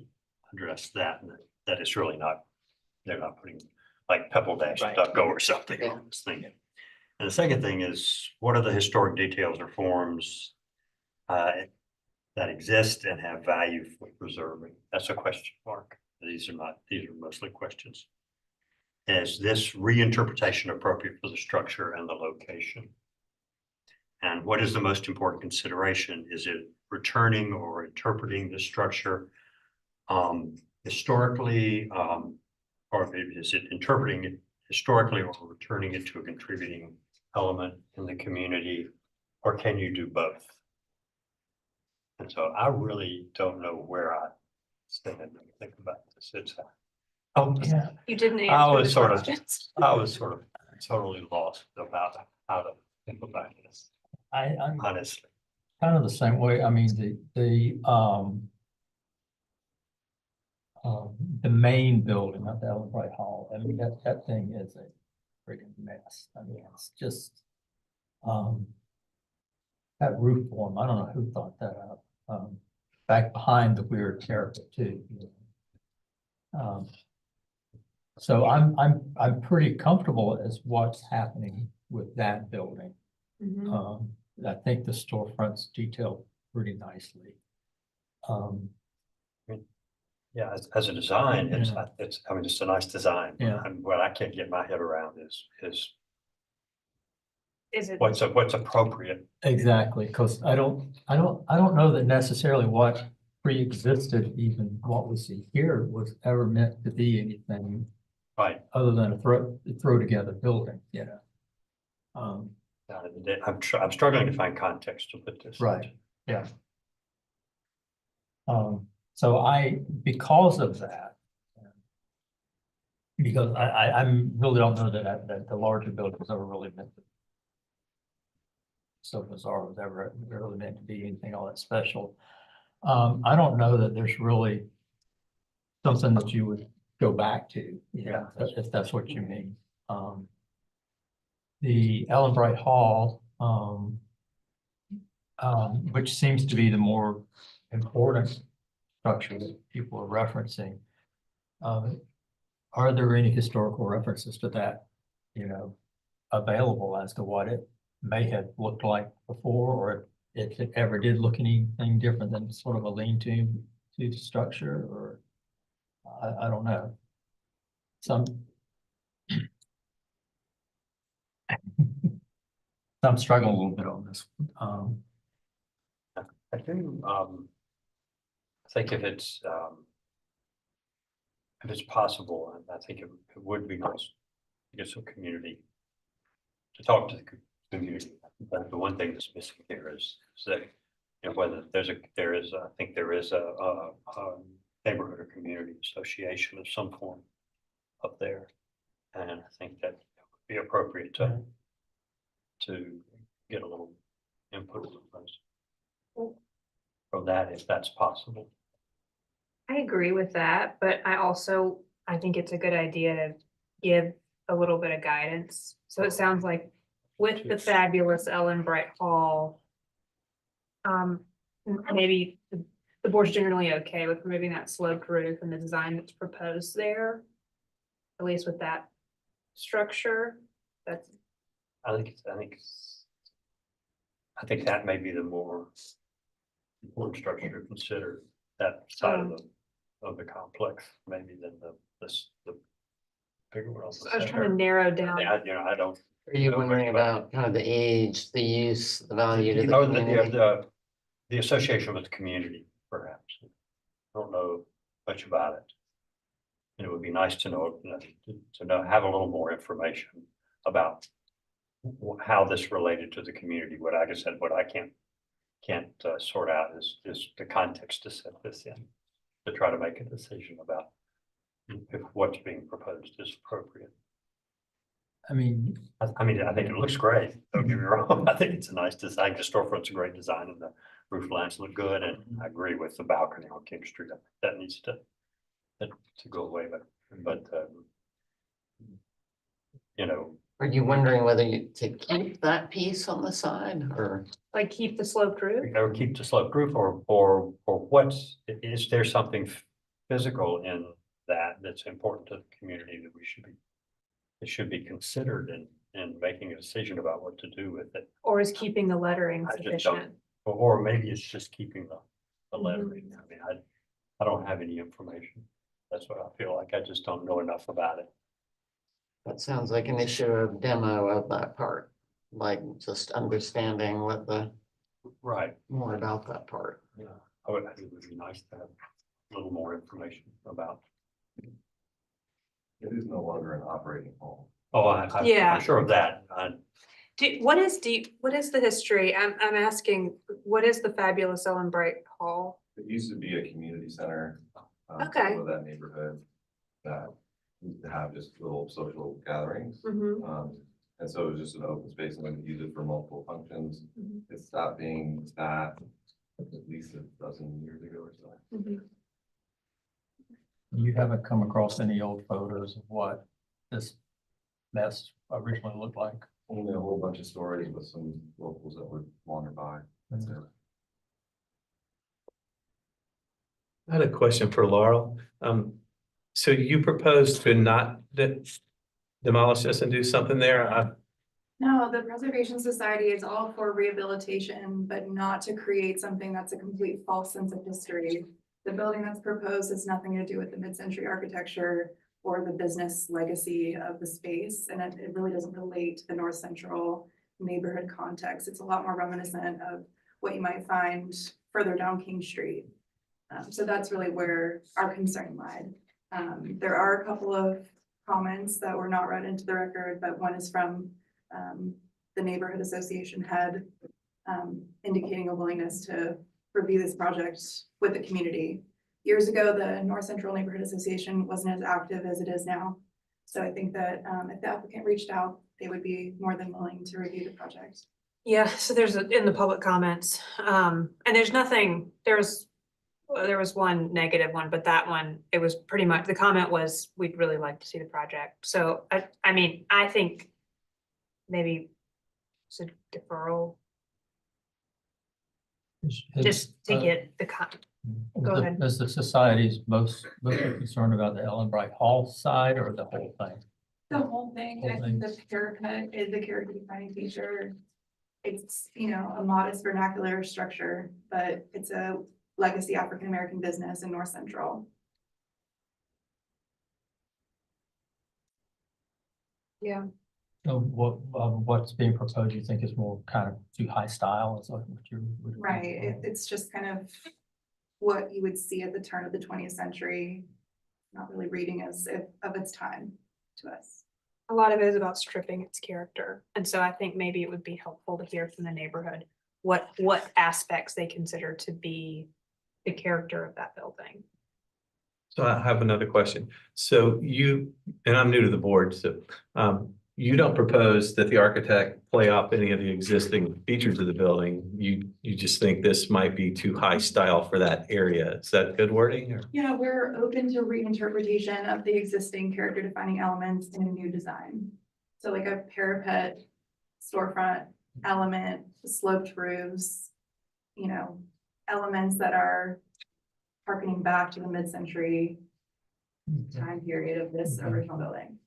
Speaker 10: that, and that it's really not, they're not putting like pebble dash stucco or something on this thing. And the second thing is, what are the historic details or forms that exist and have value for preserving? That's a question mark. These are mostly questions. Is this reinterpretation appropriate for the structure and the location? And what is the most important consideration? Is it returning or interpreting the structure historically, or is it interpreting it historically or returning it to a contributing element in the community, or can you do both? And so I really don't know where I stand and think about this.
Speaker 4: You didn't
Speaker 10: I
Speaker 4: answer
Speaker 10: was
Speaker 4: the
Speaker 10: sort of
Speaker 4: questions.
Speaker 10: totally lost about how to think about this.
Speaker 3: I'm
Speaker 10: honestly
Speaker 3: kind of the same way. I mean, the main building, not the Ellen Bright Hall. I mean, that thing is a freaking mess. I mean, it's just, that roof form, I don't know who thought that up. Back behind the weird character too. So I'm pretty comfortable as what's happening with that building. I think the storefronts detailed pretty nicely.
Speaker 10: Yeah, as a design,
Speaker 3: Yeah.
Speaker 10: it's a nice design.
Speaker 3: Yeah.
Speaker 10: And what I can't get my head around is
Speaker 4: Is it?
Speaker 10: what's appropriate.
Speaker 3: Exactly, because I don't know that necessarily what pre-existed, even what we see here, was ever meant to be anything
Speaker 10: Right.
Speaker 3: other than a throw together building, you know.
Speaker 10: I'm struggling to find context to put this.
Speaker 3: Right, yeah. So because of that, because I really don't know that the larger building was ever really meant to. So bizarre was ever really meant to be anything all that special. I don't know that there's really something that you would go back to, you know, if that's what you mean. The Ellen Bright Hall, which seems to be the more important structure that people are referencing. Are there any historical references to that, you know, available as to what it may have looked like before, or if it ever did look anything different than sort of a lean-to structure, or I don't know. I'm struggling a little bit on this.
Speaker 10: I do think if it's possible, and I think it would be nice get some community, to talk to the community. But the one thing that's missing here is that, you know, whether there is, I think there is a neighborhood or community association of some form up there. And I think that it would be appropriate to get a little input from that, if that's possible.
Speaker 4: I agree with that, but I think it's a good idea to give a little bit of guidance. So it sounds like with the fabulous Ellen Bright Hall, maybe the board's generally okay with removing that sloped roof and the design that's proposed there, at least with that structure.
Speaker 10: I think that may be the more important structure to consider, that side of the complex, maybe than the bigger one.
Speaker 4: I was trying to narrow down.
Speaker 10: I don't.
Speaker 9: Are you wondering about kind of the age, the use, the value to the
Speaker 10: Oh,
Speaker 9: community?
Speaker 10: the association with the community, perhaps. I don't know much about it. And it would be nice to know, have a little more information about how this related to the community. What I just said, what I can't sort out is the context to set this in, to try to make a decision about if what's being proposed is appropriate.
Speaker 3: I mean,
Speaker 10: I think it looks great. Don't get me wrong. I think it's a nice design. The storefront's a great design and the roof lines look good. And I agree with the balcony on King Street. That needs to go away, but you know.
Speaker 9: Are you wondering whether to keep that piece on the side or?
Speaker 4: Like keep the sloped roof?
Speaker 10: Or keep the sloped roof, or is there something physical in that's important to the community that it should be considered in making a decision about what to do with it?
Speaker 4: Or is keeping the lettering
Speaker 10: I just don't,
Speaker 4: sufficient?
Speaker 10: or maybe it's just keeping the lettering. I mean, I don't have any information. That's what I feel like. I just don't know enough about it.
Speaker 9: That sounds like an issue of demo of that part, like just understanding what more about that part.
Speaker 10: Yeah, it would be nice to have a little more information about.
Speaker 12: It is no longer an operating hall.
Speaker 10: Oh,
Speaker 4: Yeah.
Speaker 10: I'm sure of that.
Speaker 4: What is the history? I'm asking, what is the fabulous Ellen Bright Hall?
Speaker 12: It used to be a community center.
Speaker 4: Okay.
Speaker 12: For that neighborhood that used to have just little social gatherings.
Speaker 4: Mhm.
Speaker 12: And so it was just an open space and we could use it for multiple functions.
Speaker 4: Mhm.
Speaker 12: It stopped being that at least a dozen years ago or so.
Speaker 3: you haven't come across any old photos of what this mess originally looked like?
Speaker 12: Only a whole bunch of stories with some locals that would wander by. That's it.
Speaker 2: I had a question for Laurel. So you propose to not demolish this and do something there?
Speaker 7: No, the Preservation Society is all for rehabilitation, but not to create something that's a complete false sense of history. The building that's proposed has nothing to do with the mid-century architecture or the business legacy of the space, and it really doesn't relate to the North Central neighborhood context. It's a lot more reminiscent of what you might find further down King Street. So that's really where our concern lied. There are a couple of comments that were not read into the record, but one is from the neighborhood association head indicating a willingness to review this project with the community. Years ago, the North Central Neighborhood Association wasn't as active as it is now. So I think that if the applicant reached out, they would be more than willing to review the project.
Speaker 4: Yeah, so there's in the public comments, and there's nothing, there was one negative one, but that one, it was pretty much, the comment was, we'd really like to see the project. So I mean, I think maybe it's a deferral, just to get the go ahead.
Speaker 3: Is the society's mostly concerned about the Ellen Bright Hall side or the whole thing?
Speaker 7: The whole thing, I think the haircut is the character defining feature. It's, you know, a modest vernacular structure, but it's a legacy African-American business in North Central.
Speaker 4: Yeah.
Speaker 3: So what's being proposed, you think is more kind of too high style? Is what you're.
Speaker 7: Right, it's just kind of what you would see at the turn of the 20th century, not really reading as if of its time to us.
Speaker 4: A lot of it is about stripping its character. And so I think maybe it would be helpful to hear from the neighborhood what aspects they consider to be the character of that building.
Speaker 2: So I have another question. So and I'm new to the board, so you don't propose that the architect play off any of the existing features of the building. You just think this might be too high style for that area. Is that good wording or?
Speaker 7: Yeah, we're open to reinterpretation of the existing character defining elements in a new design. So like a parapet, storefront element, sloped roofs, you know, elements that are harkening back to the mid-century time period of this original building.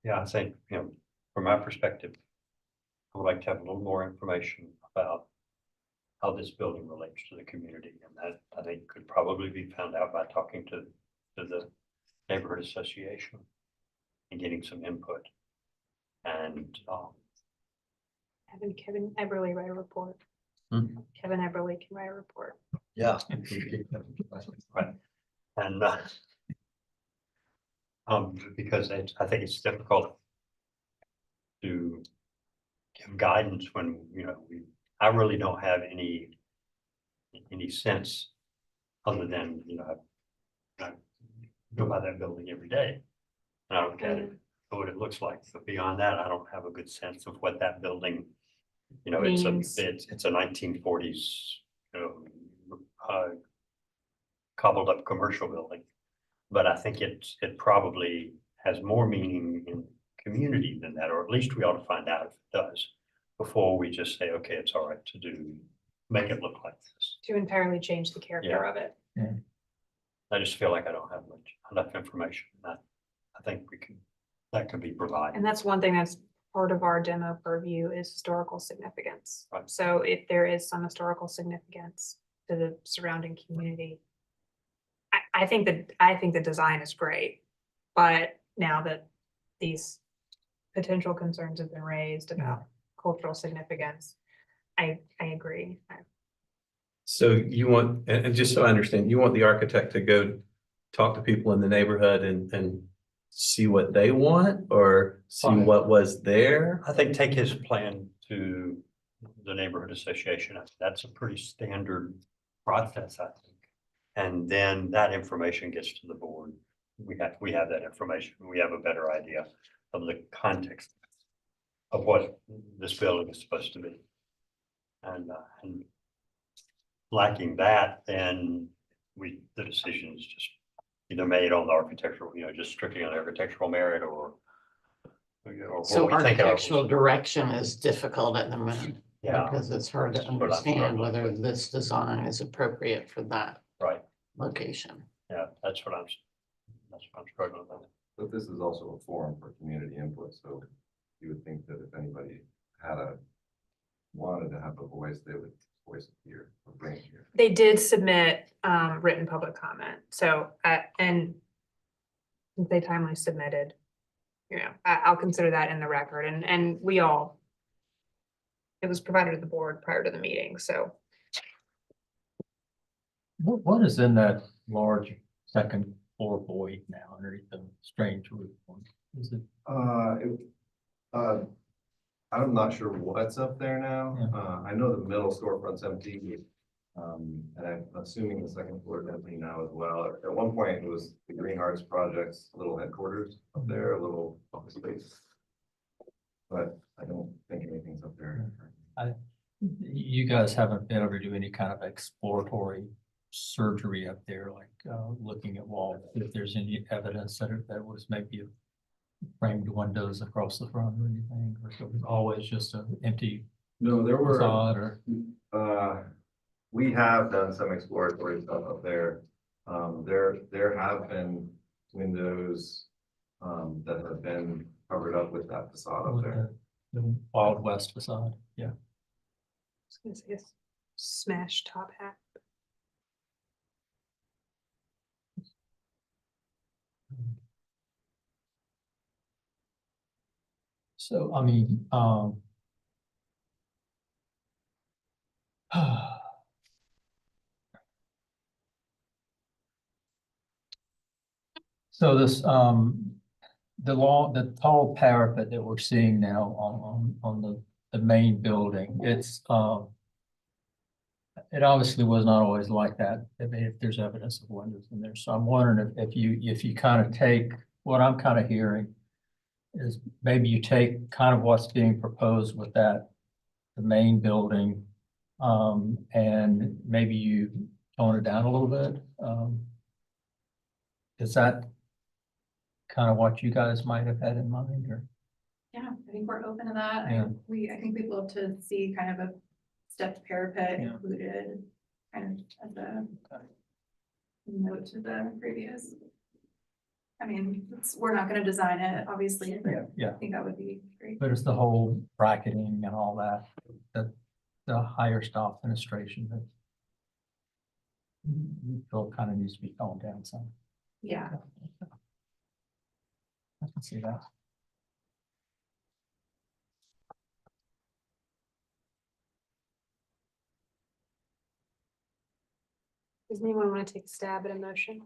Speaker 10: Yeah, I think, from my perspective, I would like to have a little more information about how this building relates to the community. And that, I think, could probably be found out by talking to the neighborhood association and getting some input. And
Speaker 4: Having Kevin Eberly write a report. Kevin Eberly can write a report.
Speaker 10: yeah. Right. And because I think it's difficult to give guidance when, I really don't have any sense other than, I go by that building every day. And I look at it, know what it looks like. So beyond that, I don't have a good sense of what that building,
Speaker 4: Means.
Speaker 10: it's a 1940s, cobbled up commercial building. But I think it probably has more meaning in community than that, or at least we ought to find out if it does before we just say, okay, it's all right to make it look like this.
Speaker 4: To entirely change the character
Speaker 10: Yeah.
Speaker 4: of it.
Speaker 10: I just feel like I don't have enough information. I think that could be provided.
Speaker 4: And that's one thing that's part of our demo purview is historical significance.
Speaker 10: Right.
Speaker 4: So if there is some historical significance to the surrounding community, I think the design is great, but now that these potential concerns have been raised about cultural significance, I agree.
Speaker 2: So you want, and just so I understand, you want the architect to go talk to people in the neighborhood and see what they want or see what was there?
Speaker 10: I think take his plan to the neighborhood association. That's a pretty standard process, I think. And then that information gets to the board. We have that information. We have a better idea of the context of what this building is supposed to be. And lacking that, then the decision is just either made on the architectural, just strictly on architectural merit or
Speaker 9: So
Speaker 10: what we think of.
Speaker 9: architectural direction is difficult at the moment.
Speaker 10: Yeah.
Speaker 9: Because it's hard to
Speaker 10: That's what I'm
Speaker 9: understand
Speaker 10: struggling
Speaker 9: whether
Speaker 10: with.
Speaker 9: this design is appropriate for that
Speaker 10: Right.
Speaker 9: location.
Speaker 10: Yeah, that's what I'm struggling with.
Speaker 12: But this is also a forum for community input, so you would think that if anybody wanted to have a voice, they would voice it here or bring it here.
Speaker 4: They did submit written public comment. So and since they timely submitted, I'll consider that in the record and it was provided to the board prior to the meeting. So
Speaker 3: What is in that large second floor void now underneath the strange roof? Is it?
Speaker 12: I'm not sure what's up there now. I know the middle storefront's empty. And I'm assuming the second floor is empty now as well. At one point, it was the Green Hearts Project's little headquarters up there, a little office space. But I don't think anything's up there.
Speaker 3: You guys haven't been able to do any kind of exploratory surgery up there, like looking at walls, if there's any evidence that there was maybe framed windows across the front or anything, or if it was always just an empty
Speaker 12: No, there were.
Speaker 3: facade or?
Speaker 12: We have done some exploratory stuff up there. There have been windows that have been covered up with that facade up
Speaker 3: with
Speaker 12: there.
Speaker 3: the Wild West facade, yeah.
Speaker 4: I was gonna say a smash top hat.
Speaker 3: So, I mean, so this, the tall parapet that we're seeing now on the main building, it's, it obviously was not always like that, if there's evidence of windows in there. So I'm wondering if you kind of take, what I'm kind of hearing is maybe you take kind of what's being proposed with that, the main building, and maybe you tone it down a little bit. Is that kind of what you guys might have had in mind, or?
Speaker 7: Yeah, I think we're open to that.
Speaker 3: Yeah.
Speaker 7: I think we'd love to see kind of a stepped parapet
Speaker 3: Yeah.
Speaker 7: included, kind of as a note to the previous. I mean, we're not gonna design it, obviously, but
Speaker 3: Yeah.
Speaker 7: I think that would be great.
Speaker 3: But it's the whole bracketing and all that, the higher stop fenestration that you feel kind of needs to be toned down some.
Speaker 7: Yeah.
Speaker 3: I can see that.
Speaker 4: Does anyone want to take a stab at a motion?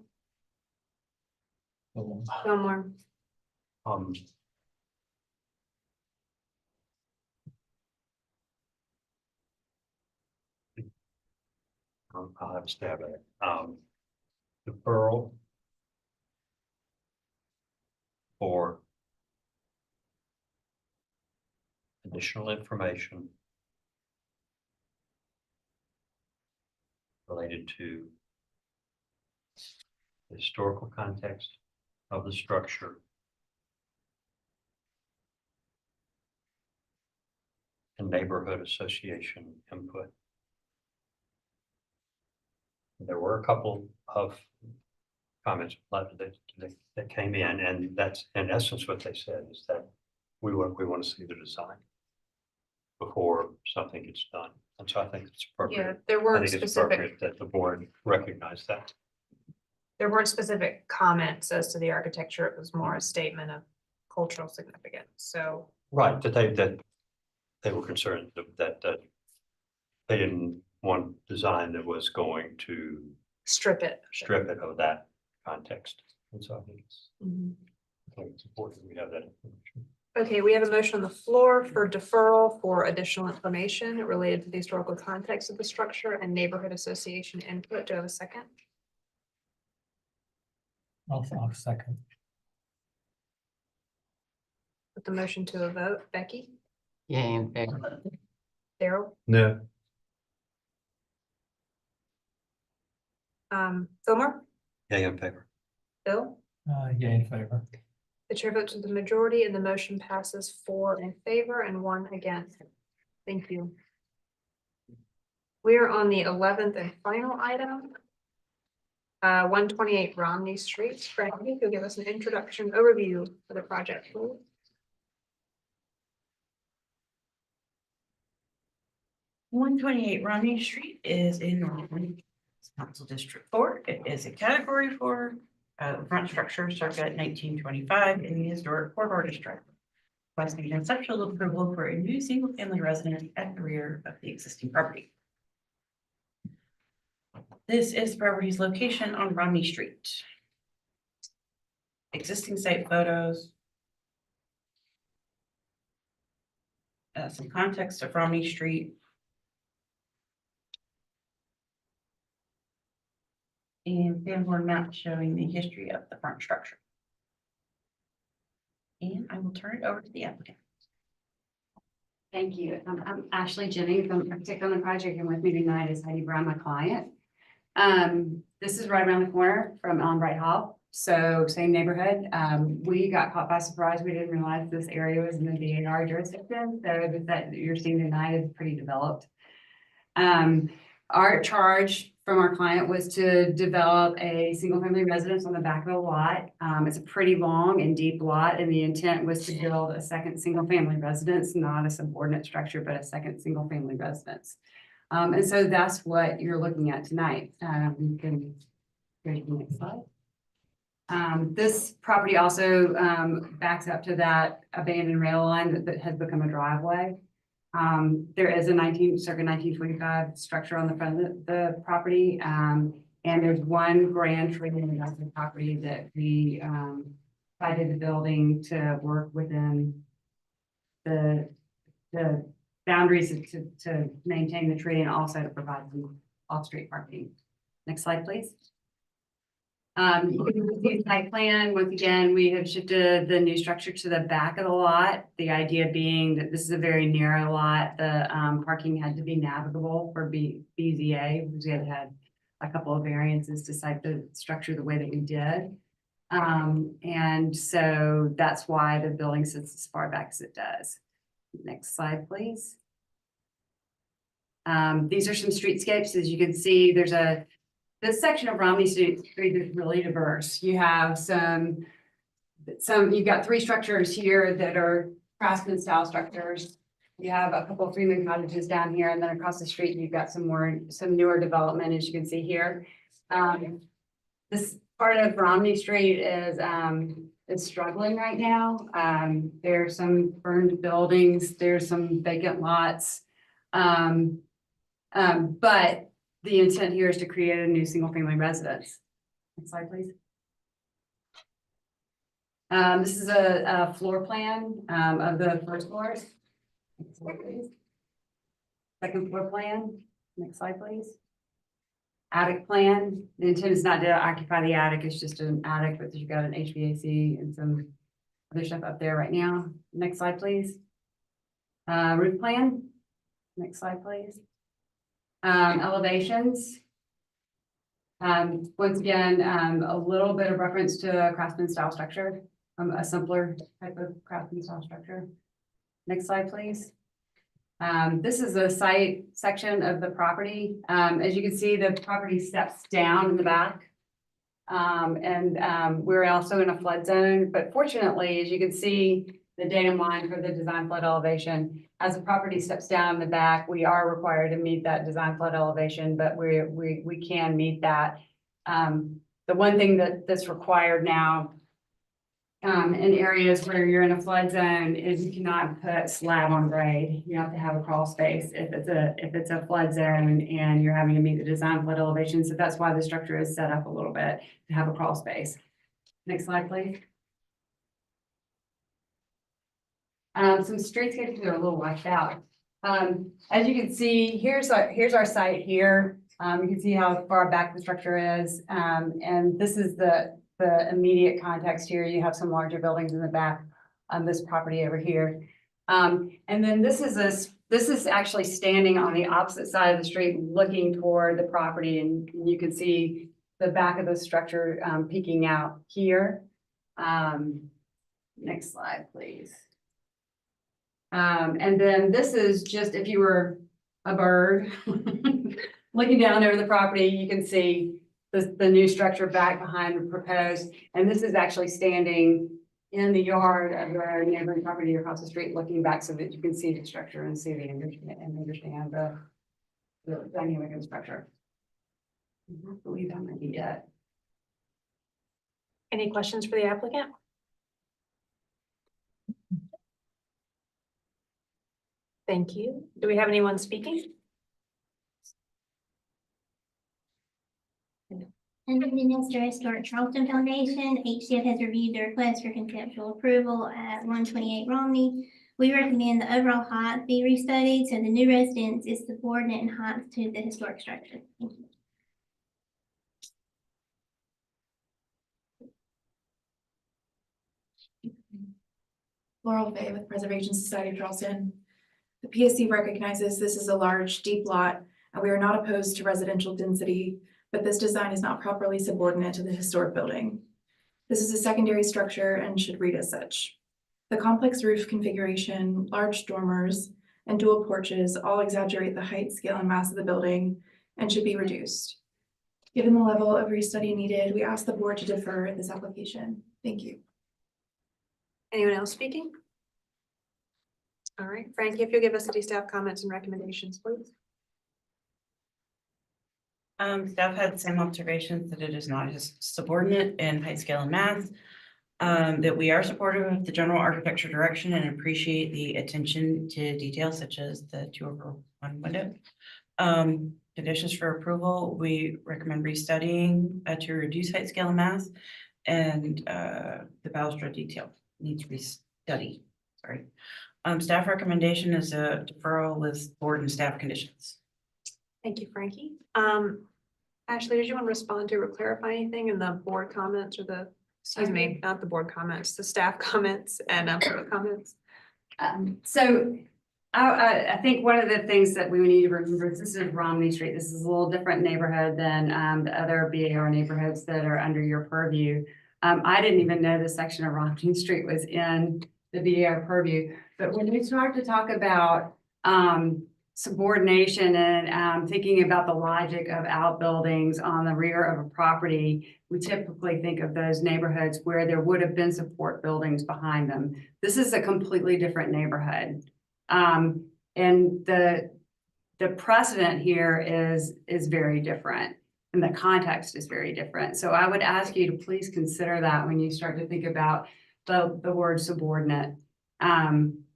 Speaker 3: So,
Speaker 4: One more.
Speaker 10: Um, I'll have a stab at it. Deferral for additional information related to the historical context of the structure and neighborhood association input. There were a couple of comments that came in, and that's in essence what they said, is that we want to see the design before something gets done. And so I think it's appropriate.
Speaker 4: Yeah, there
Speaker 10: I
Speaker 4: weren't
Speaker 10: think it's
Speaker 4: specific,
Speaker 10: appropriate that the board recognize that.
Speaker 4: there weren't specific comments as to the architecture. It was more a statement of cultural significance. So
Speaker 10: Right, that they were concerned that they didn't want design that was going to
Speaker 4: strip it.
Speaker 10: strip it of that context. And so
Speaker 4: Mhm.
Speaker 10: I think it's important we have that information.
Speaker 4: Okay, we have a motion on the floor for deferral for additional information related to the historical context of the structure and neighborhood association input. Do I have a second?
Speaker 3: I'll second.
Speaker 4: Put the motion to a vote. Becky?
Speaker 9: Yay in favor.
Speaker 4: Daryl?
Speaker 2: No.
Speaker 4: Fillmore?
Speaker 10: Yay in favor.
Speaker 4: Bill?
Speaker 3: Yeah, in favor.
Speaker 4: The chair votes with the majority and the motion passes 4 in favor and 1 against. Thank you. We are on the 11th and final item. 128 Romney Street. Frankie, you'll give us an introduction overview for the project, please.
Speaker 5: 128 Romney Street is in Northern Council District 4. It is a category 4 front structure circa 1925 in the historic corridor district. Requesting conceptual approval for a new single-family residence at the rear of the existing property. This is the property's location on Romney Street. Existing site photos. Some context of Romney Street. And Sanborn map showing the history of the front structure. And I will turn it over to the applicant.
Speaker 17: Thank you. I'm Ashley Jennings. I'm architect on the project, and with me tonight is Heidi Brown, my client. This is right around the corner from Bright Hall, so same neighborhood. We got caught by surprise. We didn't realize this area was in the DNR jurisdiction, so that you're seeing tonight is pretty developed. Our charge from our client was to develop a single family residence on the back of the lot. It's a pretty long and deep lot, and the intent was to build a second single family residence, not a subordinate structure, but a second single family residence. And so that's what you're looking at tonight. You can go to the next slide. This property also backs up to that abandoned rail line that has become a driveway. There is a circa 1925 structure on the front of the property. And there's one grand tree in the property that we cited the building to work within the boundaries to maintain the tree and also to provide some off-street parking. Next slide, please. You can see the site plan. Once again, we have shifted the new structure to the back of the lot. The idea being that this is a very narrow lot. The parking had to be navigable for BZA because we had a couple of variances to site the structure the way that we did. And so that's why the building sits as far back as it does. Next slide, please. These are some streetscapes. As you can see, this section of Romney Street is really diverse. You have you've got 3 structures here that are craftsman style structures. You have a couple of Freeman cottages down here, and then across the street, you've got some newer development, as you can see here. This part of Romney Street is struggling right now. There's some burned buildings, there's some vacant lots. But the intent here is to create a new single-family residence. Next slide, please. This is a floor plan of the first floors. Next slide, please. Second floor plan. Next slide, please. Attic plan. The intent is not to occupy the attic. It's just an attic, but you've got an HVAC and some other stuff up there right now. Next slide, please. Roof plan. Next slide, please. Elevations. Once again, a little bit of reference to a craftsman style structure, a simpler type of craftsman style structure. Next slide, please. This is a site section of the property. As you can see, the property steps down in the back. We're also in a flood zone, but fortunately, as you can see, the datum line for the design flood elevation, as the property steps down in the back, we are required to meet that design flood elevation, but we can meet that. The one thing that's required now in areas where you're in a flood zone is you cannot put slab on grade. You have to have a crawl space if it's a flood zone and you're having to meet the design flood elevation. So that's why the structure is set up a little bit to have a crawl space. Next slide, please. Some streetscapes that are a little washed out. As you can see, here's our site here. You can see how far back the structure is. And this is the immediate context here. You have some larger buildings in the back on this property over here. And then this is actually standing on the opposite side of the street, looking toward the property, and you can see the back of the structure peeking out here. Next slide, please. And then this is just if you were a bird looking down over the property, you can see the new structure back behind the proposed. And this is actually standing in the yard of the neighboring property across the street, looking back so that you can see the structure and see and understand the dynamic of the structure. I believe that might be it.
Speaker 4: Any questions for the applicant? Thank you. Do we have anyone speaking?
Speaker 8: Under the Minster Historic Charleston Foundation, HCF has reviewed the request for conceptual approval at 128 Romney. We recommend the overall height be restudied so the new residence is subordinate in height to the historic structure. Thank you.
Speaker 7: Laurel Bay with Preservation Society of Charleston. The PSC recognizes this is a large, deep lot, and we are not opposed to residential density, but this design is not properly subordinate to the historic building. This is a secondary structure and should read as such. The complex roof configuration, large dormers, and dual porches all exaggerate the height, scale, and mass of the building and should be reduced. Given the level of restudy needed, we ask the board to defer this application. Thank you.
Speaker 4: Anyone else speaking? All right, Frankie, if you'll give us city staff comments and recommendations, please.
Speaker 5: Staff had the same observations that it is not as subordinate in height scale and math. That we are supportive of the general architecture direction and appreciate the attention to details such as the 2/1 window. Conditions for approval, we recommend restudying to reduce height scale and math. And the balustrade detail needs to be studied, sorry. Staff recommendation is a deferral with board and staff conditions.
Speaker 4: Thank you, Frankie. Ashley, did you want to respond to or clarify anything in the board comments or the, excuse me, not the board comments, the staff comments and public comments?
Speaker 17: So I think one of the things that we need to remember is this is Romney Street. This is a little different neighborhood than the other BAR neighborhoods that are under your purview. I didn't even know this section of Romney Street was in the BAR purview. But when we start to talk about subordination and thinking about the logic of outbuildings on the rear of a property, we typically think of those neighborhoods where there would have been support buildings behind them. This is a completely different neighborhood. And the precedent here is very different and the context is very different. So I would ask you to please consider that when you start to think about the word subordinate.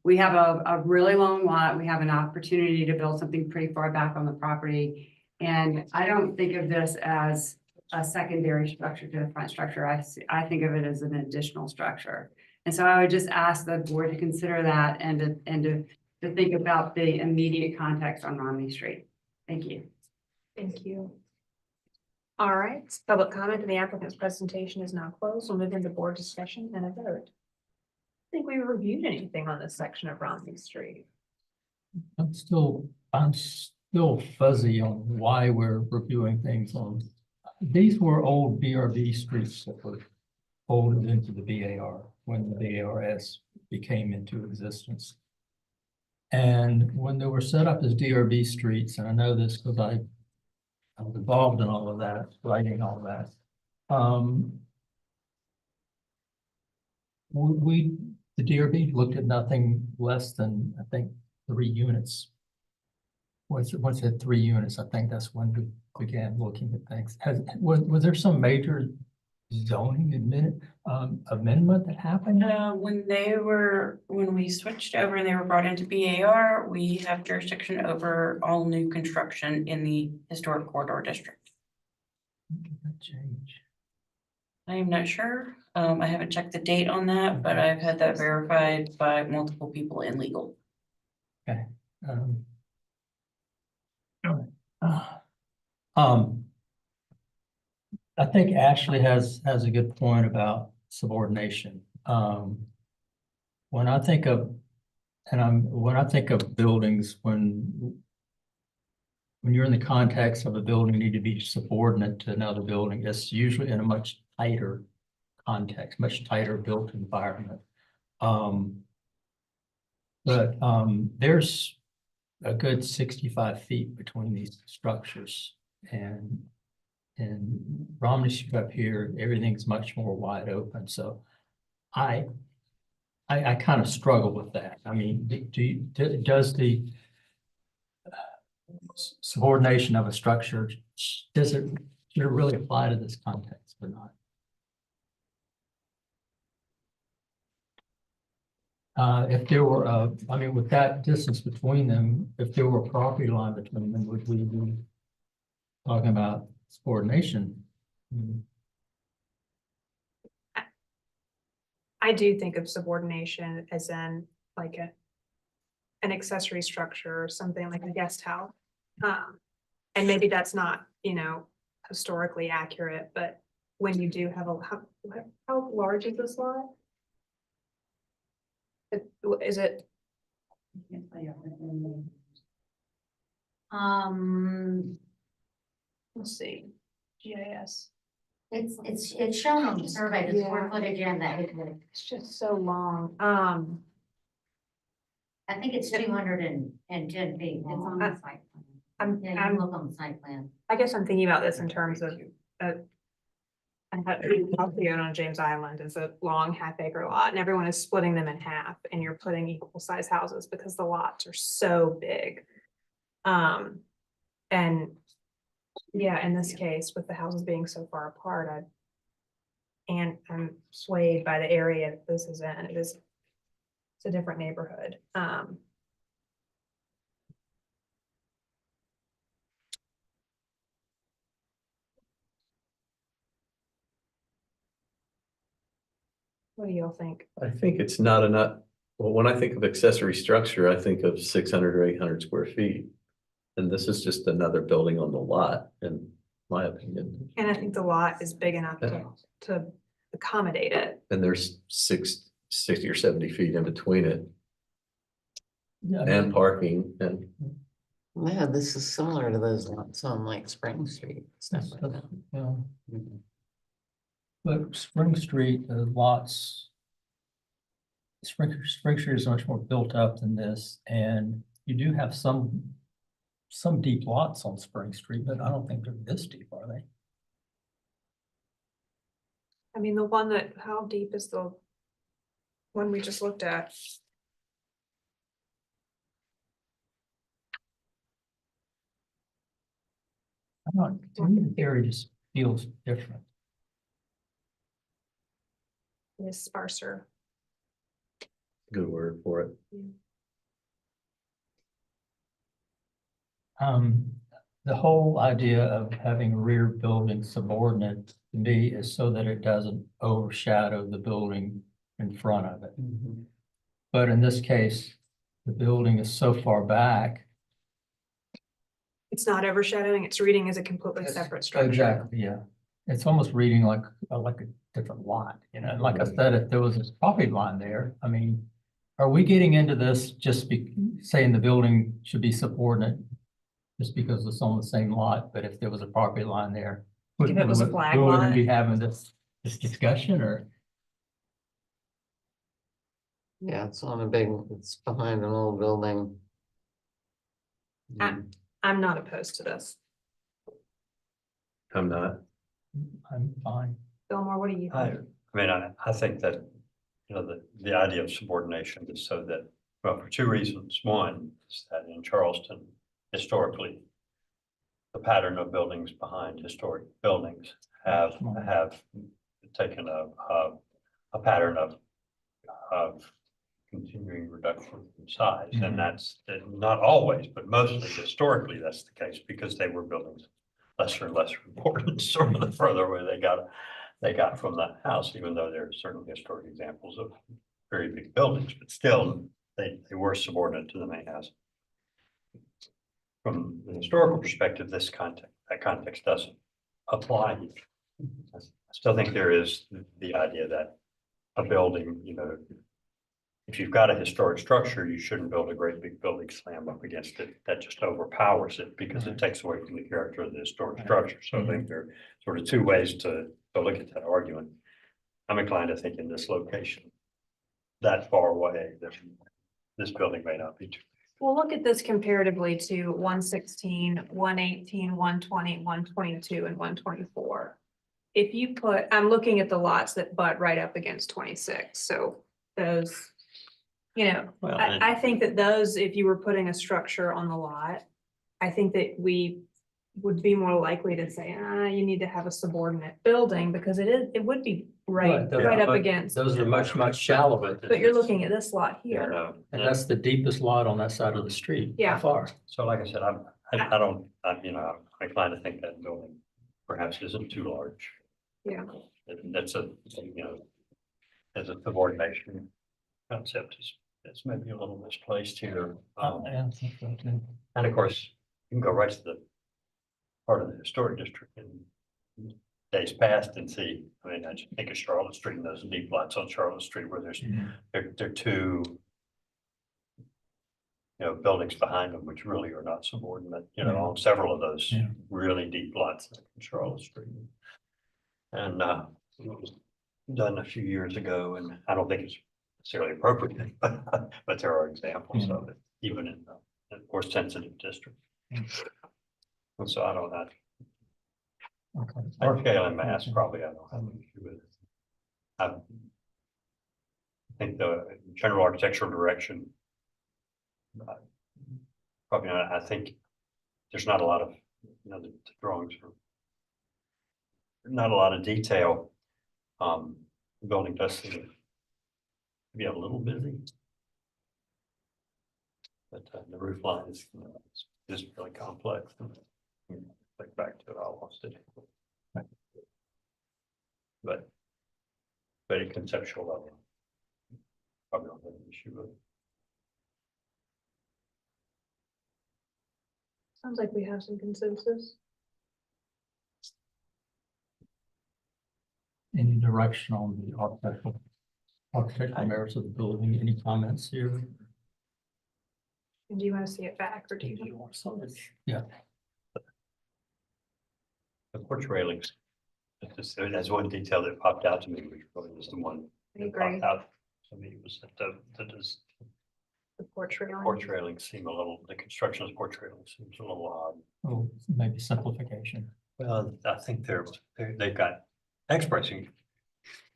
Speaker 17: We have a really long lot. We have an opportunity to build something pretty far back on the property. And I don't think of this as a secondary structure to the front structure. I think of it as an additional structure. And so I would just ask the board to consider that and to think about the immediate context on Romney Street. Thank you.
Speaker 4: Thank you. All right, public comment and the applicant's presentation is now closed. We'll move into board discussion and a vote. I think we reviewed anything on this section of Romney Street.
Speaker 3: I'm still fuzzy on why we're reviewing things on. These were old BRB streets that were folded into the BAR when the BARS became into existence. And when they were set up as DRB streets, and I know this because I was involved in all of that, writing all of that. The DRB looked at nothing less than, I think, 3 units. Once it had 3 units, I think that's when we began looking at things. Was there some major zoning amendment that happened?
Speaker 5: When we switched over and they were brought into BAR, we have jurisdiction over all new construction in the historic corridor district.
Speaker 3: When did that change?
Speaker 5: I am not sure. I haven't checked the date on that, but I've had that verified by multiple people in legal.
Speaker 3: Okay. I think Ashley has a good point about subordination. When I think of buildings, when you're in the context of a building need to be subordinate to another building, it's usually in a much tighter context, much tighter built environment. But there's a good 65 feet between these structures, and Romney Street up here, everything's much more wide open. So I kind of struggle with that. I mean, does the subordination of a structure, should it really apply to this context or not? If there were, I mean, with that distance between them, if there were a property line between them, would we be talking about subordination?
Speaker 4: I do think of subordination as in like an accessory structure or something like a guest house. And maybe that's not, historically accurate, but when you do have how large is this lot? Is it? Let's see, GIS.
Speaker 18: It's shown on the survey, the square footage and that.
Speaker 4: It's just so long.
Speaker 18: I think it's 210 feet. It's on the site plan.
Speaker 4: I'm
Speaker 18: look on the site plan.
Speaker 4: I guess I'm thinking about this in terms of on James Island is a long half-acre lot, and everyone is splitting them in half, and you're putting equal size houses because the lots are so big. And Yeah, in this case, with the houses being so far apart, and I'm swayed by the area that this is in. It's a different neighborhood. What do y'all think?
Speaker 2: I think it's not enough. Well, when I think of accessory structure, I think of 600 or 800 square feet. And this is just another building on the lot, in my opinion.
Speaker 4: And I think the lot is big enough to accommodate it.
Speaker 2: And there's 60 or 70 feet in between it. And parking and.
Speaker 9: Yeah, this is similar to those lots on like Spring Street, stuff like that.
Speaker 3: Yeah,
Speaker 9: Mhm.
Speaker 3: but Spring Street, the lots. Spring Street is much more built up than this, and you do have some deep lots on Spring Street, but I don't think they're this deep, are they?
Speaker 4: I mean, the one that, how deep is the one we just looked at?
Speaker 3: I'm not, to me, the area just feels different.
Speaker 4: Is sparser.
Speaker 2: Good word for it.
Speaker 3: The whole idea of having a rear building subordinate to me is so that it doesn't overshadow the building in front of it. But in this case, the building is so far back.
Speaker 4: It's not overshadowing, it's reading as a completely separate structure.
Speaker 3: Exactly, yeah. It's almost reading like a different lot, you know, and like I said, if there was this property line there, I mean, are we getting into this just saying the building should be subordinate just because it's on the same lot, but if there was a property line there,
Speaker 4: If it was a flag
Speaker 3: we wouldn't
Speaker 4: lot.
Speaker 3: be having this discussion, or?
Speaker 9: Yeah, it's behind an old building.
Speaker 4: I'm not opposed to this.
Speaker 2: I'm not.
Speaker 3: I'm fine.
Speaker 4: Fillmore, what do you
Speaker 10: I
Speaker 4: think?
Speaker 10: mean, I think that, you know, the idea of subordination is so that, well, for two reasons. One is that in Charleston, historically, the pattern of buildings behind historic buildings have taken a pattern of continuing reduction in size. And that's not always, but mostly historically, that's the case because they were buildings lesser and lesser important, sort of the further away they got from the house, even though there are certainly historic examples of very big buildings, but still they were subordinate to the main house. From the historical perspective, that context doesn't apply. I still think there is the idea that a building, you know, if you've got a historic structure, you shouldn't build a great big building slam up against it. That just overpowers it because it takes away from the character of the historic structure. So I think there are sort of two ways to look at that argument. I'm inclined to think in this location, that far away, that this building may not be too.
Speaker 4: Well, look at this comparatively to 116, 118, 120, 122, and 124. If you put, I'm looking at the lots that butt right up against 26, so those, you know,
Speaker 10: Well,
Speaker 4: I think that those, if you were putting a structure on the lot, I think that we would be more likely to say, you need to have a subordinate building because it would be right up against.
Speaker 3: Those are much shallower.
Speaker 4: But you're looking at this lot here.
Speaker 3: And that's the deepest lot on that side of the street.
Speaker 4: Yeah.
Speaker 3: By far.
Speaker 10: So like I said, I'm inclined to think that building perhaps isn't too large.
Speaker 4: Yeah.
Speaker 10: That's as a subordination concept is maybe a little misplaced here.
Speaker 3: Yeah, I think so too.
Speaker 10: And of course, you can go right to the part of the historic district in days past and see, I mean, I just think of Charlotte Street and those deep lots on Charlotte Street where there's, they're two, you know, buildings behind them, which really are not subordinate, you know, on several of those really deep lots in Charlotte Street. And it was done a few years ago, and I don't think it's necessarily appropriate, but there are examples of it, even in the more sensitive district. And so I don't know. Our scale and mass probably I don't have an issue with it. I think the general architectural direction, probably not. I think there's not a lot of you know, the drawings are not a lot of detail. The building does seem to be a little busy. But the roof line is, is really complex. Like back to it, I lost it. But at a conceptual level, probably don't have an issue with it.
Speaker 4: Sounds like we have some consensus.
Speaker 3: Any direction on the architectural merits of the building? Any comments here?
Speaker 4: And do you want to see it back or do you?
Speaker 3: Want some? Yeah.
Speaker 10: The porch railings, that's one detail that popped out to me, which probably was the one
Speaker 4: I
Speaker 10: that
Speaker 4: agree.
Speaker 10: popped out to me, was that
Speaker 4: The porch railing.
Speaker 10: porch railings seem a little, the construction of porch railings seems a little odd.
Speaker 3: Oh, maybe simplification.
Speaker 10: Well, I think they've got expressing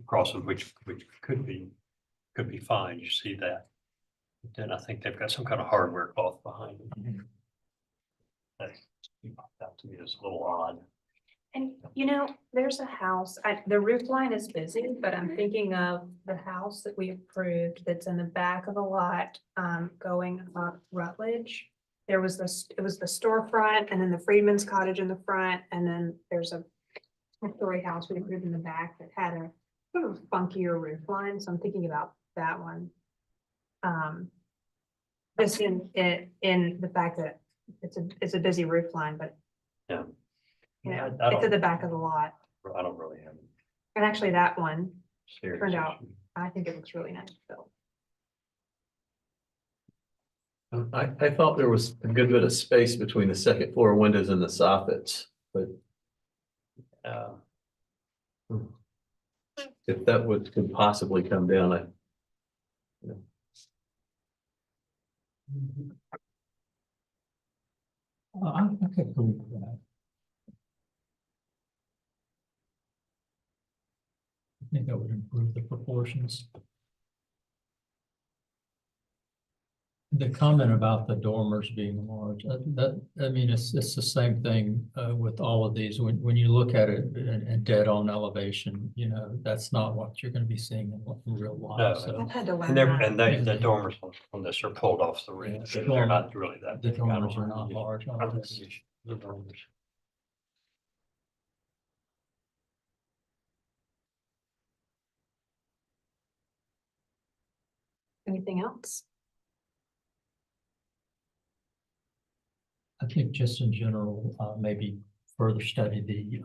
Speaker 10: across them, which could be fine, you see that. But then I think they've got some kind of hardware cloth behind them. That popped out to me as a little odd.
Speaker 4: And you know, there's a house, the roof line is busy, but I'm thinking of the house that we approved that's in the back of the lot, going up Rutledge. There was this, it was the storefront and then the Freedman's Cottage in the front, and then there's a story house we approved in the back that had a sort of funkier roof line, so I'm thinking about that one. Just in the fact that it's a busy roof line, but
Speaker 10: Yeah.
Speaker 4: you know,
Speaker 10: I
Speaker 4: it's at
Speaker 10: don't-
Speaker 4: the back of the lot.
Speaker 10: I don't really have.
Speaker 4: And actually that one
Speaker 10: serious
Speaker 4: turned out,
Speaker 10: issue.
Speaker 4: I think it looks really nice built.
Speaker 2: I thought there was a good bit of space between the second floor windows and the soffits, but if that could possibly come down,
Speaker 3: I could agree with that. I think that would improve the proportions. The comment about the dormers being large, I mean, it's the same thing with all of these. When you look at it in dead on elevation, you know, that's not what you're going to be seeing in real life.
Speaker 10: No,
Speaker 3: So
Speaker 4: I've had to learn
Speaker 10: And
Speaker 4: that.
Speaker 10: the dormers on this are pulled off the rim.
Speaker 3: Yeah,
Speaker 10: They're not really that.
Speaker 3: the
Speaker 10: big. I don't
Speaker 3: dormers are
Speaker 10: know.
Speaker 3: not large.
Speaker 10: I don't see the dormers.
Speaker 4: Anything else?
Speaker 3: I think just in general, maybe further study the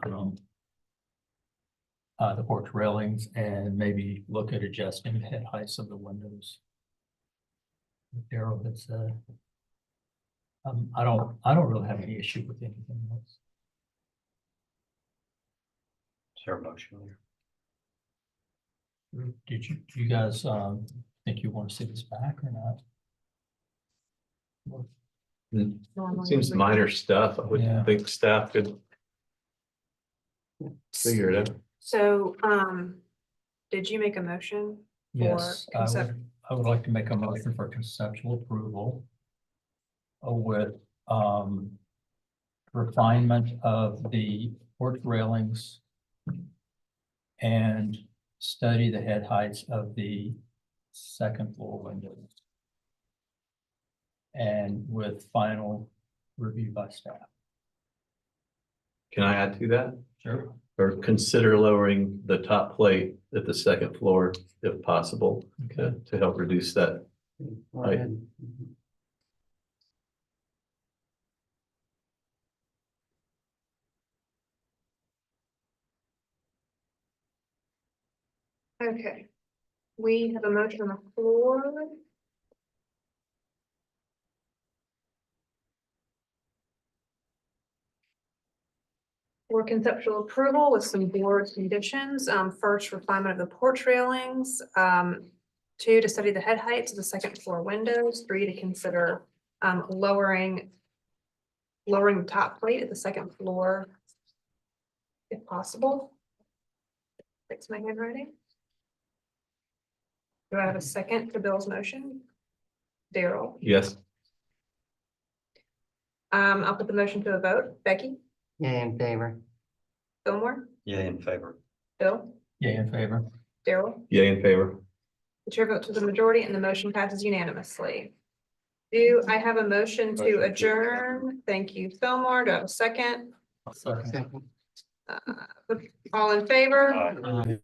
Speaker 3: porch railings and maybe look at adjusting the head heights of the windows. Daryl had said. I don't really have any issue with anything else.
Speaker 10: Is there a motion there?
Speaker 3: Did you guys think you want to see this back or not?
Speaker 2: it seems minor stuff. I would
Speaker 3: Yeah.
Speaker 2: think staff could figure it out.
Speaker 4: So, did you make a motion?
Speaker 3: Yes,
Speaker 4: For concept-
Speaker 3: I would like to make a motion for conceptual approval with refinement of the porch railings and study the head heights of the second floor windows. And with final review by staff.
Speaker 2: Can I add to that?
Speaker 3: Sure.
Speaker 2: Or consider lowering the top plate at the second floor if possible, to help reduce that height.
Speaker 4: Okay, we have a motion on the floor. For conceptual approval with some board conditions, first refinement of the porch railings, 2 to study the head heights of the second floor windows, 3 to consider lowering the top plate at the second floor if possible. Fix my handwriting. Do I have a second to Bill's motion? Daryl,
Speaker 2: Yes,
Speaker 4: I'll put the motion to a vote. Becky,
Speaker 9: Yay in favor.
Speaker 4: Fillmore,
Speaker 10: Yay in favor.
Speaker 4: Bill,
Speaker 3: Yay in favor.
Speaker 4: Daryl.
Speaker 2: Yay in favor.
Speaker 4: The chair votes with the majority and the motion passes unanimously. Do I have a motion to adjourn? Thank you, Fillmore. Do I have a second?
Speaker 3: Second.
Speaker 9: Second.
Speaker 4: All in favor?
Speaker 10: Aye.